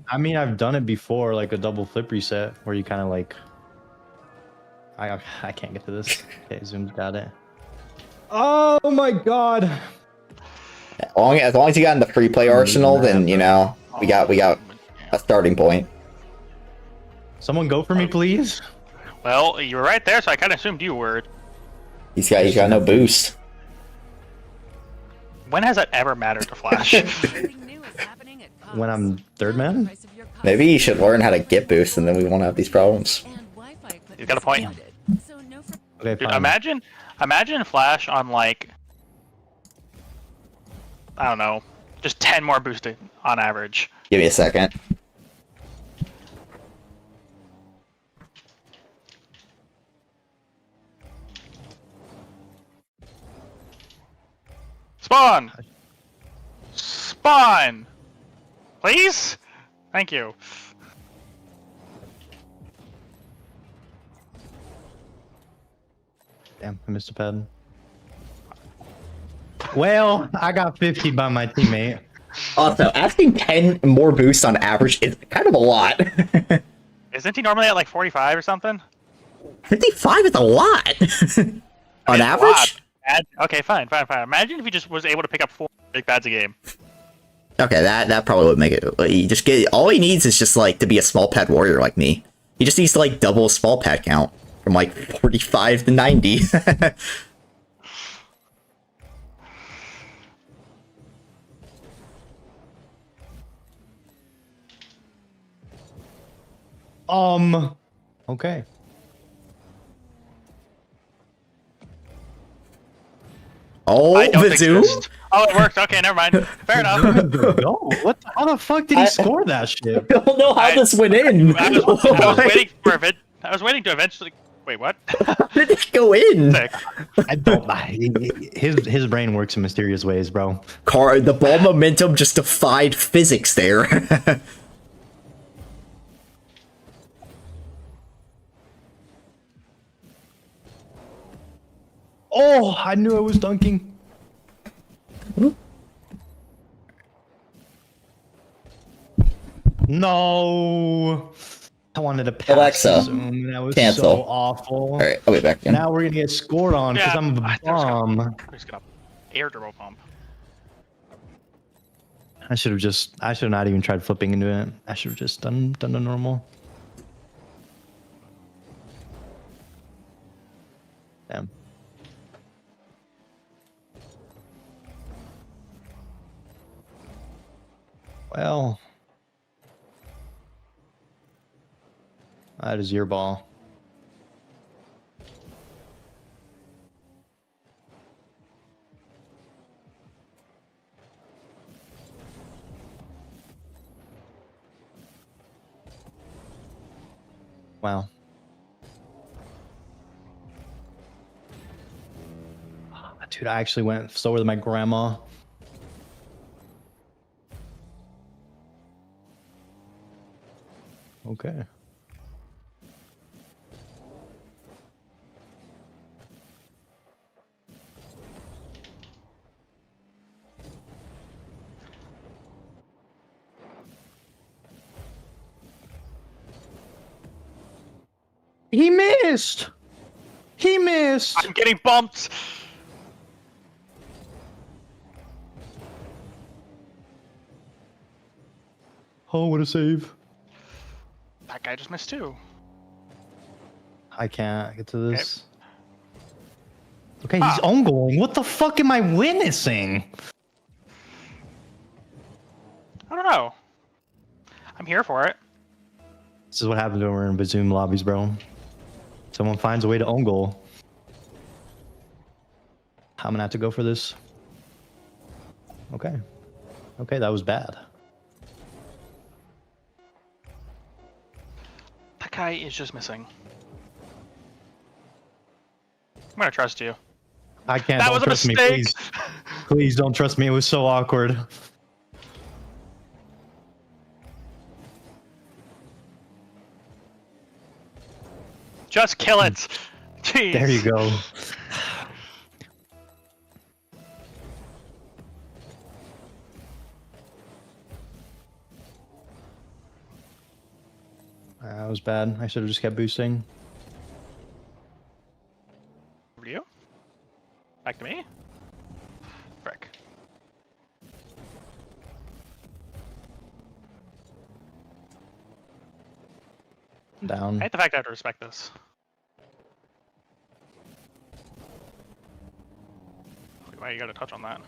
I mean, I've done it before, like a double flip reset, where you kind of like I can't get to this. Okay, Zoom's got it. Oh my god. As long as you got in the free play arsenal, then you know we got a starting point. Someone go for me, please. Well, you were right there, so I kind of assumed you were. He's got no boost. When has that ever mattered to Flash? When I'm third man? Maybe you should learn how to get boost, and then we won't have these problems. He's got a point. Okay, Dude, fine. imagine Flash on like, I don't know, just 10 more boosted on average. Give me a second. Spawn! Spawn! Please? Thank you. Damn, I missed a pad. Well, I got 50 by my teammate. Also, asking 10 more boosts on average is kind of a lot. Isn't he normally at like 45 or something? 55 is a lot. On average? Okay, fine. Imagine if he just was able to pick up 4 big pads a game. Okay, that probably would make it. You just get all he needs is just like to be a small pad warrior like me. He just needs to like double his small pad count from like 45 to 90. Okay. Oh, I don't Bazoo? exist. Oh, it worked. Okay, never mind. Fair enough. Go. What? How the fuck did he score that shit? I don't know how this went in. I was waiting for I was waiting to eventually. Wait, what? How did it go in? Sick. I don't. His brain works in mysterious ways, bro. The ball momentum just defied physics there. Oh, I knew I was dunking. No. I wanted to pass Alexa, Zoom. That was cancel. so awful. All right, I'll be back again. Now we're gonna get scored on because I'm a bomb. I'm just gonna air turbo pump. I should have not even tried flipping into it. I should have just done the normal. Damn. Well, that is your ball. Wow. Dude, I actually went slower than my grandma. Okay. He missed. He missed. I'm getting bumped. Oh, what a save. That guy just missed too. I can't get to this. Okay, he's own goaling. What the fuck am I witnessing? I don't know. I'm here for it. This is what happens when we're in Zoom lobbies, bro. Someone finds a way to own goal. I'm gonna have to go for this. Okay. Okay, that was bad. That guy is just missing. I'm gonna trust you. I can't. That Don't was a trust me, mistake. please. Please don't trust me. It was so awkward. Just kill it. Jeez. There you go. That was bad. I should have just kept boosting. Down. I hate the fact I have to respect this. Why you gotta touch on that?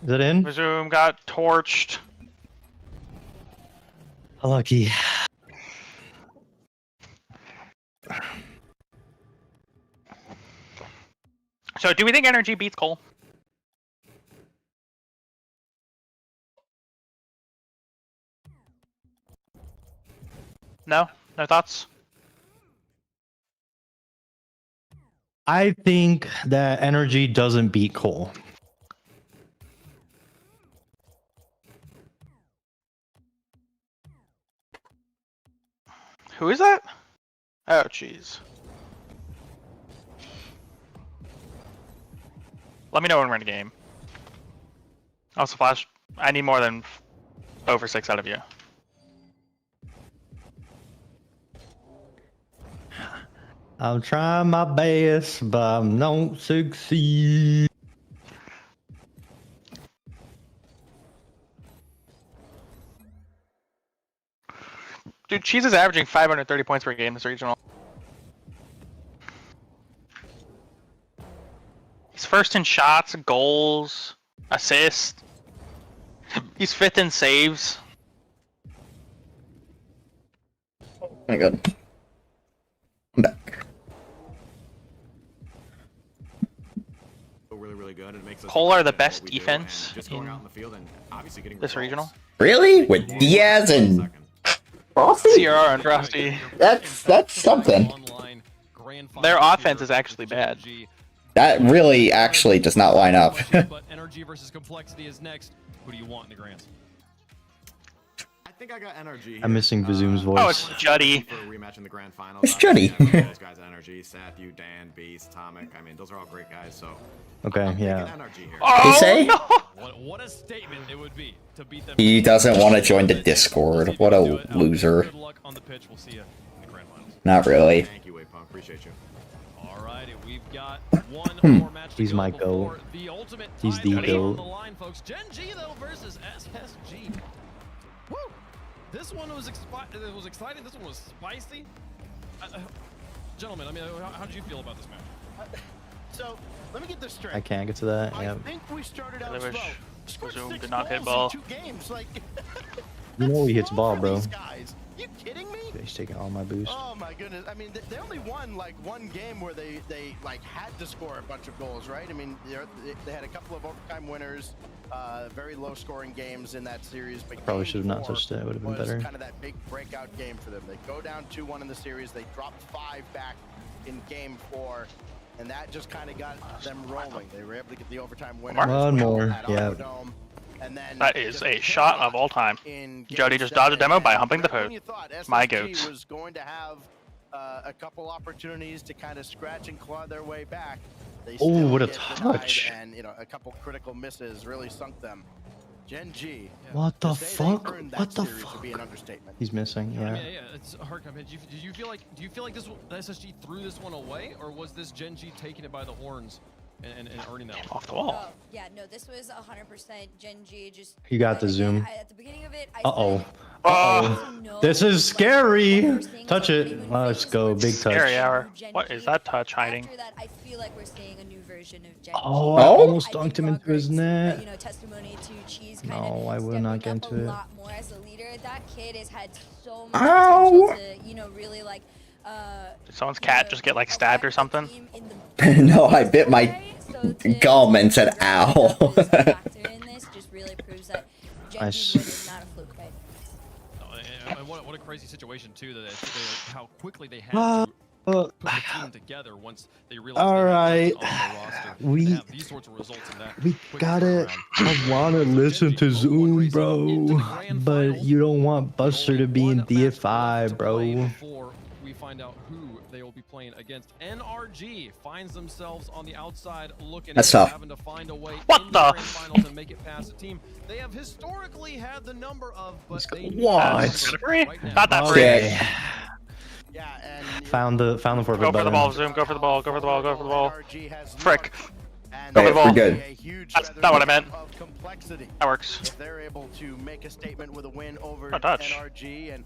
Is it in? Resume got torched. Lucky. So, do we think Energy beats Cole? No? No thoughts? I think that Energy doesn't beat Cole. Who is that? Oh, jeez. Let me know when we're in a game. Also, Flash, I need more than over 6 out of you. I'm trying my best, but I don't succeed. Dude, Cheese is averaging 530 points per game this regional. He's first in shots, goals, assists. He's 5th in saves. Oh my god. I'm back. Really good. It makes us Cole are the confident in best what we do, defense and just going out in the field and obviously getting this results. regional. Really? With Diaz and Frosty? CRR and Frosty. That's something. Their offense is actually bad. That really actually does not line up. But energy versus complexity is next. Who do you want in the grands? I think I got energy. I'm missing Bazoom's voice. Oh, it's Juddy. For a rematch in the grand finals. It's Juddy. Those guys energy. Seth, you, Dan, Beast, Atomic. I mean, those are all great guys. So. Okay, yeah. Energy here. You say? No! What a statement it would be to beat them. He doesn't want to join the Discord. What a loser. Good luck on the pitch. We'll see you in the grand finals. Not really. Thank you, Waypunk. Appreciate you. All right, we've got one more match to He's go my before goat. the ultimate He's the title on goat. the line, folks. Gen G though versus SSG. Woo! This one was exciting. This one was spicy. Gentlemen, I mean, how did you feel about this match? So let me get this straight. I can't get to that. I Yeah. think we started I out wish slow. Scored Zoom 6 did not hit goals ball. in 2 games. Like, You know he hits ball, bro. these guys. You kidding me? He's taking all my boost. Oh my goodness! I mean, they only won like 1 game where they like had to score a bunch of goals, right? I mean, they had a couple of overtime winners, very low-scoring games in that series. But Probably game should have not 4 touched it. It would have been was better. kind of that big breakout game for them. They go down 2-1 in the series. They dropped 5 back in game 4, and that just kind of got them rolling. They were able to get the overtime winner. One more, at yeah. Autodome. And then That is just a shot of all time. in Jody game just dodged a 7, demo by and humping the when post. you thought My SSG goats. was going to have a couple opportunities to kind of scratch and claw their way back. They Oh, still what a get denied, touch. And a couple critical misses really sunk them. Gen G. What the to say they fuck? earned that What the series would fuck? be an understatement. He's missing. I Yeah. mean, yeah, it's a hard comment. Do you feel like this SSG threw this one away, or was this Gen G taking it by the horns and earning that one? Off the wall. Oh, yeah, no, this was 100% Gen G. Just You got the zoom. at the beginning of it, I Uh-oh. said, Uh-oh. no, This is scary. we're seeing Touch some it. genuine Let's faces go. where Big we're touch. Scary hour. Gen What G. is that touch hiding? After that, I feel like we're seeing a new version of Gen Oh, G. I Oh? almost I dunked think him into his Roger's, net. testimony to Cheese kind No, of I will not stepping get up into a it. lot more as a leader. That kid has had so much Ow. potential to, really like. Did someone's cat just get like stabbed or something? No, I bit my gum and said, ow. Nice. And what a crazy situation too. That how quickly they had to put the team together once they realized. All they right. had on the roster. We- And have these sorts of results in that We quick gotta. turnaround. I wanna listen to Zoom, bro. But you don't want Buster to be in DFI, bro. Before we find out who they will be playing against, NRG finds themselves on the outside looking That's at tough. having to find a way What in the? grand finals and make it past a team they have historically had the number of, but they need What? to Free? right now. Not that free. Okay. Yeah, and Found the forfeit Go for the button. ball, Zoom. Go for the ball. Go for the ball. Go for the ball. NRG has Frick. And Go for the ball. we're good. a huge That's not what I meant. of complexity. That works. If they're able to make a statement with a win over Oh, touch. NRG and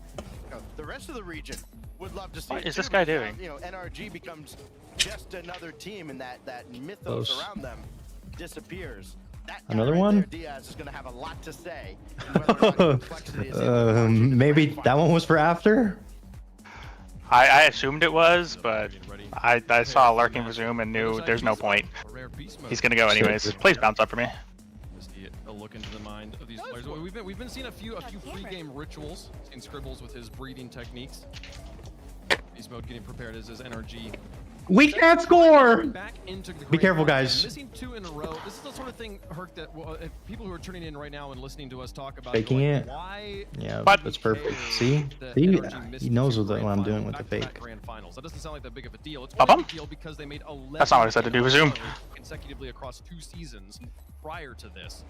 the rest of the region would love to see What it is this too, guy because, doing? NRG becomes just another team, and that mythos Close. around them disappears. That guy Another right one? there, Diaz, is going to have a lot to say. And whether or not complexity is able to march into the Maybe grand that final. one was for after. I assumed it was, but I saw a lurking resume and knew there's no point. He's gonna go anyways. Please bounce up for me. A look into the mind of these players. Well, we've been seeing a few free-game rituals. Seen Scribbles with his breeding techniques. Beast mode getting prepared as NRG. We can't score. Back into the Be careful, grand guys. final. Missing 2 in a row. This is the sort of thing, Herc, that if people who are tuning in right now and listening to us talk about Faking like, it. why Yeah, But- that's perfect. See, that see, NRG missed he knows two what grand I'm doing finals, with the back-to-back fake. grand finals. That doesn't sound like that big of a deal. It's Ba-bum. a big deal because they made 11 That's not what I said to do. Resume. consecutively across 2 seasons prior to this.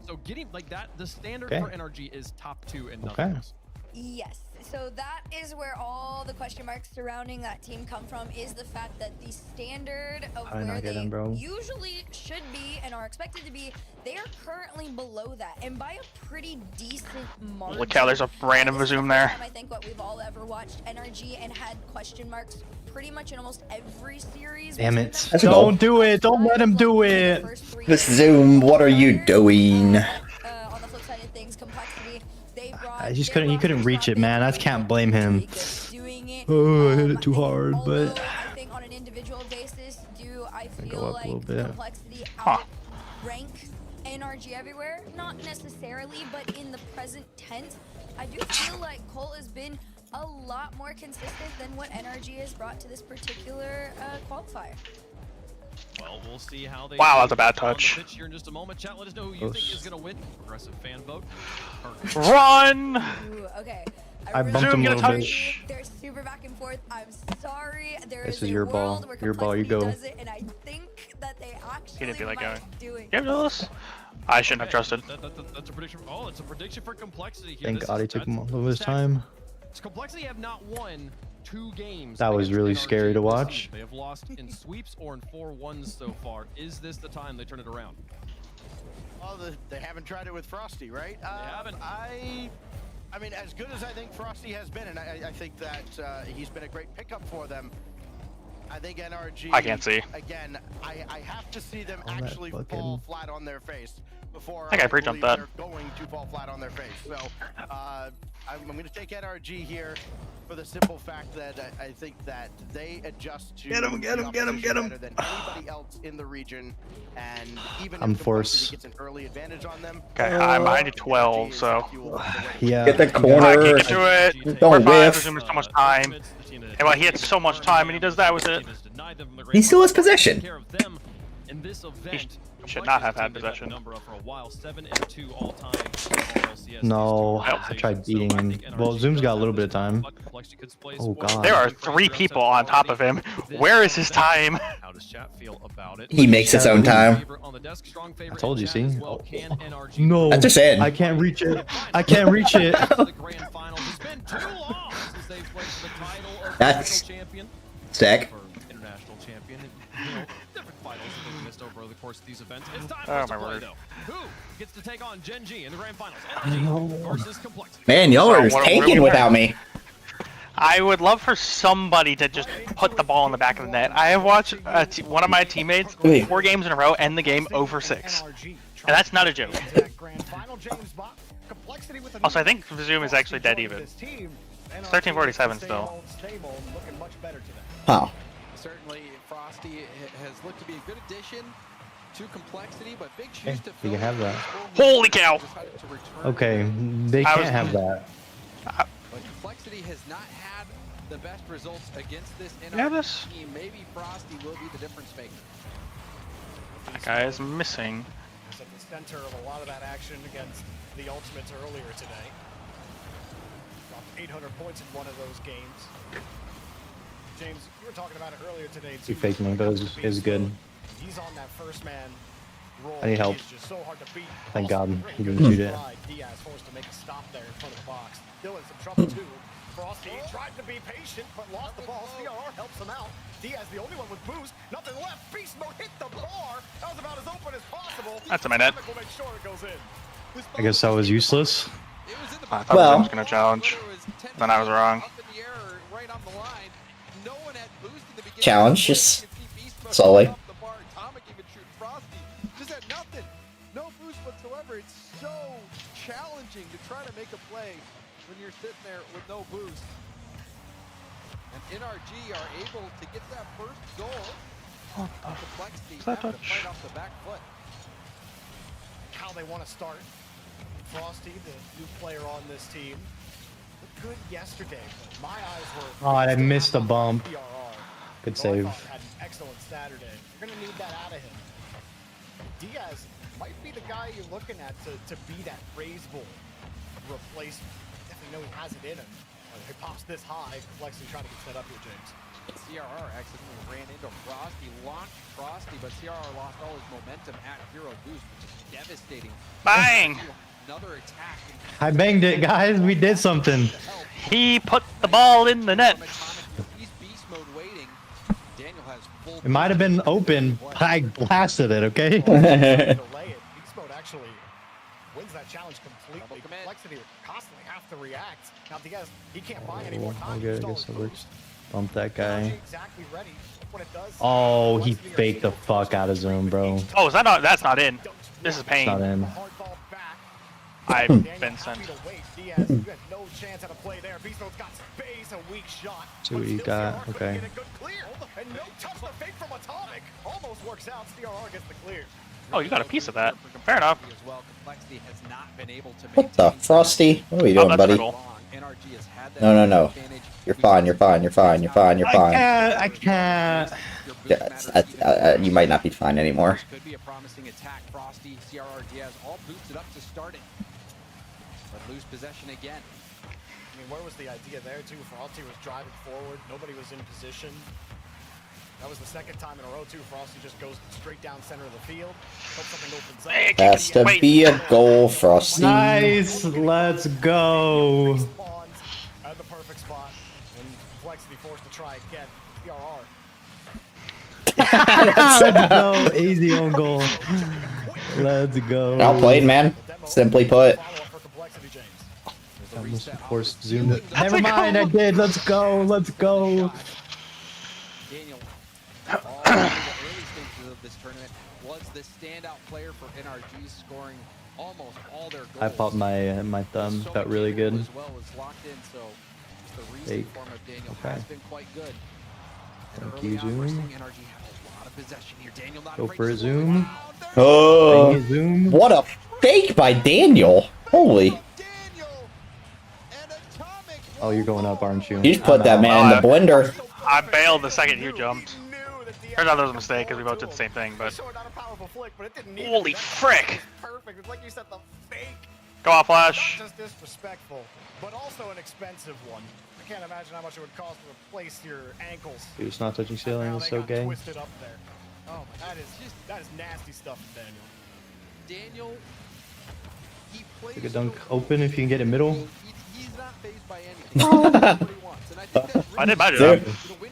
So getting like that, the standard Okay. for NRG is top 2 and nothing Okay. else. Yes, so that is where all the question marks surrounding that team come from, is the fact that the standard of How did I where not get they him, bro? usually should be and are expected to be, they are currently below that, and by a pretty decent margin. Look how there's a random This is the resume first there. time I think what we've all ever watched NRG and had question marks pretty much in almost every series. Damn between it! them. That's a goal. Don't do it! Don't let him do it! This Zoom, what are you doing? On the flip side of things, complexity. They brought I just their couldn't. You couldn't rosters reach up it, man. I and can't they blame were him. really good doing it. Oh, I hit it too I think hard, although but I think on an individual basis, I go feel up a like little bit. complexity Huh. outrank NRG everywhere. Not necessarily, but in the present tense, I do feel like Cole has been a lot more consistent than what NRG has brought to this particular qualifier. Well, we'll see how they Wow, that's a bad on the touch. pitch here in just a moment. Chat, let us know who you think is going to win. Progressive fan vote. Run! Ooh, okay. I really bumped him a Zoom, get a little bit. touch. They're super back and forth. I'm sorry. There This is is a your ball. world where Your ball, you complexity go. does it, and I think that they actually He didn't feel like might going. do it. Give us. I shouldn't have trusted. That's a prediction. Oh, it's a prediction for complexity here. Thank This God he is- took him that's- all of his that's- time. Complexity have not won 2 games. That was against really NRG scary to this watch. season. They have lost in sweeps or in 4-1s so far. Is this the time they turn it around? Well, they haven't tried it with Frosty, right? They haven't. I mean, as good as I think Frosty has been, and I think that he's been a great pickup for them, I think NRG... I can't see. Again, I have to see them that actually fucking- fall flat on their face before I think I believe pre-jumped that. they're going to fall flat on their face. So I'm going to take NRG here for the simple fact that I think that they adjust to Get him, get the him, get him, get opposition him. better than anybody else in the region, and even I'm if Complexity forced. gets an early advantage on them. Okay, I'm behind you 12, so. Yeah. Get the I can't corner. get to it. Don't We're 5, whiff. resume so much time. And well, he had so much time, and he does that with it. He still has possession. In this event, should not have had possession. Number up for a while, 7-2 all time. RLCS. No, I tried beating him. Well, Zoom's got a little bit of time. Oh God. There are 3 people on top of him. Where is his time? How does chat feel about it? He makes his own time. I told you, see? No, That's just it. I can't reach it. I can't reach it. That's sick. International champion. Different finals that they've missed over the course of these events. It's time Oh, for us to my play, word. though. Who gets to take on Gen G in the grand finals? NRG versus Complexity. Man, y'all are what a tanking weird without me. I would love for somebody to just put the ball in the back of the net. I have watched one of my teammates 4 games in a row end the game over 6. And that's not a joke. Also, I think Zoom is actually dead even. It's 1347 still. Huh. Certainly, Frosty has looked to be a good addition to complexity, but big Okay, shoes to you fill. can have that. Holy cow! Okay, they I can't was- have that. But complexity has not had the best results against this Yeah, this- team. Maybe Frosty will be the difference maker. That guy is missing. Was at the center of a lot of that action against the Ultimates earlier today. Dropped 800 points in one of those games. James, you were talking about it earlier today too. He faked me, but it was good. He's on that first man roll. I need help. He's just so hard to beat. Thank Also, God really he good didn't shoot it. stride. Diaz forced to make a stop there in front of the box. Still in some trouble too. Frosty tried to be patient, but lost the ball. CRR helps him out. Diaz, the only one with boost. Nothing left. Beast mode hit the bar. That was about as open as possible. That's a minute. We'll make sure it goes in. I guess that was useless. I thought Well- Zoom was gonna challenge. Then I was wrong. Challenge, just solely. Just had nothing. No boost whatsoever. It's so challenging to try to make a play when you're sitting there with no boost. And NRG are able to get that first goal. Complexity having to fight off the back foot. How they want to start. Frosty, the new player on this team, looked good yesterday, but my eyes were... Oh, I missed a bump. PRR. Good So I save. thought had an excellent Saturday. You're going to need that out of him. Diaz might be the guy you're looking at to be that raise bull replacement. Definitely know he has it in him. If he pops this high, Complexity trying to get set up here, James. CRR accidentally ran into Frosty, launched Frosty, but CRR lost all his momentum at Hero Boost, which is devastating. Bang! Another attack. I banged it, guys. We did something. He put the ball in the net. He's beast mode waiting. Daniel has full. It might have been open, but I blasted it, okay? Delay it. Beast mode actually wins that challenge completely. Complexity would constantly have to react. Now Diaz, he can't buy any more time. Okay, I Used all guess his it works. boost. Bump that guy. Exactly ready. When it does, Oh, he Complexity are faked the able to fuck out of Zoom, bro. Oh, is that not? That's not in. This is It's not pain. in. hard ball back. I've Daniel been happy sent. to wait. Diaz, you had no chance at a play there. Beast mode's got space, a weak shot. See what But you still got, CRR couldn't okay. get a good clear. And no touch the fake from Atomic. Almost works out. CRR gets the clear. Oh, you got a piece of that. Fair enough. As well. Complexity has not been able to What the? Frosty? What are we Oh, doing, that's buddy? middle. NRG has had that No, no, no. advantage. You're fine, you're fine, you're fine, you're fine, you're fine. I can't. Yeah, you might not be fine anymore. Could be a promising attack. Frosty, CRR, Diaz, all boosted up to start it. But lose possession again. I mean, where was the idea there, too? Frosty was driving forward. Nobody was in position. That was the second time in a row, too. Frosty just goes straight down center of the field. Hope something opens up. Hey, Has to Wait. be a goal, Frosty. Nice. Let's go. Spawns at the perfect spot. And Complexity forced to try again. PRR. Let's go. Easy on goal. Let's go. Outplayed, man. Simply put. Follow up for Complexity, James. I almost forced Zoom to... Never mind, I did. Let's go. Let's go. Daniel, all in the early stages of this tournament, was the standout player for NRG, scoring almost all their goals. I felt my thumb So felt really good. As well was locked in, so the recent Fake. form of Daniel Okay. has been quite good. And Thank early you, on, we're Zoom. seeing NRG have a lot of possession here. Daniel not Go afraid for to a slow it zoom. down. Oh, Dang it, Zoom. what a fake by Daniel. Holy. Daniel and Atomic. Oh, you're going up, aren't you? You just put that man in the blender. I bailed the second you jumped. Turns out that was a mistake because we both did the same thing, but Showing not a powerful flick, but it didn't need holy it. That frick! was perfect. It's like you said, the fake. Go off, Not Flash. just disrespectful, but also an expensive one. I can't imagine how much it would cost to replace your ankles. Dude, it's not touching ceiling. How It's they so got gay. twisted up there. Oh my, that is nasty stuff, Daniel. Daniel, he plays Take a dunk so open if you can get it middle. He's not phased by anything. He does what he wants, and I think that's I did my really job. to win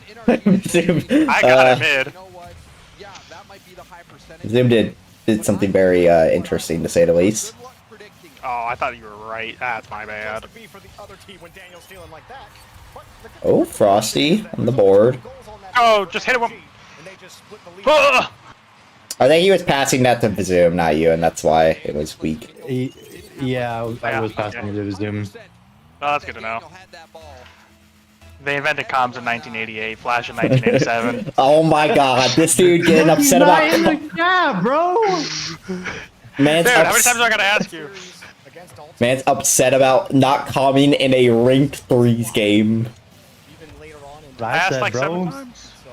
NRG. Zoom. I got it mid. You know what? Yeah, that might be the high percentage. Zoom did something very interesting, to say the least. Good luck predicting. Oh, I thought you were right. That's my bad. To be for the other team when Daniel's feeling like that. But the good Oh, Frosty on the board. goals on that Oh, team just for hit him. NRG, and they just split the lead. Ugh. I think he was passing that to Zoom, not you, and that's why it was weak. Yeah, I was passing it to Zoom. Oh, that's good to know. Daniel had that ball. They invented comms in 1988, Flash in 1987. Oh my god, this dude getting upset about... Yeah, bro. Man's, Dude, how many times do I gotta ask you? Against all man's upset about not calming in a ranked threes game. even later on in I Asked said, like 7 bro. times. so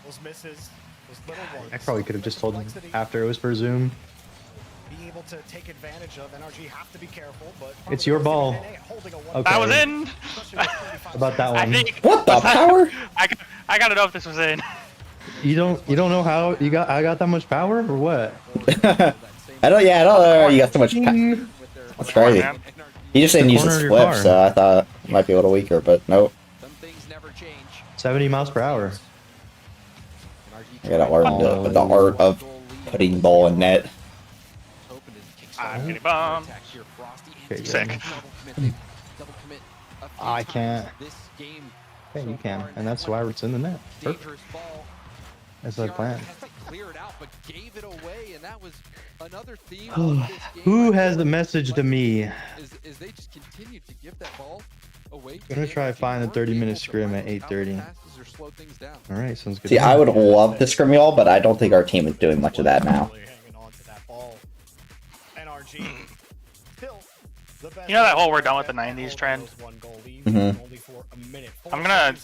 those misses, those little ones. I probably could have just told him Complexity after it was for Zoom. being able to take advantage of. NRG have to be careful, but It's your ball. holding a Okay. I was in. How about that I one? think. What the power? I gotta know if this was in. You don't know how I got that much power or what? I don't know. You got so much. That's crazy. Man. He just didn't use corner his of your flip, car. so I thought it might be a little weaker, but nope. Some things never change. 70 miles per hour. I gotta learn the art of putting ball in net. I'm getting bombed. Okay, Sick. I can't. Okay, you can, and that's why it's in the net. Perfect. That's my plan. Who has the message to me? Is they just continue to give that ball away. I'm gonna try find a 30-minute scrim at 8:30. All right, sounds good. See, I would love to scrim y'all, but I don't think our team is doing much of that now. You know that whole "we're done with the '90s" trend. I'm gonna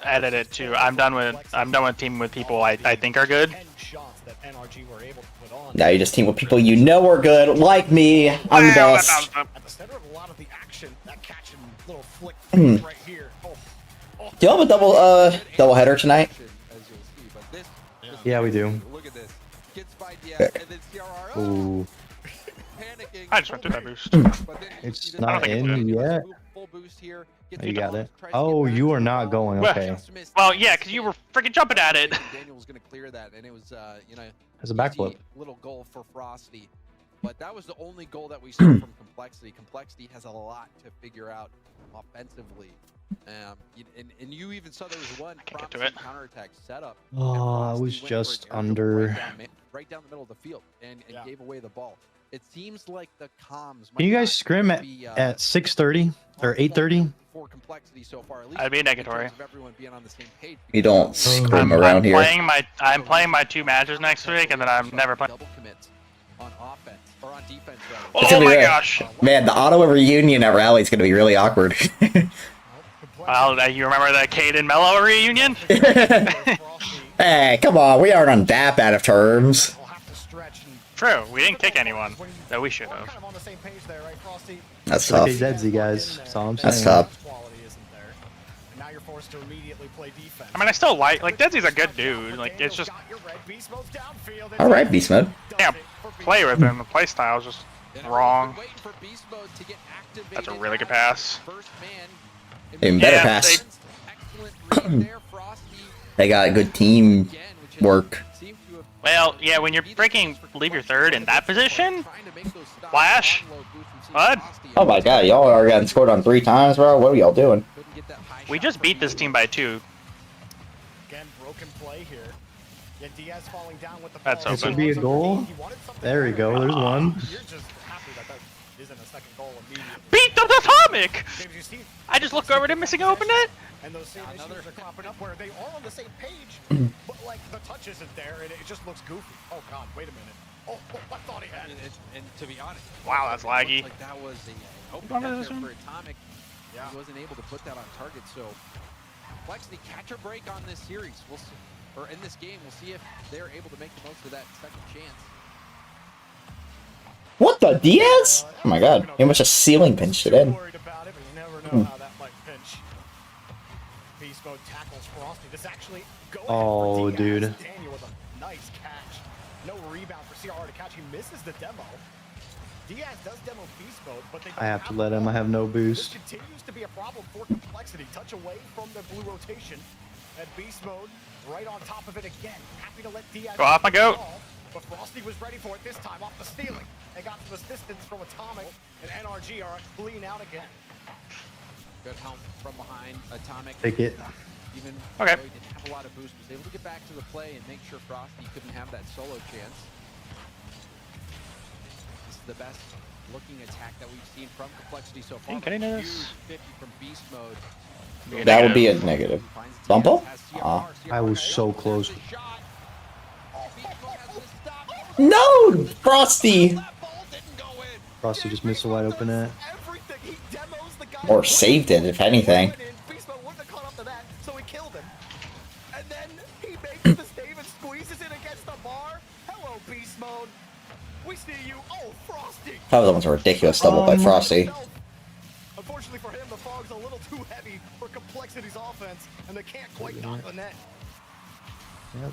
edit it to I'm done with teaming with people I think are good. Now you just team with people you know are good, like me. I'm the best. Do you have a double header tonight? Yeah, we do. Ooh. I just went through that boost. It's not in yet. Oh, you got it. Oh, you are not going. Okay. Well, yeah, because you were freaking jumping at it. Daniel was going to clear that, and it was, As a backflip. Little goal for Frosty. But that was the only goal that we saw from Complexity. Complexity has a lot to figure out offensively. And you even saw there was one promising counterattack setup. Oh, I was just under. Right down the middle of the field and gave away the ball. It seems like the comms. Can you guys scrim at 6:30 or 8:30? For Complexity so far, at least I'd be negatory. You don't scrim around here. I'm playing my 2 matches next week, and then I'm never playing. On offense or on defense. Oh my gosh! Man, the auto reunion at Rally is gonna be really awkward. Well, you remember the Caden Mello reunion? Hey, come on, we aren't on that bad of terms. True, we didn't kick anyone that we should have. That's tough. Okay, Deadsy, guys. That's all I'm saying. That's tough. I mean, I still like Deadsy's a good dude. Like, it's just. All right, beast mode. Yeah, play with him. The play style's just wrong. That's a really good pass. Even better pass. They got good team work. Well, yeah, when you're freaking leave your third in that position, Flash, what? Oh my god, y'all are getting scored on 3 times, bro. What are y'all doing? We just beat this team by 2. Again, broken play here. Yeah, Diaz falling down with the That's ball. This would be a goal. There we go. There's one. You're just happy that isn't a second goal immediately. Beat the Atomic! I just looked over to missing open net. And those same issues are cropping up where they are on the same page, but like the touch isn't there and it just looks goofy. Oh god, wait a minute. Oh, I thought he had it. And to be honest, wow, that's laggy. Like that was a open net there for Atomic. Yeah. He wasn't able to put that on target, so Complexity catch or break on this series. We'll see, or in this game, we'll see if they're able to make the most of that second chance. What the Diaz? Oh my god, he almost just ceiling pinched it in. Oh, dude. Daniel with a nice catch. No rebound for CR to catch. He misses the demo. Diaz does demo beast mode, but they I have to let him. I have no boost. This continues to be a problem for Complexity. Touch away from the blue rotation. And beast mode right on top of it again. Happy to let Diaz go off my goat. But Frosty was ready for it this time off the stealing. They got some assistance from Atomic, and NRG are clean out again. Good help from behind. Atomic. Take it. Even okay. though he didn't have a lot of boost, was able to get back to the play and make sure Frosty couldn't have that solo chance. This is the best looking attack that we've seen from Complexity so far. Huge 50 from beast mode. That would be a negative. Bumpo? I was so close. No! Frosty! Frosty just missed a wide open net. Or saved it, if anything. That was almost a ridiculous double by Frosty. Unfortunately for him, the fog's a little too heavy for Complexity's offense, and they can't quite knock the net. Yep.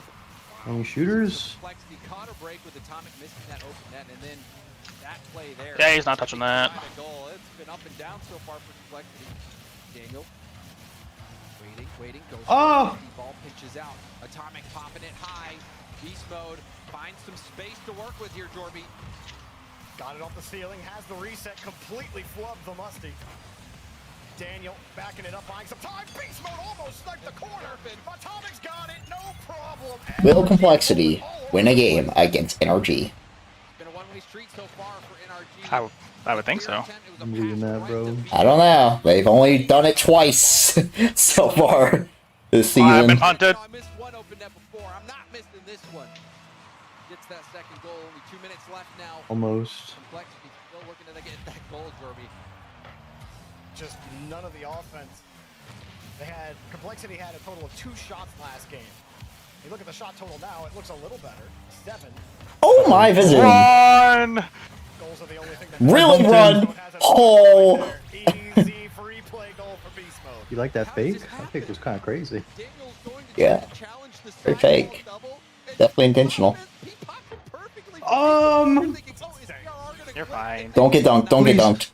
Any shooters? Complexity caught a break with Atomic missing that open net, and then that play there. Yeah, he's not touching that. It's been up and down so far for Complexity. Daniel waiting. waiting. Goes Oh! ball pitches out. Atomic popping it high. Beast mode finds some space to work with here, Jorby. Got it off the ceiling, has the reset, completely flubbed the Musty. Daniel backing it up, buying some time. Beast mode almost sniped the corner. Atomic's got it, no problem. Will Complexity win a game against NRG? Been a one-way street so far for NRG. I would think so. I'm leaving that, bro. I don't know. They've only done it twice so far this Oh, I've season. been hunted. I missed one open net before. I'm not missing this one. Gets that second goal. Only 2 minutes left now. Almost. Complexity still looking to get that goal, Jorby. Just none of the offense. Complexity had a total of 2 shots last game. You look at the shot total now, it looks a little better. 7. Oh my vision! Run! Goals are the only thing that Really run! Oh! easy free play goal for beast mode. You like that fake? That fake was kind of crazy. Yeah. Very fake. Definitely intentional. You're fine. Don't get dunked. Don't get dunked.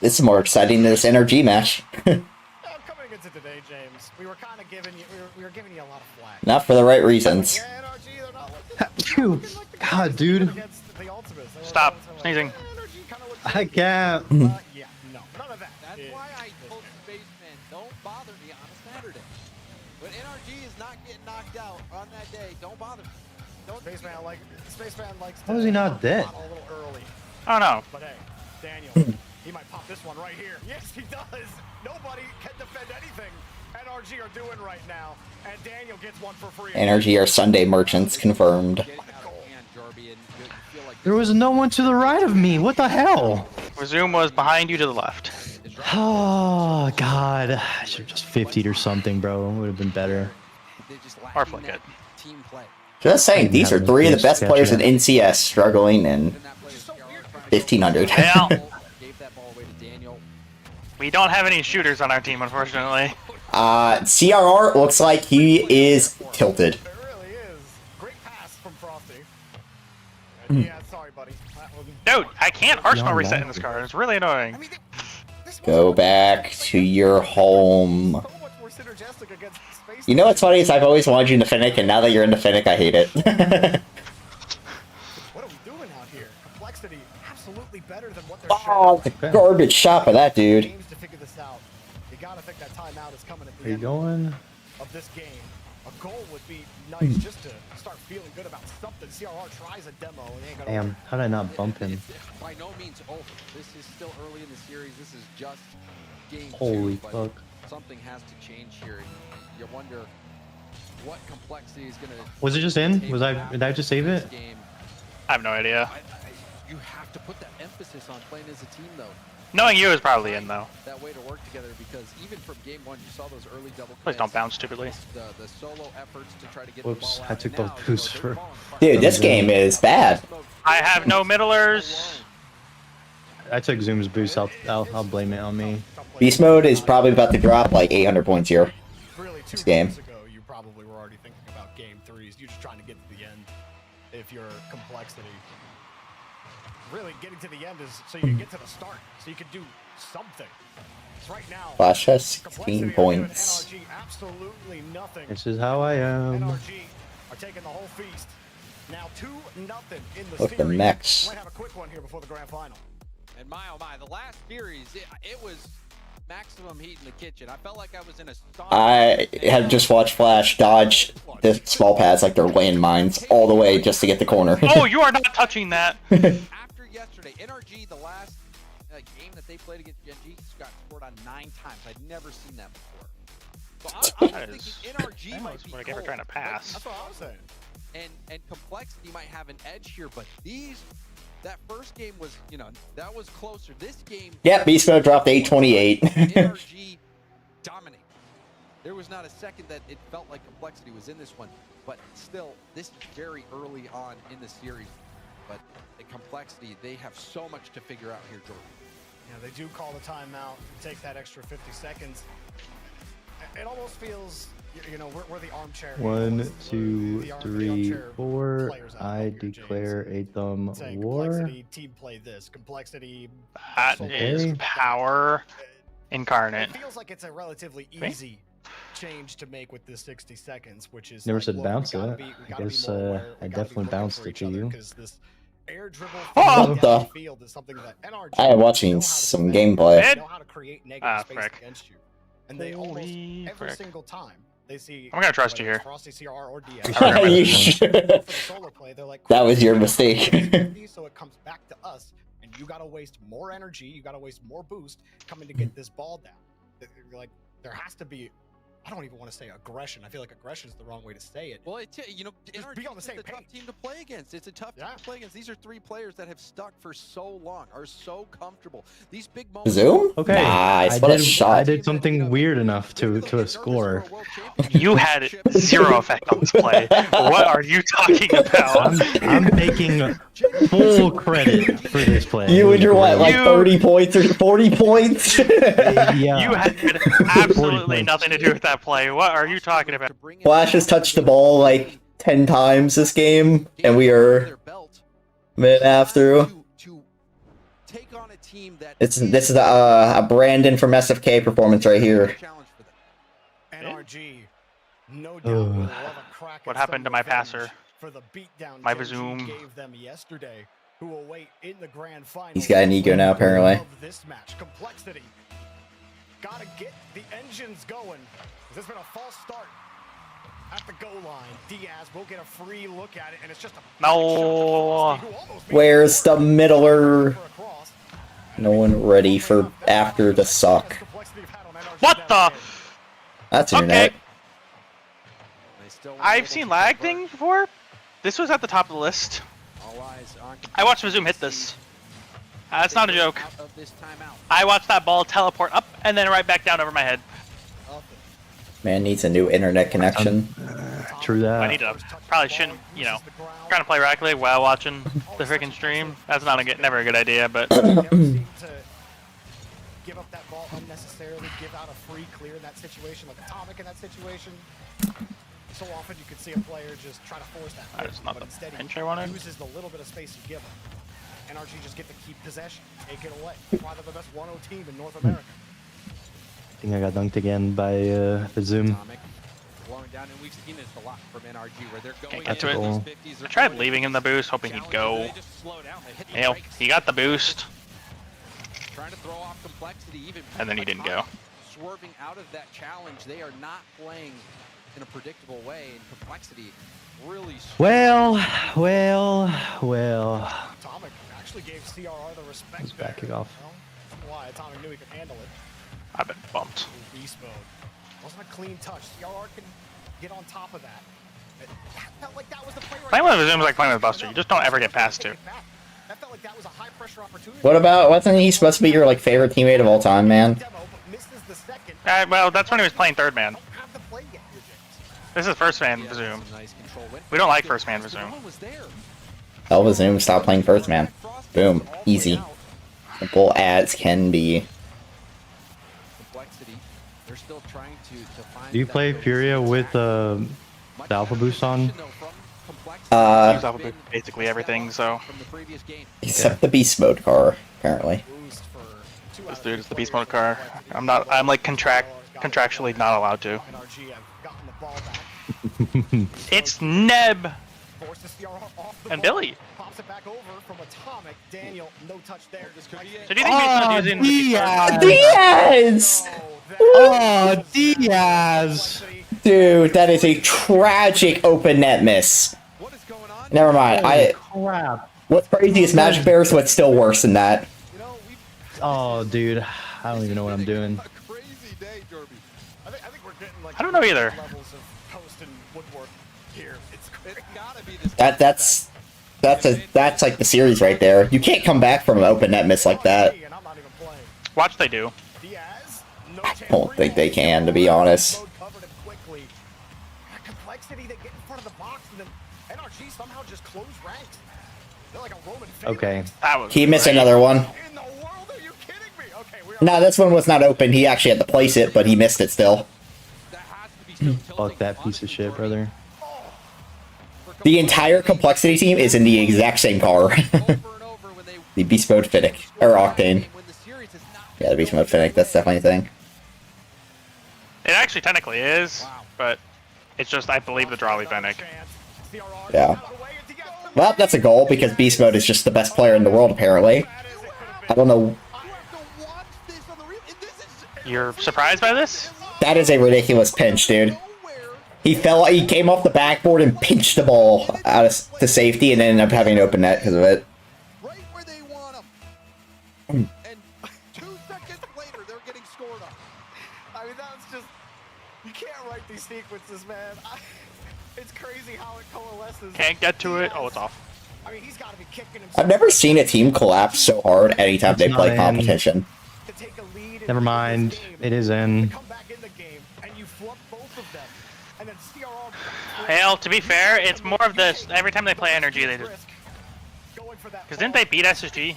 This is more exciting than this NRG match. Coming into today, James, we were kind of giving you, we were giving you a lot of flack. Not for the right reasons. Yeah, NRG, they're not looking Phew. God, dude. against the Ultimates. They were Stop going to, sneezing. NRG kind of looks I can't. yeah, no, none of that. That's why I told Spaceman, don't bother me on a Saturday. When NRG is not getting knocked out on that day, don't bother me. Spaceman likes How is he not dead? a little early. Oh no. But hey, Daniel, he might pop this one right here. Yes, he does. Nobody can defend anything NRG are doing right now. And Daniel gets one for free. NRG are Sunday merchants confirmed. There was no one to the right of me. What the hell? Resume was behind you to the left. Oh, God. I should have just 50'd or something, bro. It would have been better. Or flick it. Team play. Just saying, these are 3 of the best players in NCS struggling in 1500. Well, we don't have any shooters on our team, unfortunately. CRR looks like he is tilted. It really is. Great pass from Frosty. Yeah, sorry, buddy. Dude, I can't Arsenal reset in this card. It's really annoying. Go back to your home. So much more synergistic against space. You know what's funny is I've always wanted you in the Fennec, and now that you're in the Fennec, I hate it. What are we doing out here? Complexity absolutely better than what they're Oh, showing. the garbage shot for that dude. Games to figure this out. You gotta think that timeout is coming at the Where you end going? of this game. A goal would be nice just to start feeling good about something. CRR tries a demo and they ain't gonna Damn, how did I not bump him? It's by no means over. This is still early in the series. This is just game 2. Holy but fuck. something has to change here. And you wonder what Complexity is gonna. Was it just in? Did I just save it? Game. I have no idea. You have to put that emphasis on playing as a team, though. Knowing you is probably in, though. That way to work together, because even from game 1, you saw those early double. Please don't bounce stupidly. The solo efforts to try to get Whoops, the ball I out. took And those now, boosts they're for... falling apart. Dude, this game is bad. I have no middlers. I took Zoom's boost. I'll blame it on me. Beast mode is probably about to drop like 800 points here. Really, 2 This game. games ago, you probably were already thinking about game 3s. You're just trying to get to the end if you're Complexity. Really, getting to the end is so you can get to the start, so you can do something. It's right now. Flash has Complexity 16 are giving points. NRG absolutely nothing. This is how I am. NRG are taking the whole feast. Now 2-0 in the Look, series. the mechs. Might have a quick one here before the grand final. And my oh my, the last series, it was maximum heat in the kitchen. I felt like I was in a sauna. I have just watched Flash dodge the small pads like they're landmines all the way just to get the corner. Oh, you are not touching that. After yesterday, NRG, the last game that they played against Genji, got scored on 9 times. I'd never seen that before. So I'm thinking NRG might be what I get for trying to pass. That's what I was saying. and Complexity might have an edge here, but that first game was, that was closer. This game, Yep, Beast Mode dropped 828. NRG dominated. There was not a second that it felt like Complexity was in this one, but still, this is very early on in the series. But the Complexity, they have so much to figure out here, Jordan. Yeah, they do call the timeout, take that extra 50 seconds. It almost feels You know, we're the armchair. 1, 2, 3, 4. I declare a dumb war. Complexity, team play this. Complexity. That is power incarnate. It feels like it's a relatively easy change to make with this 60 seconds, which is Never like, said look, bounce it. I guess I definitely bounced it to you. This air dribble What the? down the field is something that NRG I am watching some gameplay. know how to create negative space against you, and they almost every single time they see. I'm gonna trust you here. Frosty, CR, or DS. You should. That was your mistake. So it comes back to us, and you gotta waste more energy, you gotta waste more boost coming to get this ball down. Like there has to be. I don't even want to say aggression. I feel like aggression is the wrong way to say it. Well, you know, just be on the same page. Tough team to play against. It's a tough team to play against. These are 3 players that have stuck for so long, are so comfortable. These big moments. Zoom? Okay. Nice. What a shot. I did something weird enough to a score. You had 0 effect on this play. What are you talking about? I'm taking full credit for this play. You and your what, like 30 points or 40 points? Yeah. You had absolutely nothing to do with that play. What are you talking about? Flash has touched the ball like 10 times this game, and we are mid-half through. This is a Brandon from SFK performance right here. NRG, no doubt will love a crack What at happened to some my revenge passer? for the beatdown My Gen G Bazoom. gave them yesterday, who will wait in the grand final. He's got an ego now, apparently. Of this match, complexity. Gotta get the engines going. This has been a false start at the goal line. Diaz will get a free look at it, and it's just a No. Where's the middler? No one ready for after the suck. What the? That's internet. I've seen lag things before. This was at the top of the list. I watched Bazoom hit this. That's not a joke. I watched that ball teleport up and then right back down over my head. Man needs a new internet connection. True that. I need to probably shouldn't, you know, trying to play Rocket League while watching the freaking stream. That's not never a good idea, but give up that ball unnecessarily, give out a free clear in that situation, like Atomic in that situation. So often you can see a player just try to force that. That is not the instead pinch I wanted. he uses the little bit of space you give him. NRG just get to keep possession, take it away. Why they're the best 1-0 team in North America. I think I got dunked again by the Zoom. Can't get to it. I tried leaving him the boost, hoping he'd go. Hell, he got the boost. And then he didn't go. Swerving out of that challenge, they are not playing in a predictable way, and complexity really. Well. Atomic actually gave CRR the respect. Let's back it off. Why? Atomic knew he could handle it. I've been bumped. Beast mode. Wasn't a clean touch. CRR can get on top of that. It felt like that was the play right Playing with Bazoom is like playing with Buster. You just don't ever get past it. That felt like that was a high pressure opportunity. What about, wasn't he supposed to be your like favorite teammate of all time, man? Well, that's when he was playing third man. This is first man Bazoom. We don't like first man Bazoom. Tell Zoom stop playing first man. Boom. Easy. Simple as can be. Do you play Furia with the Alpha Boost on? Use Alpha Boost basically everything, so. Except the beast mode car, apparently. This dude is the beast mode car. I'm like contractually not allowed to. It's Neb and Billy. Pops it back over from Atomic. Daniel, no touch there. So do you think he's not using Diaz! Oh, Diaz! Dude, that is a tragic open net miss. Never mind. Crap. What's crazy is Magic Bears, what's still worse than that. Oh, dude. I don't even know what I'm doing. I don't know either. That's like the series right there. You can't come back from an open net miss like that. Watch they do. I don't think they can, to be honest. Okay. He missed another one. No, this one was not open. He actually had to place it, but he missed it still. Fuck that piece of shit, brother. The entire complexity team is in the exact same car. The beast mode Fennec or Octane. Yeah, the beast mode Fennec. That's definitely a thing. It actually technically is, but it's just I believe the Drawley Fennec. Yeah. Well, that's a goal because beast mode is just the best player in the world apparently. I don't know. You're surprised by this? That is a ridiculous pinch, dude. He came off the backboard and pinched the ball out to safety and then ended up having an open net because of it. Right where they want them. And 2 seconds later, they're getting scored on. I mean, that's just, you can't write these sequences, man. It's crazy how it coalesces. Can't get to it. Oh, it's off. I mean, he's got to be kicking himself. I've never seen a team collapse so hard anytime they play competition. Never mind. It is in. Come back in the game, and you flip both of them. And then CRR... Well, to be fair, it's more of this. Every time they play Energy, they do. Because didn't they beat SSG?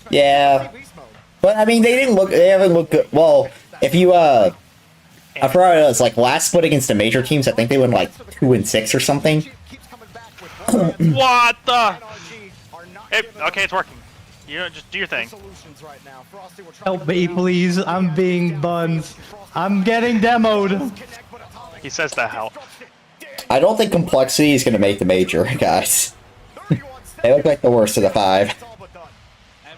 Yeah. But, I mean, they haven't looked good. Well, if you, I forgot it was, like, last split against the major teams, I think they went, like, 2-6 or something. What the? Okay, it's working. You know, just do your thing. Help me, please. I'm being buns. I'm getting demoed. He says that help. I don't think complexity is going to make the major, guys. They look like the worst of the 5. And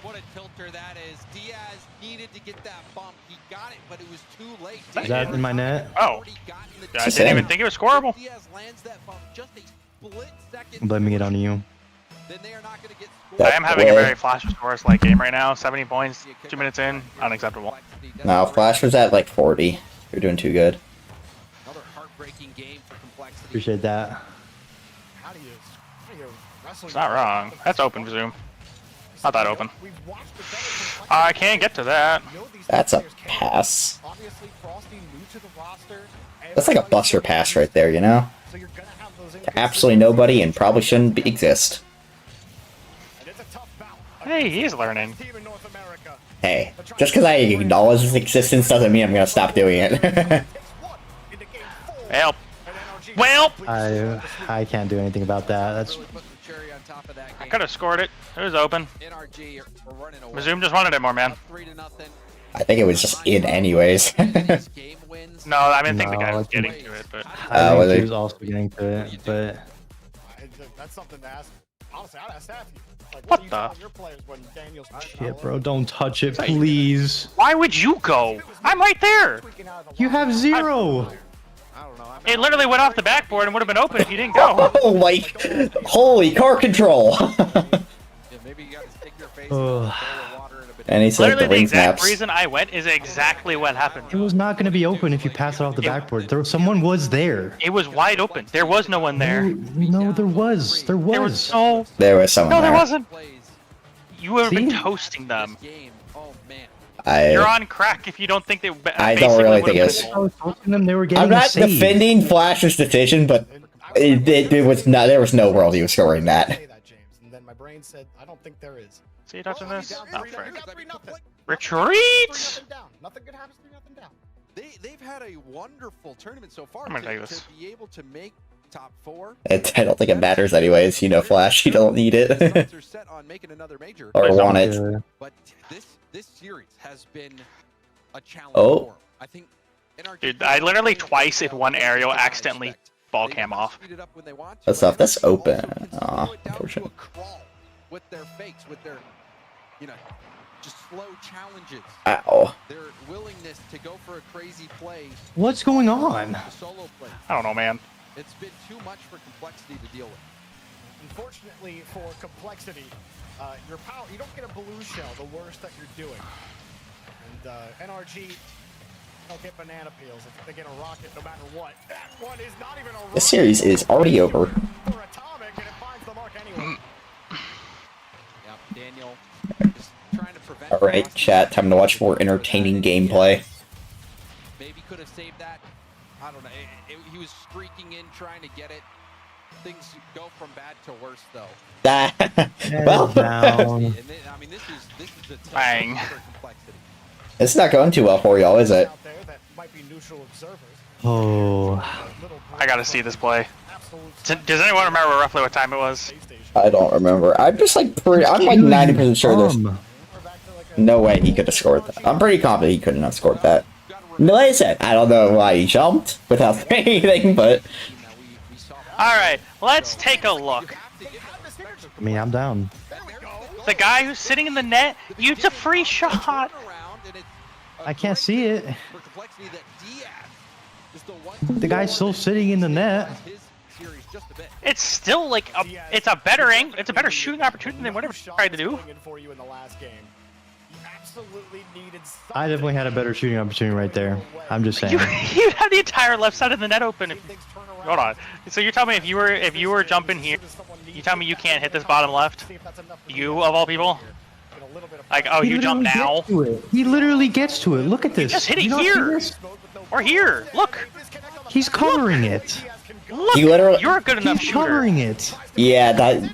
what a tilter that is. Diaz needed to get that bump. He got it, but it was too late. Is that in my net? Oh. I didn't even think it was scoreable. Diaz lands that bump just a split second. I'm blaming it on you. Then they are not going to get I am having a very Flash scores like game right now. 70 points, 2 minutes in, unacceptable. No, Flash was at like 40. You're doing too good. Another heartbreaking game for complexity. Appreciate that. It's not wrong. That's open, Zoom. Not that open. I can't get to that. That's a pass. That's like a buster pass right there, you know? To absolutely nobody and probably shouldn't exist. Hey, he's learning. Hey, just because I acknowledge its existence doesn't mean I'm going to stop doing it. Well. Well. I can't do anything about that. That's. I could have scored it. It was open. Mazoom just wanted it more, man. I think it was just in anyways. No, I didn't think the guy was getting to it, but... I think he was also getting to it, but... That's something to ask. Honestly, I'd ask that. Like, what do you the? tell your players when Daniel's Shit, bro, don't touch it, please. Why would you go? I'm right there. You have 0. It literally went off the backboard and would have been open if you didn't go. Oh my... Holy car control! And he said Literally the the ring exact snaps. reason I went is exactly what happened. It was not going to be open if you pass it off the backboard. Someone was there. It was wide open. There was no one there. No, there was. There was. There was no... There was someone No, there there. wasn't. You would have been toasting them. You're on crack if you don't think they. I don't really think it's. I'm not defending Flash's decision, but it was not. There was no world he was scoring that. And then my brain said, I don't think there is. See you touching this? Oh, frick. Retreat! Retreat! Nothing good happens to nothing down. They've had a wonderful tournament so far. I'm gonna take this. To be able to make top 4. I don't think it matters anyways. You know, Flash, you don't need it. They're set on making another major. Or want it. But this series has been a challenge. Oh. I think. Dude, I literally twice in one aerial accidentally ball cam off. That's stuff. That's open. Aw, unfortunate. With their fakes, with their, you know, just slow challenges. Ow. Their willingness to go for a crazy play. What's going on? Solo play. I don't know, man. It's been too much for complexity to deal with. Unfortunately for complexity, your power, you don't get a blue shell the worse that you're doing. And NRG don't get banana peels if they get a rocket no matter what. That one is not even a rocket. The series is already over. For atomic and it finds the mark anyway. Yep, Daniel just trying to prevent. Alright, chat, time to watch more entertaining gameplay. Maybe could have saved that. I don't know. He was streaking in trying to get it. Things go from bad to worse though. Well, I mean, this is a Bang. tough complexity. It's not going too well for y'all, is it? Out there that might be neutral observers. Oh, I gotta see this play. Does anyone remember roughly what time it was? I don't remember. I'm just like I'm like 90% sure there's no way he could have scored that. I'm pretty confident he couldn't have scored that. No, like I said, I don't know why he jumped without saying anything, but Alright, let's take a look. I mean, I'm down. The guy who's sitting in the net used a free shot. I can't see it. The guy's still sitting in the net. It's still like it's a better angle. It's a better shooting opportunity than whatever he tried to do. I definitely had a better shooting opportunity right there. I'm just saying. You had the entire left side of the net open. Hold on. So you're telling me if you were jumping here, you tell me you can't hit this bottom left? You of all people? Like, oh, you jump now? He literally gets to it. Look at this. Just hit it here. Or here. Look. He's covering it. Look. he literally. You're a good enough He's shooter. covering it. Yeah, that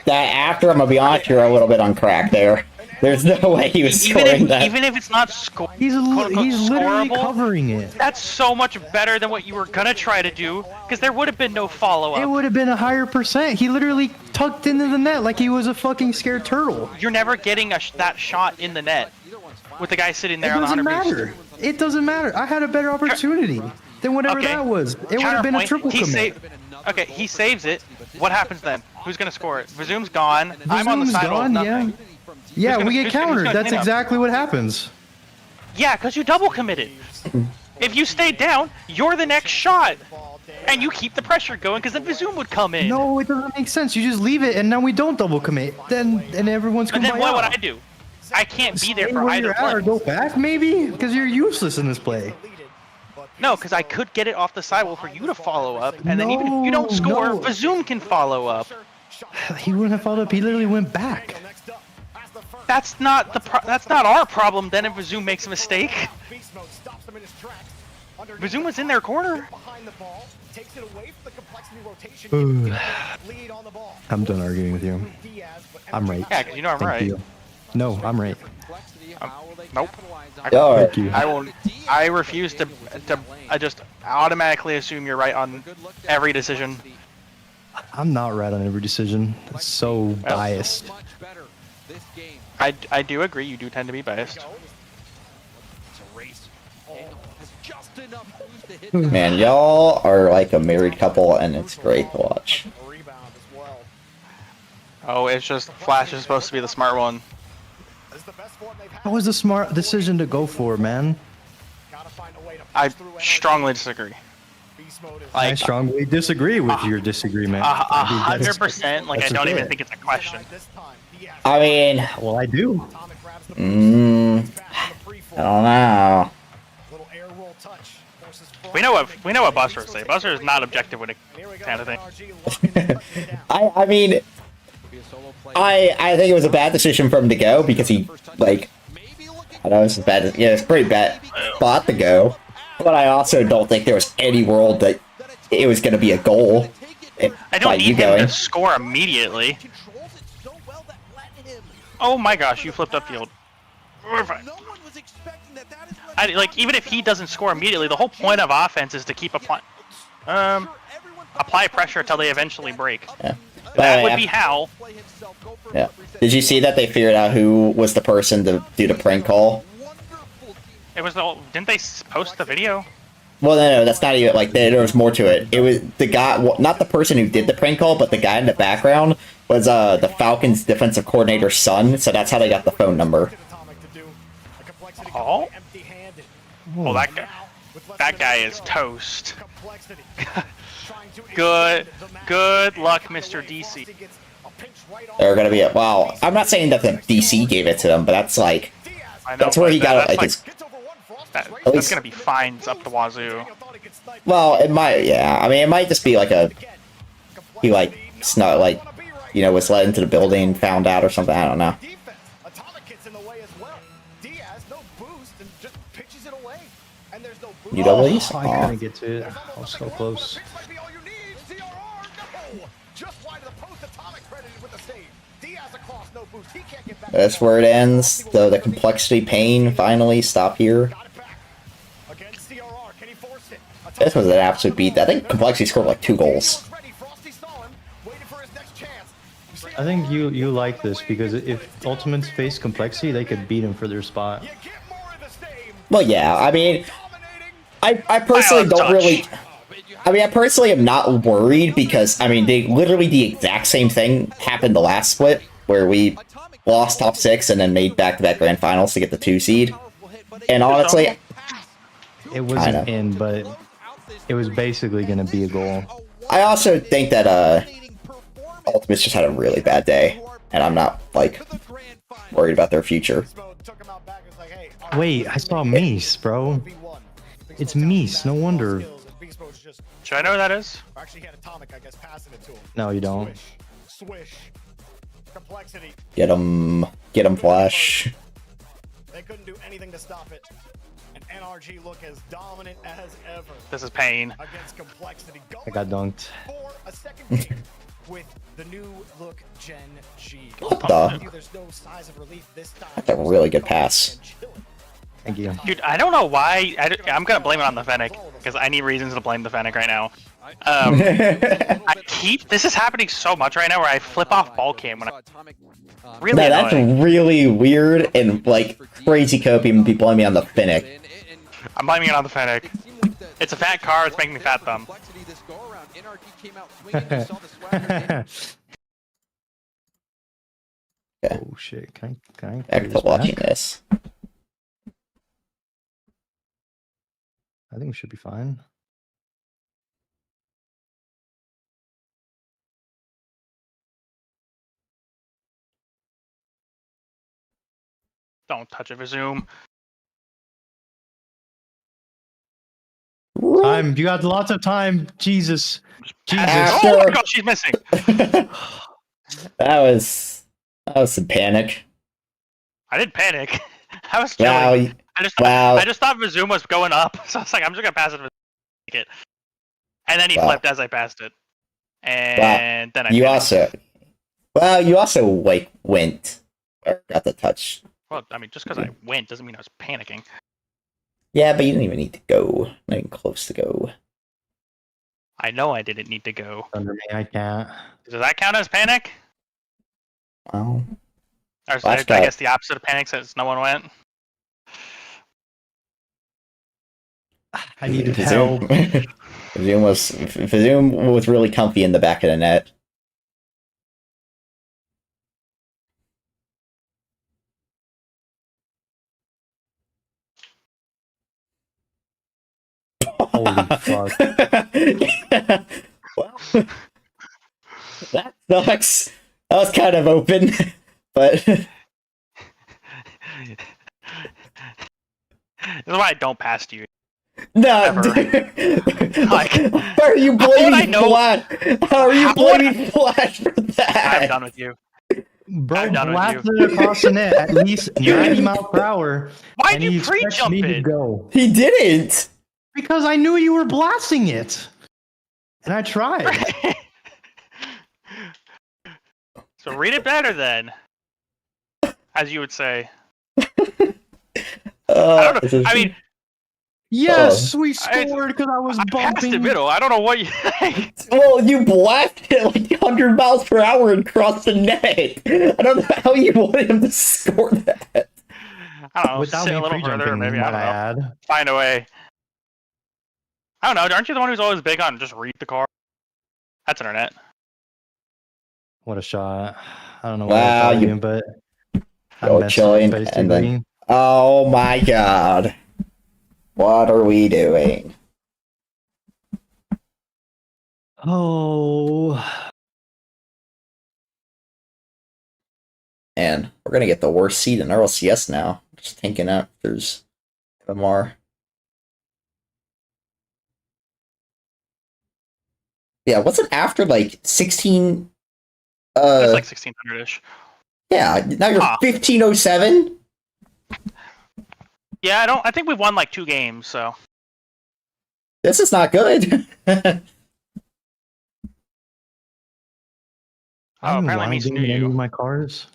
after I'm gonna be honest, you're a little bit on crack there. There's no way he was scoring that. Even if it's not He's literally covering it. That's so much better than what you were gonna try to do, because there would have been no follow-up. It would have been a higher percent. He literally tucked into the net like he was a fucking scared turtle. You're never getting that shot in the net with the guy sitting there on the 100 matter. It doesn't matter. I had a better opportunity than whatever that was. It would have been a triple commit. Okay, he saves it. What happens then? Who's gonna score it? Vazoom's gone. I'm on the side of nothing. Yeah, we get countered. That's exactly what happens. Yeah, because you double committed. If you stayed down, you're the next shot. And you keep the pressure going, because then Vazoom would come in. No, it doesn't make sense. You just leave it, and now we don't double commit. Then everyone's And then what would I do? I can't be there for either play. Or go back, maybe? Because you're useless in this play. No, because I could get it off the sidewall for you to follow up, and then even if you don't score, Vazoom can follow up. He wouldn't have followed up. He literally went back. That's not that's not our problem then if Vazoom makes a mistake. Vazoom was in their corner. I'm done arguing with you. I'm right. Yeah, because you know I'm right. You. No, I'm right. Nope. Thank you. I refuse to I just automatically assume you're right on every decision. I'm not right on every decision. It's so biased. I do agree, you do tend to be biased. Man, y'all are like a married couple, and it's great to watch. Oh, it's just Flash is supposed to be the smart one. That was a smart decision to go for, man. I strongly disagree. I strongly disagree with your disagreement. 100%. Like, I don't even think it's a question. I mean, well, I do. I don't know. We know what Buster would say. Buster is not objective when it kind of thing. I mean, I think it was a bad decision for him to go because he like I know it's bad. Yeah, it's pretty bad spot to go, but I also don't think there was any world that it was going to be a goal. I don't need him to score immediately. Oh my gosh, you flipped upfield. We're fine. Like, even if he doesn't score immediately, the whole point of offense is to keep apply pressure until they eventually break. Yeah. That would be how. Yeah. Did you see that they figured out who was the person to do the prank call? It was the. Didn't they post the video? Well, no, that's not even, like, there was more to it. It was the guy, not the person who did the prank call, but the guy in the background was the Falcons defensive coordinator's son, so that's how they got the phone number. Oh? Well, that guy is toast. Good luck, Mr. DC. They're gonna be wow. I'm not saying that the DC gave it to them, but that's like, that's where he got it. Like, that's gonna be fines up the wazoo. Well, it might, yeah. I mean, it might just be like he like snuck, like, you know, was let into the building, found out or something. I don't know. UWs? Oh, I couldn't get to it. I was so close. That's where it ends. The complexity pain finally stop here. This was an absolute beat. I think Complexity scored like 2 goals. I think you like this because if Ultimates face Complexity, they could beat him for their spot. Well, yeah. I mean, I personally don't really. I mean, I personally am not worried because I mean, they literally the exact same thing happened the last split where we lost top 6 and then made back-to-back grand finals to get the 2 seed. And honestly, it wasn't in, but it was basically going to be a goal. I also think that Ultimates just had a really bad day, and I'm not like worried about their future. Wait, I saw Mies, bro. It's Mies, no wonder. Should I know who that is? No, you don't. Swish. Complexity. Get him, Flash. They couldn't do anything to stop it. And NRG look as dominant as ever. This is pain. Against Complexity. I got dunked. For a second game with the new look Gen G. What the? There's no size of relief this time. That's a really good pass. Thank you. Dude, I don't know why. I'm gonna blame it on the Fennec because I need reasons to blame the Fennec right now. This is happening so much right now where I flip off ball cam when I really no, that's really weird and like crazy copium be blaming on the Fennec. I'm blaming it on the Fennec. It's a fat car, it's making me fat thumb. Oh shit, can I Back to watching this. I think we should be fine. Don't touch it, resume. Time, you got lots of time. Jesus. After... Oh my god, she's missing. that was some panic. I didn't panic. I was chilling. Wow. I just thought resume was going up, so I was like, I'm just gonna pass it. And then he flipped as I passed it. And then I you panicked. you also like went or got the touch. Well, I mean, just because I went doesn't mean I was panicking. Yeah, but you didn't even need to go. Not even close to go. I know I didn't need to go. Under me, I can't. Does that count as panic? Well, or I guess the opposite of panic since no one went. I needed help. Zoom was really comfy in the back of the net. Holy fuck. Well, that sucks. That was kind of open, but... This is why I don't pass to you. No, like, how are you blaming Flash? How are you blaming Flash for that? I'm done with you. Bro, blasted it across the net at least 90 miles per hour. Why'd you pre-jump it? Go. He didn't! Because I knew you were blasting it. And I tried. So read it better then. As you would say. I mean... Yes, we scored because I was bumping. Past the middle. I don't know what you think. Well, you blasted it like 100 miles per hour and crossed the net. I don't know how you wanted him to score that. I don't know. Without sit me a little further, maybe. I don't know. Find a way. I don't know. Aren't you the one who's always big on just read the card? That's internet. What a shot. I don't know wow, what I'm doing, but I'm chilling and then... Oh my god. What are we doing? Oh. And we're going to get the worst seed in RLCS now. Just thinking out there's MMR. Yeah, wasn't after like 16? It's like 1600-ish. Yeah, now you're 1507? Yeah, I think we've won like 2 games, so. This is not good. Apparently Meese knew you. My cars.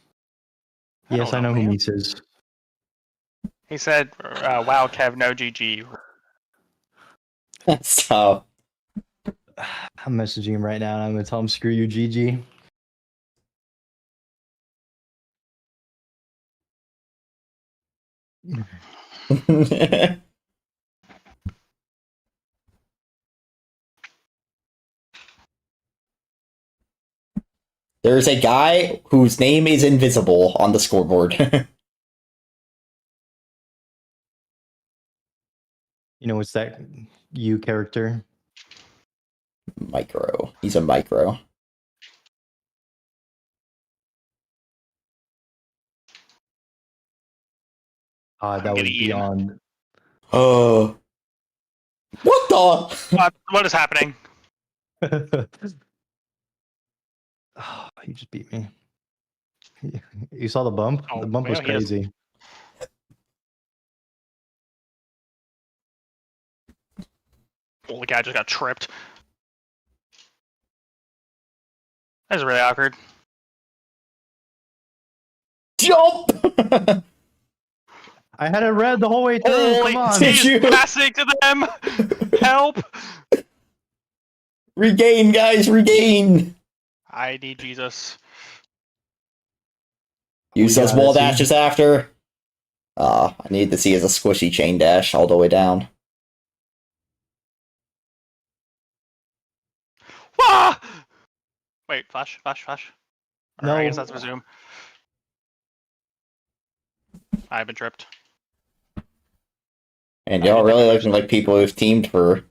Yes, I know who Meese is. He said, wow, Kev, no GG. So I'm messaging him right now and I'm gonna tell him screw you, GG. There's a guy whose name is invisible on the scoreboard. You know what's that you character? Micro. He's a micro. That was beyond. Oh. What the? What is happening? Oh, he just beat me. You saw the bump? Oh, The bump was yeah, he is. crazy. Oh, the guy just got tripped. That's really awkward. Jump! I had it read the whole way through. Holy, Come on. he's passing to them. Help! Regain, guys, regain! I need Jesus. Use those wall dashes after. I need to see as a squishy chain dash all the way down. Ah! Wait, flash. No. I guess that's resume. I've been tripped. And y'all really looking like people who've teamed for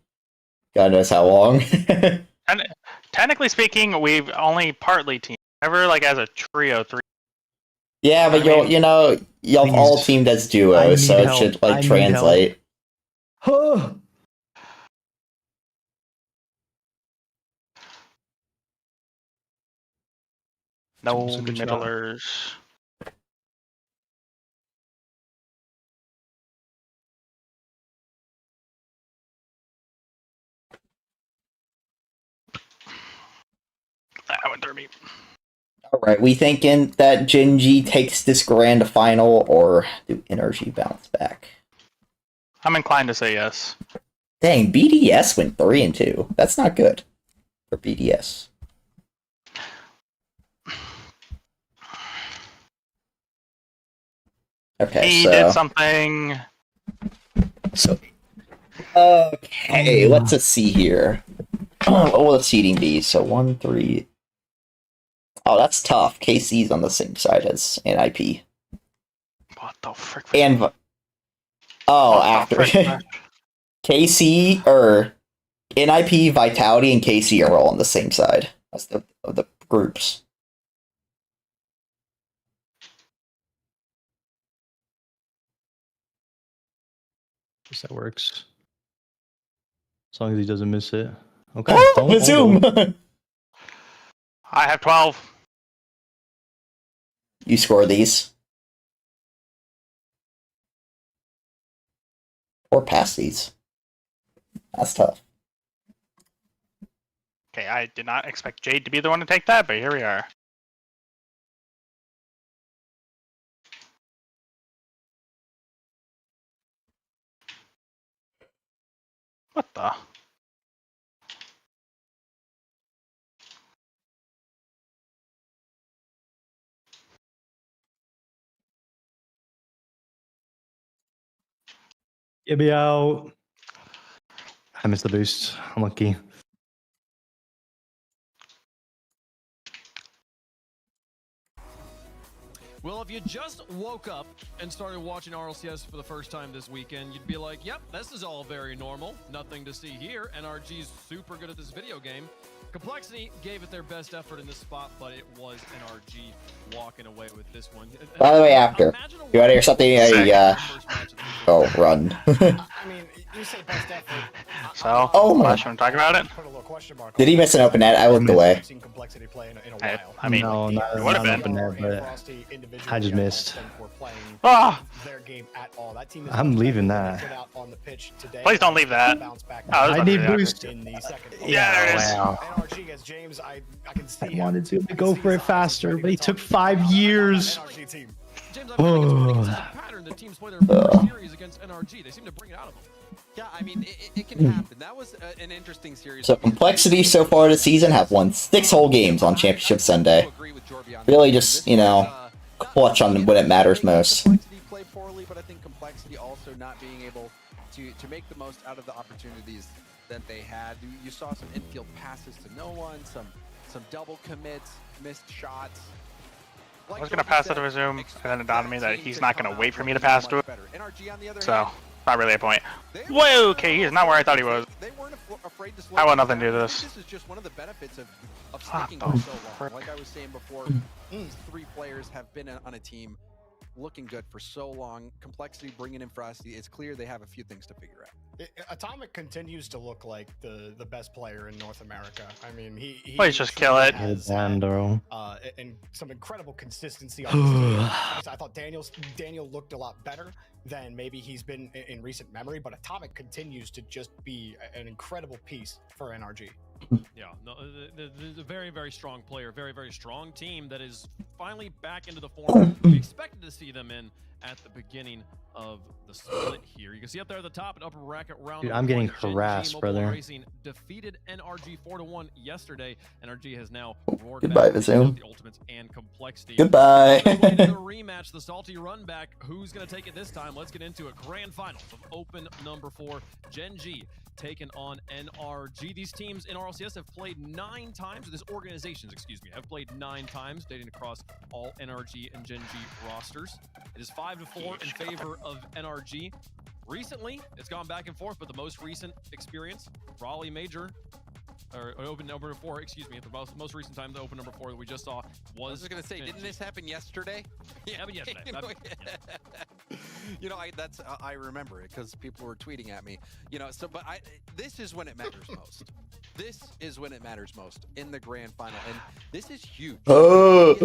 God knows how long. And technically speaking, we've only partly teamed. Never like as a trio 3. Yeah, but y'all all teamed as duos, so it should like translate. No middlers. That went through me. Alright, we thinking that Genji takes this grand final, or do Energy bounce back? I'm inclined to say yes. Dang, BDS went 3-2. That's not good for BDS. Okay, he so did something. So okay, let's see here. What will the seeding be? So 1, 3. Oh, that's tough. KC's on the same side as NIP. What the frick? And after KC or NIP, Vitality, and KC are all on the same side as the groups. Guess that works. As long as he doesn't miss it. Okay. Oh, resume. I have 12. You score these. Or pass these. That's tough. Okay, I did not expect Jade to be the one to take that, but here we are. What the? Get me out. I missed the boost. I'm lucky. Well, if you just woke up and started watching RLCS for the first time this weekend, you'd be like, yep, this is all very normal. Nothing to see here. NRG's super good at this video game. Complexity gave it their best effort in this spot, but it was NRG walking away with this one. By the way, after you want to hear something? Run. I mean, you say best effort. So, oh my! Flash, want to talk about it? Did he miss an open net? I looked away. I mean, no, not an open net, but I just missed. Ah! I'm leaving that. Please don't leave that. I need boost. Yeah, there it is. Wow. I wanted to go for it faster, but he took 5 years. James, I think it's a pattern that teams play their first series against NRG. They seem to bring it out of them. Yeah, I mean, it can happen. That was an interesting series. So Complexity so far this season have won 6 whole games on Championship Sunday. Really just, you know, clutch on when it matters most. Complexity play poorly, but I think Complexity also not being able to make the most out of the opportunities that they had. You saw some infield passes to no one, some double commits, missed shots. I was going to pass it to Resume, and then it dawned on me that he's not going to wait for me to pass to it. So, not really a point. Whoa, okay, he's not where I thought he was. I want nothing to do with this. This is just one of the benefits of sticking for so long. Like I was saying before, these 3 players have been on a team looking good for so long. Complexity bringing in Frosty. It's clear they have a few things to figure out. Atomic continues to look like the best player in North America. I mean, Please just kill it. And some incredible consistency on this team. I thought Daniel looked a lot better than maybe he's been in recent memory, but Atomic continues to just be an incredible piece for NRG. Yeah, no, a very, very strong player, very, very strong team that is finally back into the form we expected to see them in at the beginning of the split here. You can see up there at the top and upper bracket round. Dude, I'm getting harassed, brother. Racing defeated NRG 4-1 yesterday. NRG has now roared Goodbye, back Vazoom. the Ultimates and Complexity. Goodbye. The rematch, the salty run back. Who's going to take it this time? Let's get into it. Grand finals of Open number 4. Gen G taken on NRG. These teams in RLCS have played 9 times, or this organizations, excuse me, have played 9 times, dating across all NRG and Gen G rosters. It is 5-4 in favor of NRG. Recently, it's gone back and forth, but the most recent experience, Raleigh Major, or Open number 4, excuse me, the most recent time the Open number 4 that we just saw was. I was going to say, didn't this happen yesterday? Yeah, happened yesterday. You know, I remember it because people were tweeting at me. You know, so but this is when it matters most. This is when it matters most in the grand final, and this is huge. Oh,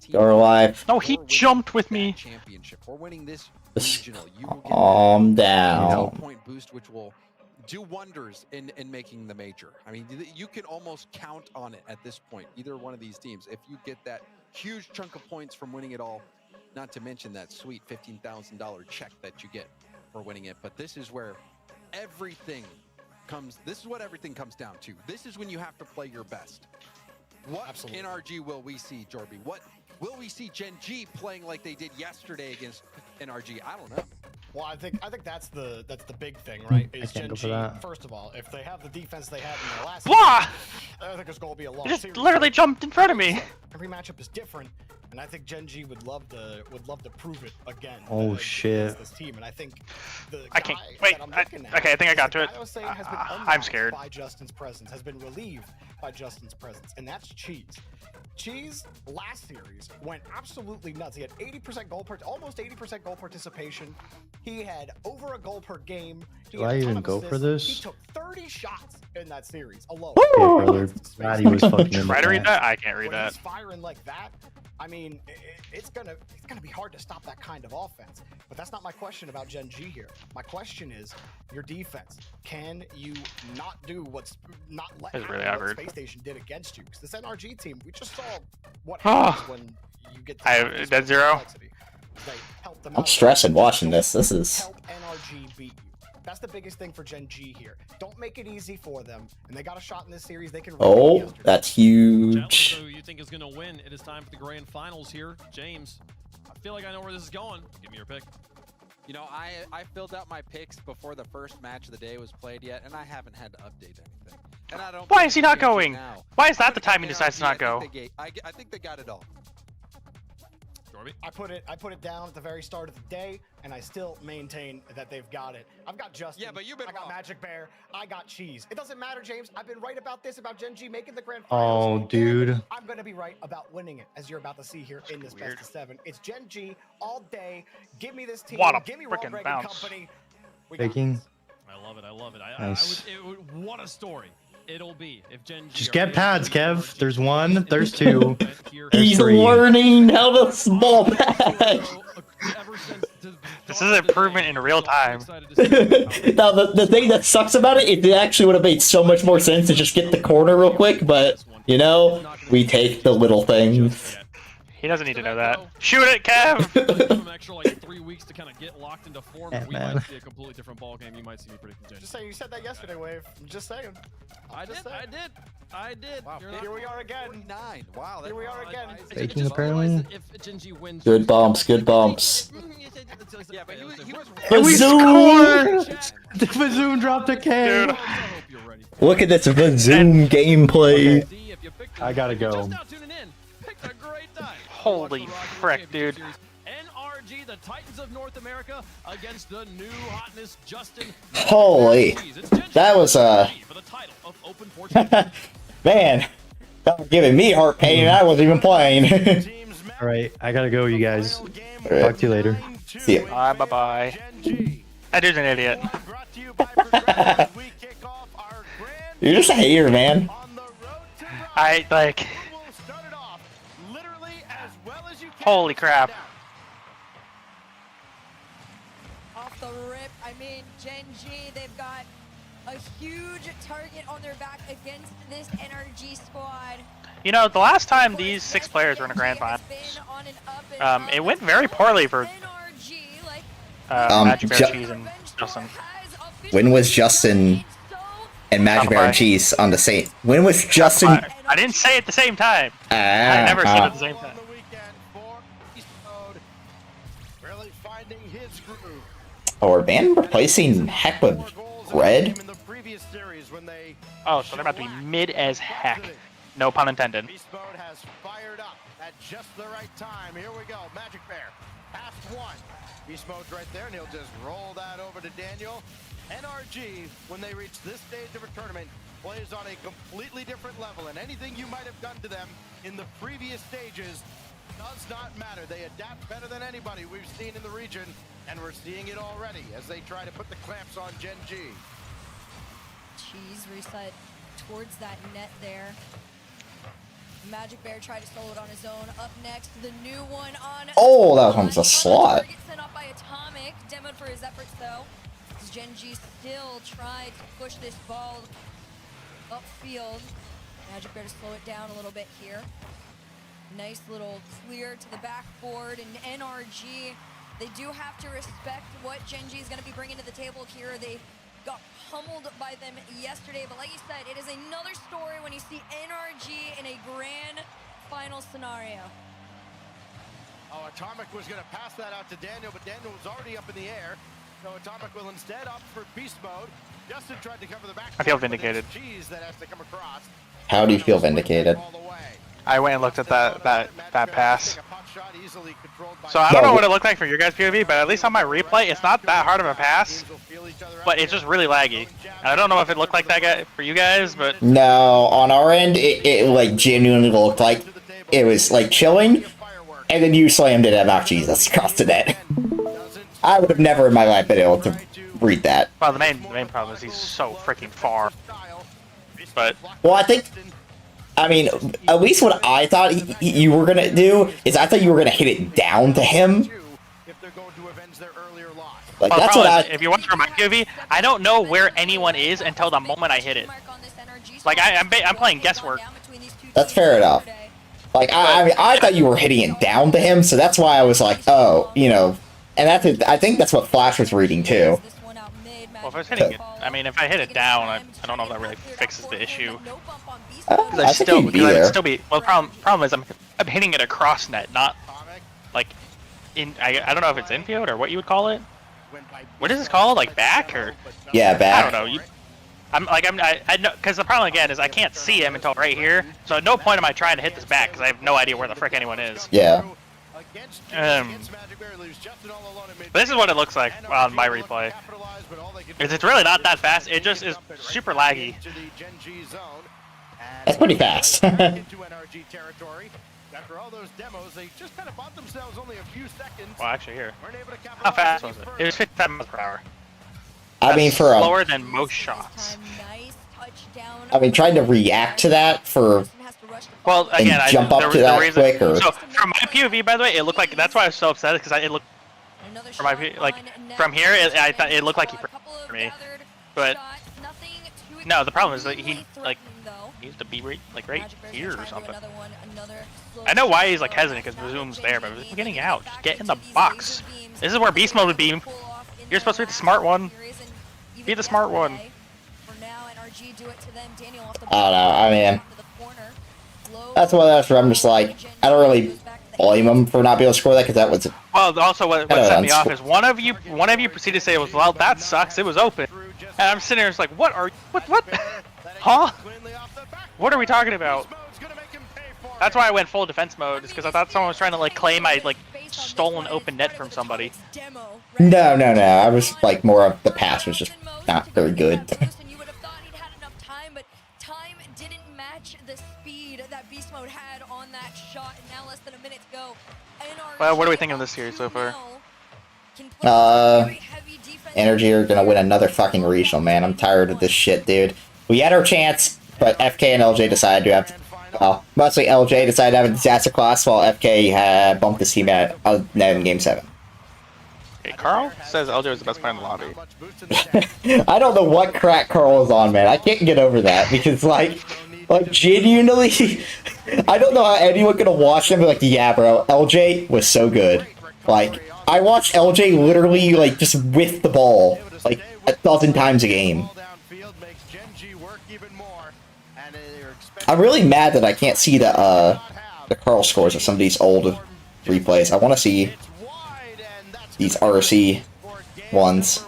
you're alive. No, he jumped with me. Championship. We're winning this regional. You will get Calm down. Point boost, which will do wonders in making the major. I mean, you can almost count on it at this point. Either one of these teams, if you get that huge chunk of points from winning it all. Not to mention that sweet $15,000 check that you get for winning it. But this is where everything comes. This is what everything comes down to. This is when you have to play your best. What NRG will we see, Jorby? What will we see Gen G playing like they did yesterday against NRG? I don't know. Well, I think that's the big thing, right? Is can't Gen go for G, that. First of all, if they have the defense they had in their last Blah! I think it's going to be a long He just series. literally jumped in front of me. Every matchup is different, and I think Gen G would love to prove it again. Oh, shit. This team, and I think the I can't guy wait. that I'm looking at, Okay, I think I got to the it. guy I was saying has been I'm unlocked scared. by Justin's presence, has been relieved by Justin's presence, and that's Cheese. Cheese last series went absolutely nuts. He had 80% goal almost 80% goal participation. He had over a goal per game. Do I even go for this? He took 30 shots in that series alone. Okay, brother. Glad he was fucking in Try to read the that? I can't read When that. he's firing like that, I mean, it's gonna be hard to stop that kind of offense. But that's not my question about Gen G here. My question is your defense. Can you not do what's not let That's happen really what awkward. Space Station did against you? Because this NRG team, we just saw what happens when you get to I have dead zero. complexity. They help them I'm out. stressing watching this. This is. Help NRG beat you. That's the biggest thing for Gen G here. Don't make it easy for them. And they got a shot in this series. They can. Oh, that's huge. Jealous who you think is going to win. It is time for the grand finals here. James, I feel like I know where this is going. Give me your pick. You know, I filled out my picks before the first match of the day was played yet, and I haven't had to update anything. And I don't. Why is he not going? Now. Why is that the time he decides to not go? I think they got it all. I put it down at the very start of the day, and I still maintain that they've got it. I've got Justin. Yeah, but you've been I got wrong. Magic Bear. I got Cheese. It doesn't matter, James. I've been right about this, about Gen G making the grand finals. Oh, dude. I'm gonna be right about winning it, as you're about to see here in this best of 7. It's Gen G all day. Give me this team. What a Give me Raw frickin' Greg bounce. Company. We got Taking. this. I love it. I love it. Nice. What a story it'll be if Gen G Just are get able pads, to Kev. There's one. There's two. There's He's 3. learning how to small patch. This is improvement in real time. Now, the thing that sucks about it, it actually would have made so much more sense to just get the corner real quick, but, you know, we take the little things. He doesn't need to know that. Shoot it, Kev! Give him extra like 3 weeks to kind of get locked into form. Yeah, We man. might see a completely different ball game. You might see me pretty content. Just saying, you said that yesterday, Wave. I'm just saying. I did. Wow. You're not Here we are again. 49. Wow. Here we are again. Faking apparently. If Genji wins, Good bumps, good bumps. Yeah, but he was Bazoom! The Bazoom dropped a K. Dude. Look at this Zoom gameplay. I gotta go. Just now tuning in. Picked a great time. Holy frick, dude. NRG, the Titans of North America, against the new hotness, Justin. Holy. That was, For the title of Open Fortune. man. That was giving me heart pain and I wasn't even playing. Alright, I gotta go, you guys. Alright. Talk to you later. See ya. Bye-bye. That dude's an idiot. You're just a hater, man. I, like... Holy crap. Off the rip, I mean, Genji, they've got a huge target on their back against this NRG squad. You know, the last time these 6 players were in a grand final, it went very poorly for Magic Bear Cheese and Justin. When was Justin and Magic Bear and Cheese on the same? When was Justin? I didn't say it at the same time. I never said it at the same time. Oh, are Van replacing Heck with Red? Oh, so they're about to be mid as heck. No pun intended. Beast Mode has fired up at just the right time. Here we go. Magic Bear. Past 1. Beast Mode's right there, and he'll just roll that over to Daniel. NRG, when they reach this stage of a tournament, plays on a completely different level, and anything you might have done to them in the previous stages does not matter. They adapt better than anybody we've seen in the region, and we're seeing it already as they try to put the clamps on Genji. Cheese reset towards that net there. Magic Bear tried to solo it on his own. Up next, the new one on. Oh, that one's a slot. Sent up by Atomic, demoed for his efforts though. Genji still tried to push this ball upfield. Magic Bear to slow it down a little bit here. Nice little clear to the backboard, and NRG, they do have to respect what Genji is going to be bringing to the table here. They got pummeled by them yesterday, but like you said, it is another story when you see NRG in a grand final scenario. Oh, Atomic was going to pass that out to Daniel, but Daniel was already up in the air. So Atomic will instead opt for Beast Mode. Justin tried to cover the back. I feel vindicated. Cheese that has to come across. How do you feel vindicated? I went and looked at that pass. So I don't know what it looked like for your guys' POV, but at least on my replay, it's not that hard of a pass, but it's just really laggy. And I don't know if it looked like that guy for you guys, but No, on our end, it like genuinely looked like it was like chilling, and then you slammed it at Jesus across the net. I would have never in my life been able to read that. well, the main problem is he's so freaking far. But Well, I mean, at least what I thought you were gonna do is I thought you were gonna hit it down to him. Like well, that's what I. if you watch from my POV, I don't know where anyone is until the moment I hit it. Like I'm playing guesswork. That's fair enough. Like I mean, I thought you were hitting it down to him, so that's why I was like, oh, you know, and I think that's what Flash was reading too. Well, if I was hitting it, I mean, if I hit it down, I don't know if that really fixes the issue. I think you'd be there. Well, the problem is I'm hitting it across net, not like in. I don't know if it's infield or what you would call it. What is this called? Like back or? Yeah, back. I don't know. I know, because the problem again is I can't see him until right here. So at no point am I trying to hit this back because I have no idea where the frick anyone is. Yeah. But this is what it looks like on my replay. It's really not that fast. It just is super laggy. That's pretty fast. Well, actually, here. How fast was it? It was 57 miles per hour. I mean, for a. Slower than most shots. I mean, trying to react to that for. Well, again, and jump up to that quick, or. So from my POV, by the way, it looked like that's why I was so upset because it looked. From my like from here, I thought it looked like he for me, but no. The problem is that he like He used to be right, like right Magic Bears here or trying to do something. another slow I know why he's slow like hesitant because now the zoom's that there, but JG we're getting out. Just back get in the into these box. laser beams. This is where beast mode would be. Pull off in You're supposed to be their the smart one. Furious and even Be the smart one. yesterday. For now, NRG do it to them. Daniel off the I don't know. I mean, to the corner. that's one of those where I'm just like, I don't really blame him for not being able to score that because that was. Well, also what Kinda set me off unsco- is one of you proceeded to say, well, that sucks. It was open. And I'm sitting there just like, what are you, what? Huh? What are we talking about? That's why I went full defense mode, is because I thought someone was trying to like claim I like stole an open net from somebody. No. I was like more of the pass was just not very good. You would have thought he'd had enough time, but time didn't match the speed that Beast Mode had on that shot, and now less than a minute to go. Well, what do we think of this series so far? Energy are gonna win another fucking regional, man. I'm tired of this shit, dude. We had our chance, but FK and LJ decided to have. Well, mostly LJ decided to have a disaster class, while FK had bumped his team at in Game 7. Hey, Carl says LJ was the best player in the lobby. I don't know what crack Carl is on, man. I can't get over that because, like genuinely, I don't know how anyone could have watched him and be like, yeah, bro, LJ was so good. Like, I watched LJ literally, like, just whiff the ball, like, 1,000 times a game. I'm really mad that I can't see the Carl scores of some of these old replays. I want to see these RC ones.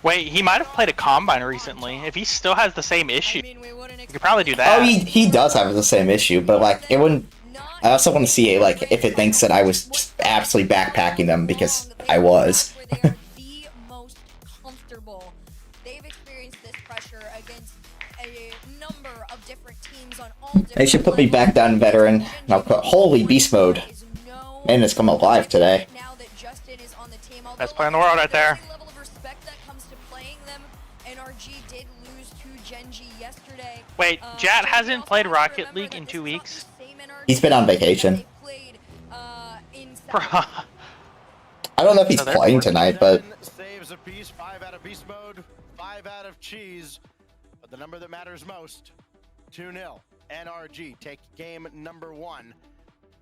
Wait, he might have played a combine recently. If he still has the same issue, you could probably do that. Oh, he does have the same issue, but like it wouldn't. I also want to see like if it thinks that I was just absolutely backpacking them because I was. They should put me back down veteran. And I'll put holy beast mode. Man, it's come alive today. Best player in the world right there. Wait, Jat hasn't played Rocket League in 2 weeks? He's been on vacation. I don't know if he's playing tonight, but... Saves a piece, 5 out of beast mode, 5 out of cheese. But the number that matters most, 2-0. NRG take game number 1.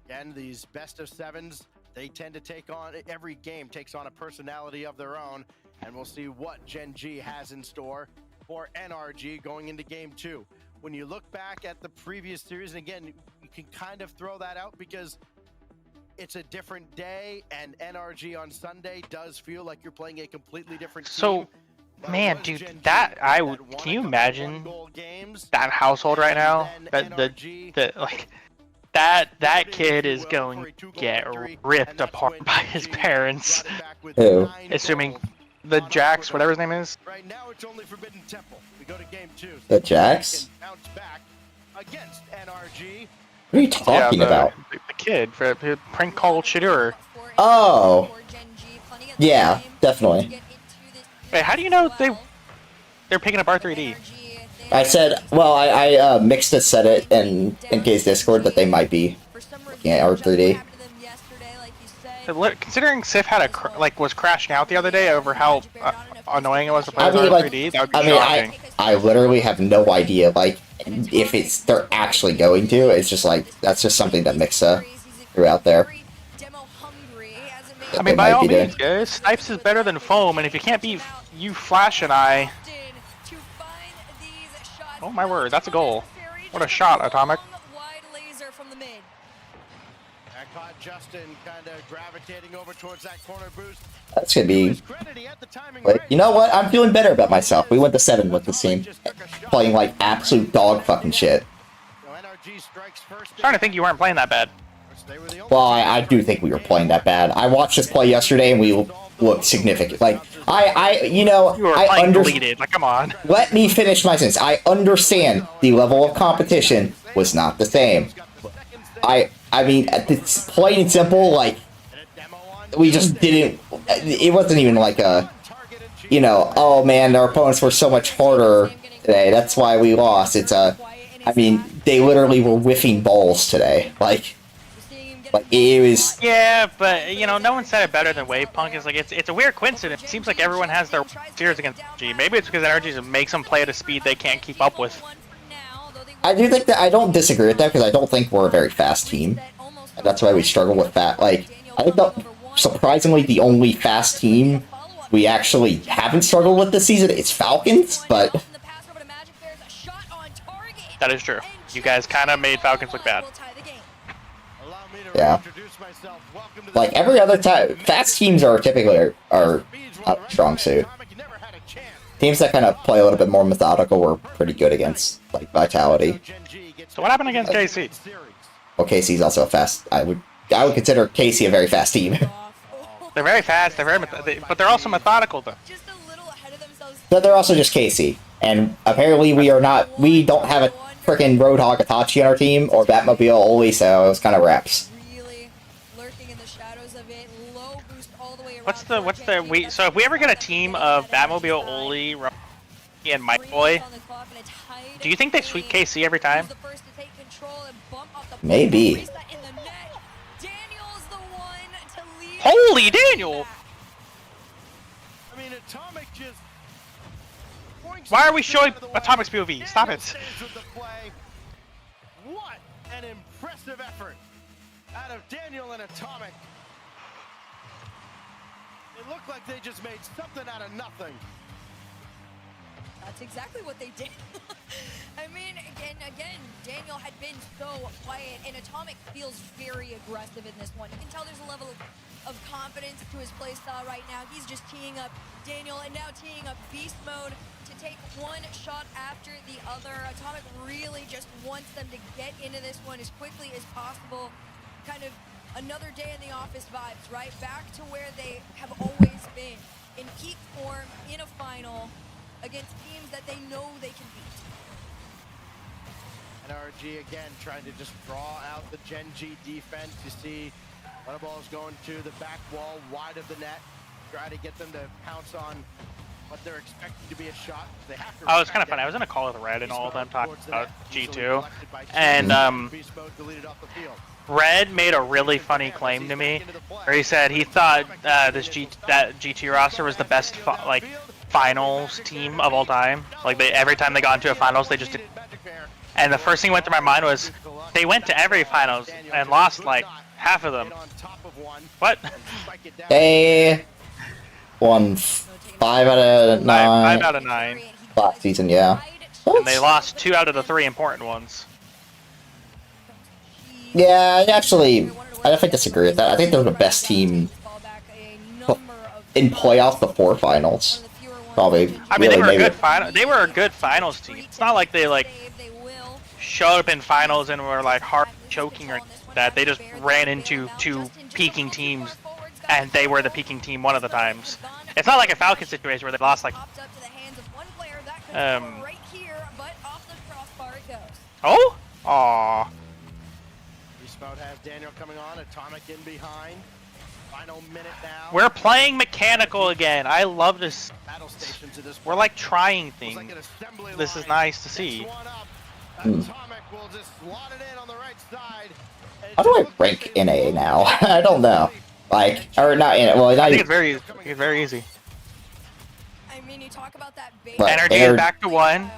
Again, these best of 7s, they tend to take on, every game takes on a personality of their own. And we'll see what Gen G has in store for NRG going into game 2. When you look back at the previous series, and again, you can kind of throw that out because it's a different day, and NRG on Sunday does feel like you're playing a completely different team. So, man, dude, that I would. Can you imagine that household right now? That kid is going to get ripped apart by his parents. Who? Assuming the Jax, whatever his name is. Right now, it's only Forbidden Temple. We go to game 2. The Jax? Bounce back against NRG. What are you talking about? The kid for prank call Shadur. Oh. Yeah, definitely. Wait, how do you know they're picking up R3D? I said, well, I mixed it, said it in case Discord that they might be looking at R3D. Considering Sif had was crashing out the other day over how annoying it was to play with R3D, that would be shocking. I literally have no idea, like, if they're actually going to. It's just like, that's just something that Mixa threw out there. I mean, by all means, guys, Snipes is better than Foam, and if you can't beat you, Flash and I... Oh my word, that's a goal. What a shot, Atomic. Justin kind of gravitating over towards that corner boost. That's gonna be like, you know what? I'm feeling better about myself. We went to 7 with this team, playing like absolute dog fucking shit. Trying to think you weren't playing that bad. Well, I do think we were playing that bad. I watched us play yesterday and we looked significant. Like you were playing deleted. Like, come on. Let me finish my sentence. I understand the level of competition was not the same. I mean, it's plain and simple, like, we just didn't, it wasn't even like a, you know, oh man, our opponents were so much harder today, that's why we lost. It's I mean, they literally were whiffing balls today, like, Like it was. Yeah, but you know, no one said it better than Wave Punk. Is like it's a weird coincidence. It seems like everyone has their fears against Energy. Maybe it's because Energy makes them play at a speed they can't keep up with. I do think that I don't disagree with that because I don't think we're a very fast team. And that's why we struggle with that. Like I think surprisingly the only fast team we actually haven't struggled with this season is Falcons, but that is true. You guys kind of made Falcons look bad. Yeah. Like every other time, fast teams are typically our strong suit. Teams that kind of play a little bit more methodical were pretty good against, like Vitality. So what happened against KC? Well, KC's also a fast. I would consider KC a very fast team. They're very fast. They're but they're also methodical though. But they're also just KC, and apparently we are not. We don't have a freaking Roadhog Itachi on our team or Batmobile Oli, so it was kind of reps. So if we ever get a team of Batmobile, Oli, Rocky, and Mike Boy, do you think they sweep KC every time? Maybe. Holy Daniel! Why are we showing Atomic's POV? Stop it! What an impressive effort out of Daniel and Atomic. It looked like they just made something out of nothing. That's exactly what they did. I mean, again, Daniel had been so quiet, and Atomic feels very aggressive in this one. You can tell there's a level of confidence to his playstyle right now. He's just teeing up Daniel and now teeing up Beast Mode to take one shot after the other. Atomic really just wants them to get into this one as quickly as possible. Kind of another day in the office vibes, right? Back to where they have always been, in peak form, in a final, against teams that they know they can beat. And RG again trying to just draw out the Gen G defense. You see Butterball's going to the back wall, wide of the net, try to get them to pounce on what they're expecting to be a shot. They have to. Oh, it's kind of funny. I was in a call with Red and all of them talking about G2, and Red made a really funny claim to me, where he said he thought that G2 roster was the best finals team of all time. Like every time they got into a finals, they just did. And the first thing that went through my mind was, they went to every finals and lost like half of them. What? They won 5 out of 9. 5 out of 9. Last season, yeah. And they lost 2 out of the 3 important ones. Yeah, actually, I definitely disagree with that. I think they're the best team in playoffs before finals. Probably. I mean, they were a good finals team. It's not like they showed up in finals and were like hard choking or that. They just ran into 2 peaking teams, and they were the peaking team one of the times. It's not like a Falcon situation where they lost like. Oh? Aww. Beast has Daniel coming on, Atomic in behind. Final minute now. We're playing mechanical again. I love this. We're like trying things. This is nice to see. How do I rank in A now? I don't know. Like, or not in it. Well, I think it's very easy. I mean, you talk about that Energy is back to 1.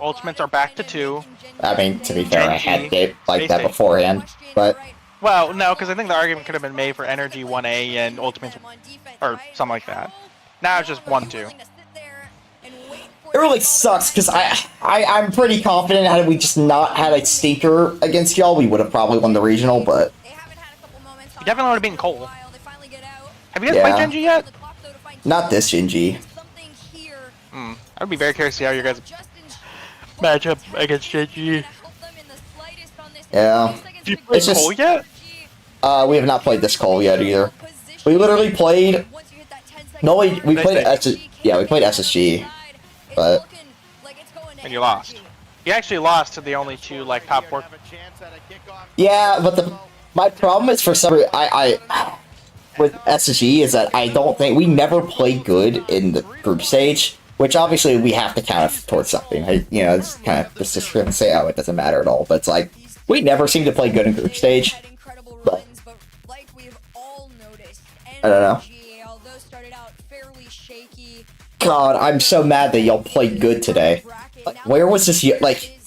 Ultimates are back to 2. I mean, to be fair, I had it like that beforehand, but. Well, no, because I think the argument could have been made for Energy 1A and Ultimates, or something like that. Now it's just 1-2. It really sucks because I'm pretty confident had we just not had a stinker against y'all, we would have probably won the regional, but. You definitely would have beaten Cole. Have you guys played Gen G yet? Not this Gen G. I would be very curious to see how you guys match up against Gen G. Yeah. Did you play Cole yet? We have not played this Cole yet either. We literally played. No, we played we played SSG, but. And you lost. You actually lost to the only 2 like top 4. Yeah, but my problem is for some reason with SSG is that I don't think we never played good in the group stage, which obviously we have to count towards something. It's kind of just gonna say, oh, it doesn't matter at all, but it's like we never seem to play good in group stage. I don't know. Although started out fairly shaky. God, I'm so mad that y'all played good today. Like, where was this? Like,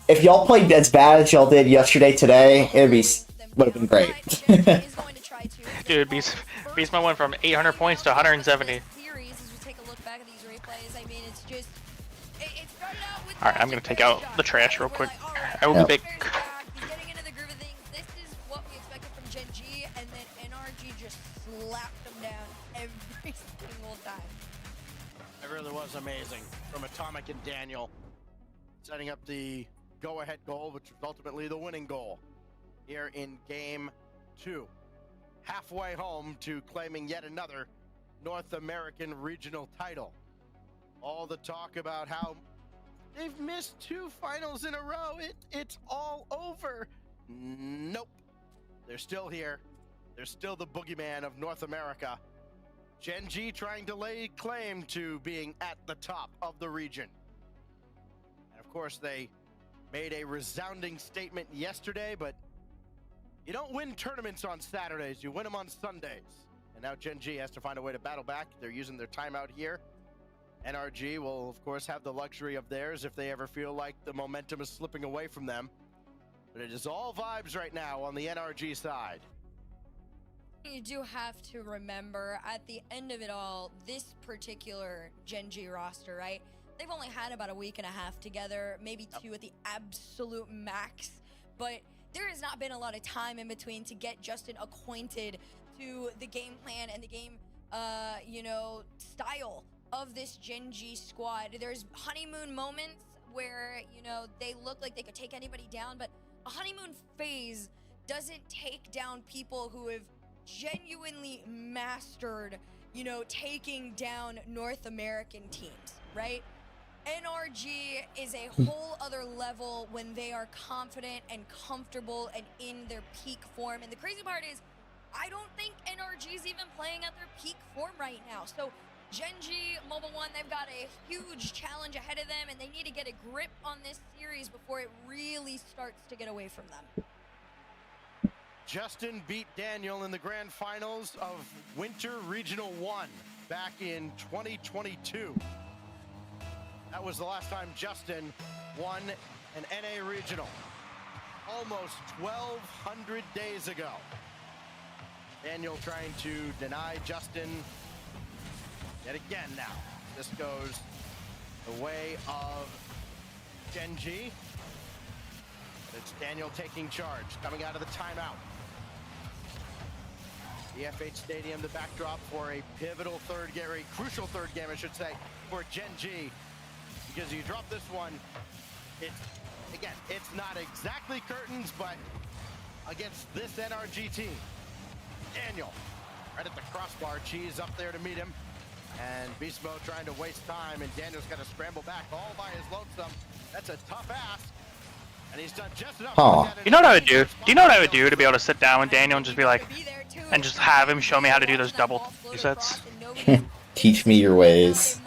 if y'all played as bad as y'all did yesterday, today, would have been great. Dude, Beastmo went from 800 points to 170. Alright, I'm gonna take out the trash real quick. I will be back. Getting into the groove of things. This is what we expected from Gen G, and then NRG just slapped them down every single time. It really was amazing from Atomic and Daniel, setting up the go-ahead goal, which was ultimately the winning goal here in Game 2. Halfway home to claiming yet another North American regional title. All the talk about how they've missed 2 finals in a row. It's all over. Nope. They're still here. They're still the boogeyman of North America. Gen G trying to lay claim to being at the top of the region. And of course, they made a resounding statement yesterday, but you don't win tournaments on Saturdays, you win them on Sundays. And now Gen G has to find a way to battle back. They're using their timeout here. NRG will, of course, have the luxury of theirs if they ever feel like the momentum is slipping away from them. But it is all vibes right now on the NRG side. You do have to remember, at the end of it all, this particular Gen G roster, right? They've only had about a week and a half together, maybe 2 at the absolute max. But there has not been a lot of time in between to get Justin acquainted to the game plan and the game, style of this Gen G squad. There's honeymoon moments where, they look like they could take anybody down, but a honeymoon phase doesn't take down people who have genuinely mastered, taking down North American teams, right? NRG is a whole other level when they are confident and comfortable and in their peak form. And the crazy part is, I don't think NRG is even playing at their peak form right now. So Gen G, Mobile One, they've got a huge challenge ahead of them, and they need to get a grip on this series before it really starts to get away from them. Justin beat Daniel in the grand finals of Winter Regional 1 back in 2022. That was the last time Justin won an NA Regional. Almost 1,200 days ago. Daniel trying to deny Justin yet again now. This goes the way of Gen G. It's Daniel taking charge, coming out of the timeout. The FH Stadium, the backdrop for a pivotal third game, or a crucial third game, I should say, for Gen G. Because you drop this one, it's not exactly curtains, but against this NRG team. Daniel, right at the crossbar, Cheese up there to meet him. And Beast Mode trying to waste time, and Daniel's got to scramble back all by his lonesome. That's a tough ask. And he's done just enough. You know what I would do? Do you know what I would do to be able to sit down with Daniel and just be like, and just have him show me how to do those double resets? Teach me your ways.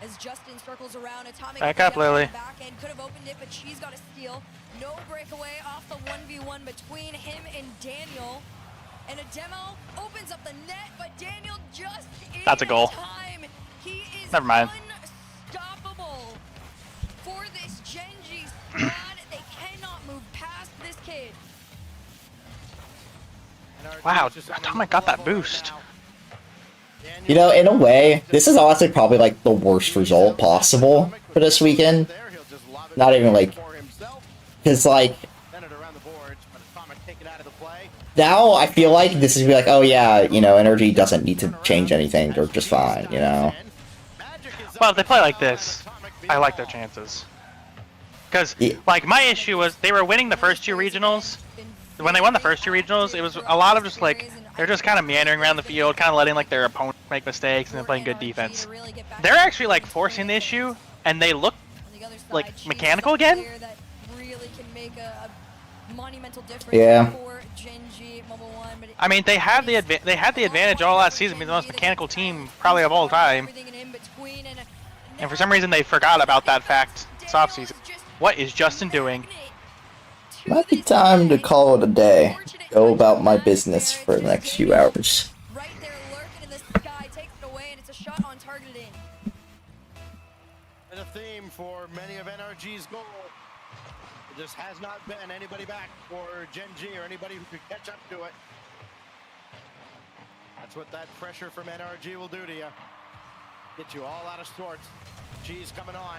As Justin circles around, Atomic back up, Lily. Back end could have opened it, but she's got a steal. No breakaway off the 1v1 between him and Daniel. And a demo opens up the net, but Daniel just that's a goal. Time. He is never mind. Unstoppable for this Gen G squad. They cannot move past this kid. Wow, Atomic got that boost. In a way, this is honestly probably like the worst result possible for this weekend. Not even like, because like, now I feel like this is like, oh yeah, NRG doesn't need to change anything, they're just fine, Well, if they play like this, I like their chances. Because, like, my issue was they were winning the first 2 regionals. When they won the first 2 regionals, it was a lot of just like, they're just kind of meandering around the field, kind of letting like their opponent make mistakes and then playing good defense. They're actually like forcing the issue, and they look like mechanical again. Yeah. I mean, they had the advantage all last season, being the most mechanical team probably of all time. And for some reason, they forgot about that fact. It's offseason. What is Justin doing? Might be time to call it a day. Go about my business for the next few hours. Right there lurking in the sky, takes it away, and it's a shot on target in. And a theme for many of NRG's goals. There just has not been anybody back for Gen G or anybody who could catch up to it. That's what that pressure from NRG will do to you. Get you all out of sorts. G's coming on.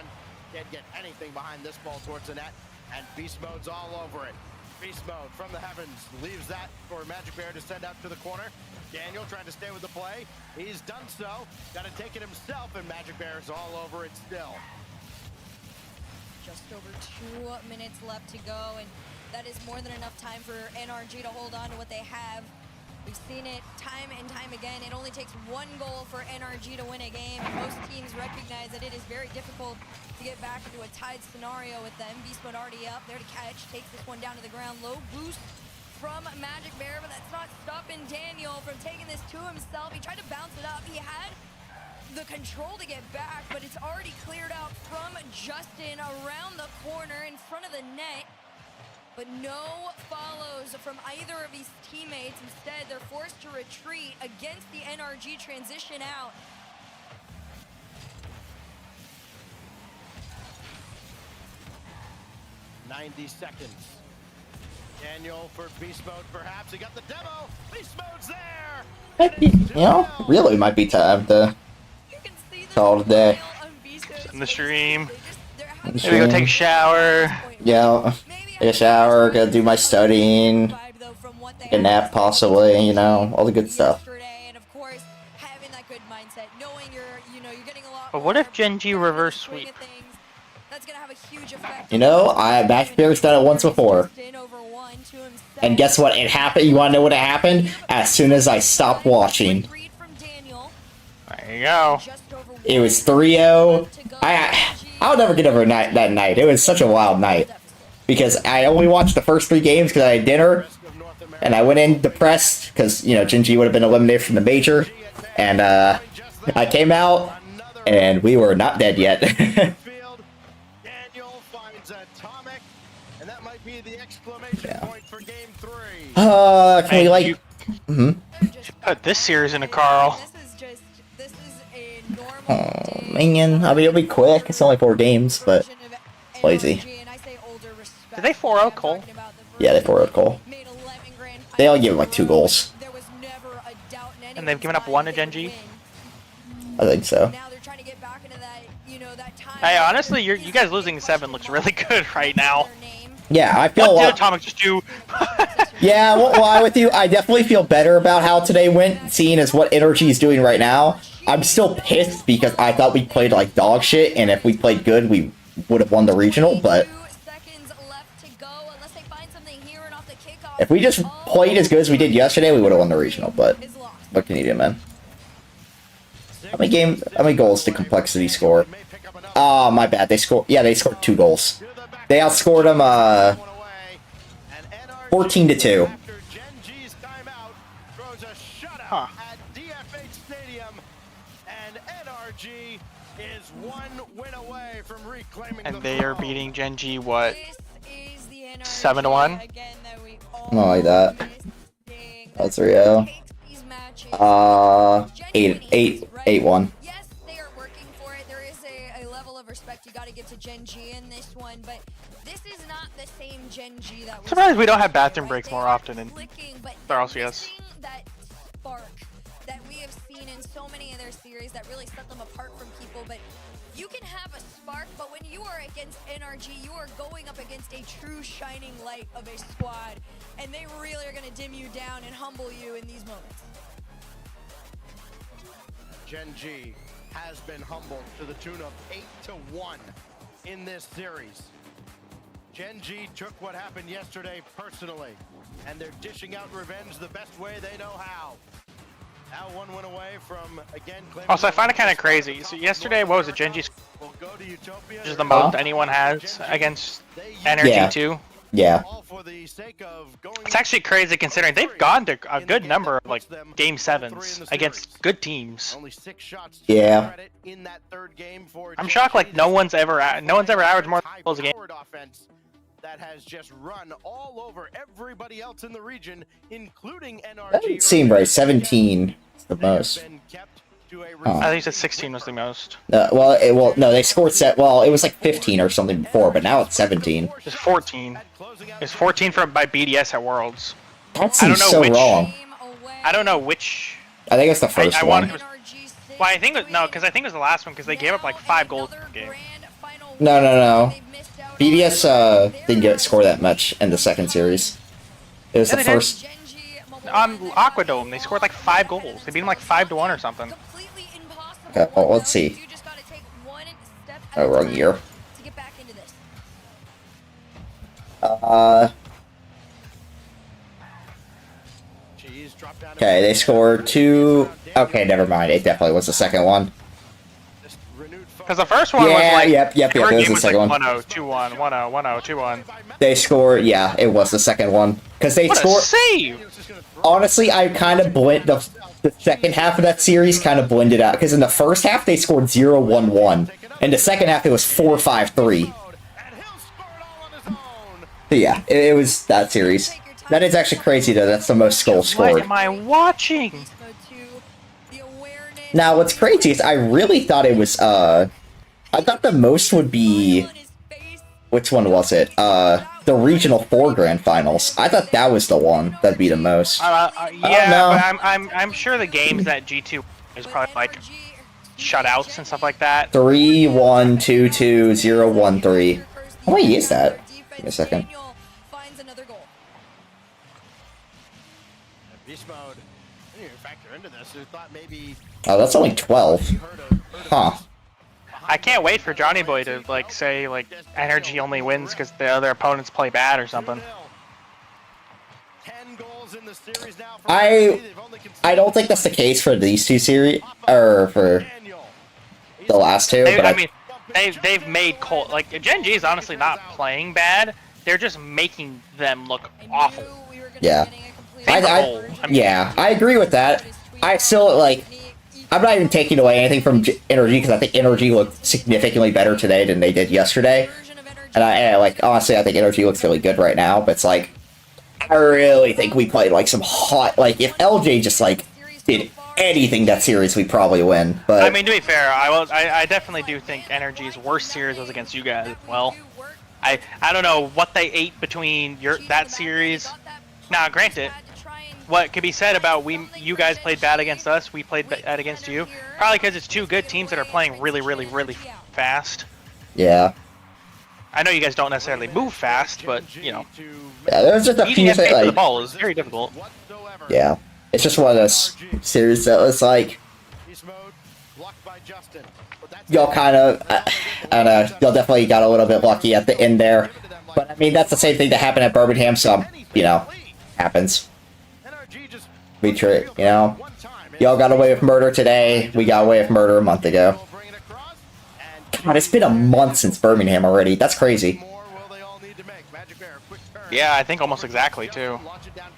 Can't get anything behind this ball towards the net. And beast mode's all over it. Beast mode from the heavens leaves that for Magic Bear to send out to the corner. Daniel trying to stay with the play. He's done so. Got to take it himself, and Magic Bear is all over it still. Just over 2 minutes left to go, and that is more than enough time for NRG to hold on to what they have. We've seen it time and time again. It only takes 1 goal for NRG to win a game. Most teams recognize that it is very difficult to get back into a tied scenario with them. Beast Mode already up there to catch. Takes this one down to the ground. Low boost from Magic Bear, but that's not stopping Daniel from taking this to himself. He tried to bounce it up. He had the control to get back, but it's already cleared out from Justin around the corner in front of the net. But no follows from either of his teammates. Instead, they're forced to retreat against the NRG transition out. "90 seconds. Daniel for Beast Mode, perhaps. He got the demo. Beast Mode's there. You know, really might be time to call it a day. In the stream. Maybe go take a shower. Yeah, take a shower, go do my studying, take a nap possibly, you know, all the good stuff. But what if Gen G reverse sweep? You know, Magic Bear's done it once before. And guess what? It happened. You want to know what happened? As soon as I stopped watching. There you go. It was 3-0. I'll never get over that night. It was such a wild night. Because I only watched the first 3 games because I had dinner. And I went in depressed because, you know, Gen G would have been eliminated from the major. And I came out and we were not dead yet. Daniel finds Atomic, and that might be the exclamation point for game 3. Can we like... Put this series into Carl. Oh, man. I mean, it'll be quick. It's only 4 games, but lazy. Did they 4-0 Cole? Yeah, they 4-0 Cole. They all give him like 2 goals. And they've given up 1 to Gen G? I think so. Hey, honestly, you guys losing 7 looks really good right now. Yeah, I feel a What did lot... Atomic just do? Yeah, well, I'm with you. I definitely feel better about how today went, seeing as what Energy is doing right now. I'm still pissed because I thought we played like dog shit, and if we played good, we would have won the regional, but... If we just played as good as we did yesterday, we would have won the regional, but... What can you do, man? How many goals did Complexity score? Oh, my bad. They scored... Yeah, they scored 2 goals. They outscored them, 14-2. Huh. And they are beating Gen G, what? 7-1? Not like that. That's 3-0. 8-1. Yes, they are working for it. There is a level of respect you got to give to Gen G in this one, but this is not the same Gen G that was... Surprised we don't have bathroom breaks more often in RLCS. That spark that we have seen in so many of their series that really set them apart from people, but you can have a spark, but when you are against NRG, you are going up against a true shining light of a squad, and they really are going to dim you down and humble you in these moments. Gen G has been humbled to the tune of 8-1 in this series. Gen G took what happened yesterday personally, and they're dishing out revenge the best way they know how. Now 1 win away from, again, Also, I find it kind of crazy. So yesterday, what was it, Gen G? Which is the most anyone has against Energy 2. Yeah. All for the sake of going It's actually crazy considering they've gone to a good number of like game sevens against good teams. only 6 shots to Yeah. credit in that third game for I'm shocked like no one's ever averaged more goals a game. high-powered offense that has just run all over everybody else in the region, including NRG. That didn't seem right. 17 is the most. I think that 16 was the most. Well, no, they scored Well, it was like 15 or something before, but now it's 17. It's 14. It's 14 by BDS at Worlds. That seems so wrong. I don't know which. I think it's the first one. Well, I think no, because I think it was the last one because they gave up like 5 goals per game. No. BDS didn't score that much in the second series. It was the first. On Aquadome, they scored like 5 goals. They beat them like 5-1 or something. Okay, well, let's see. Oh, wrong year. Okay, they scored 2. Okay, never mind. It definitely was the second one. Because the first one was like... Yep, it was the second one. 1-0, 2-1, 1-0, 1-0, 2-1. They scored... Yeah, it was the second one. Because they scored... save! Honestly, I kind of the second half of that series kind of blended out. Because in the first half, they scored 0-1-1. In the second half, it was 4-5-3. So yeah, it was that series. That is actually crazy, though. That's the most goals scored. What am I watching? Now, what's crazy is I really thought it was, I thought the most would be... Which one was it? The Regional 4 Grand Finals. I thought that was the one that'd be the most. Yeah, but I'm sure the games that G2 is probably like shutouts and stuff like that. 3-1, 2-2, 0-1-3. How many is that? Give me a second. Beast mode. I didn't even factor into this. I thought maybe... Oh, that's only 12. Huh. I can't wait for Johnny Boy to like say like Energy only wins because the other opponents play bad or something. 10 goals in the series now. I don't think that's the case for these two series, or for the last two. But I mean, they've made Colt like Gen G is honestly not playing bad. They're just making them look awful. Yeah. I agree with that. I still like. I'm not even taking away anything from Energy because I think Energy looked significantly better today than they did yesterday. And honestly, I think Energy looks really good right now. But it's like, I really think we played like some hot. Like if LJ just like did anything that series, we probably win. But I mean, to be fair, I definitely do think Energy's worst series was against you guys. Well, I don't know what they ate between that series. Now, granted. What could be said about you guys played bad against us, we played bad against you? Probably because it's two good teams that are playing really, really, really fast. Yeah. I know you guys don't necessarily move fast, but, you know. Yeah, there's just a few things like... the ball is very difficult. Yeah. It's just one of those series that was like... Y'all kind of... I don't know. Y'all definitely got a little bit lucky at the end there. But, I mean, that's the same thing that happened at Birmingham, so, you know, happens. You know, y'all got away with murder today. We got away with murder a month ago. God, it's been a month since Birmingham already. That's crazy. Yeah, I think almost exactly too.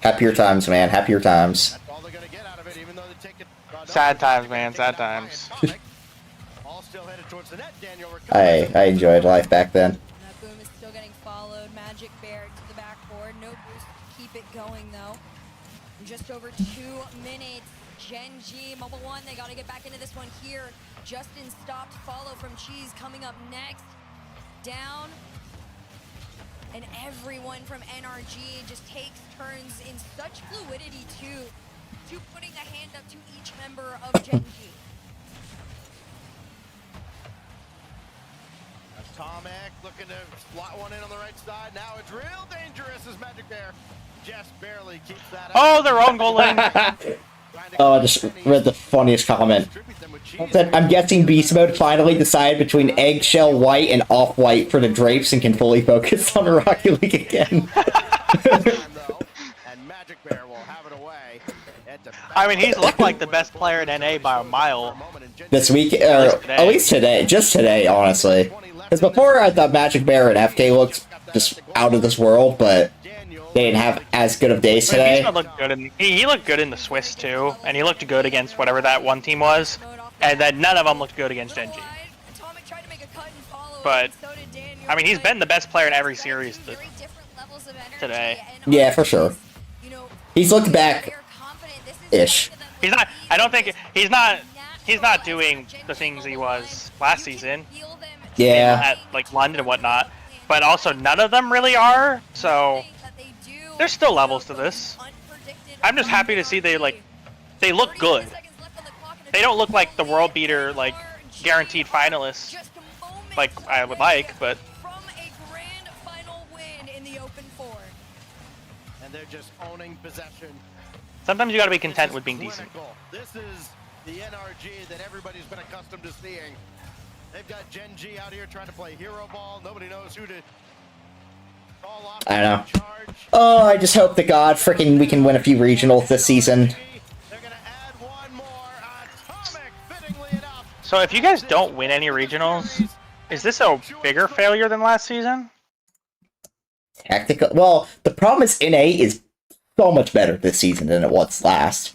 Happier times, man. Happier times. Sad times, man. Sad times. I enjoyed life back then. Boom is still getting followed. Magic Bear to the backboard. No boost to keep it going though. Just over 2 minutes. Gen G, Mobile 1, they got to get back into this one here. Justin stopped, follow from Cheese coming up next. Down. And everyone from NRG just takes turns in such fluidity to putting a hand up to each member of Gen G. Tomek looking to slot one in on the right side. Now it's real dangerous as Magic Bear just barely keeps that up. Oh, they're own goaling. Oh, I just read the funniest comment. I'm guessing Beast Mode finally decided between Eggshell White and Off-White for the drapes and can fully focus on Rocket League again. I mean, he's looked like the best player in NA by a mile. This week, at least today. Just today, honestly. Because before, I thought Magic Bear and FK looked just out of this world, but they didn't have as good of days today. He looked good in the Swiss too, and he looked good against whatever that one team was, and then none of them looked good against Genji. But I mean, he's been the best player in every series today. Yeah, for sure. He's looked back-ish. He's not. I don't think he's not. He's not doing the things he was last season. Yeah. At like London and whatnot, but also none of them really are. So there's still levels to this. I'm just happy to see they look good. They don't look like the world beater, like guaranteed finalists, like I would like, but. And they're just owning possession. Sometimes you gotta be content with being decent. This is the NRG that everybody's been accustomed to seeing. They've got Genji out here trying to play hero ball. Nobody knows who to call off. I don't know. Oh, I just hope to God freaking we can win a few regionals this season. So if you guys don't win any regionals, is this a bigger failure than last season? Tactical. Well, the problem is NA is so much better this season than it was last.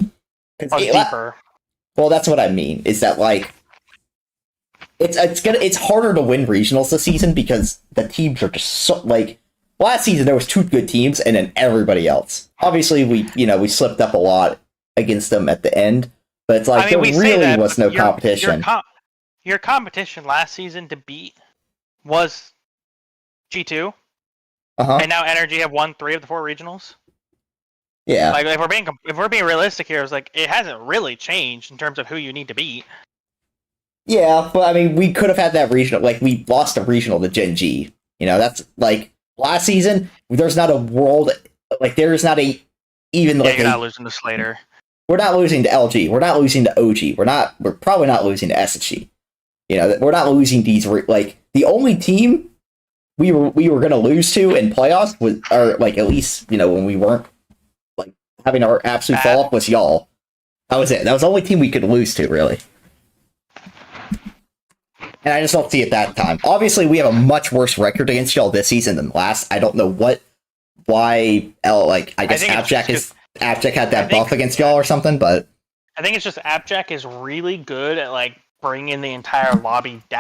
Deeper. Well, that's what I mean. Is that like it's harder to win regionals this season because the teams are just so like last season there was 2 good teams and then everybody else. Obviously, we slipped up a lot against them at the end, but it's like there really was no competition. Your competition last season to beat was G2. And now Energy have won 3 of the 4 regionals. Yeah. Like if we're being realistic here, it's like it hasn't really changed in terms of who you need to beat. Yeah, but I mean, we could have had that regional. Like we lost a regional to Gen G. That's like last season. There's not a world like there's not a even like you're not losing to Slater. We're not losing to LG. We're not losing to OG. We're probably not losing to SSG. We're not losing these like the only team we were going to lose to in playoffs was, or like at least when we weren't like having our absolute fall off was y'all. That was it. That was the only team we could lose to, really. And I just don't see it that time. Obviously, we have a much worse record against y'all this season than last. I don't know why. I guess Abjack had that buff against y'all or something, but I think it's just Abjack is really good at like bringing the entire lobby down.